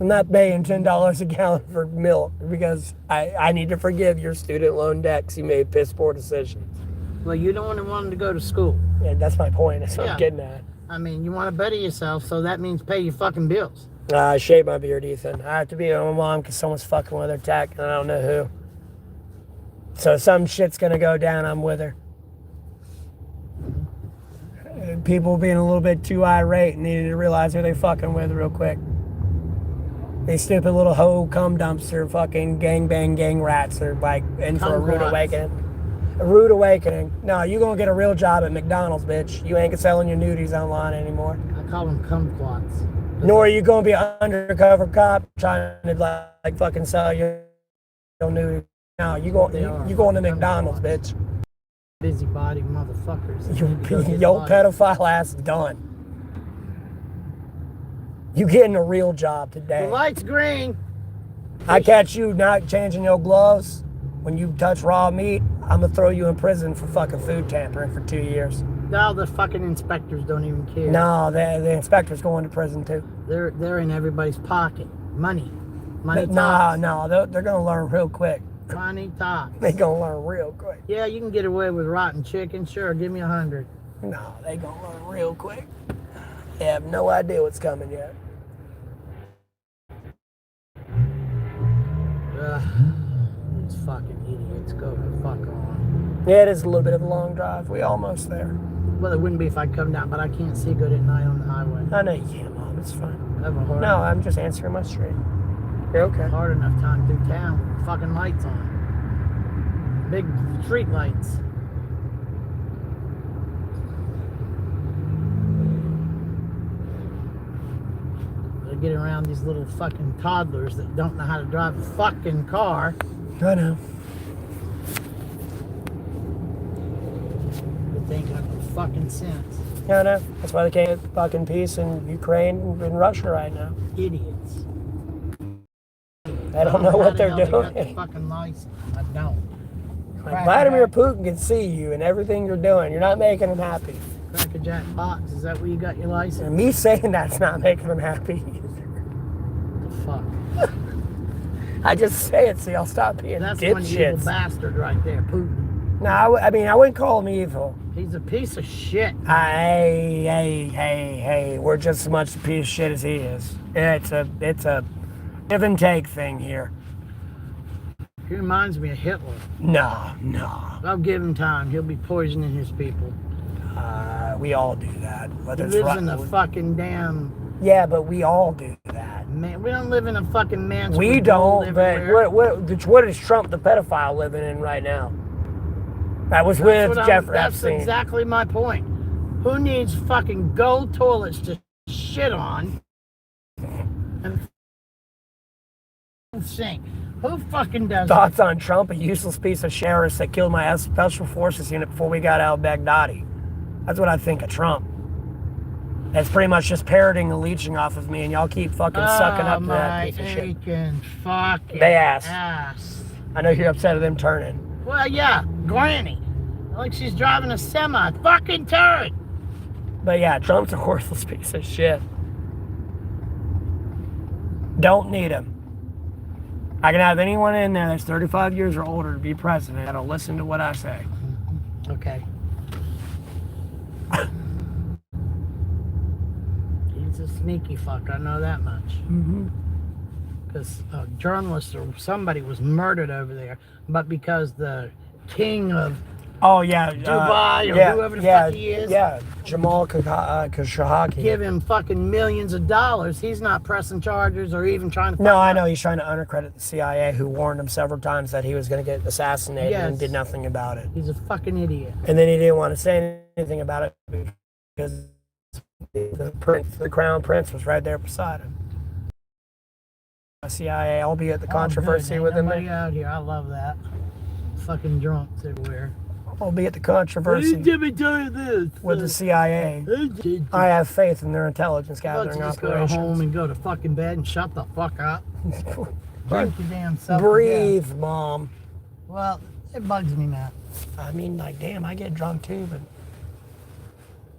I'm not paying $10 a gallon for milk because I need to forgive your student loan debt because you made piss poor decisions. Well, you don't want them to go to school. Yeah, that's my point. That's what I'm getting at. I mean, you want to better yourself, so that means pay your fucking bills. I shave my beard, Ethan. I have to be with my mom because someone's fucking with her tech, and I don't know who. So some shit's gonna go down, I'm with her. People being a little bit too irate and needing to realize who they fucking with real quick. They stupid little hoe cum dumpster fucking gang rats are like in for a rude awakening. A rude awakening. No, you gonna get a real job at McDonald's, bitch. You ain't selling your nudies online anymore. I call them kumquats. Nor are you gonna be an undercover cop trying to like fucking sell your nudies. No, you going to McDonald's, bitch. Busybody motherfuckers. Yo pedophile ass done. You getting a real job today. The light's green. I catch you not changing your gloves when you touch raw meat, I'm gonna throw you in prison for fucking food tampering for 2 years. No, the fucking inspectors don't even care. No, the inspector's going to prison too. They're in everybody's pocket. Money talks. No, they're gonna learn real quick. Money talks. They gonna learn real quick. Yeah, you can get away with rotten chicken. Sure, give me 100. No, they gonna learn real quick. They have no idea what's coming yet. These fucking idiots go the fuck on. Yeah, it is a little bit of a long drive. We almost there. Well, it wouldn't be if I come down, but I can't see good at night on the highway. I know you can't, Mom. It's fine. No, I'm just answering my street. You're okay. Hard enough time through town. Fucking lights on. Big street lights. They get around these little fucking toddlers that don't know how to drive a fucking car. I know. But they ain't got no fucking sense. I know. That's why they can't get fucking peace in Ukraine and Russia right now. Idiots. I don't know what they're doing. Got the fucking license. I don't. Like Vladimir Putin can see you and everything you're doing. You're not making him happy. Crackerjack box. Is that where you got your license? And me saying that's not making him happy. What the fuck? I just say it so y'all stop being That's one evil dipshits. bastard right there, Putin. No, I mean, I wouldn't call him evil. He's a piece of shit. Hey, we're just as much a piece of shit as he is. It's a give and take thing here. He reminds me of Hitler. No. I'll give him time. He'll be poisoning his people. We all do that. He lives in a fucking damn... Yeah, but we all do that. Man, we don't live in a fucking mansion. We don't, but what is Trump the pedophile living in right now? That was with Jeffrey Epstein. That's exactly my point. Who needs fucking gold toilets to shit on and sink? Who fucking does Thoughts on Trump, a useless piece of sheriff that killed my Special Forces unit before we got out of Baghdadi. That's what I think of Trump. That's pretty much just parroting and leeching off of me, and y'all keep fucking sucking up to that piece of shit. Fucking They ass. I know you're upset at them turning. Well, yeah, Granny. Like she's driving a semi. Fucking turn. But yeah, Trump's a worthless piece of shit. Don't need him. I can have anyone in there that's 35 years or older to be president that'll listen to what I say. Okay. He's a sneaky fuck, I know that much. Because a journalist or somebody was murdered over there, but because the king of Oh yeah, Dubai or yeah, whoever the yeah, fuck he is. yeah. Jamal Khashoggi. Give him fucking millions of dollars. He's not pressing charges or even trying to. No, I know he's trying to undercredit the CIA, who warned him several times that he was going to get assassinated and Yes. did nothing about it. He's a fucking idiot. And then he didn't want to say anything about it because the crown prince was right there beside him. CIA, albeit the controversy good. within Nobody there. out here. I love that. Fucking drunks everywhere. Albeit the controversy with the CIA. I have faith in their intelligence gathering Just operations. go home and go to fucking bed and shut the fuck up. Drink your damn self. Breathe, Mom. Well, it bugs me, Matt. I mean, like, damn, I get drunk too, but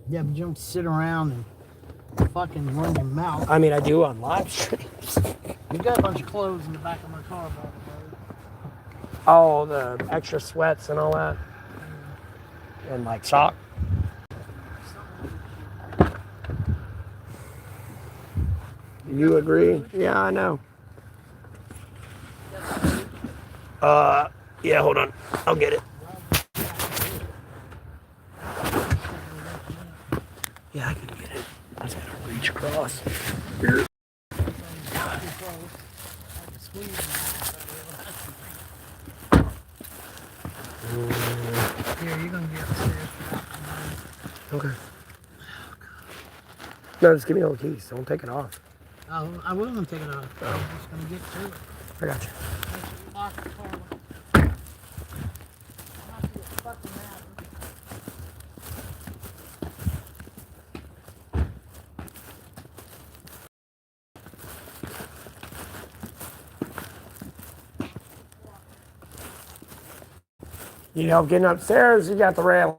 Yeah, but you don't sit around and fucking run your mouth. I mean, I do on live streams. You got a bunch of clothes in the back of my car, brother. Oh, the extra sweats and all that. And like sock. You agree? Yeah, I know. Yeah, hold on. I'll get it. Yeah, I can get it. I just gotta reach across. Here. Here, you're gonna get upstairs. Okay. No, just give me all the keys. Don't take it off. Oh, I will gonna take it off. I'm just gonna get to it. I got you. Make sure you lock the car. I'm not gonna fucking matter. You know, getting upstairs, you got the railing.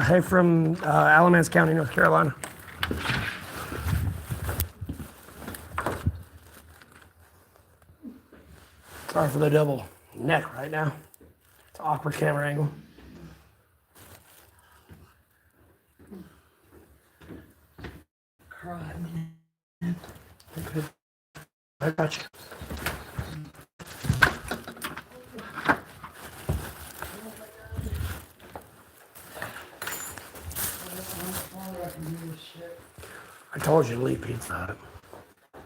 Hey, from Alamance County, North Carolina. Sorry for the double neck right now. It's an awkward camera angle. Cry, man. Okay. I got you. I told you to leave Pizza Hut.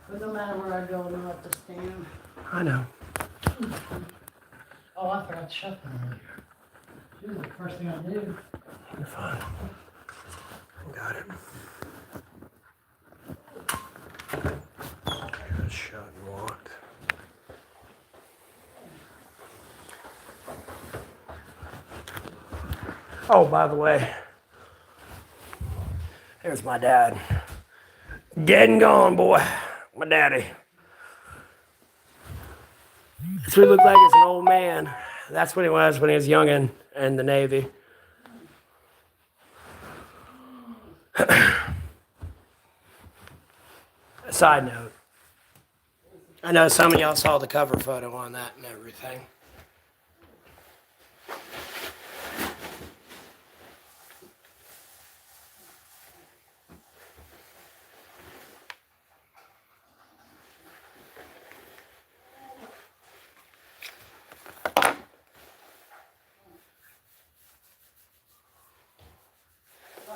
But no matter where I go, I know have to stand. I know. Oh, I forgot to shut them earlier. This is the first thing I do. You're fine. Got it. Good shut and locked. Oh, by the way, there's my dad. Dead and gone, boy. My daddy. That's what he looked like as an old man. That's what he was when he was young in the Navy. Side note. I know some of y'all saw the cover photo on that and everything.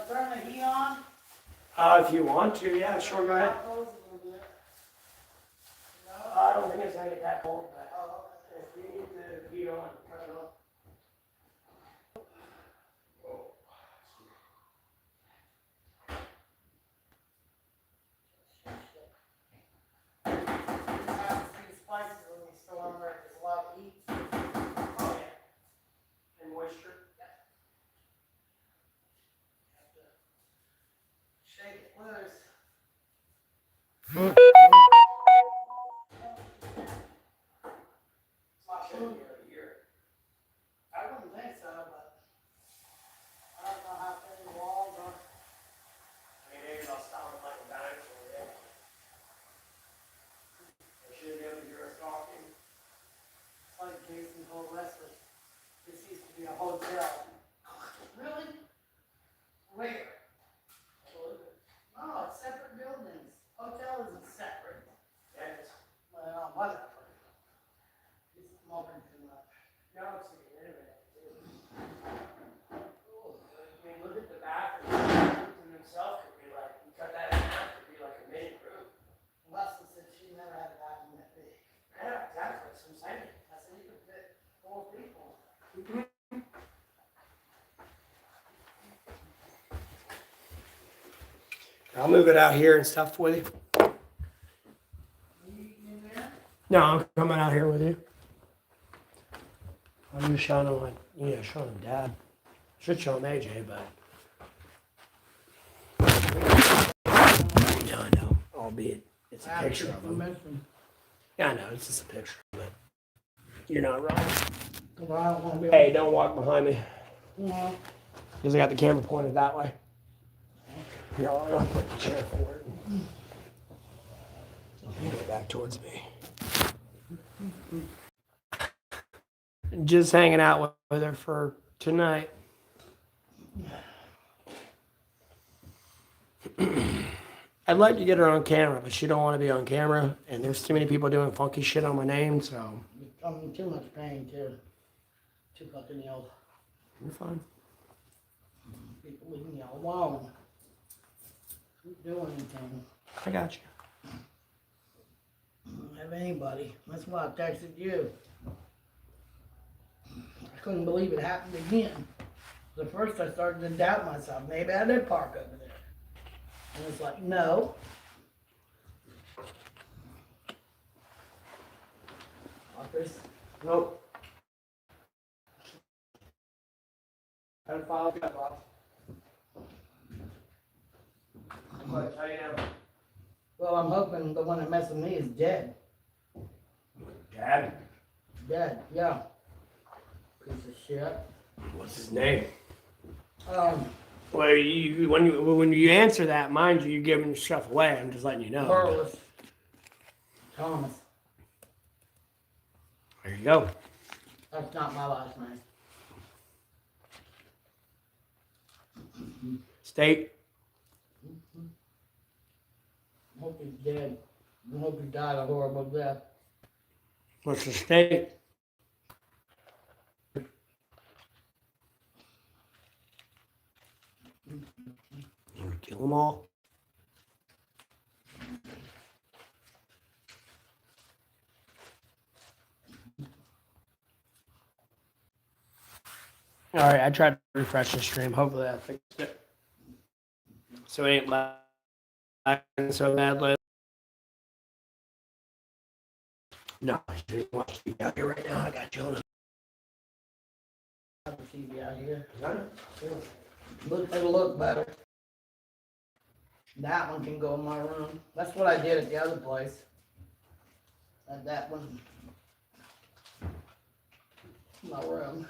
Turn the heat on. If you want to, yeah, sure, go ahead. I don't think it's gonna get that cold, but if you need the heat on, turn it on. Oh, yeah. And moisture. Shake it loose. It's not shaking here. I'll move it out here and stuff with you. No, I'm coming out here with you. I'm just showing him, like, showing him Dad. Should show him AJ, but. No, I know. Albeit, it's a picture of him. Yeah, I know. It's just a picture, but you're not wrong. Well, I don't want to be Hey, don't walk behind me. No. Because I got the camera pointed that way. Here, I'll put the chair forward. I'll go back towards me. Just hanging out with her for tonight. I'd like to get her on camera, but she don't want to be on camera, and there's too many people doing funky shit on my name, so. I'm in too much pain, too. Too fucking ill. You're fine. People leave me alone. Don't do anything. I got you. I don't have anybody. That's why I texted you. I couldn't believe it happened again. At first I started to doubt myself. Maybe I did park over there. And it's like, no. Office. Nope. How to file that box. I'm going to tell you now. Well, I'm hoping the one that messed with me is dead. Dad? Dead, yeah. Piece of shit. What's his name? Um, Well, when you answer that, mind you, you're giving stuff away. I'm just letting you know. Courteous. Thomas. There you go. That's not my last name. State. I hope he's dead. I hope he died a horrible death. What's the state? You want to kill them all? All right, I tried to refresh the stream. Hopefully that fixed it. So it ain't lagging so badly. No, I didn't watch TV out here right now. I got you on. I have a TV out here. It'll look better. That one can go in my room. That's what I did at the other place. Had that one in my room.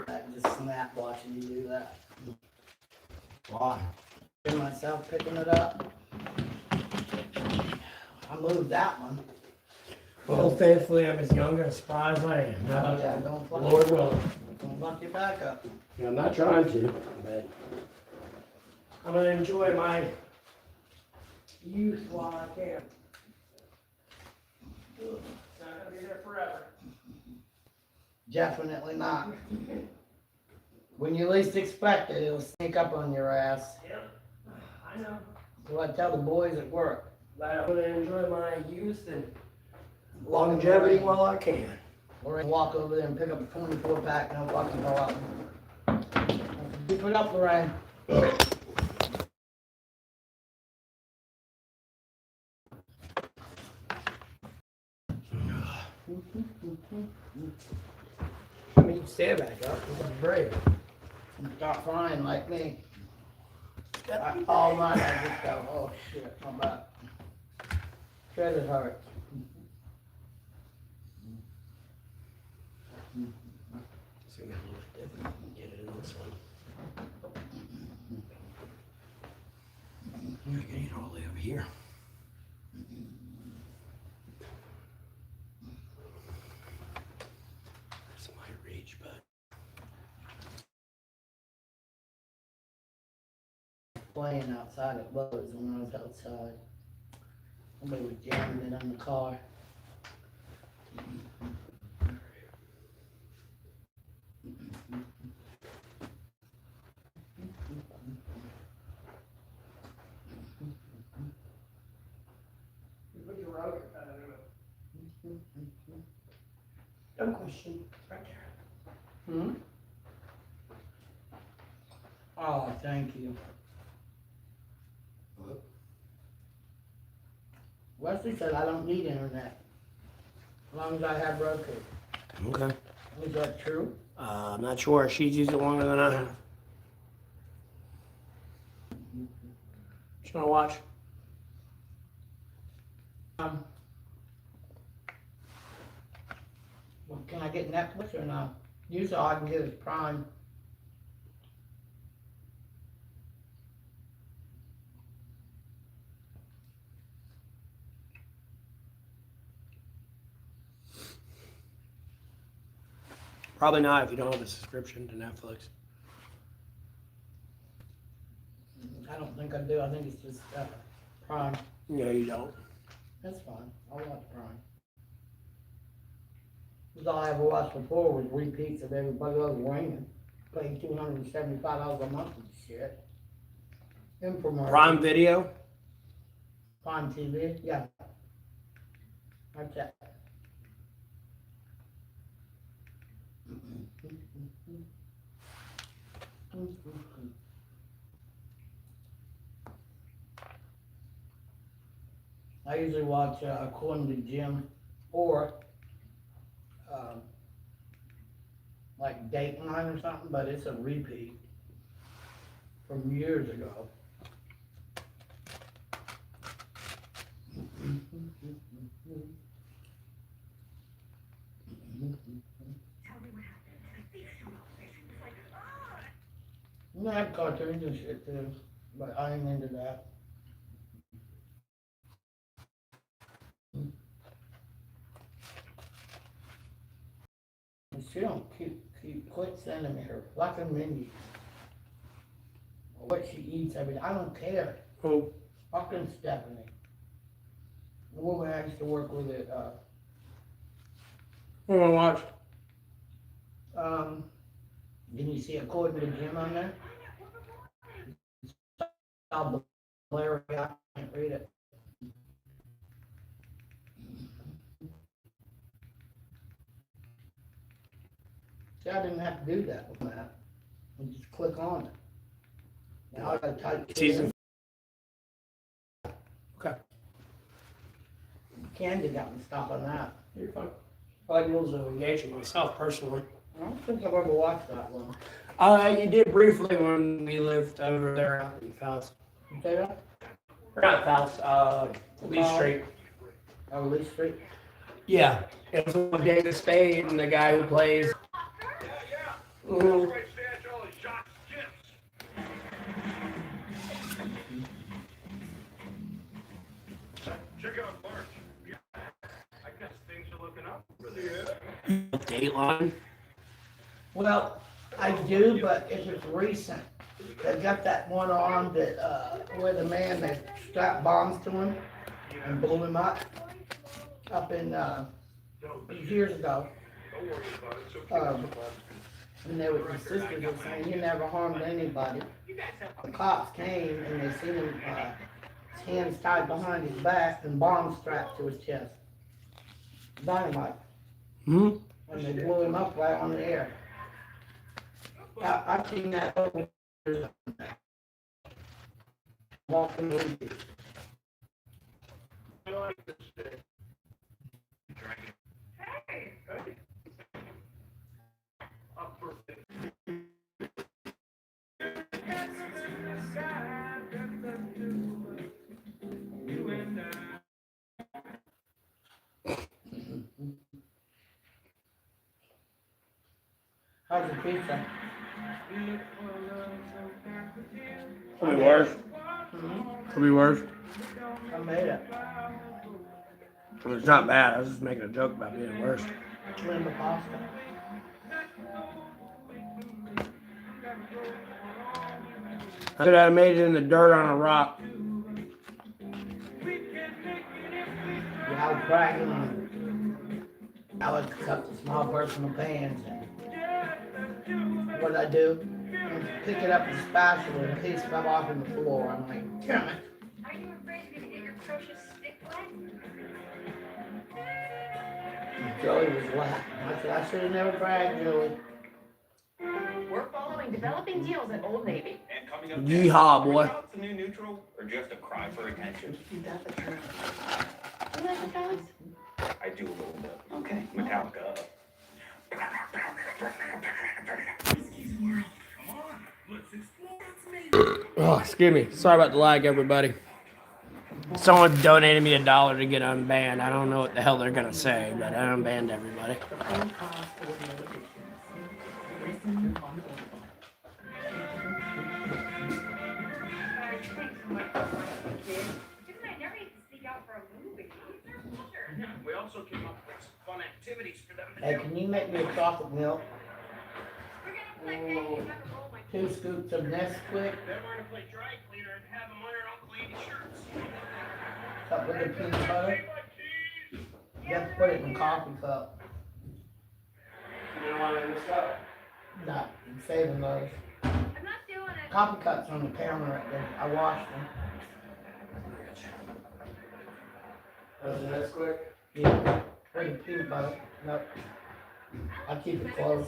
I just snap watching you do that. Why? Myself picking it up. I moved that one. Well, thankfully, I'm as young and spry as I am. Yeah, don't fuck Lord willing. Don't buck your back up. Yeah, I'm not trying to, but I'm going to enjoy my youth while I can. It's not going to be there forever. Definitely not. When you least expect it, it'll sneak up on your ass. Yep, I know. So I tell the boys at work. But I'm going to enjoy my youth and longevity while I can. Or walk over there and pick up a 24 pack and I'll fucking go up. Keep it up, Lorraine. I mean, you can stand back up. You're brave. And start flying like me. All night I just go, oh shit, my back. Shredded hurt. So we got a little different. Get it in this one. I gotta get all the way over here. This might reach, but Playing outside at Lowe's when I was outside. Somebody was jamming it on the car. No question. Right there. Hmm? Oh, thank you. Wesley said I don't need internet as long as I have Roku. Okay. Is that true? I'm not sure. She's used it longer than I have. You want to watch? Well, can I get Netflix or no? Usually all I can get is Prime. Probably not if you don't have a subscription to Netflix. I don't think I do. I think it's just Prime. No, you don't. That's fine. I'll watch Prime. Because all I ever watched before was repeats of everybody else ringing. Paying $275 a month and shit. Infomercial. Prime Video? Prime TV? Yeah. That's it. I usually watch according to Jim or like Dateline or something, but it's a repeat from years ago. I have cartoons and shit too, but I ain't into that. And she don't quit sending me her fucking menu. What she eats every day. I don't care. Who? Fucking Stephanie. The woman I used to work with at I want to watch. didn't you see according to Jim on there? Larry, I can't read it. See, I didn't have to do that with that. I just click on it. Now I gotta type it Season. in. Okay. Candy got me stop on that. You're fine. I like rules of engagement myself personally. I don't think I've ever watched that one. You did briefly when we lived over there out in Faust. You say that? Or not Faust, Lee Street. Oh, Lee Street? Yeah. It was with David Spade and the guy who plays. Mhm. Check out March. Yeah, I guess things are looking up for the Dateline. Well, I do, but if it's recent. They got that one on that, where the man, they strapped bombs to him and blew him up in, years ago. Don't worry about it. So And they were, the sisters were saying, he never harmed anybody. The cops came and they seen him, his hands tied behind his back and bombs strapped to his chest. Dynamite. Hmm. And they blew him up right on the air. I've seen that over years. Walking movie. How's the pizza? Could be worse. Could be worse. I made it. It's not bad. I was just making a joke about being worse. Limbo pasta. I could have made it in the dirt on a rock. Yeah, I was bragging on I would cut the small personal pans. And what I do? Pick it up with a spatula and a piece fell off on the floor. I'm like, damn it. Are you afraid you're gonna get your precious stick wet? Joey was laughing. I said, I should have never bragged, Joey. We're following developing deals at Old Navy. And coming up Yeehaw, boy. next, the new neutral, or just a cry for attention? You got the truth. You like the fellas? I do a little bit. Okay. Metallica. Oh, excuse me. Sorry about the lag, everybody. Someone donated me $1 to get unbanned. I don't know what the hell they're gonna say, but I unbanned everybody. We also came up with some fun activities for them to Hey, do. can you make me a chocolate milk? 2 scoops of Nesquik. Then we're gonna play dry cleaner and have them under Uncle Andy's shirts. Cup with the peanut butter. You have to put it in a coffee cup. You don't want to miss out. No, I'm saving those. I'm not doing it. Coffee cups on the counter right there. I washed them. That's quick. Yeah. Put in peanut butter. Nope. I keep it close.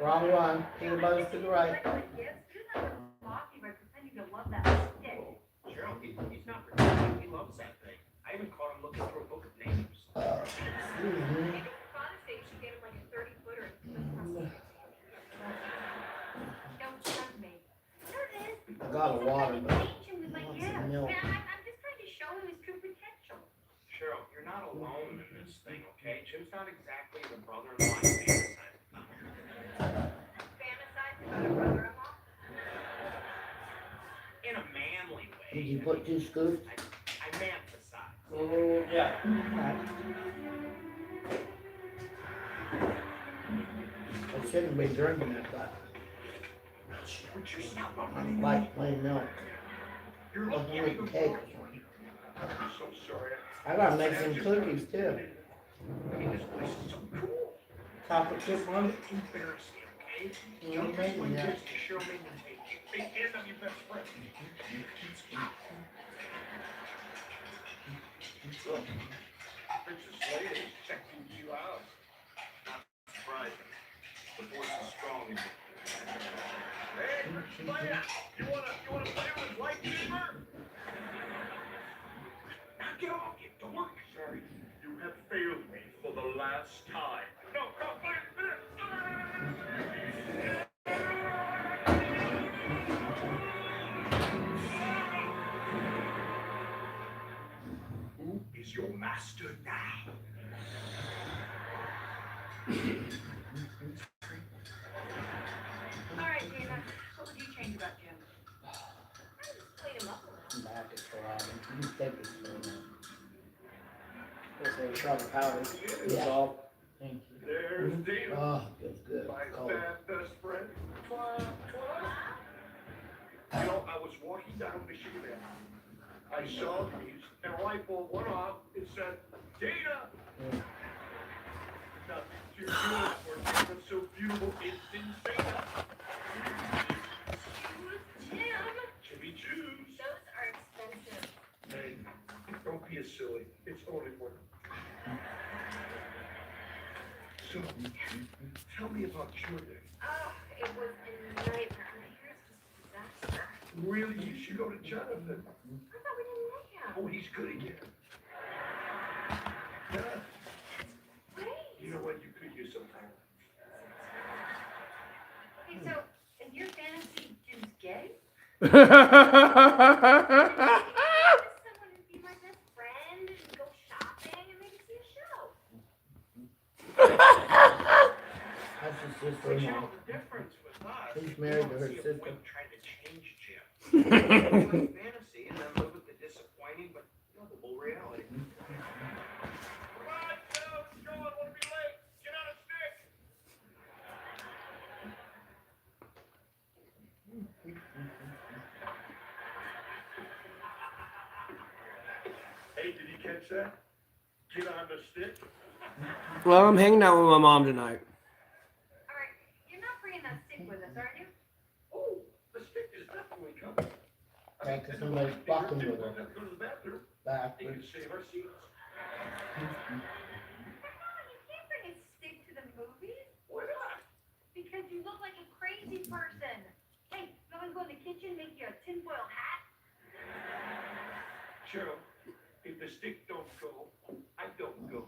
Wrong one. Peanut butter's to the right. Cheryl, he's not pretending. He loves that thing. I even caught him looking through a book of names. Excuse me. I got a water, but I want some milk. Cheryl, you're not alone in this thing, okay? Jim's not exactly the brother-in-law you in a manly way. Did you put 2 scoops? I fantasize. Oh, yeah. I shouldn't be drinking it, but Put yourself up. I like plain milk. You're Like looking you at make cake. I'm so sorry. I gotta make some cookies too. I mean, this place is so cool. Chocolate chip one. It's embarrassing, okay? You Don't ain't just making like that. this to show me the tape. Big hand of your best friend. Look, Princess Leia is checking you out. Not surprising. The force is strong in you. Hey, Princess Leia, you wanna play with lightsaber? Knock it off, you dork. Sorry, you have failed me for the last time. No, play this. Who is your master now? Alright, Dana, what would you change about Jim? I just clean him up a little. Back is throbbing. You take it slow. That's a shot of powder. Yeah. Salt. Thank you. There's Dana, Oh, feels good. my Cold. bad best friend. You know, I was walking down Michigan Avenue. I saw these, and a light bulb went off. It said, Dana! Yeah. Nothing too good for something so beautiful, it's insane. Jim, Jimmy Choo's. those are expensive. Hey, don't be a silly. It's only one. So, tell me about your day. Oh, it was a nightmare. My hair's just a disaster. Really, you should go to Jonathan. I thought we didn't like him. Oh, he's good again. Yeah. Great. You know what? You could use some time. Okay, so is your fantasy Jim's gay? Someone to be my best friend and go shopping and maybe see a show. That's his But sister-in-law. you know the difference with us. He's married to we don't her see a sister. point trying to change Jim. We like fantasy and then live with the disappointing but lovable reality. Come on, Joe, it's going. Wanna be late? Get on a stick. Hey, did you catch that? Get on the stick. Well, I'm hanging out with my mom tonight. Alright, you're not bringing that stick with us, are you? Oh, the stick is definitely coming. Yeah, 'cause somebody's fucking with her. Go to the bathroom. They can Backwards. save our seats. If the stick don't go, I don't go.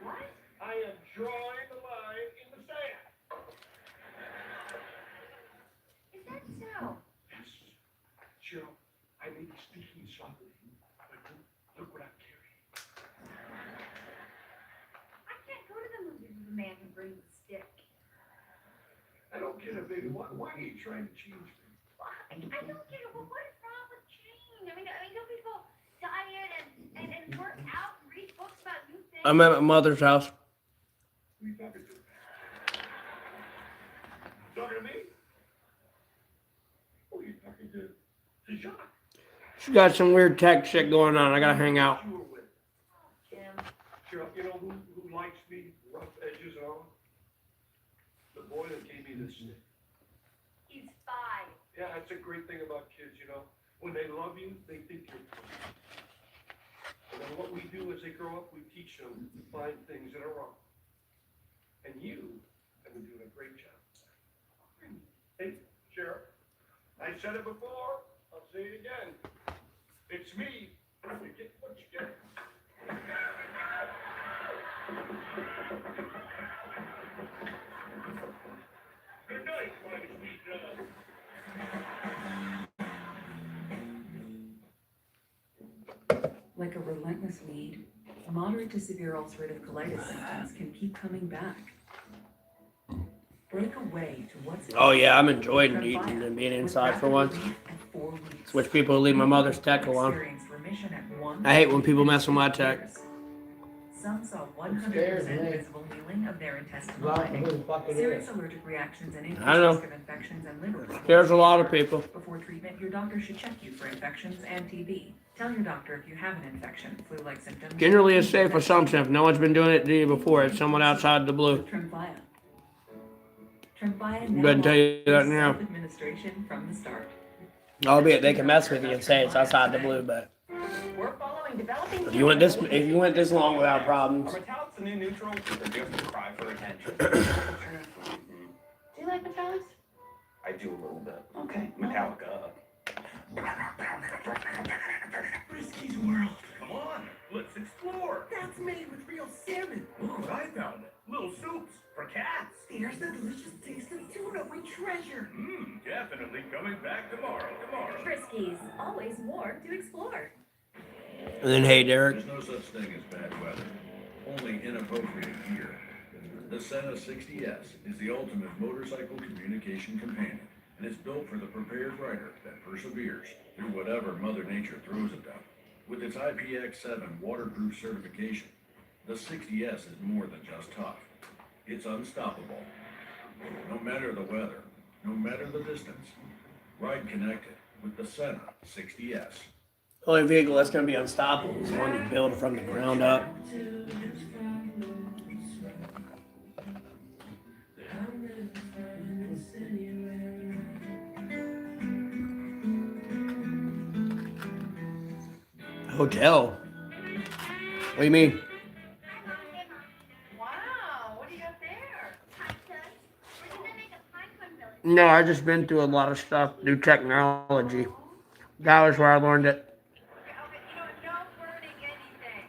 What? I am drawing the line in the sand. Is that so? Yes. Cheryl, I may be speaking softly, but look what I'm carrying. I can't go to the movies with a man who brings a stick. I don't get it, baby. Why are you trying to change me? I don't get it. Well, what is wrong with change? I mean, don't people diet and work out and read books about new things? I'm at my mother's house. Who are you talking to? Talking to me? Who are you talking to? To Jacques. She got some weird tech shit going on. I gotta hang out. You were with. Jim. Cheryl, you know who likes me, rough edges and all? The boy that gave me this stick. He's 5. Yeah, that's a great thing about kids, you know. When they love you, they think you're cool. And then what we do as they grow up, we teach them to find things that are wrong. And you have been doing a great job. Hey, Sheriff, I said it before, I'll say it again. It's me. You get what you get. Good night, my sweet love. Like a relentless weed, moderate to severe ulcerative colitis symptoms can keep coming back. Break away to what's Oh yeah, I'm enjoying eating and being inside for once. Which people leave my mother's tech alone. I hate when people mess with my tech. Some saw 100% visible healing of their intestinal lining, serious allergic reactions and increased I know. risk of infections and liver trouble. There's a lot of people. Before treatment, your doctor should check you for infections and TB. Tell your doctor if you have an infection, flu-like symptoms. Generally a safe assumption. If no one's been doing it to you before, it's someone outside the blue. Tremfya. Tremfya I'm going to tell you that now. Self-administration from the start. Albeit they can mess with you and say it's outside the blue, but We're following developing. if you went this long without problems. Are metallics the new neutral, or just a cry for attention? Do you like metallics? I do a little bit. Okay. Metallica. Frisky's World. Come on, let's explore. That's made with real salmon. Look what I found. Little soups for cats. Here's the delicious taste of tuna we treasure. Definitely coming back tomorrow. Friskies. Always more to explore. And then, hey, Derek. There's no such thing as bad weather, only inappropriate gear. The Senna 60S is the ultimate motorcycle communication companion, and is built for the prepared rider that perseveres through whatever Mother Nature throws at them. With its IPX7 waterproof certification, the 60S is more than just tough. It's unstoppable. No matter the weather, no matter the distance, ride connected with the Senna 60S. The only vehicle that's going to be unstoppable is the one you build from the ground up. Hotel? What do you mean? Wow, what do you got there? Pasta. We're gonna make a pine cone village. No, I just been through a lot of stuff, new technology. That was where I learned it. Okay, no burning anything.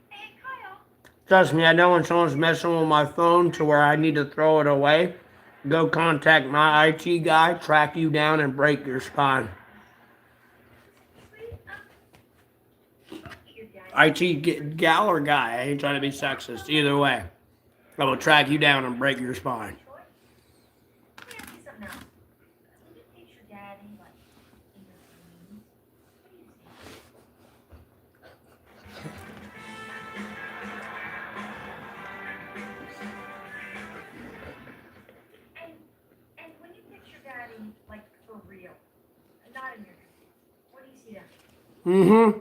Hey, Kyle. Trust me, I know when someone's messing with my phone to where I need to throw it away, go contact my IT guy, track you down, and break your spine. IT gal or guy, I ain't trying to be sexist. Either way, I will track you down and break your spine. Let me ask you something else. When you picture Daddy, like, in your dreams, what do you see? And when you picture Daddy, like, for real, not in your dreams, what do you see then? Mm-hmm.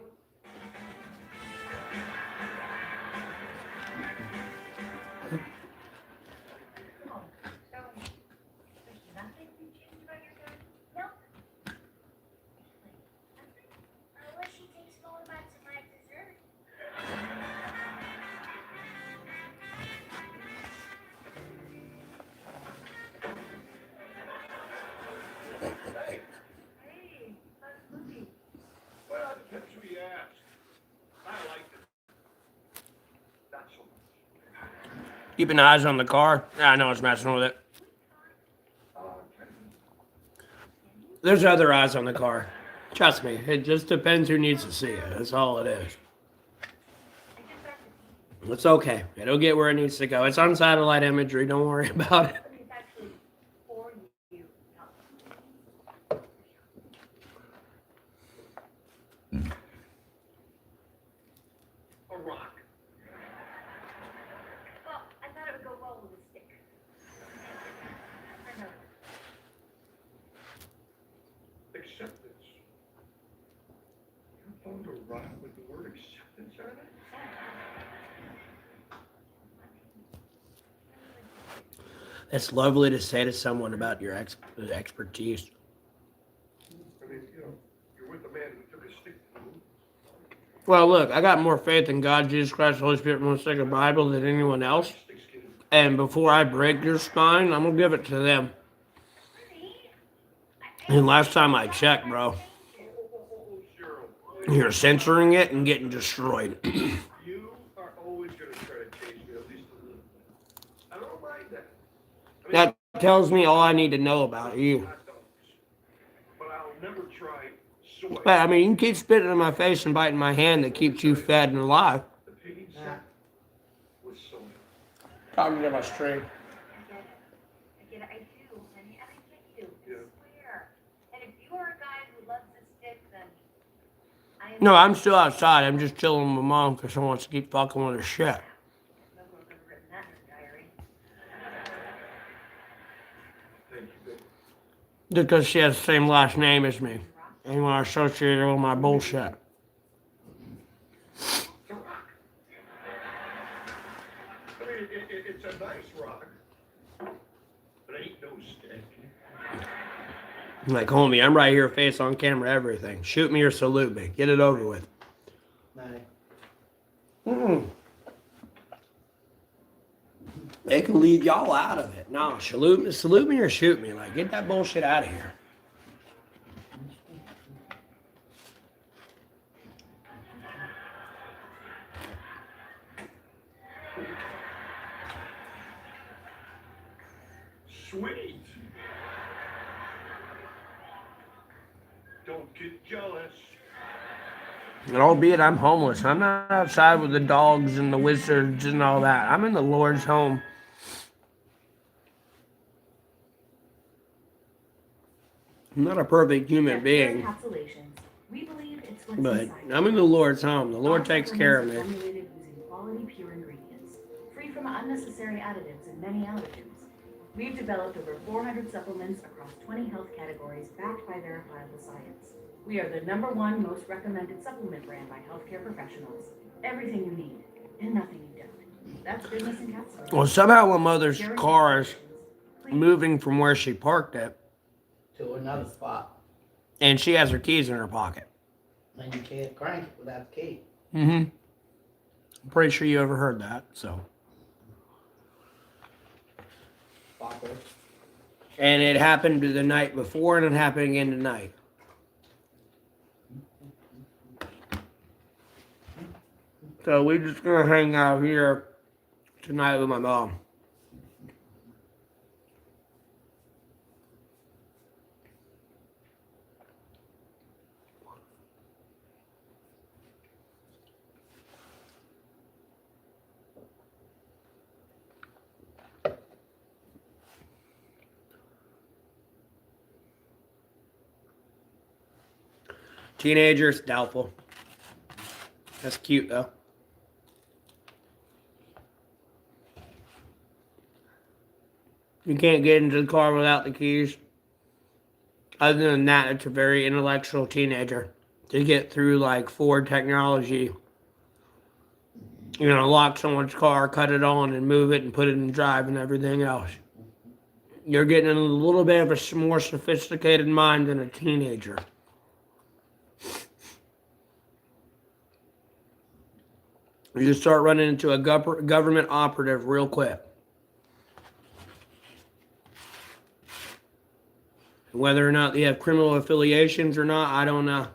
Oh, so there's nothing you changed about your dad? Nope. Nothing? Unless she takes more bites of my dessert. Hey, how's Lucy? Well, it depends who you Keeping eyes on the car. I know it's messing with it. There's other eyes on the car. Trust me, it just depends who needs to see it. That's all it is. It's okay. It'll get where it needs to go. It's on satellite imagery. Don't worry about it. It's actually for you, not A rock. well, I thought it would go well with a stick. I know. Acceptance. You found a rock with the word acceptance on it? It's lovely to say to someone about your expertise. I mean, you're with the man who took a stick to the moon. Well, look, I got more faith in God, Jesus Christ, Holy Spirit, and the Sacred Bible than anyone else. Sticks get him. And before I break your spine, I'm gonna give it to them. And last time I checked, bro, Cheryl, you're censoring it and getting destroyed. you are always going to try to change me at least a little bit. I don't mind that. That tells me all I need to know about you. Hot dogs. But I'll never try soy. But I mean, you can keep spitting in my face and biting my hand that keeps you fed and alive. The piggy set with soy. Talking to my string. I get it, I do, honey, and I get you, Yeah. I swear. And if you are a guy who loves this stick, then I am. No, I'm still outside. I'm just chilling with my mom because she wants to keep fucking with her shit. No girl's ever written that in her diary. Thank you, baby. Because she has the same last name as me. And you want to associate her with my bullshit. It's a rock. I mean, it's a nice rock. But it ain't no stick. Like, homie, I'm right here, face on camera, everything. Shoot me or salute me. Get it over with. Mm. They can leave y'all out of it. No, salute me or shoot me. Like, get that bullshit out of here. Sweet. Don't get jealous. And albeit I'm homeless, I'm not outside with the dogs and the wizards and all that. I'm in the Lord's home. I'm not a perfect human being, Encapsulations. We believe it's what's but inside. I'm in the Lord's home. The Lord Our takes care of supplements me. are formulated using quality, pure ingredients, free from unnecessary additives and many allergens. We've developed over 400 supplements across 20 health categories backed by verifiable science. We are the #1 most recommended supplement brand by healthcare professionals. Everything you need and nothing you don't. That's business encapsulated. Well, somehow my mother's Sharing car is Please. moving from where she parked it, To another spot. and she has her keys in her pocket. And you can't crank it without the key. Mm-hmm. I'm pretty sure you ever heard that, so. Fucker. And it happened the night before, and it happened again tonight. So we're just gonna hang out here tonight with my mom. Teenagers, doubtful. That's cute though. You can't get into the car without the keys. Other than that, it's a very intellectual teenager to get through like Ford technology. You're gonna lock someone's car, cut it on, and move it and put it in drive and everything else. You're getting a little bit of a more sophisticated mind than a teenager. You just start running into a government operative real quick. Whether or not they have criminal affiliations or not, I don't know.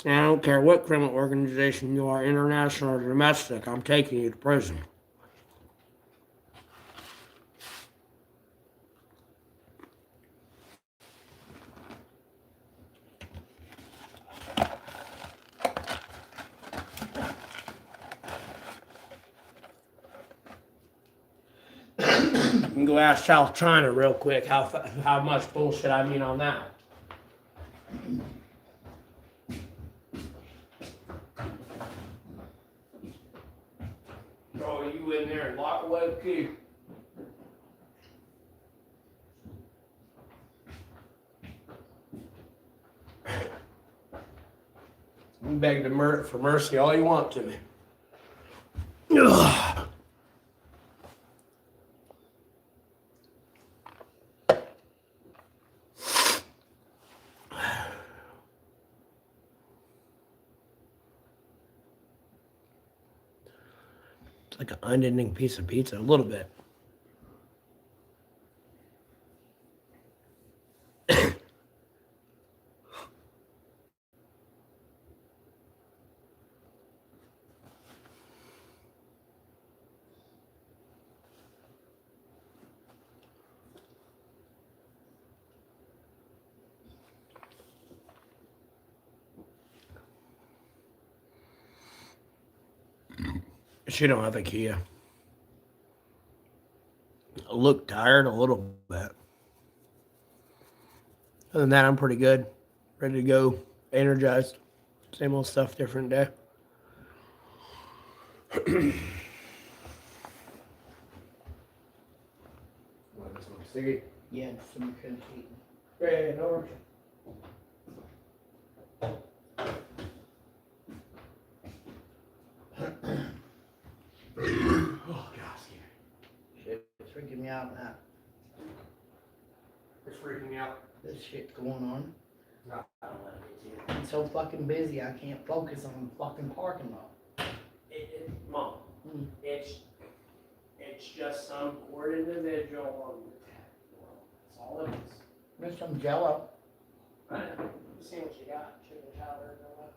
And I don't care what criminal organization you are, international or domestic, I'm taking you to prison. You can go ask South China real quick how much bullshit I mean on that. Throw you in there and lock away the key. You beg for mercy all you want to me. Ugh. It's like an unending piece of pizza, a little bit. She don't have a key. I look tired a little bit. Other than that, I'm pretty good. Ready to go. Energized. Same old stuff, different day. Yeah, some kind of heat. Yeah, no worries. Oh, gosh. Shit, it's freaking me out now. It's freaking me out. This shit going on. No, I don't let it get to you. I'm so fucking busy, I can't focus on the fucking parking lot. Mom, Mm. it's just some poor individual on the tap world. That's all it is. There's some jello. I know. See what you got. Chicken chowder and all that.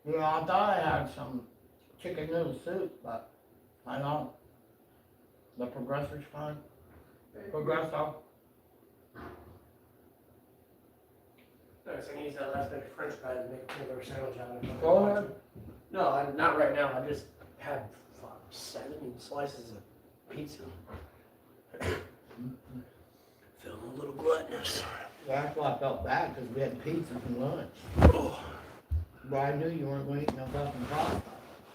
You know, I thought I had some chicken noodle soup, but I don't. The Progressor's fine. Progresso. Next thing you said, last big French fries and make a peanut sandwich out of it. Go ahead. No, not right now. I just had 7 slices of pizza. Feeling a little gluttonous. That's why I felt bad, because we had pizza for lunch. Oh. But I knew you weren't going to eat no fucking pasta.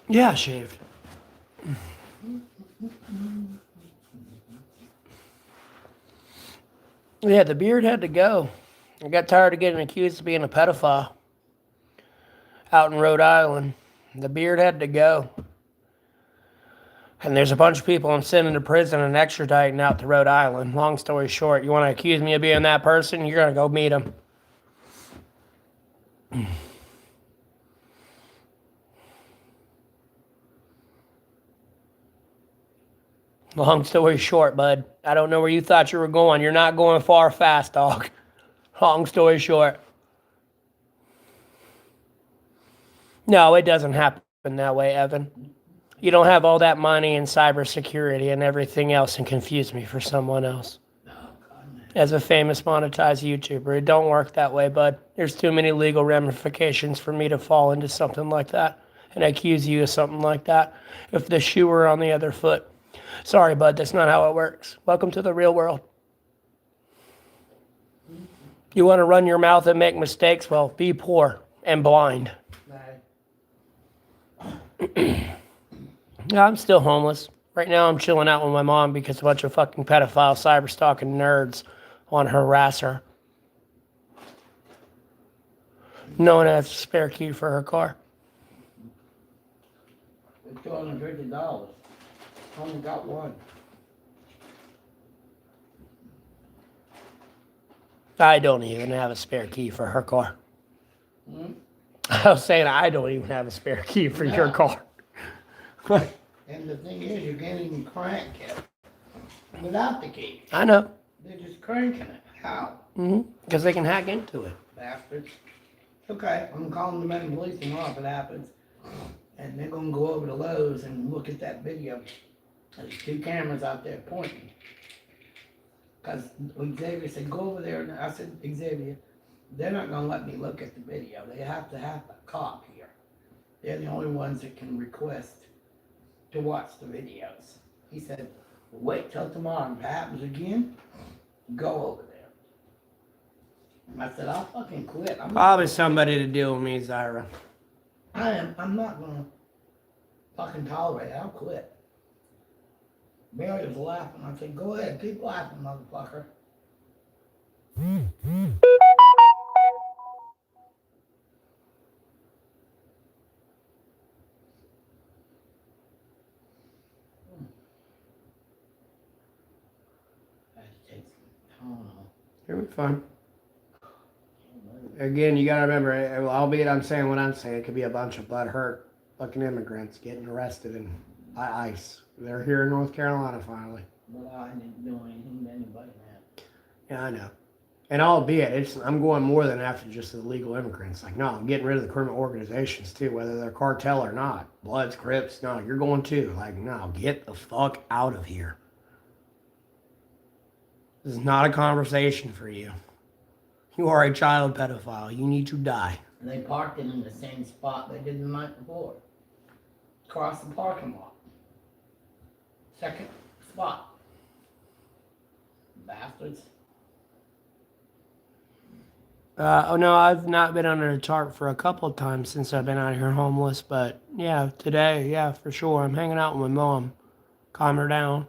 Yeah, I shaved. Yeah, the beard had to go. I got tired of getting accused of being a pedophile out in Rhode Island. The beard had to go. And there's a bunch of people I'm sending to prison and extraditing out to Rhode Island. Long story short, you want to accuse me of being that person? You're going to go meet them. Long story short, bud. I don't know where you thought you were going. You're not going far fast, dog. Long story short. No, it doesn't happen that way, Evan. You don't have all that money and cybersecurity and everything else and confuse me for someone else. As a famous monetized YouTuber, it don't work that way, bud. There's too many legal ramifications for me to fall into something like that and accuse you of something like that if the shoe were on the other foot. Sorry, bud, that's not how it works. Welcome to the real world. You want to run your mouth and make mistakes? Well, be poor and blind. Yeah, I'm still homeless. Right now I'm chilling out with my mom because a bunch of fucking pedophile cyber-stalking nerds want to harass her. No one has a spare key for her car. It's $250. Only got one. I don't even have a spare key for her car. Hmm? I was saying I don't even have a spare key for your car. And the thing is, you can't even crank it without the key. I know. They're just cranking it. How? Because they can hack into it. Bastards. Okay, I'm calling the Mountain Police tomorrow if it happens. And they're gonna go over to Lowe's and look at that video. There's 2 cameras out there pointing. Cause Xavier said, go over there, and I said, Xavier, they're not gonna let me look at the video. They have to have a cop here. They're the only ones that can request to watch the videos. He said, wait till tomorrow, and if it happens again, go over there. I said, I'll fucking quit. Probably somebody to deal with me, Zyra. I'm not gonna fucking tolerate it. I'll quit. Mary was laughing. I said, go ahead, keep laughing, motherfucker. You'll be fine. Again, you gotta remember, albeit I'm saying what I'm saying, it could be a bunch of butthurt fucking immigrants getting arrested in ICE. They're here in North Carolina finally. But I didn't do anything to anybody, man. Yeah, I know. And albeit, I'm going more than after just the illegal immigrants. Like, no, I'm getting rid of the criminal organizations too, whether they're cartel or not. Bloods, Crips, no, you're going too. Like, no, get the fuck out of here. This is not a conversation for you. You are a child pedophile. You need to die. And they parked it in the same spot they did the night before. Across the parking lot. Second spot. Bastards. Oh no, I've not been under a tarp for a couple of times since I've been out here homeless, but yeah, today, yeah, for sure. I'm hanging out with my mom. Calm her down.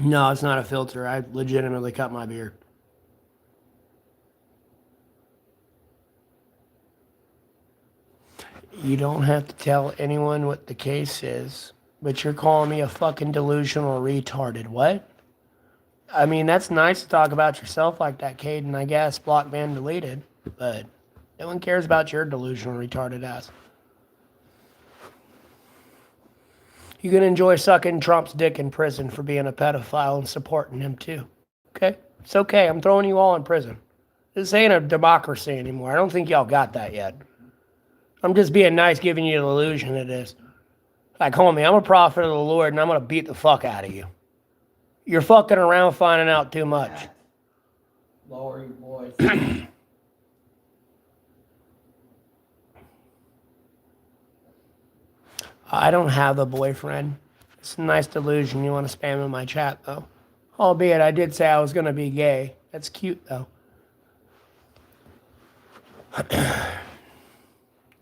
No, it's not a filter. I legitimately cut my beard. You don't have to tell anyone what the case is, but you're calling me a fucking delusional retarded. What? I mean, that's nice to talk about yourself like that, Caden, I guess. Block, ban, deleted. But no one cares about your delusional retarded ass. You can enjoy sucking Trump's dick in prison for being a pedophile and supporting him too. Okay? It's okay. I'm throwing you all in prison. This ain't a democracy anymore. I don't think y'all got that yet. I'm just being nice, giving you the illusion it is. Like, homie, I'm a prophet of the Lord and I'm going to beat the fuck out of you. You're fucking around finding out too much. Lower your voice. I don't have a boyfriend. It's a nice delusion you want to spam in my chat, though. Albeit, I did say I was going to be gay. That's cute, though.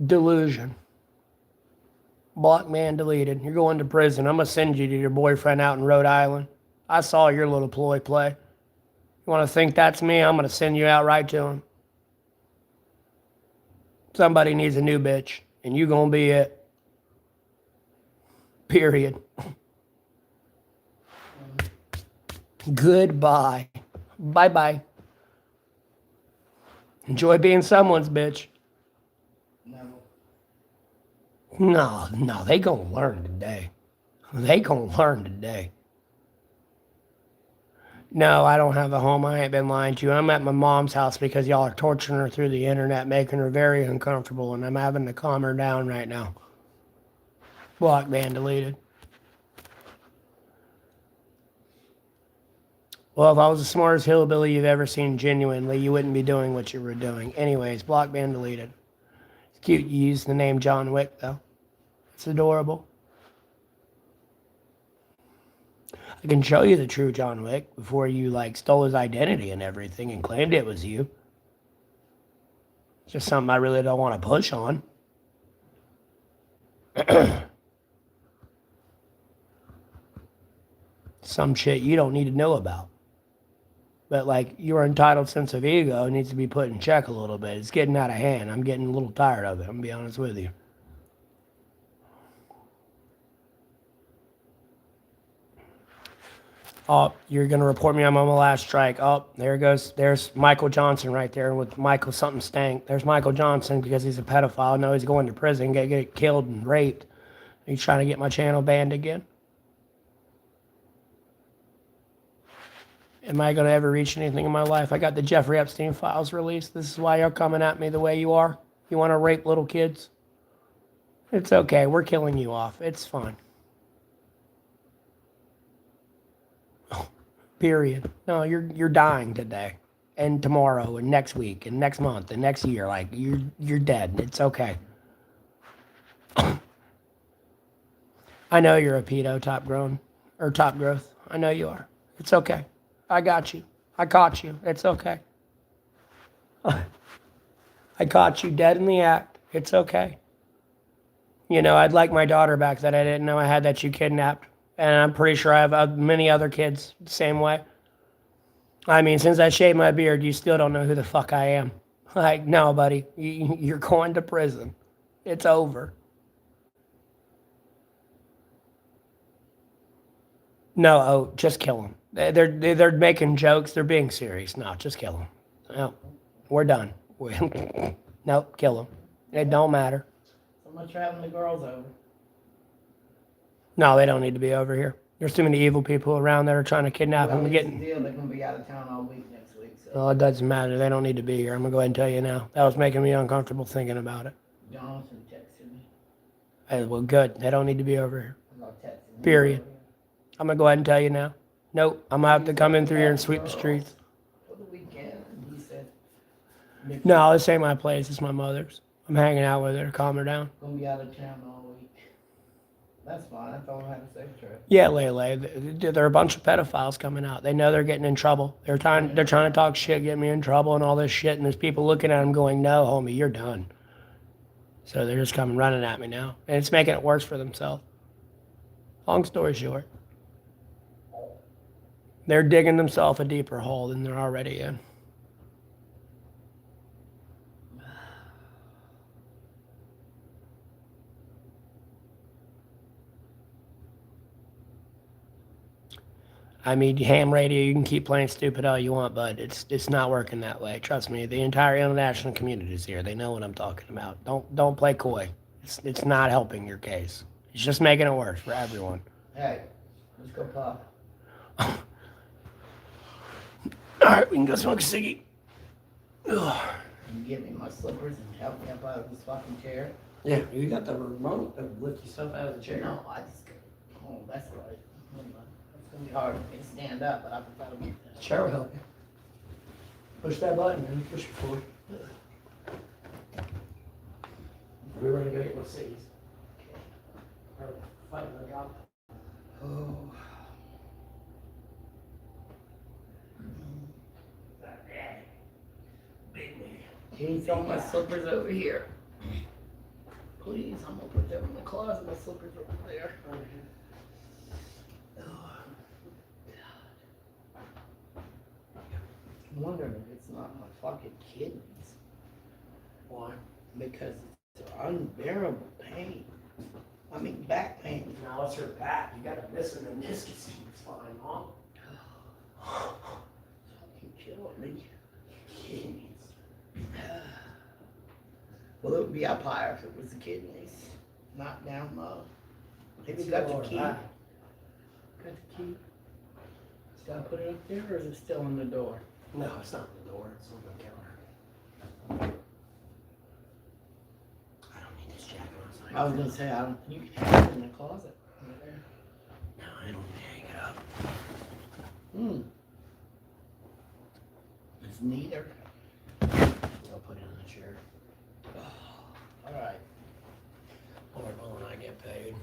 Delusion. Block, man, deleted. You're going to prison. I'm going to send you to your boyfriend out in Rhode Island. I saw your little ploy play. You want to think that's me? I'm going to send you out right to him. Somebody needs a new bitch, and you going to be it. Period. Goodbye. Bye-bye. Enjoy being someone's bitch. No, they gonna learn today. They gonna learn today. No, I don't have a home. I ain't been lying to you. I'm at my mom's house because y'all are torturing her through the internet, making her very uncomfortable, and I'm having to calm her down right now. Block, ban, deleted. Well, if I was the smartest hillbilly you've ever seen genuinely, you wouldn't be doing what you were doing. Anyways, block, ban, deleted. It's cute you use the name John Wick, though. It's adorable. I can show you the true John Wick before you, stole his identity and everything and claimed it was you. It's just something I really don't want to push on. Some shit you don't need to know about. But, your entitled sense of ego needs to be put in check a little bit. It's getting out of hand. I'm getting a little tired of it. I'm going to be honest with you. Oh, you're going to report me on my last strike. Oh, there goes. There's Michael Johnson right there with Michael something stank. There's Michael Johnson because he's a pedophile. No, he's going to prison, get killed and raped. He's trying to get my channel banned again. Am I going to ever reach anything in my life? I got the Jeffrey Epstein files released. This is why you're coming at me the way you are. You want to rape little kids? It's okay. We're killing you off. It's fine. Period. No, you're dying today, and tomorrow, and next week, and next month, and next year. Like you're dead. It's okay. I know you're a pedo, top growth. I know you are. It's okay. I got you. I caught you. It's okay. I caught you dead in the act. It's okay. You know, I'd like my daughter back that I didn't know I had that you kidnapped. And I'm pretty sure I have many other kids the same way. I mean, since I shaved my beard, you still don't know who the fuck I am. Like, no, buddy, you're going to prison. It's over. No, oh, just kill him. They're making jokes. They're being serious. No, just kill him. No, we're done. Nope, kill him. It don't matter. So much for having the girls over. No, they don't need to be over here. There's too many evil people around that are trying to kidnap Well, them and here's getting. the deal, they're going to be out of town all week next week. So Well, it doesn't matter. They don't need to be here. I'm gonna go ahead and tell you now. That was making me uncomfortable thinking about it. Jonathan texted me Well, good. They don't need to be over here. about texting me. Period. I'm gonna go ahead and tell you now. Nope. I'm gonna have to come in through here and sweep the streets. For the weekend, and he said, No, this ain't my place. It's my mother's. I'm hanging out with her to calm her down. going to be out of town all week. That's fine. I thought I had a safe trip. Yeah, Lele. There are a bunch of pedophiles coming out. They know they're getting in trouble. They're trying to talk shit, get me in trouble, and all this shit. And there's people looking at them going, "No, homie, you're done." So they're just coming running at me now, and it's making it worse for themselves. Long story short, they're digging themselves a deeper hole than they're already in. I mean, ham radio, you can keep playing stupid all you want, but it's not working that way. Trust me, the entire international community is here. They know what I'm talking about. Don't play coy. It's not helping your case. It's just making it worse for everyone. Hey, let's go pop. All right, we can go smoke a ciggy. Ugh. Can you get me my slippers and help me up out of this fucking chair? Yeah, you got the remote to lift yourself out of the chair. No, I just. Oh, that's right. It's gonna be hard for me to stand up, but I can try to get The this. chair will help you. Push that button and push it forward. We're ready to go get my ciggies. Or fighting the job. Oh. Can you throw my slippers over here? Please, I'm gonna put them in the closet. My slippers are over there. Oh, God. I'm wondering if it's not my fucking kidneys. Why? Because it's unbearable pain. I mean, back pain. Now it's her back. You got a missing meniscus. It's fine, Mom. Fucking killing me. Kidneys. Well, it would be up higher if it was the kidneys, not down low. Have you got the key? Got the key? Just gotta put it up there, or is it still on the door? No, it's not on the door. It's on the counter. I don't need this jacket. I was gonna say, you can hang it in the closet. Right there. No, I don't need to hang it up. It's neither. I'll put it in the chair. Alright. Lord willing, I get paid.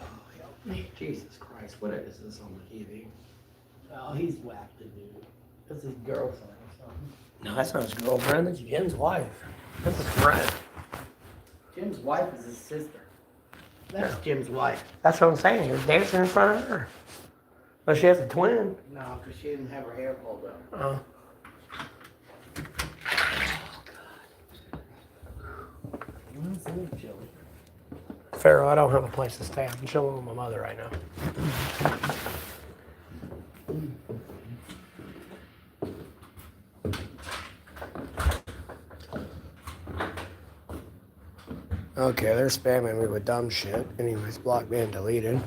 Oh, help me. Jesus Christ, what is this on the TV? Oh, he's whacked the dude. That's his girlfriend or something. No, that's not his girlfriend. That's Jim's wife. That's his friend. Jim's wife is his sister. That's Jim's wife. That's what I'm saying. He was dancing in front of her. But she has a twin. No, because she didn't have her hair pulled up. Oh. It's a little chilly. Pharaoh, I don't have a place to stay. I'm chilling with my mother right now. Okay, they're spamming me with dumb shit. Anyways, blocked and deleted.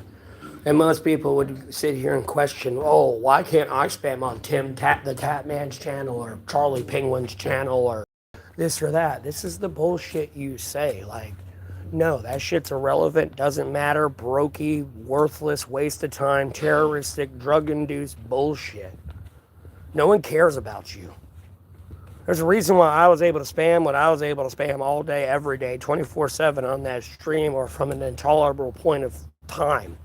And most people would sit here and question, oh, why can't I spam on the Tatman's channel or Charlie Penguin's channel or this or that? This is the bullshit you say. Like, no, that shit's irrelevant, doesn't matter, brokey, worthless, waste of time, terroristic, drug-induced bullshit. No one cares about you. There's a reason why I was able to spam what I was able to spam all day, every day, 24/7 on that stream or from an intolerable point of time.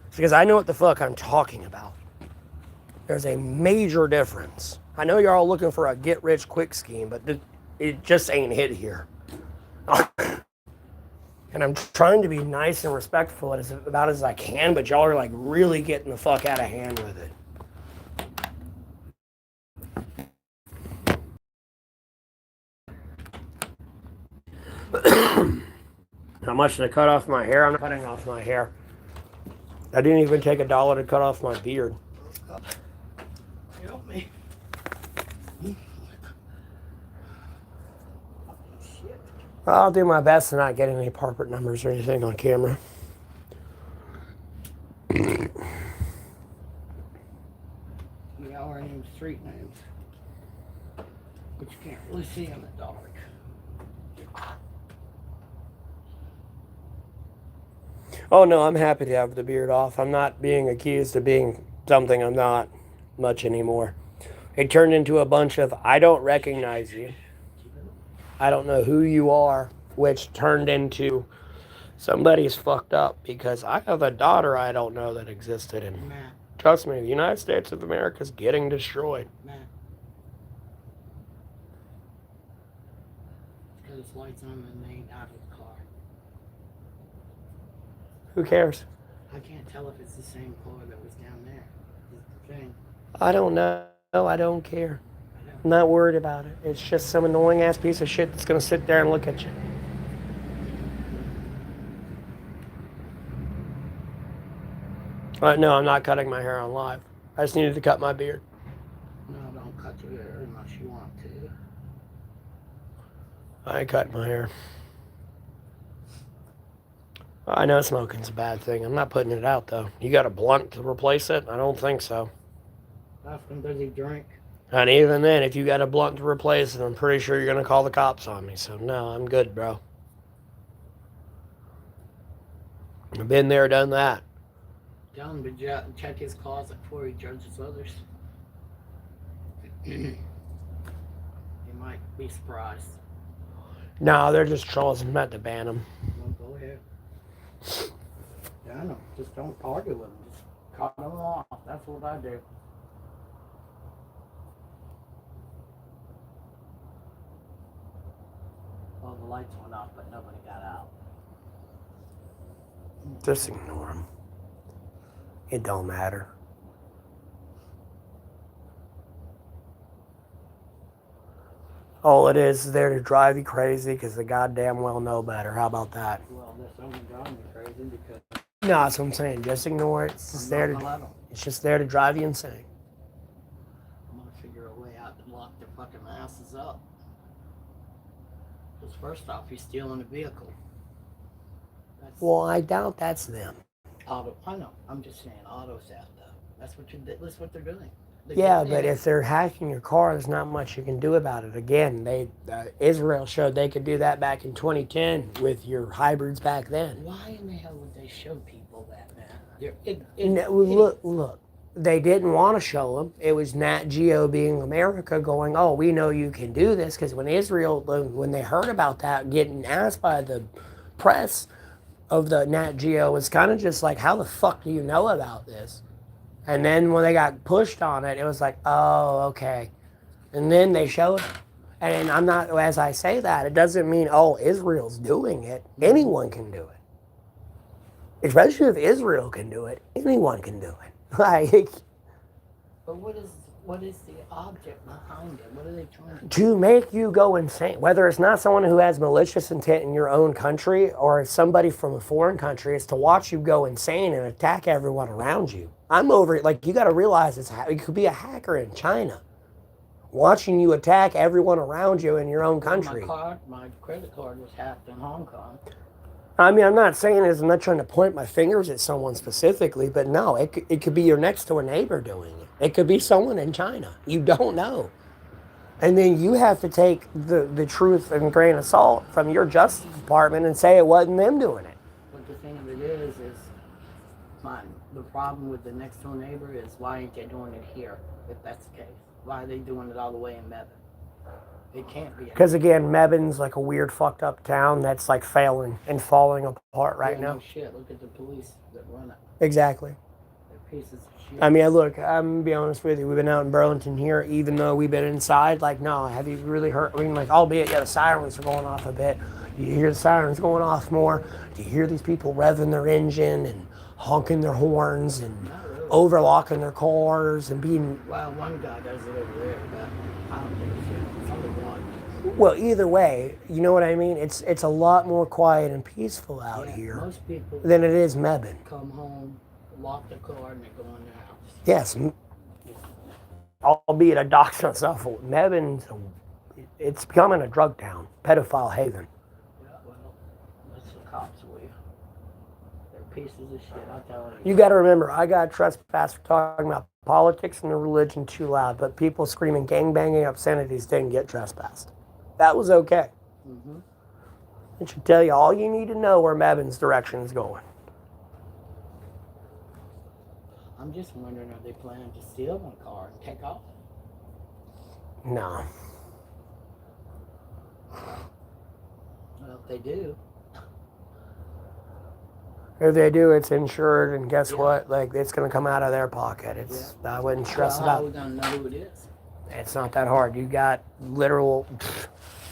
It's because I know what the fuck I'm talking about. There's a major difference. I know you're all looking for a get-rich-quick scheme, but it just ain't hit here. And I'm trying to be nice and respectful about as I can, but y'all are like really getting the fuck out of hand with it. How much did I cut off my hair? I'm not cutting off my hair. I didn't even take $1 to cut off my beard. Help me. I'll do my best to not get any corporate numbers or anything on camera. Yeah, our name's street names. But you can't really see in the dark. Oh no, I'm happy to have the beard off. I'm not being accused of being something I'm not much anymore. It turned into a bunch of, I don't recognize you. I don't know who you are, which turned into somebody's fucked up because I have a daughter I don't know that existed. And Matt, trust me, the United States of America is getting destroyed. Matt. Because it's lights on and they ain't out of the car. Who cares? I can't tell if it's the same car that was down there. It's the thing. I don't know. I don't care. I know. I'm not worried about it. It's just some annoying ass piece of shit that's going to sit there and look at you. No, I'm not cutting my hair on live. I just needed to cut my beard. No, don't cut your hair unless you want to. I ain't cutting my hair. I know smoking's a bad thing. I'm not putting it out, though. You got a blunt to replace it? I don't think so. Left him busy drink. And even then, if you got a blunt to replace it, I'm pretty sure you're going to call the cops on me. So, no, I'm good, bro. I've been there, done that. Tell him to check his closet before he judges others. You might be surprised. No, they're just trolls. I'm about to ban them. Well, go ahead. Yeah, I know. Just don't argue with them. Just cut them off. That's what I do. Well, the lights went off, but nobody got out. Just ignore them. It don't matter. All it is there to drive you crazy because they goddamn well know better. How about that? Well, this only drives me crazy because No, that's what I'm saying. Just ignore it. It's just there to drive you insane. I'm gonna figure a way out to lock their fucking asses up. Because first off, he's stealing a vehicle. That's Well, I doubt that's them. auto. I know. I'm just saying auto theft though. That's what they're doing. Yeah, but if they're hacking your car, there's not much you can do about it. Again, Israel showed they could do that back in 2010 with your hybrids back then. Why in the hell would they show people that, man? Look. They didn't want to show them. It was Nat Geo being America going, oh, we know you can do this. Because when they heard about that, getting asked by the press of the Nat Geo, was kind of just like, how the fuck do you know about this? And then when they got pushed on it, it was like, oh, okay. And then they showed it. And I'm not, as I say that, it doesn't mean, oh, Israel's doing it. Anyone can do it. Especially if Israel can do it, anyone can do it. Like, But what is the object behind it? What are they trying to do? to make you go insane, whether it's not someone who has malicious intent in your own country or it's somebody from a foreign country, it's to watch you go insane and attack everyone around you. I'm over it. Like, you got to realize it could be a hacker in China watching you attack everyone around you in your own country. My credit card was hacked in Hong Kong. I mean, I'm not saying this, I'm not trying to point my fingers at someone specifically, but no, it could be your next door neighbor doing it. It could be someone in China. You don't know. And then you have to take the truth and grain of salt from your Justice Department and say it wasn't them doing it. But the thing of it is the problem with the next door neighbor is why ain't they doing it here, if that's the case? Why are they doing it all the way in Mebane? It can't be. Because again, Mebane's like a weird fucked up town that's like failing and falling apart right now. No shit, look at the police that run it. Exactly. They're pieces of shit. I mean, look, I'm going to be honest with you. We've been out in Burlington here, even though we've been inside. Like, no, have you really heard? I mean, like, albeit, yeah, the sirens are going off a bit. Do you hear the sirens going off more? Do you hear these people revving their engine and honking their horns and overlocking their cars and being... Well, one guy does it over there, but I don't give a shit. It's only one. Well, either way, you know what I mean? It's a lot more quiet and peaceful out here Most people than it is Mebane. come home, lock the car, and they go in their house. Yes, albeit I dox myself. Mebane's, it's becoming a drug town, pedophile haven. Yeah, well, that's the cops for you. They're pieces of shit, I'll tell you. You got to remember, I got trespassed for talking about politics and religion too loud, but people screaming gangbanging obscenities didn't get trespassed. That was okay. Mm-hmm. It should tell you all you need to know where Mebane's direction is going. I'm just wondering, are they planning to steal my car and take off? No. Well, if they do. If they do, it's insured, and guess what? Like, it's going to come out of their pocket. It's I wouldn't stress Well, how are about we going to know who it is? It's not that hard. You got literal...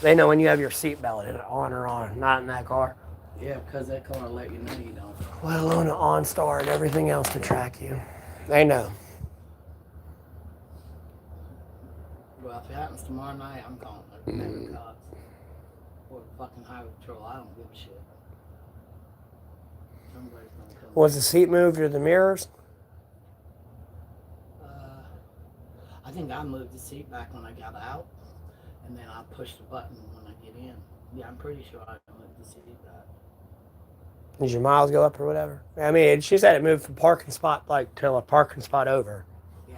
They know when you have your seatbelt on or on, not in that car. Yeah, because that car will let you know you don't. Let alone an OnStar and everything else to track you. They know. Well, if it happens tomorrow night, I'm calling the cops. Or fucking highway patrol. I don't give a shit. Somebody's gonna come. Was the seat moved or the mirrors? I think I moved the seat back when I got out, and then I pushed the button when I get in. Yeah, I'm pretty sure I moved the seat back. Did your miles go up or whatever? I mean, she said it moved from parking spot, like, to a parking spot over. Yeah.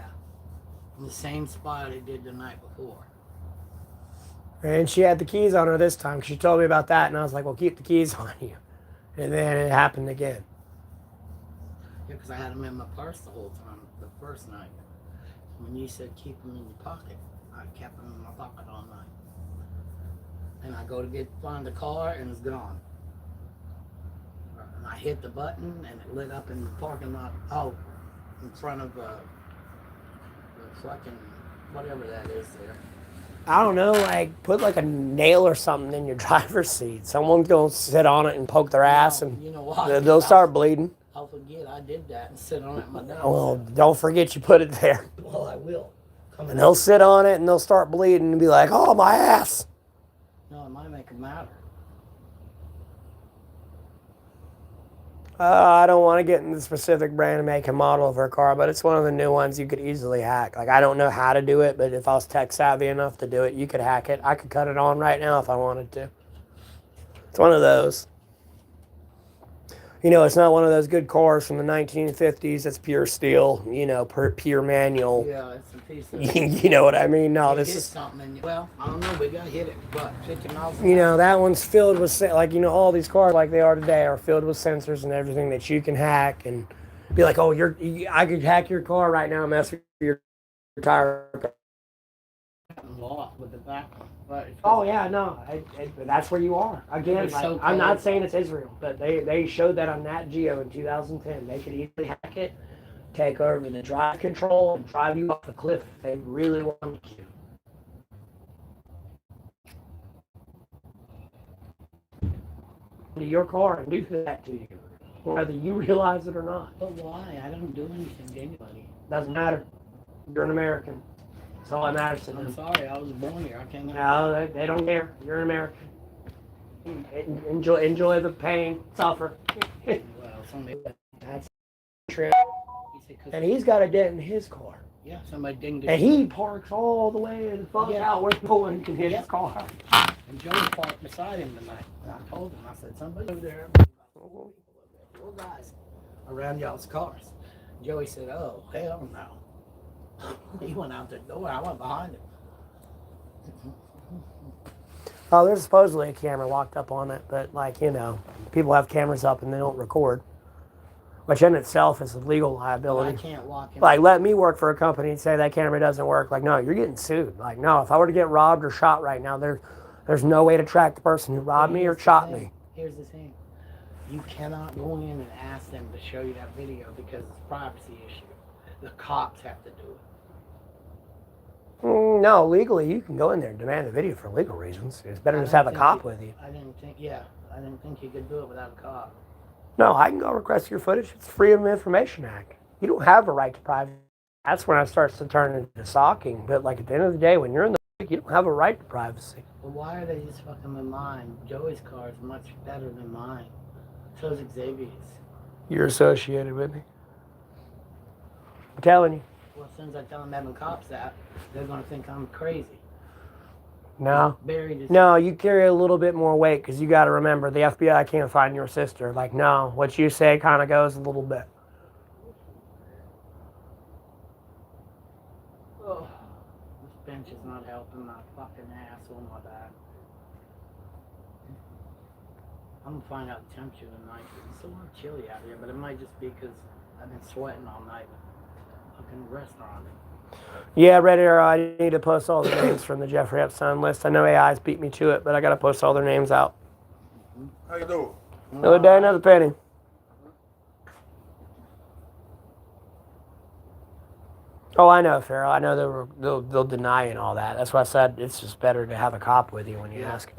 In the same spot it did the night before. And she had the keys on her this time. She told me about that, and I was like, well, keep the keys on you. And then it happened again. Yeah, because I had them in my purse the whole time, the first night. When you said keep them in your pocket, I kept them in my pocket all night. And I go to find the car, and it's gone. And I hit the button, and it lit up in the parking lot, in front of the fucking, whatever that is there. I don't know, like, put like a nail or something in your driver's seat. Someone's going to sit on it and poke their ass, and you know what? they'll start bleeding. I'll forget I did that and sit on it my day. Well, don't forget you put it there. Well, I will. And they'll sit on it and they'll start bleeding and be like, oh, my ass. No, it might make it matter. I don't want to get into the specific brand, make, and model of her car, but it's one of the new ones you could easily hack. Like, I don't know how to do it, but if I was tech savvy enough to do it, you could hack it. I could cut it on right now if I wanted to. It's one of those. You know, it's not one of those good cars from the 1950s that's pure steel, you know, pure manual. Yeah, it's a piece of... You know what I mean? No, You this hit is... something and well, I don't know, we got to hit it, but 50 miles an You hour. know, that one's filled with, like, you know, all these cars like they are today are filled with sensors and everything that you can hack and be like, oh, I could hack your car right now and mess with your tire. Lost with the back. But Oh, yeah, no, that's where you are. Again, It's like, so I'm not cold. saying it's Israel, but they showed that on Nat Geo in 2010. They could easily hack it, take over the drive control, and drive you off a cliff if they really wanted to your car and do that to you, whether you realize it or not. But why? I don't do anything to anybody. Doesn't matter. You're an American. That's all that matters to I'm them. sorry, I was born here. I can't... No, they don't care. You're an American. Enjoy the pain, suffer. Well, somebody... That's true. He said, 'cause- And he's got a dent in his car. yeah, somebody dinged it. And he parks all the way the fuck Yeah. out where no one can hit Yeah. his car. And Joey parked beside him tonight. And I told him, I said, somebody over there. Little guys around y'all's cars. Joey said, "Oh, hell no." He went out the door. I went behind him. Oh, there's supposedly a camera locked up on it, but like, people have cameras up and they don't record, which in itself is a legal But liability. I can't walk in. Like, let me work for a company and say that camera doesn't work. Like, no, you're getting sued. Like, no, if I were to get robbed or shot right now, there's no way to track the person who robbed me or shot me. Here's the thing. You cannot go in and ask them to show you that video because it's a privacy issue. The cops have to do it. No, legally, you can go in there and demand the video for legal reasons. It's better to just have a cop with you. I didn't think you could do it without a cop. No, I can go request your footage. It's Freedom of Information Act. You don't have a right to privacy. That's when it starts to turn into stalking. But like at the end of the day, when you're in the you don't have a right to privacy. Well, why are they just fucking with mine? Joey's car is much better than mine. So is Xavier's. You're associated with me. I'm telling you. Well, as soon as I tell them having cops that, they're gonna think I'm crazy. No. Buried his No, you carry a little bit more weight because you got to remember the FBI can't find your sister. Like, no, what you say kind of goes a little bit. Oh, this bench is not helping my fucking asshole, my back. I'm gonna find out the temperature tonight. It's a little chilly out here, but it might just be because I've been sweating all night. Fucking restaurant. Yeah, Red Arrow, I need to post all the names from the Jeffrey Epstein list. I know AI's beat me to it, but I got to post all their names out. How you doing? Another day, another penny. Oh, I know, Farrell. I know they'll deny and all that. That's why I said it's just better to have a cop with you when you ask.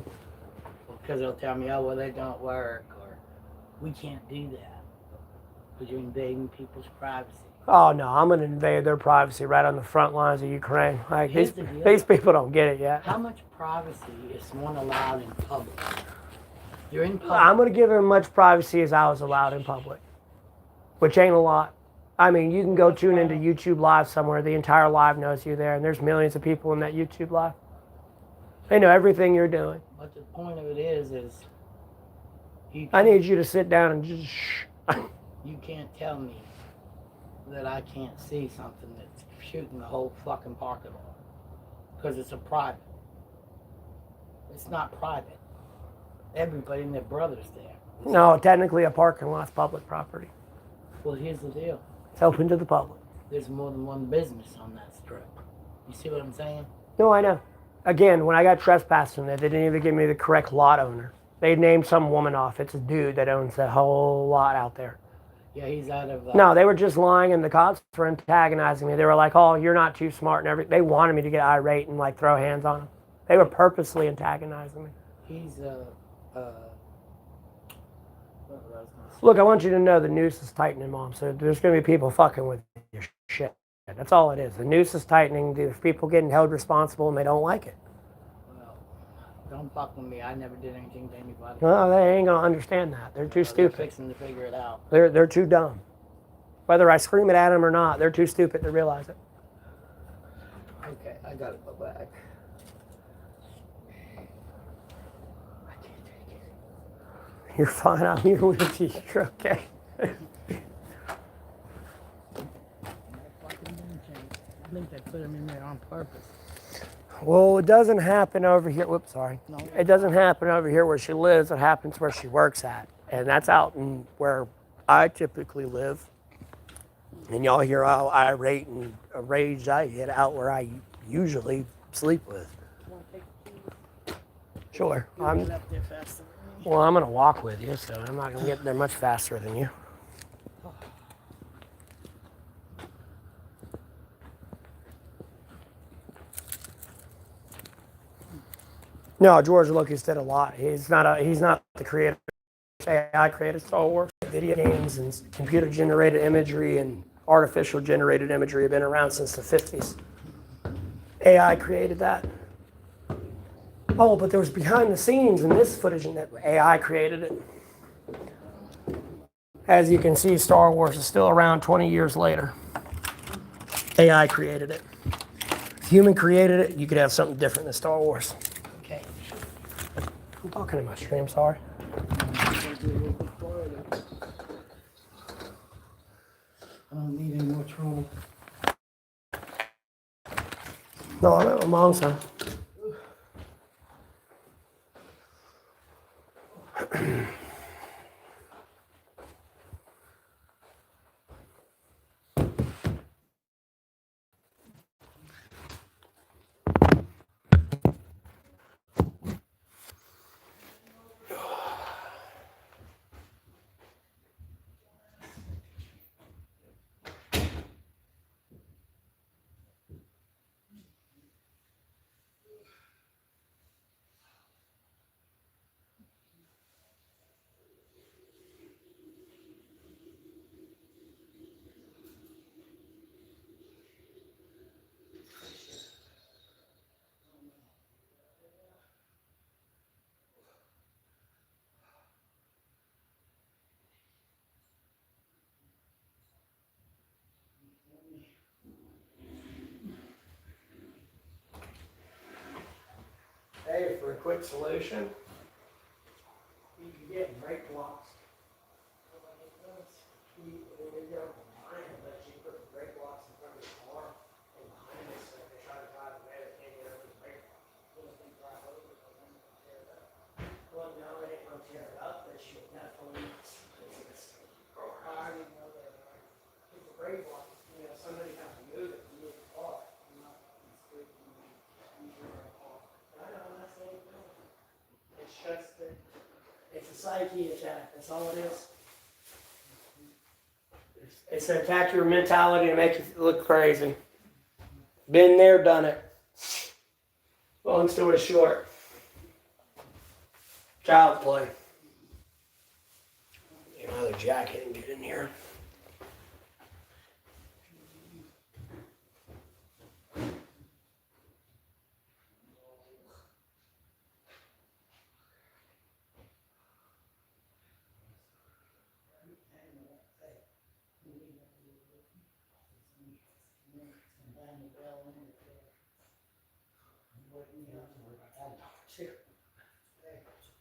Because they'll tell me, oh, well, they don't work, or we can't do that. Because you're invading people's privacy. Oh, no, I'm going to invade their privacy right on the front lines of Ukraine. Like, Here's these the deal. people don't get it yet. How much privacy is one allowed in public? You're in public. I'm going to give them much privacy as I was allowed in public, which ain't a lot. I mean, you can go tune into YouTube Live somewhere. The entire live knows you there, and there's millions of people in that YouTube Live. They know everything you're doing. But the point of it is I need you to sit down and just shh. you can't tell me that I can't see something that's shooting the whole fucking parking lot. Because it's a private. It's not private. Everybody and their brother's there. No, technically a parking lot's public property. Well, here's the deal. It's open to the public. There's more than one business on that strip. You see what I'm saying? No, I know. Again, when I got trespassed in there, they didn't even give me the correct lot owner. They named some woman off. It's a dude that owns that whole lot out there. Yeah, he's out of... No, they were just lying, and the cops were antagonizing me. They were like, oh, you're not too smart and everything. They wanted me to get irate and, like, throw hands on them. They were purposely antagonizing me. He's, Look, I want you to know the noose is tightening, Mom. So there's going to be people fucking with your shit. That's all it is. The noose is tightening. There's people getting held responsible, and they don't like it. Well, don't fuck with me. I never did anything to anybody. Well, they ain't going to understand that. They're too They're stupid. fixing to figure it out. They're too dumb. Whether I scream it at them or not, they're too stupid to realize it. Okay, I gotta go back. I can't take it. You're fine. I'm here with you. You're okay. That fucking didn't change. I think they put him in there on purpose. Well, it doesn't happen over here. Whoops, sorry. No. It doesn't happen over here where she lives. It happens where she works at. And that's out in where I typically live. And y'all hear how irate and raged I get out where I usually sleep with. Sure. Get up there faster than me. Well, I'm going to walk with you, so I'm not going to get there much faster than you. No, George Lucas did a lot. He's not the creator. AI created Star Wars. Video games and computer-generated imagery and artificial-generated imagery have been around since the 50s. AI created that. Oh, but there was behind the scenes in this footage and that AI created it. As you can see, Star Wars is still around 20 years later. AI created it. If human created it, you could have something different than Star Wars. Okay. I'm talking to my stream, sorry. I don't need any more trouble. No, I'm at my mom's house. Hey, for a quick solution, you can get brake blocks. But you put the brake blocks in front of the car and behind it, so if they try to drive away, they can't get over the brake blocks. Well, if they drive over it, they're going to tear it up. Well, no, it ain't going to tear it up, but she'll definitely. I already know that. If the brake block, somebody has to move it, move the car. I know, that's the only thing. It's just that it's a psyche attack. That's all it is. It's to attack your mentality to make you look crazy. Been there, done it. Long story short. Child's play. Get my other jacket and get in here.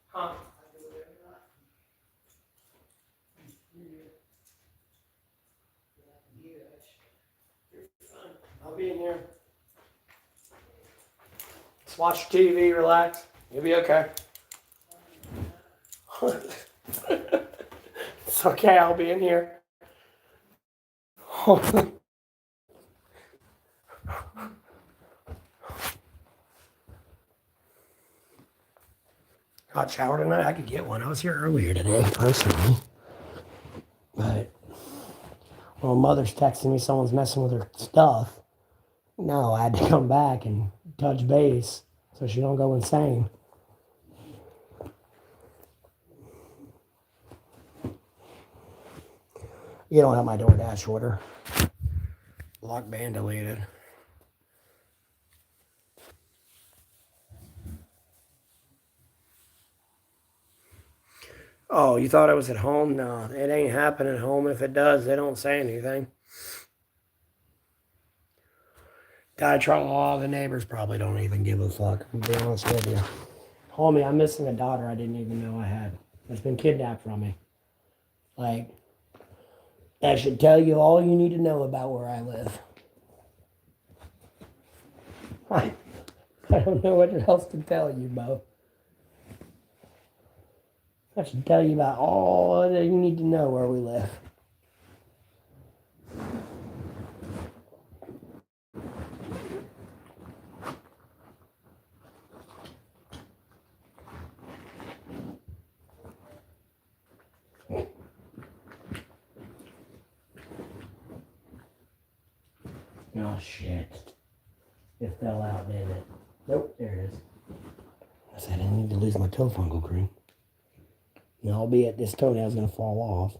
Huh? I'll be in here. Just watch TV, relax. You'll be okay. It's okay, I'll be in here. Hot shower tonight? I could get one. I was here earlier today, personally. But, well, mother's texting me someone's messing with her stuff. No, I had to come back and touch base so she don't go insane. You don't have my DoorDash order. Lock band deleted. Oh, you thought I was at home? No, it ain't happening at home. If it does, they don't say anything. The neighbors probably don't even give a fuck, to be honest with you. Homie, I'm missing a daughter I didn't even know I had. That's been kidnapped from me. Like, that should tell you all you need to know about where I live. I don't know what else to tell you, Bo. I should tell you about all that you need to know where we live. Oh, shit. It fell out, didn't it? Nope, there it is. I said I didn't need to lose my toe fungal cream. Now, albeit this toenail's going to fall off.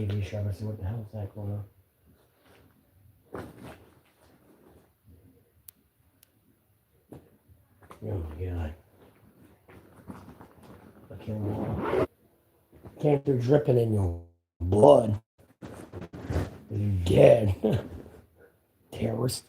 TV show. I see what the hell's that going on. Oh my god. I can't be dripping in your blood. You're dead. Terrorist.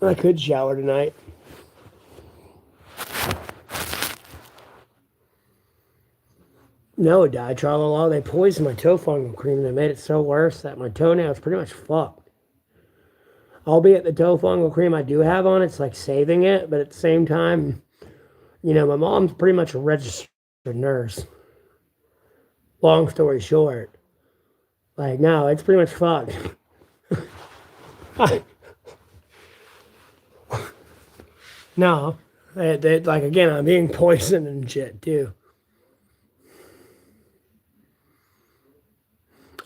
I could shower tonight. No, ditrolol. They poisoned my toe fungal cream. They made it so worse that my toenail is pretty much fucked. Albeit the toe fungal cream I do have on, it's like saving it, but at the same time, you know, my mom's pretty much a registered nurse. Long story short, like, no, it's pretty much fucked. No, like, again, I'm being poisoned and shit, too.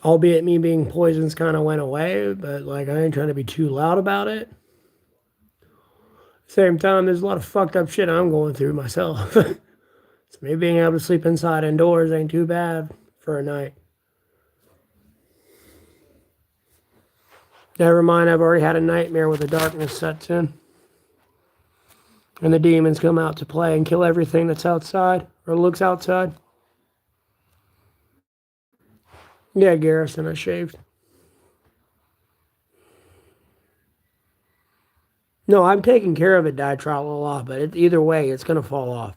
Albeit me being poisoned kind of went away, but, like, I ain't trying to be too loud about it. Same time, there's a lot of fucked up shit I'm going through myself. So me being able to sleep inside indoors ain't too bad for a night. Never mind, I've already had a nightmare where the darkness sets in. And the demons come out to play and kill everything that's outside or looks outside. Yeah, Garrison, I shaved. No, I'm taking care of it, ditrolol, but either way, it's going to fall off.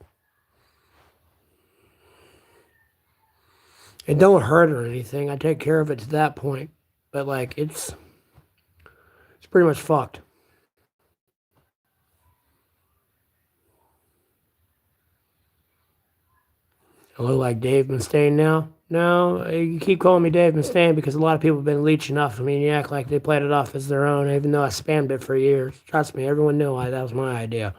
It don't hurt or anything. I take care of it to that point. But, like, it's pretty much fucked. I look like Dave Mustaine now. No, you keep calling me Dave Mustaine because a lot of people have been leeching off of me and you act like they played it off as their own, even though I spammed it for years. Trust me, everyone knew that was my idea.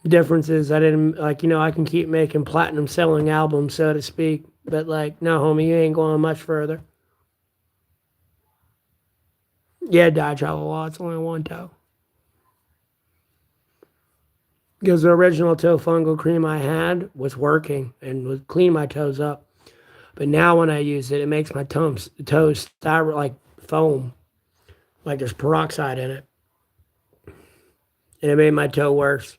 Difference is I didn't, like, you know, I can keep making platinum selling albums, so to speak. But, like, no, homie, you ain't going much further. Yeah, ditrolol, it's only one toe. Because the original toe fungal cream I had was working and would clean my toes up. But now when I use it, it makes my toes styro like foam. Like there's peroxide in it. And it made my toe worse.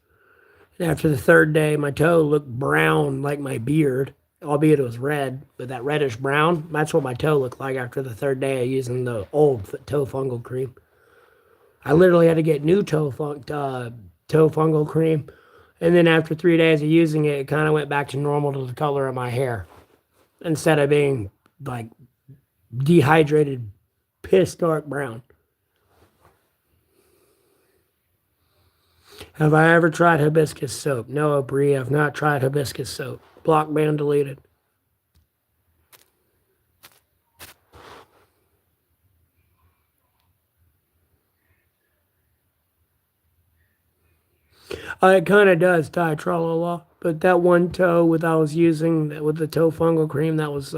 And after the third day, my toe looked brown like my beard. Albeit it was red, but that reddish brown, that's what my toe looked like after the third day of using the old toe fungal cream. I literally had to get new toe fungal cream. And then after 3 days of using it, it kind of went back to normal to the color of my hair. Instead of being like dehydrated, piss dark brown. Have I ever tried hibiscus soap? No, Brie, I've not tried hibiscus soap. Block ban deleted. It kind of does, ditrolol. But that one toe I was using with the toe fungal cream, that was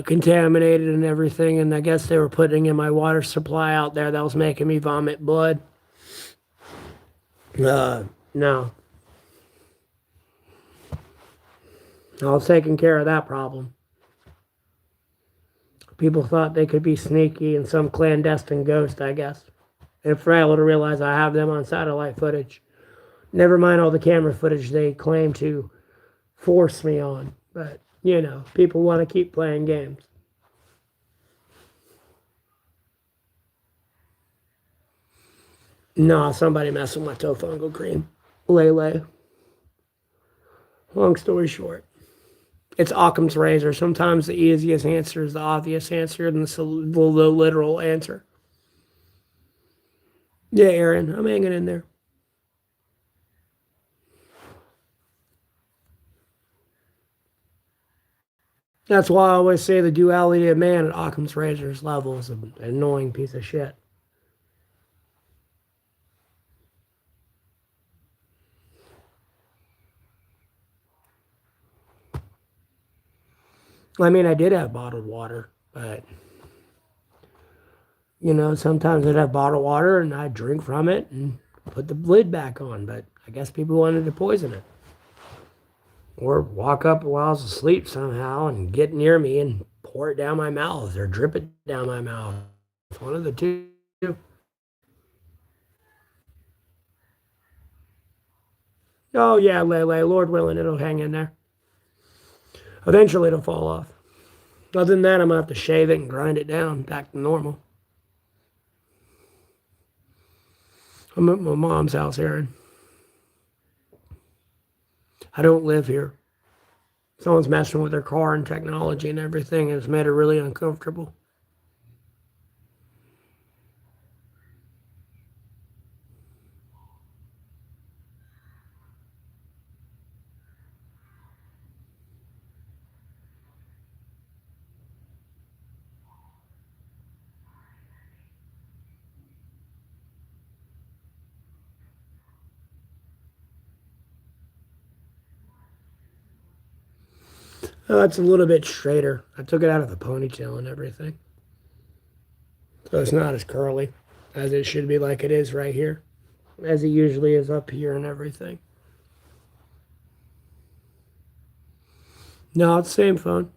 contaminated and everything. And I guess they were putting in my water supply out there that was making me vomit blood. No. I was taking care of that problem. People thought they could be sneaky and some clandestine ghost, I guess. And frail to realize I have them on satellite footage. Never mind all the camera footage they claim to force me on. But, you know, people want to keep playing games. Nah, somebody messed with my toe fungal cream. Lele. Long story short. It's Occam's razor. Sometimes the easiest answer is the obvious answer and the literal answer. Yeah, Aaron, I'm hanging in there. That's why I always say the duality of man at Occam's razor's level is an annoying piece of shit. I mean, I did have bottled water, but sometimes I'd have bottled water and I'd drink from it and put the lid back on. But I guess people wanted to poison it, or walk up while I was asleep somehow and get near me and pour it down my mouth or drip it down my mouth. One of the two. Oh yeah, Lele, Lord willing, it'll hang in there. Eventually, it'll fall off. Other than that, I'm gonna have to shave it and grind it down back to normal. I'm at my mom's house, Aaron. I don't live here. Someone's messing with their car and technology and everything, and it's made it really uncomfortable. Oh, it's a little bit straighter. I took it out of the ponytail and everything. So it's not as curly as it should be, like it is right here, as it usually is up here and everything. No, it's the same phone.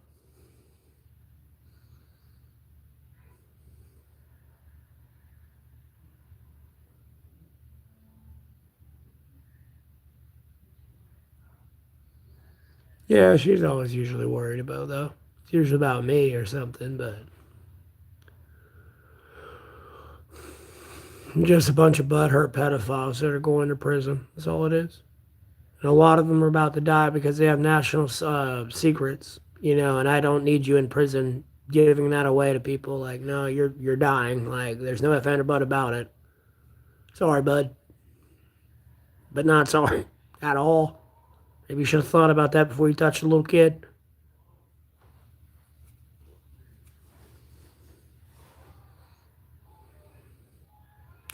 Yeah, she's always usually worried about, though. It's usually about me or something, but just a bunch of butthurt pedophiles that are going to prison. That's all it is. And a lot of them are about to die because they have national secrets, and I don't need you in prison giving that away to people. Like, no, you're dying. Like, there's no if and or but about it. Sorry, bud. But not sorry at all. Maybe you should have thought about that before you touched a little kid.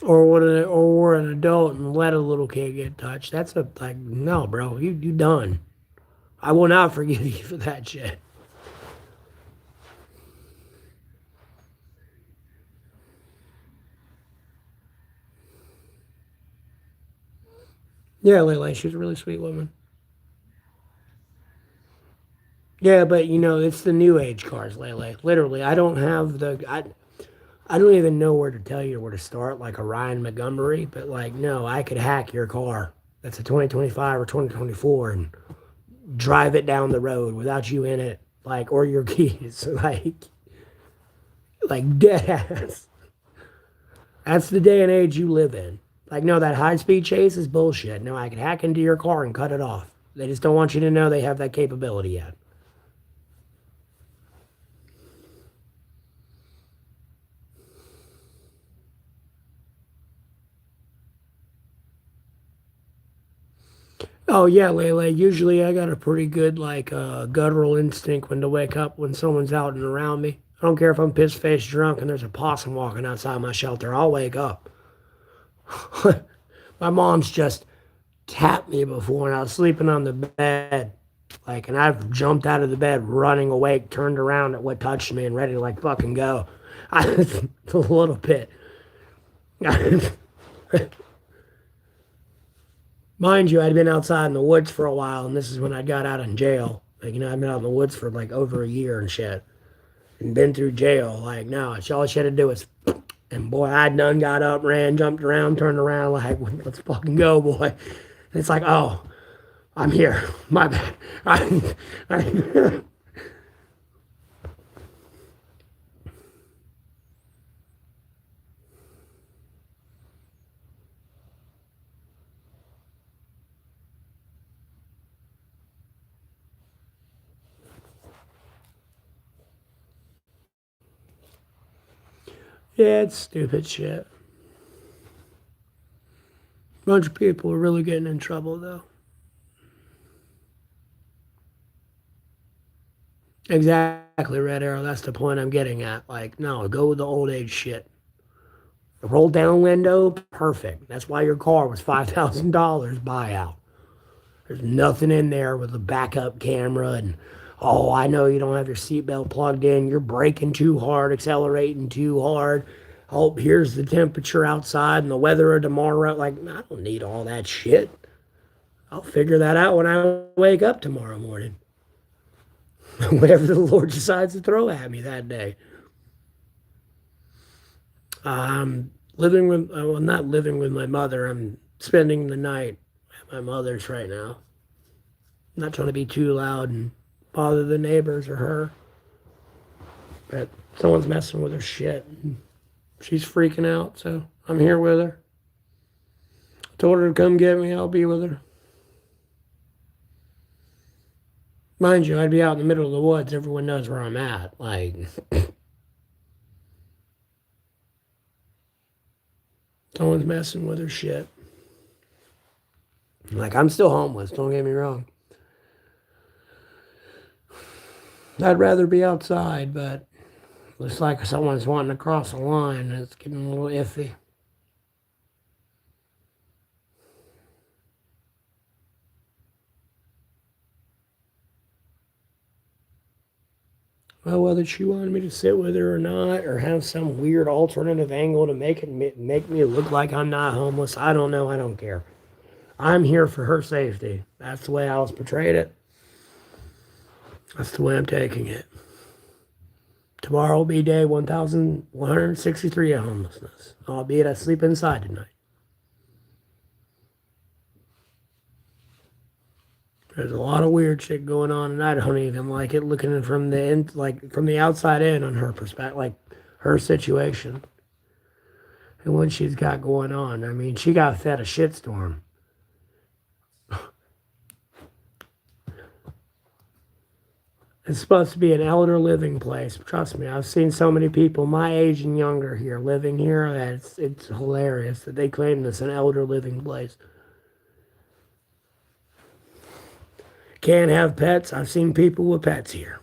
Or an adult and let a little kid get touched. That's no, bro. You done. I will not forgive you for that shit. Yeah, Lele, she's a really sweet woman. Yeah, but it's the new age cars, Lele. Literally, I don't have I don't even know where to tell you where to start, like a Ryan Montgomery, but like, no, I could hack your car. That's a 2025 or 2024 and drive it down the road without you in it, like, or your keys, like dead ass. That's the day and age you live in. Like, no, that high speed chase is bullshit. No, I can hack into your car and cut it off. They just don't want you to know they have that capability yet. Oh yeah, Lele. Usually I got a pretty good guttural instinct when to wake up when someone's out and around me. I don't care if I'm piss faced drunk and there's a possum walking outside my shelter. I'll wake up. My mom's just tapped me before and I was sleeping on the bed. And I've jumped out of the bed, running awake, turned around at what touched me and ready to fucking go. A little bit. Mind you, I'd been outside in the woods for a while, and this is when I got out in jail. I'd been out in the woods for over a year and shit, and been through jail. No, it's all she had to do was, and boy, I done got up, ran, jumped around, turned around, let's fucking go, boy. And it's oh, I'm here. My bad. Yeah, it's stupid shit. Bunch of people are really getting in trouble, though. Exactly, Red Arrow. That's the point I'm getting at. Like, no, go with the old age shit. The roll down window, perfect. That's why your car was $5,000 buyout. There's nothing in there with a backup camera and, oh, I know you don't have your seatbelt plugged in. You're braking too hard, accelerating too hard. Oh, here's the temperature outside and the weather of tomorrow. Like, I don't need all that shit. I'll figure that out when I wake up tomorrow morning. Whatever the Lord decides to throw at me that day. I'm living with, well, not living with my mother. I'm spending the night at my mother's right now. I'm not trying to be too loud and bother the neighbors or her. But someone's messing with her shit. She's freaking out, so I'm here with her. Told her to come get me. I'll be with her. Mind you, I'd be out in the middle of the woods. Everyone knows where I'm at. Like, someone's messing with her shit. Like, I'm still homeless. Don't get me wrong. I'd rather be outside, but looks like someone's wanting to cross a line. And it's getting a little iffy. Well, whether she wanted me to sit with her or not, or have some weird alternative angle to make me look like I'm not homeless, I don't know. I don't care. I'm here for her safety. That's the way I was portrayed it. That's the way I'm taking it. Tomorrow will be day 1,163 of homelessness, albeit I sleep inside tonight. There's a lot of weird shit going on, and I don't even like it looking from the in, like from the outside in on her perspective, like her situation and what she's got going on. I mean, she got fed a shitstorm. It's supposed to be an elder living place. Trust me, I've seen so many people my age and younger here living here that it's hilarious that they claim this an elder living place. Can't have pets. I've seen people with pets here.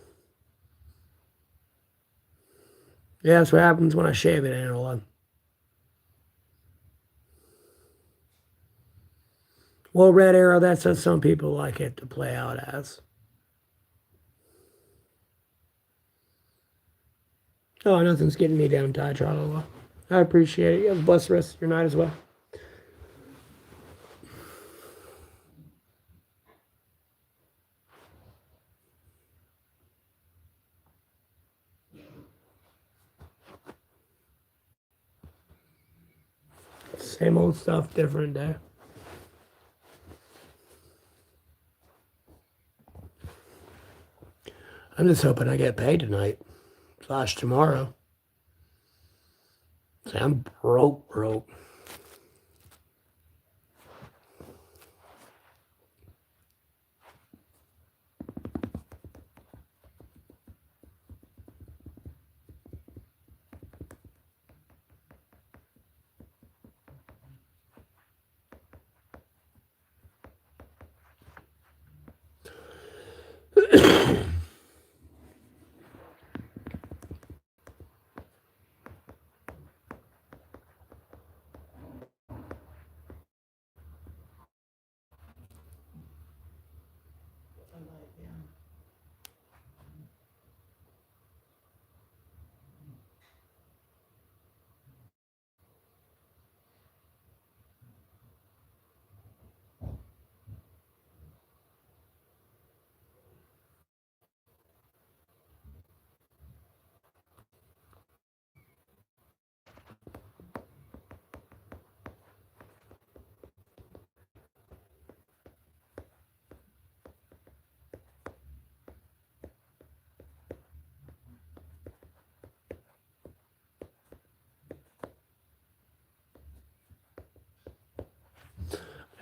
Yeah, that's what happens when I shave it, Angela. Well, Red Arrow, that's what some people like it to play out as. Oh, nothing's getting me down, Ty Charlotte. I appreciate it. You have a blessed rest of your night as well. Same old stuff, different day. I'm just hoping I get paid tonight / tomorrow. See, I'm broke.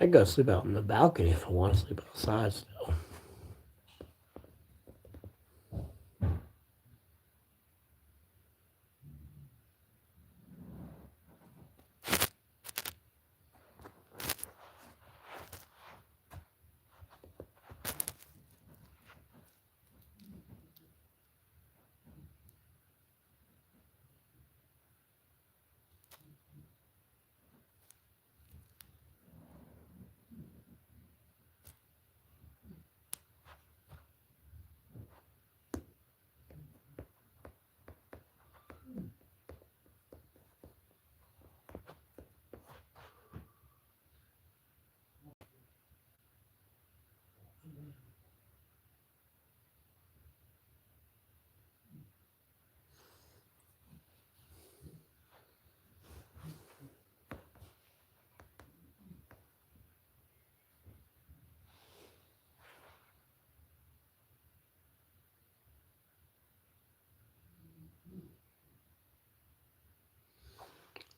I go sleep out in the balcony if I want to sleep outside still.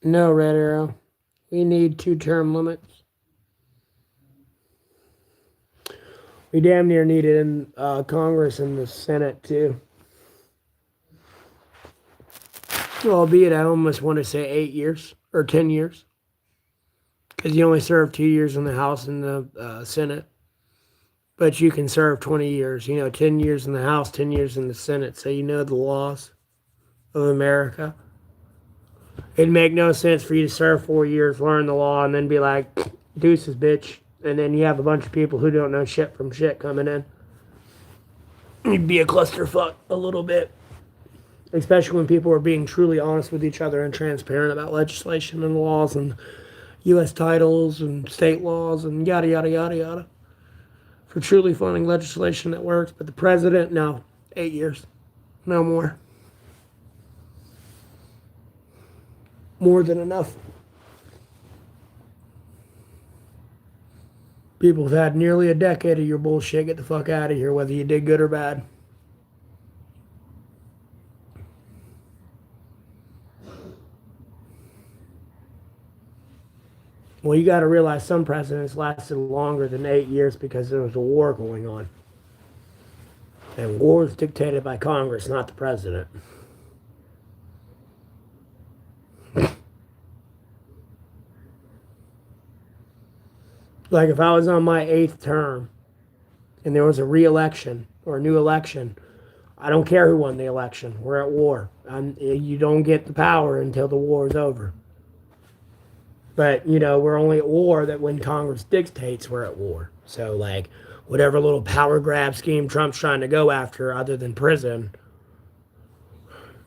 No, Red Arrow. We need 2-term limits. We damn near need it in Congress and the Senate, too. Albeit, I almost want to say 8 years or 10 years. Because you only serve 2 years in the House and the Senate. But you can serve 20 years. 10 years in the House, 10 years in the Senate. So you know the laws of America. It'd make no sense for you to serve 4 years, learn the law, and then be like, deuces, bitch. And then you have a bunch of people who don't know shit from shit coming in. You'd be a clusterfuck a little bit. Especially when people are being truly honest with each other and transparent about legislation and laws and U.S. titles and state laws and yada, yada, yada, yada. For truly funding legislation that works. But the president, no. 8 years. No more. More than enough. People have had nearly a decade of your bullshit. Get the fuck out of here, whether you did good or bad. Well, you got to realize some presidents lasted longer than 8 years because there was a war going on. And war is dictated by Congress, not the president. Like if I was on my 8th term and there was a re-election or a new election, I don't care who won the election. We're at war. You don't get the power until the war is over. But, we're only at war that when Congress dictates we're at war. So, like, whatever little power grab scheme Trump's trying to go after other than prison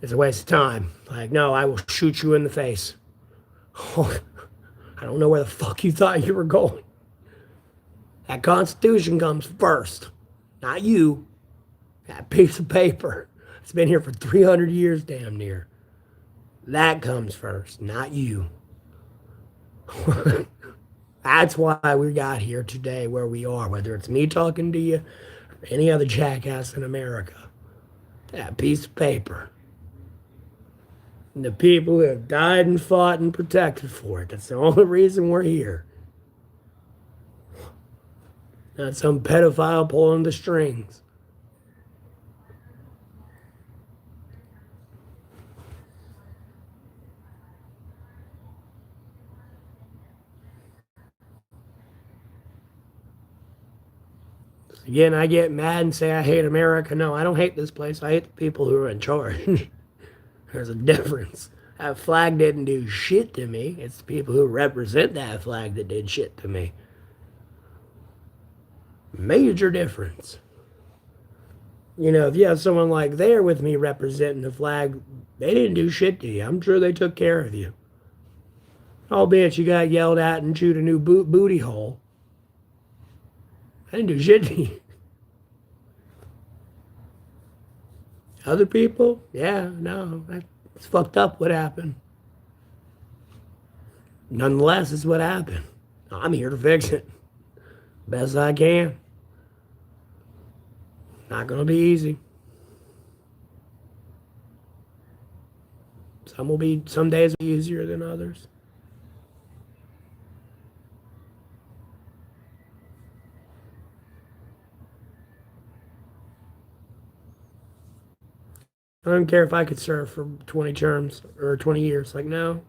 is a waste of time. Like, no, I will shoot you in the face. I don't know where the fuck you thought you were going. That Constitution comes first, not you. That piece of paper. It's been here for 300 years, damn near. That comes first, not you. That's why we got here today where we are, whether it's me talking to you or any other jackass in America. That piece of paper. And the people who have died and fought and protected for it. That's the only reason we're here. Not some pedophile pulling the strings. Again, I get mad and say I hate America. No, I don't hate this place. I hate the people who are in charge. There's a difference. That flag didn't do shit to me. It's the people who represent that flag that did shit to me. Major difference. If you have someone like there with me representing the flag, they didn't do shit to you. I'm sure they took care of you. Albeit you got yelled at and chewed a new booty hole. I didn't do shit to you. Other people? Yeah, no. It's fucked up what happened. Nonetheless, it's what happened. I'm here to fix it. Best I can. Not gonna be easy. Some days will be easier than others. I don't care if I could serve for 20 terms or 20 years. Like, no.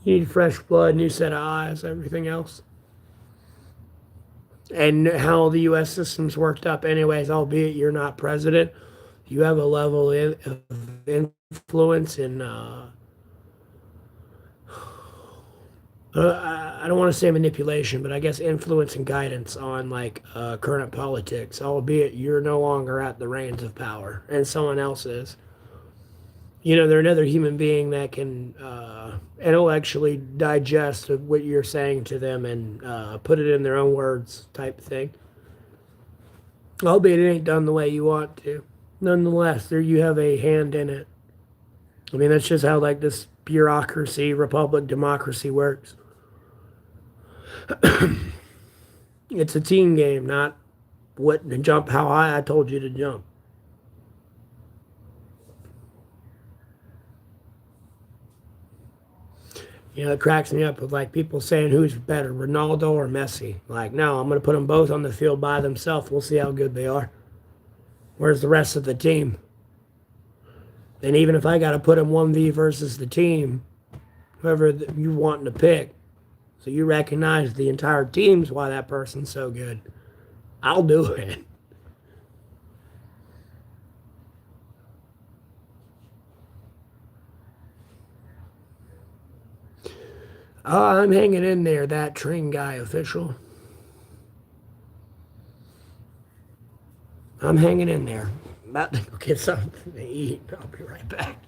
You need fresh blood, new set of eyes, everything else. And how the U.S. system's worked up anyways, albeit you're not president, you have a level of influence and I don't want to say manipulation, but I guess influence and guidance on current politics, albeit you're no longer at the reins of power and someone else is. They're another human being that can intellectually digest what you're saying to them and put it in their own words type thing. Albeit it ain't done the way you want to. Nonetheless, there you have a hand in it. I mean, that's just how this bureaucracy, republic, democracy works. It's a team game, not jump how high I told you to jump. You know, it cracks me up with like people saying who's better, Ronaldo or Messi. Like, no, I'm going to put them both on the field by themselves. We'll see how good they are. Where's the rest of the team? And even if I got to put them 1v versus the team, whoever you wanting to pick, so you recognize the entire team's why that person's so good, I'll do it. Oh, I'm hanging in there, that train guy official. I'm hanging in there. About to go get something to eat. I'll be right back.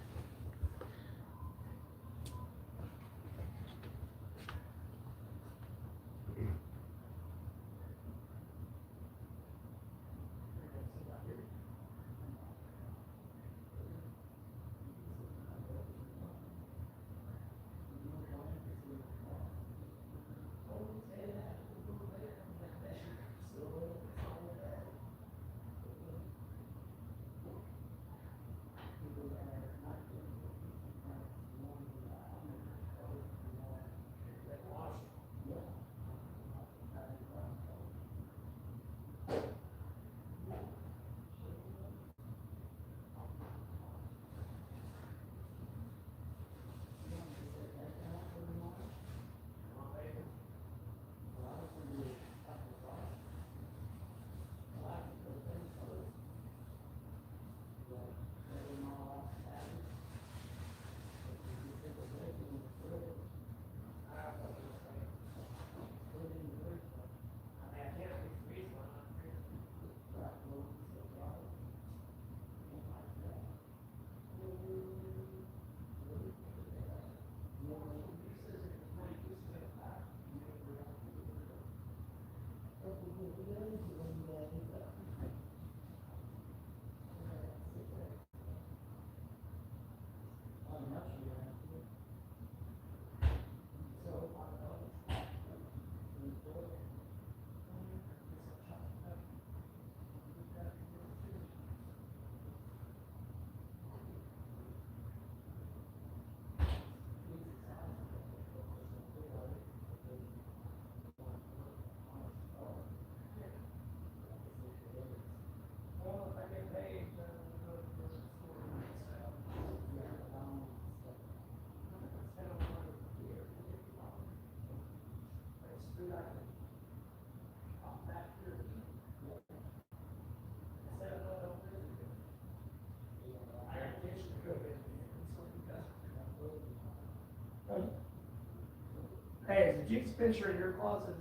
Hey, is the Jeep Spencer in your closet?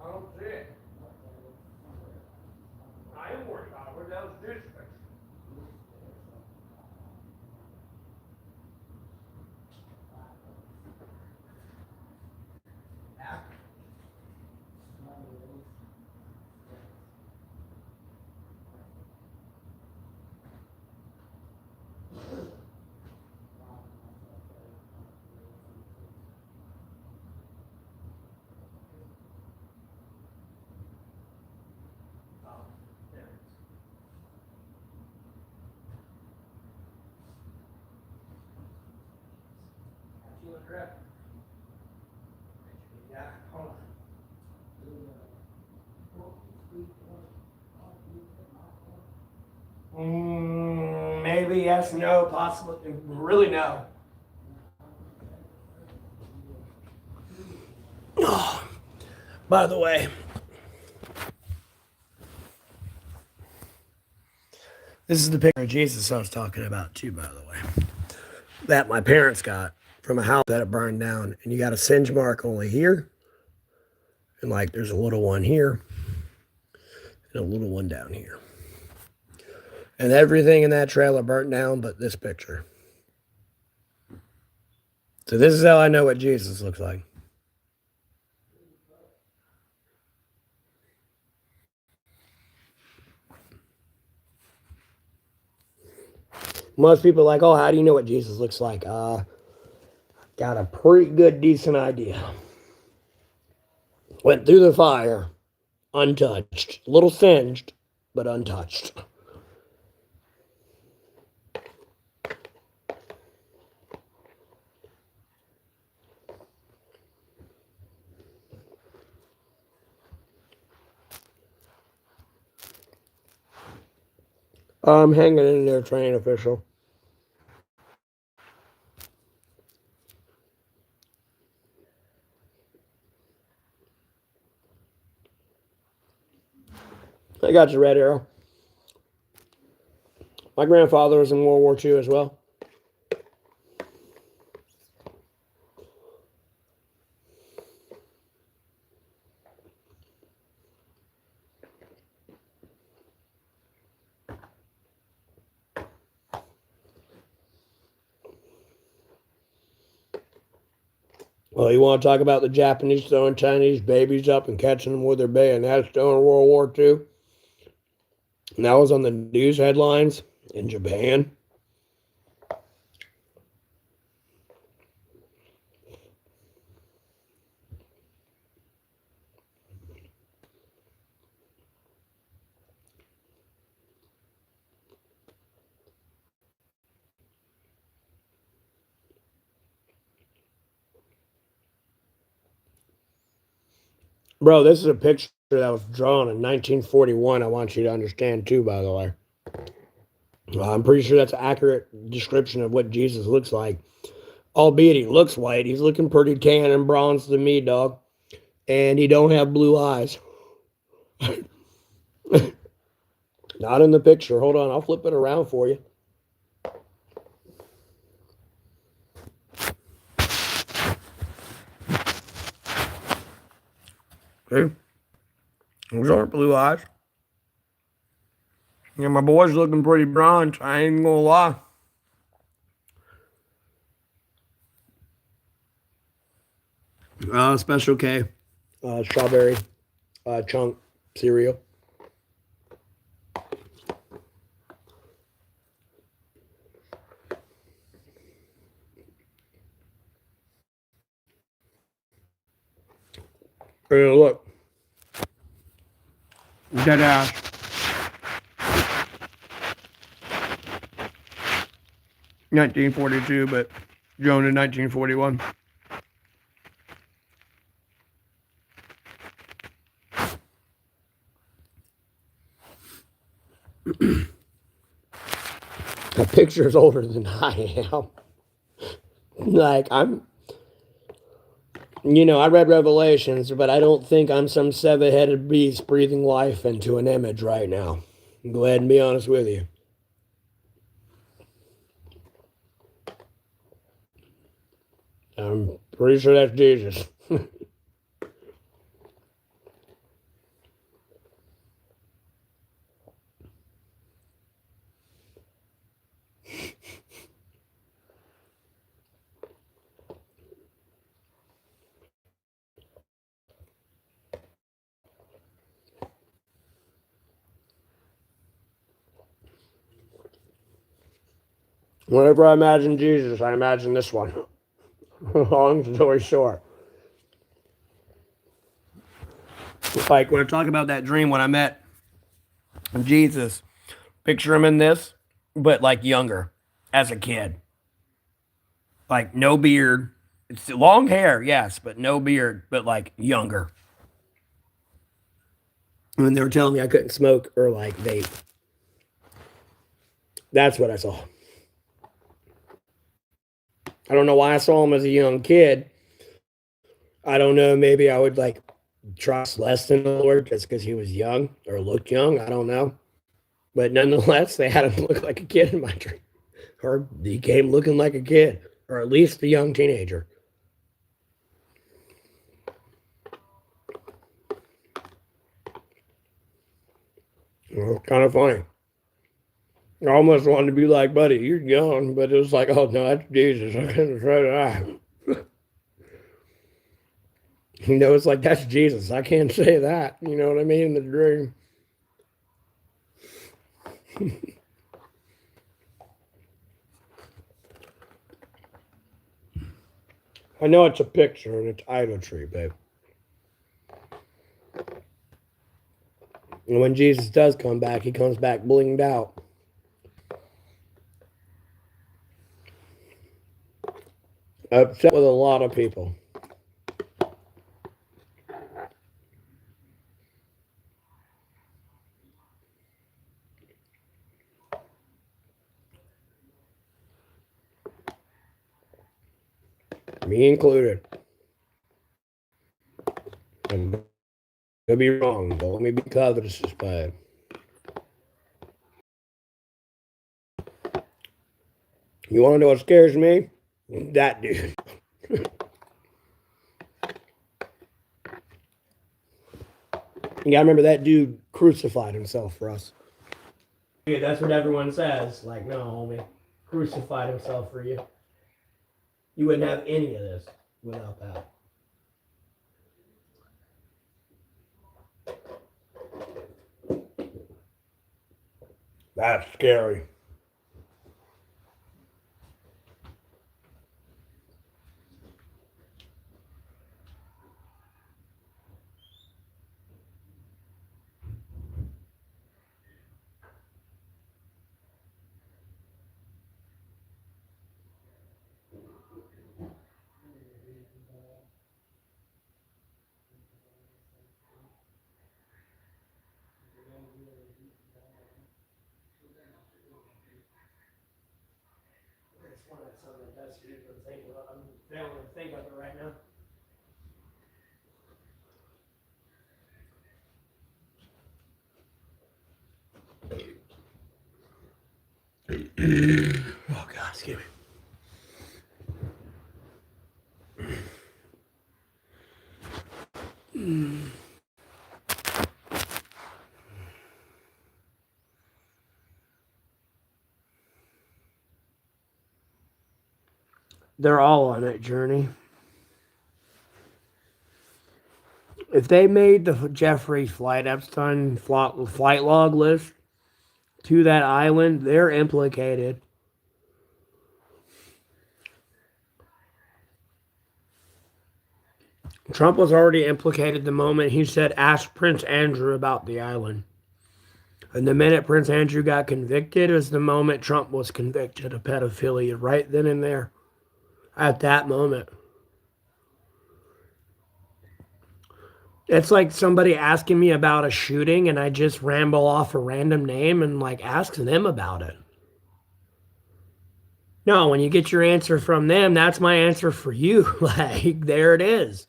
I don't see it. I am worried about it. Where down the dish picture? Yeah, hold on. Maybe yes, no, possibly, really no. Oh, by the way, this is the picture of Jesus I was talking about too, by the way, that my parents got from a house that it burned down. And you got a singe mark only here, and like there's a little one here, and a little one down here. And everything in that trailer burnt down but this picture. So this is how I know what Jesus looks like. Most people are like, oh, how do you know what Jesus looks like? Got a pretty good, decent idea. Went through the fire, untouched. A little singed, but untouched. I'm hanging in there, train official. I got your red arrow. My grandfather was in World War II as well. Well, you want to talk about the Japanese throwing Chinese babies up and catching them with their bayonets during World War II? And that was on the news headlines in Japan. Bro, this is a picture that was drawn in 1941. I want you to understand, too, by the way. I'm pretty sure that's an accurate description of what Jesus looks like. Albeit he looks white. He's looking pretty tan and bronzed to me, dog. And he don't have blue eyes. Not in the picture. Hold on. I'll flip it around for you. See? Those aren't blue eyes. Yeah, my boy's looking pretty bronze. I ain't gonna lie. Special K. Strawberry chunk cereal. Hey, look. Dead ass. $1942, but Joan in 1941. The picture's older than I am. Like, I read Revelations, but I don't think I'm some seven-headed beast breathing life into an image right now. Go ahead and be honest with you. I'm pretty sure that's Jesus. Whenever I imagine Jesus, I imagine this one. Long story short. Like when I talk about that dream when I met Jesus, picture him in this, but like younger, as a kid. Like no beard. It's long hair, yes, but no beard, but like younger. When they were telling me I couldn't smoke or like vape. That's what I saw. I don't know why I saw him as a young kid. I don't know. Maybe I would like trust less in the Lord just because he was young or looked young. I don't know. But nonetheless, they had him look like a kid in my dream. Or he came looking like a kid, or at least a young teenager. Kind of funny. I almost wanted to be like, buddy, you're young, but it was like, oh no, that's Jesus. I couldn't try that. You know, it's like, that's Jesus. I can't say that. You know what I mean? In the dream. I know it's a picture and it's idolatry, babe. And when Jesus does come back, he comes back blinged out. Upset with a lot of people. Me included. I'm gonna be wrong. Don't let me be covetous by it. You want to know what scares me? That dude. You gotta remember that dude crucified himself for us. Yeah, that's what everyone says. Like, no, homie, crucified himself for you. You wouldn't have any of this without that. That's scary. I'm failing to think of it right now. Oh, God, excuse me. They're all on that journey. If they made the Jeffrey Flight Epstein flight log list to that island, they're implicated. Trump was already implicated the moment he said, ask Prince Andrew about the island. And the minute Prince Andrew got convicted is the moment Trump was convicted of pedophilia, right then and there, at that moment. It's like somebody asking me about a shooting and I just ramble off a random name and like ask them about it. No, when you get your answer from them, that's my answer for you. Like, there it is.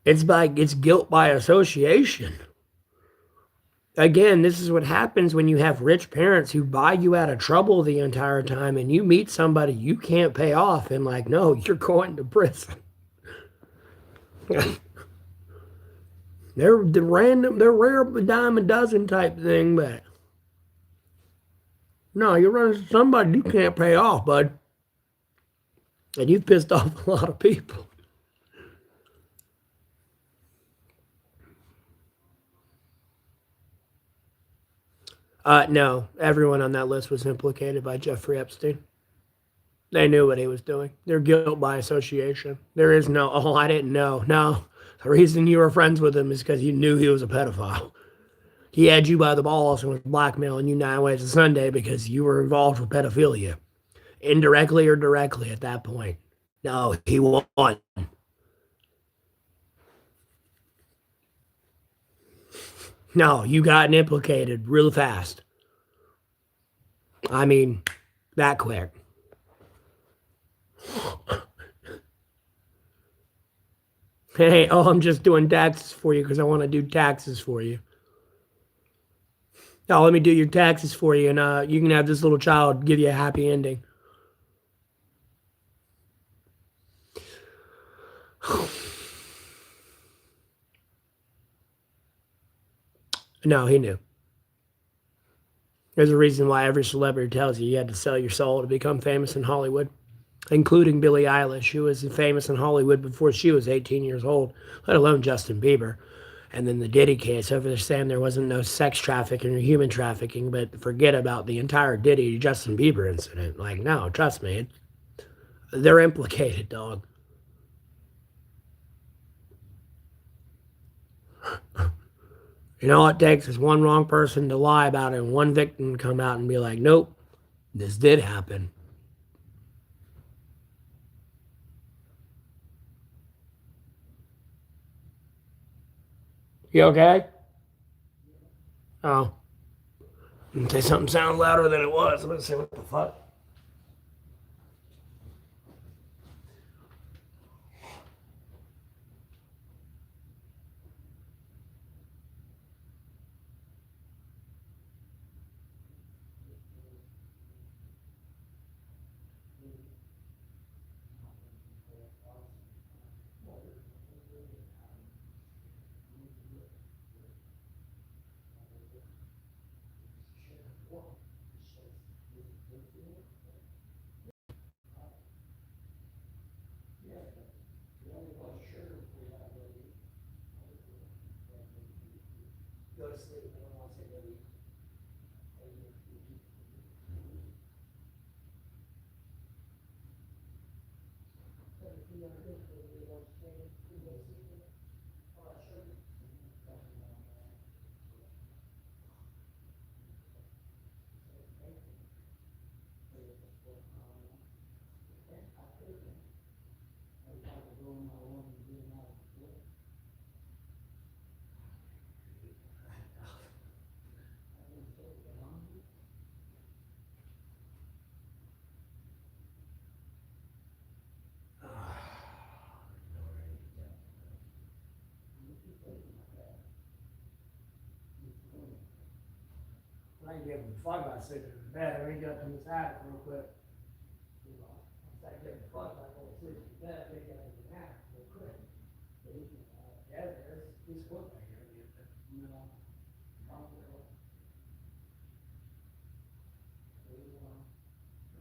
It's guilt by association. Again, this is what happens when you have rich parents who buy you out of trouble the entire time and you meet somebody you can't pay off and like, no, you're going to prison. They're rare dime a dozen type thing, but no, you're running into somebody you can't pay off, bud. And you've pissed off a lot of people. No, everyone on that list was implicated by Jeffrey Epstein. They knew what he was doing. They're guilt by association. There is no, oh, I didn't know. No, the reason you were friends with him is because you knew he was a pedophile. He had you by the balls and was blackmailing you 9 ways to Sunday because you were involved with pedophilia. Indirectly or directly at that point. No, he won. No, you got implicated real fast. I mean, that quick. Hey, oh, I'm just doing taxes for you because I want to do taxes for you. Now, let me do your taxes for you, and you can have this little child give you a happy ending. No, he knew. There's a reason why every celebrity tells you you had to sell your soul to become famous in Hollywood. including Billie Eilish, who was famous in Hollywood before she was 18 years old, let alone Justin Bieber. And then the Diddy case, over there saying there wasn't no sex trafficking or human trafficking, but forget about the entire Diddy Justin Bieber incident. Like, no, trust me, they're implicated, dog. And all it takes is one wrong person to lie about it and one victim come out and be like, nope, this did happen. You okay? Oh. Say something sound louder than it was. I'm gonna say, what the fuck? Go to sleep. I don't want to say that. I ain't giving a fuck about sleeping in bed. I ain't got from this attic real quick. Once I give a fuck about going to sleep in bed, I get in the attic real quick. Yeah, there's this book right here.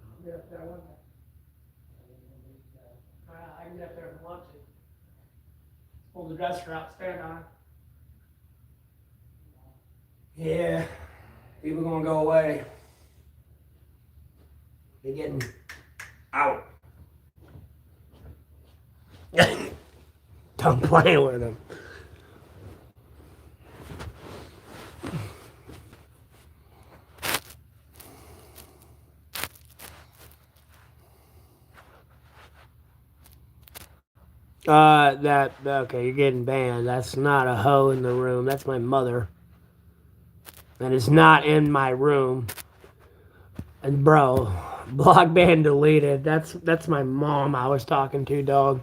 I'll get up there one day. I can get up there if I want to. Pull the dresser out, stand on it. Yeah, people gonna go away. They're getting out. Don't play with them. Okay, you're getting banned. That's not a hoe in the room. That's my mother. That is not in my room. And bro, block ban deleted. That's my mom I was talking to, dog.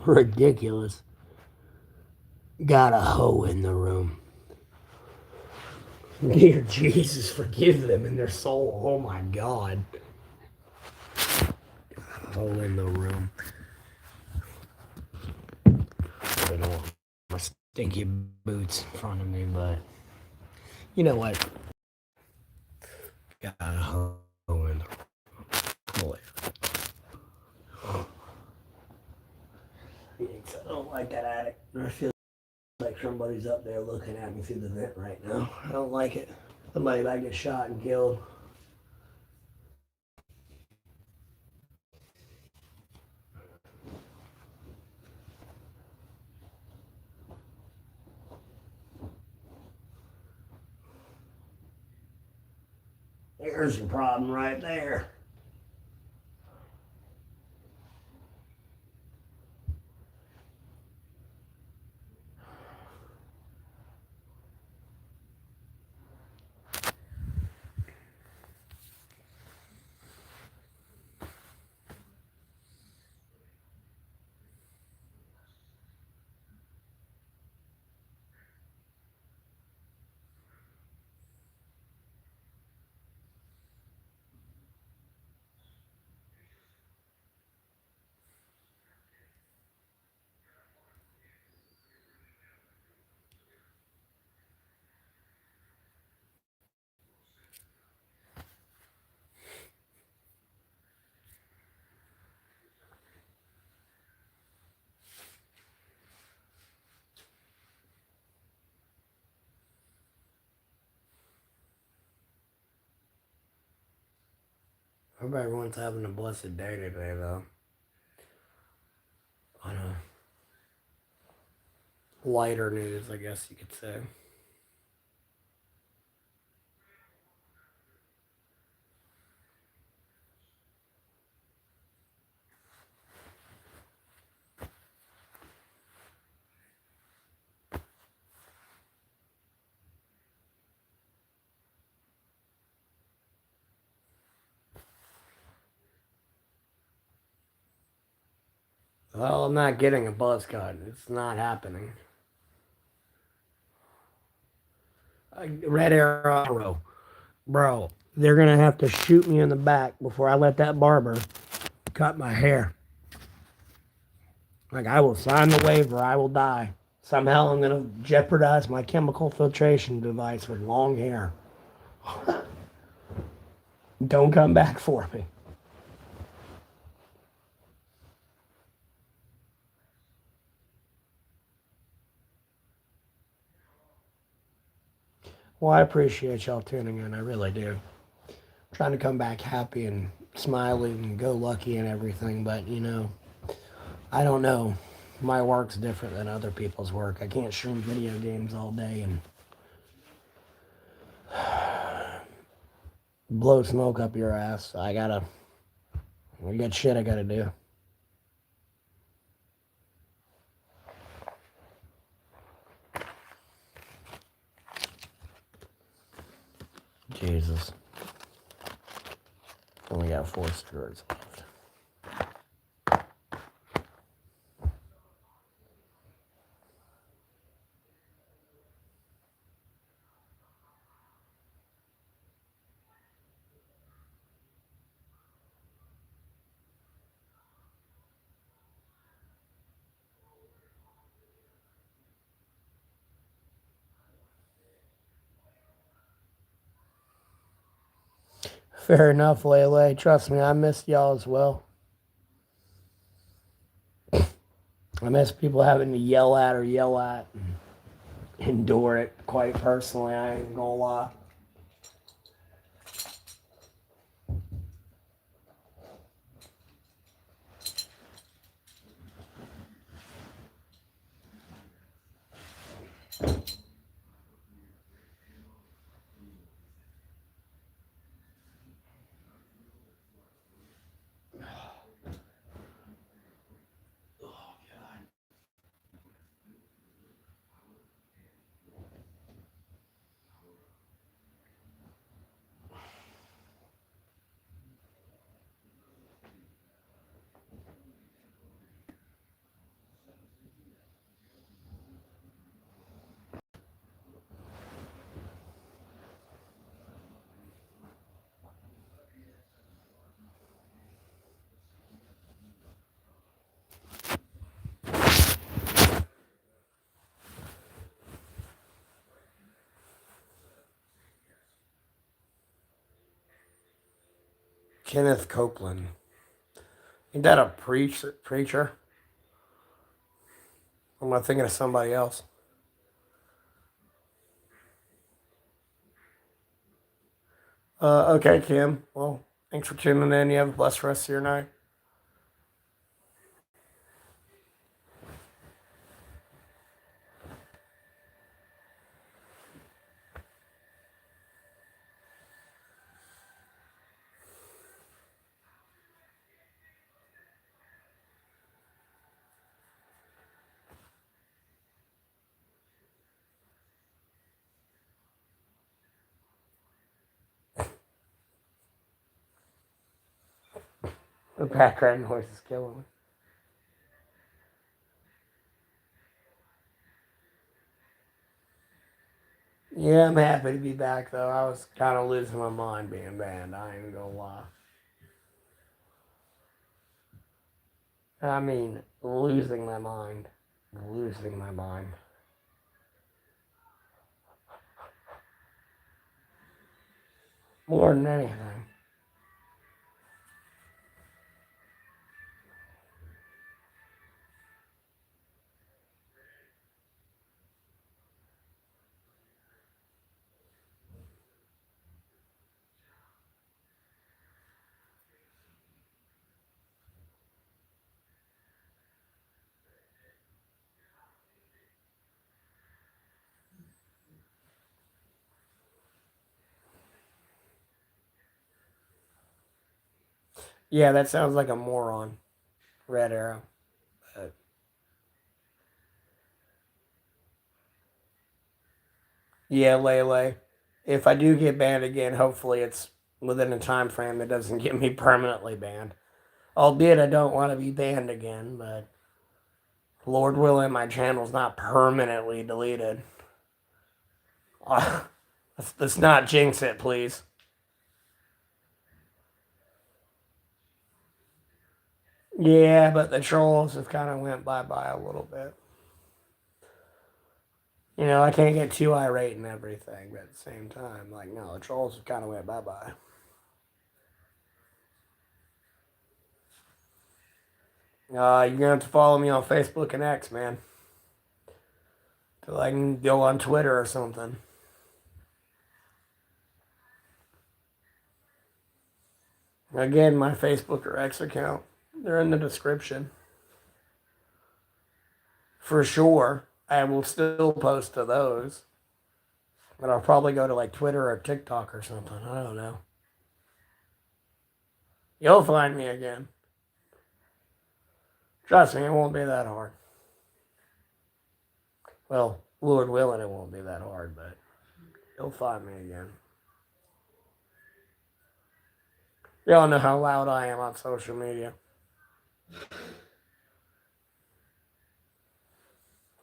Ridiculous. Got a hoe in the room. Dear Jesus, forgive them in their soul. Oh my God. Hoe in the room. I don't want my stinky boots in front of me, but you know what? Got a hoe in the room. Boy. I don't like that attic. I feel like somebody's up there looking at me through the vent right now. I don't like it. Somebody might get shot and killed. There's the problem right there. Hope everyone's having a blessed day today, though. On a lighter news, I guess you could say. Well, I'm not getting a buzz cut. It's not happening. Red arrow. Bro, they're going to have to shoot me in the back before I let that barber cut my hair. Like, I will sign the waiver. I will die. Somehow I'm going to jeopardize my chemical filtration device with long hair. Don't come back for me. Well, I appreciate y'all tuning in. I really do. Trying to come back happy and smiling and go lucky and everything, but I don't know. My work's different than other people's work. I can't stream video games all day and blow smoke up your ass. I got shit I gotta do. Jesus. Only got 4 cigarettes left. Fair enough, Lele. Trust me, I missed y'all as well. I miss people having to yell at and endure it. Quite personally, I ain't gonna lie. Kenneth Copeland. Ain't that a preacher? Or am I thinking of somebody else? Okay, Kim. Well, thanks for tuning in. You have a blessed rest of your night. The background noise is killing me. Yeah, I'm happy to be back, though. I was kind of losing my mind being banned. I ain't gonna lie. I mean, losing my mind. Losing my mind. More than anything. Yeah, that sounds like a moron. Red Arrow. But yeah, Lele. If I do get banned again, hopefully it's within a time frame that doesn't get me permanently banned. Albeit I don't want to be banned again, but Lord willing, my channel's not permanently deleted. Let's not jinx it, please. Yeah, but the trolls have kind of went bye-bye a little bit. You know, I can't get too irate and everything, but at the same time, like, no, the trolls have kind of went bye-bye. You're going to have to follow me on Facebook and X, man. Till I can go on Twitter or something. Again, my Facebook or X account, they're in the description. For sure, I will still post to those. But I'll probably go to like Twitter or TikTok or something. I don't know. You'll find me again. Trust me, it won't be that hard. Well, Lord willing, it won't be that hard, but you'll find me again. Y'all know how loud I am on social media.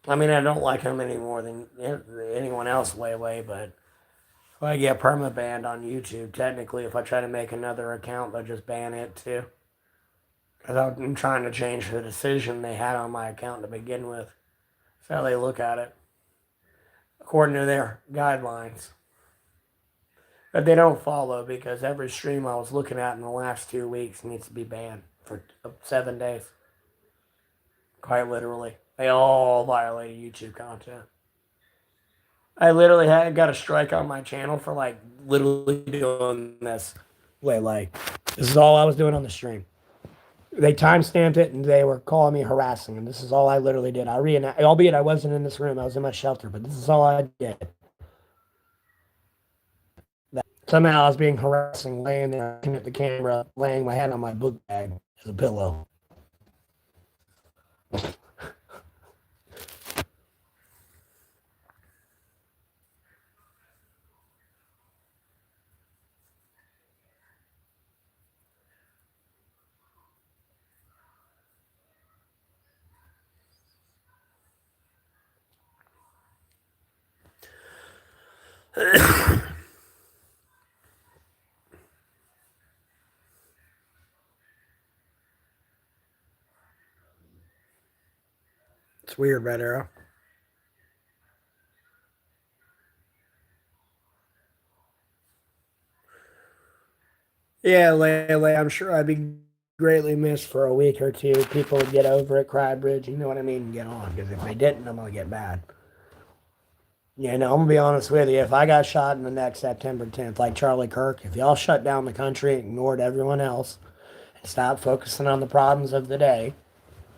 I mean, I don't like him any more than anyone else, Wayway, but if I get perma-banned on YouTube, technically, if I try to make another account, they'll just ban it too. Because I'm trying to change the decision they had on my account to begin with. That's how they look at it, according to their guidelines. But they don't follow because every stream I was looking at in the last 2 weeks needs to be banned for 7 days. Quite literally. They all violated YouTube content. I literally got a strike on my channel for like literally doing this. This is all I was doing on the stream. They timestamped it and they were calling me harassing, and this is all I literally did. Albeit I wasn't in this room, I was in my shelter, but this is all I did. Somehow I was being harassing, laying there, looking at the camera, laying my head on my book bag as a pillow. It's weird, Red Arrow. Yeah, Lele, I'm sure I'd be greatly missed for a week or two. People would get over it, cry bridge, you know what I mean, and get on. Because if they didn't, I'm going to get mad. Yeah, no, I'm going to be honest with you. If I got shot in the next September 10th, like Charlie Kirk, if y'all shut down the country, ignored everyone else, and stopped focusing on the problems of the day,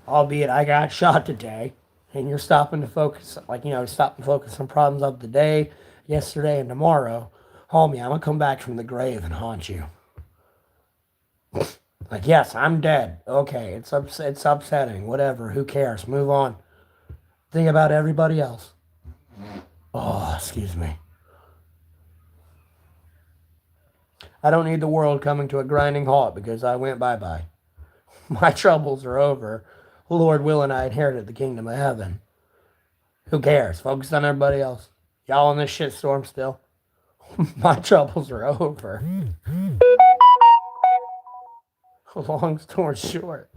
albeit I got shot today, and you're stopping to focus, stop and focus on problems of the day, yesterday, and tomorrow, homie, I'm going to come back from the grave and haunt you. Like, yes, I'm dead. Okay, it's upsetting. Whatever. Who cares? Move on. Think about everybody else. Oh, excuse me. I don't need the world coming to a grinding halt because I went bye-bye. My troubles are over. Lord willing, I inherited the kingdom of heaven. Who cares? Focus on everybody else. Y'all in this shitstorm still? My troubles are over. Long story short.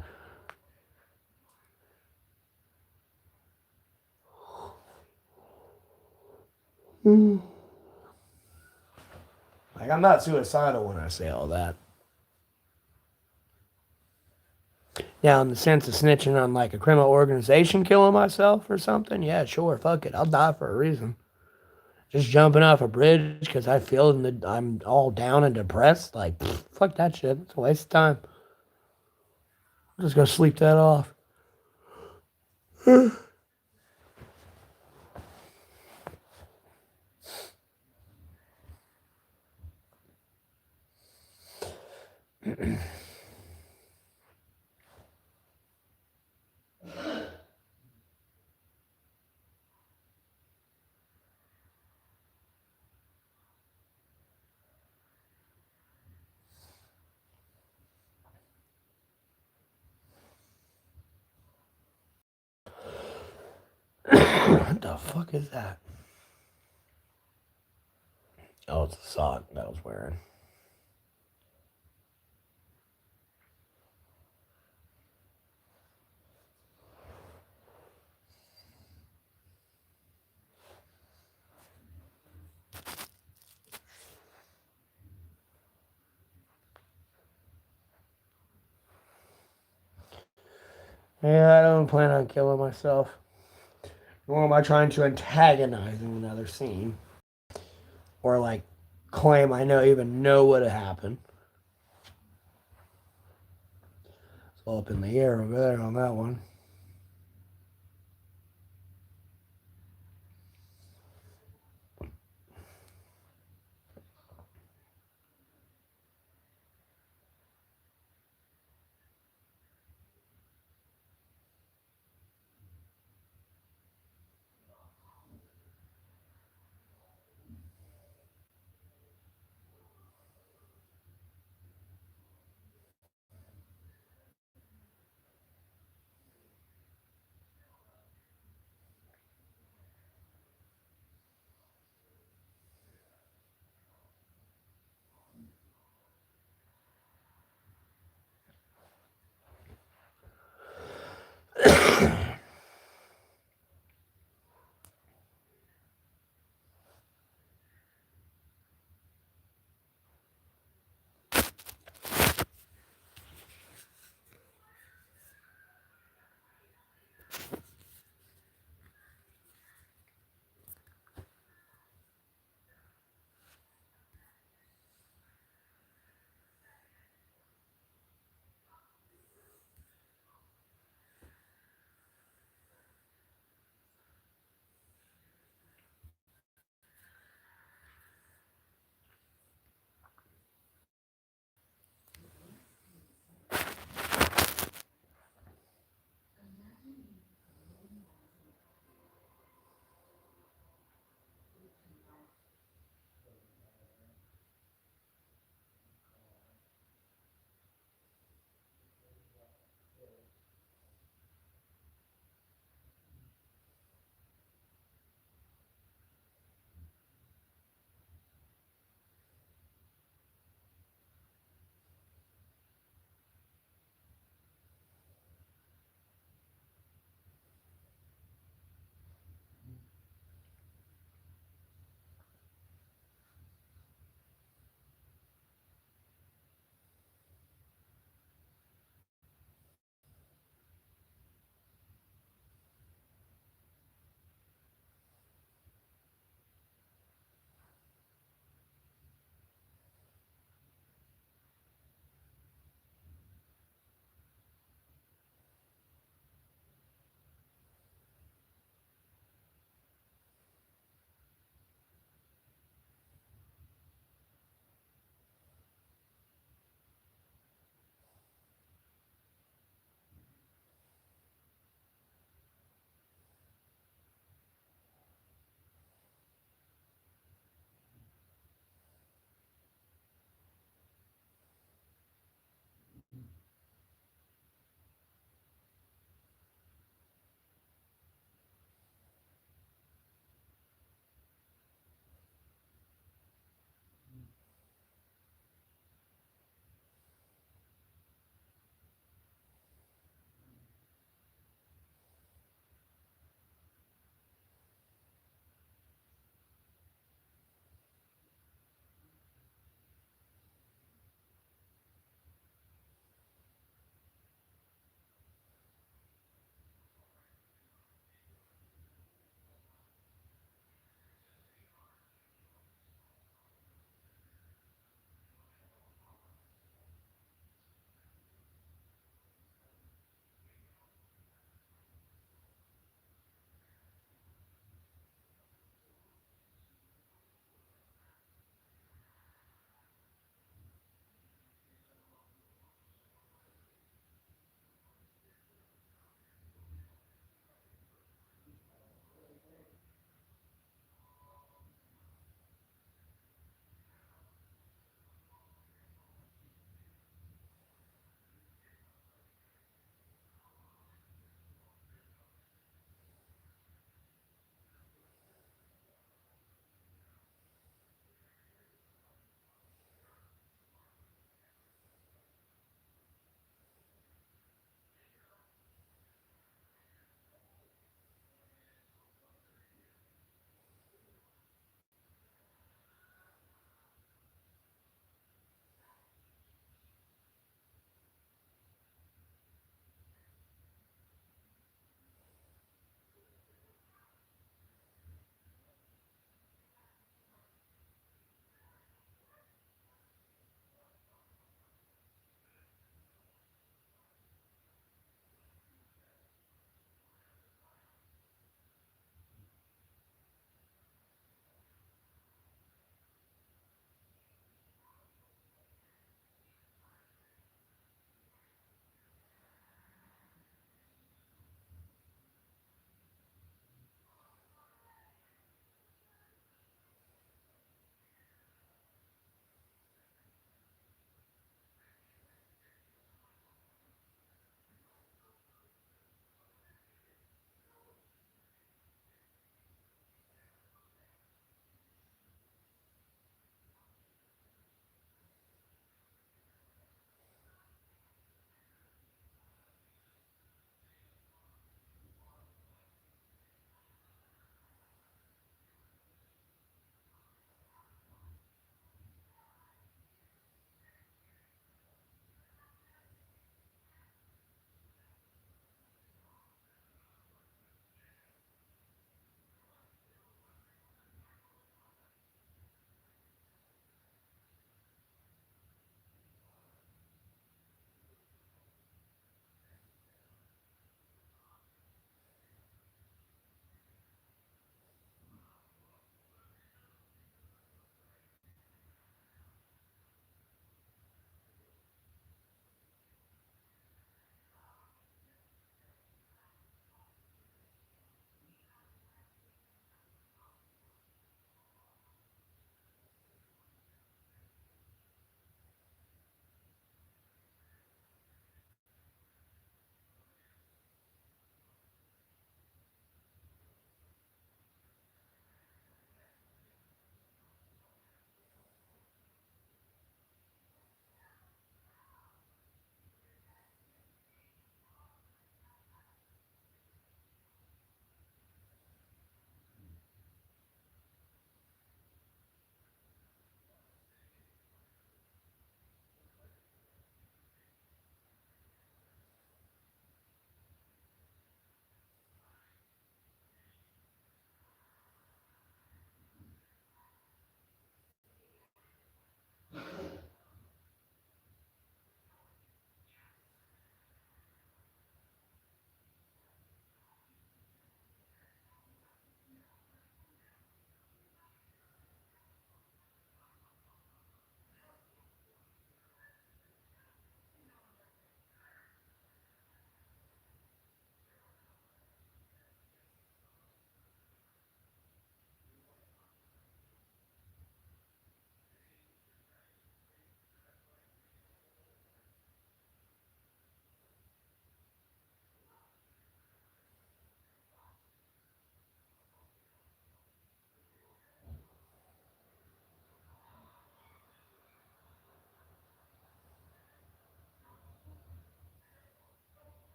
Like, I'm not suicidal when I say all that. Now, in the sense of snitching on like a criminal organization killing myself or something, yeah, sure, fuck it. I'll die for a reason. Just jumping off a bridge because I feel I'm all down and depressed, like, fuck that shit. It's a waste of time. I'm just gonna sleep that off. What the fuck is that? Oh, it's a sock that I was wearing. Yeah, I don't plan on killing myself. Nor am I trying to antagonize in another scene. Or like claim I even know what happened. It's all up in the air over there on that one.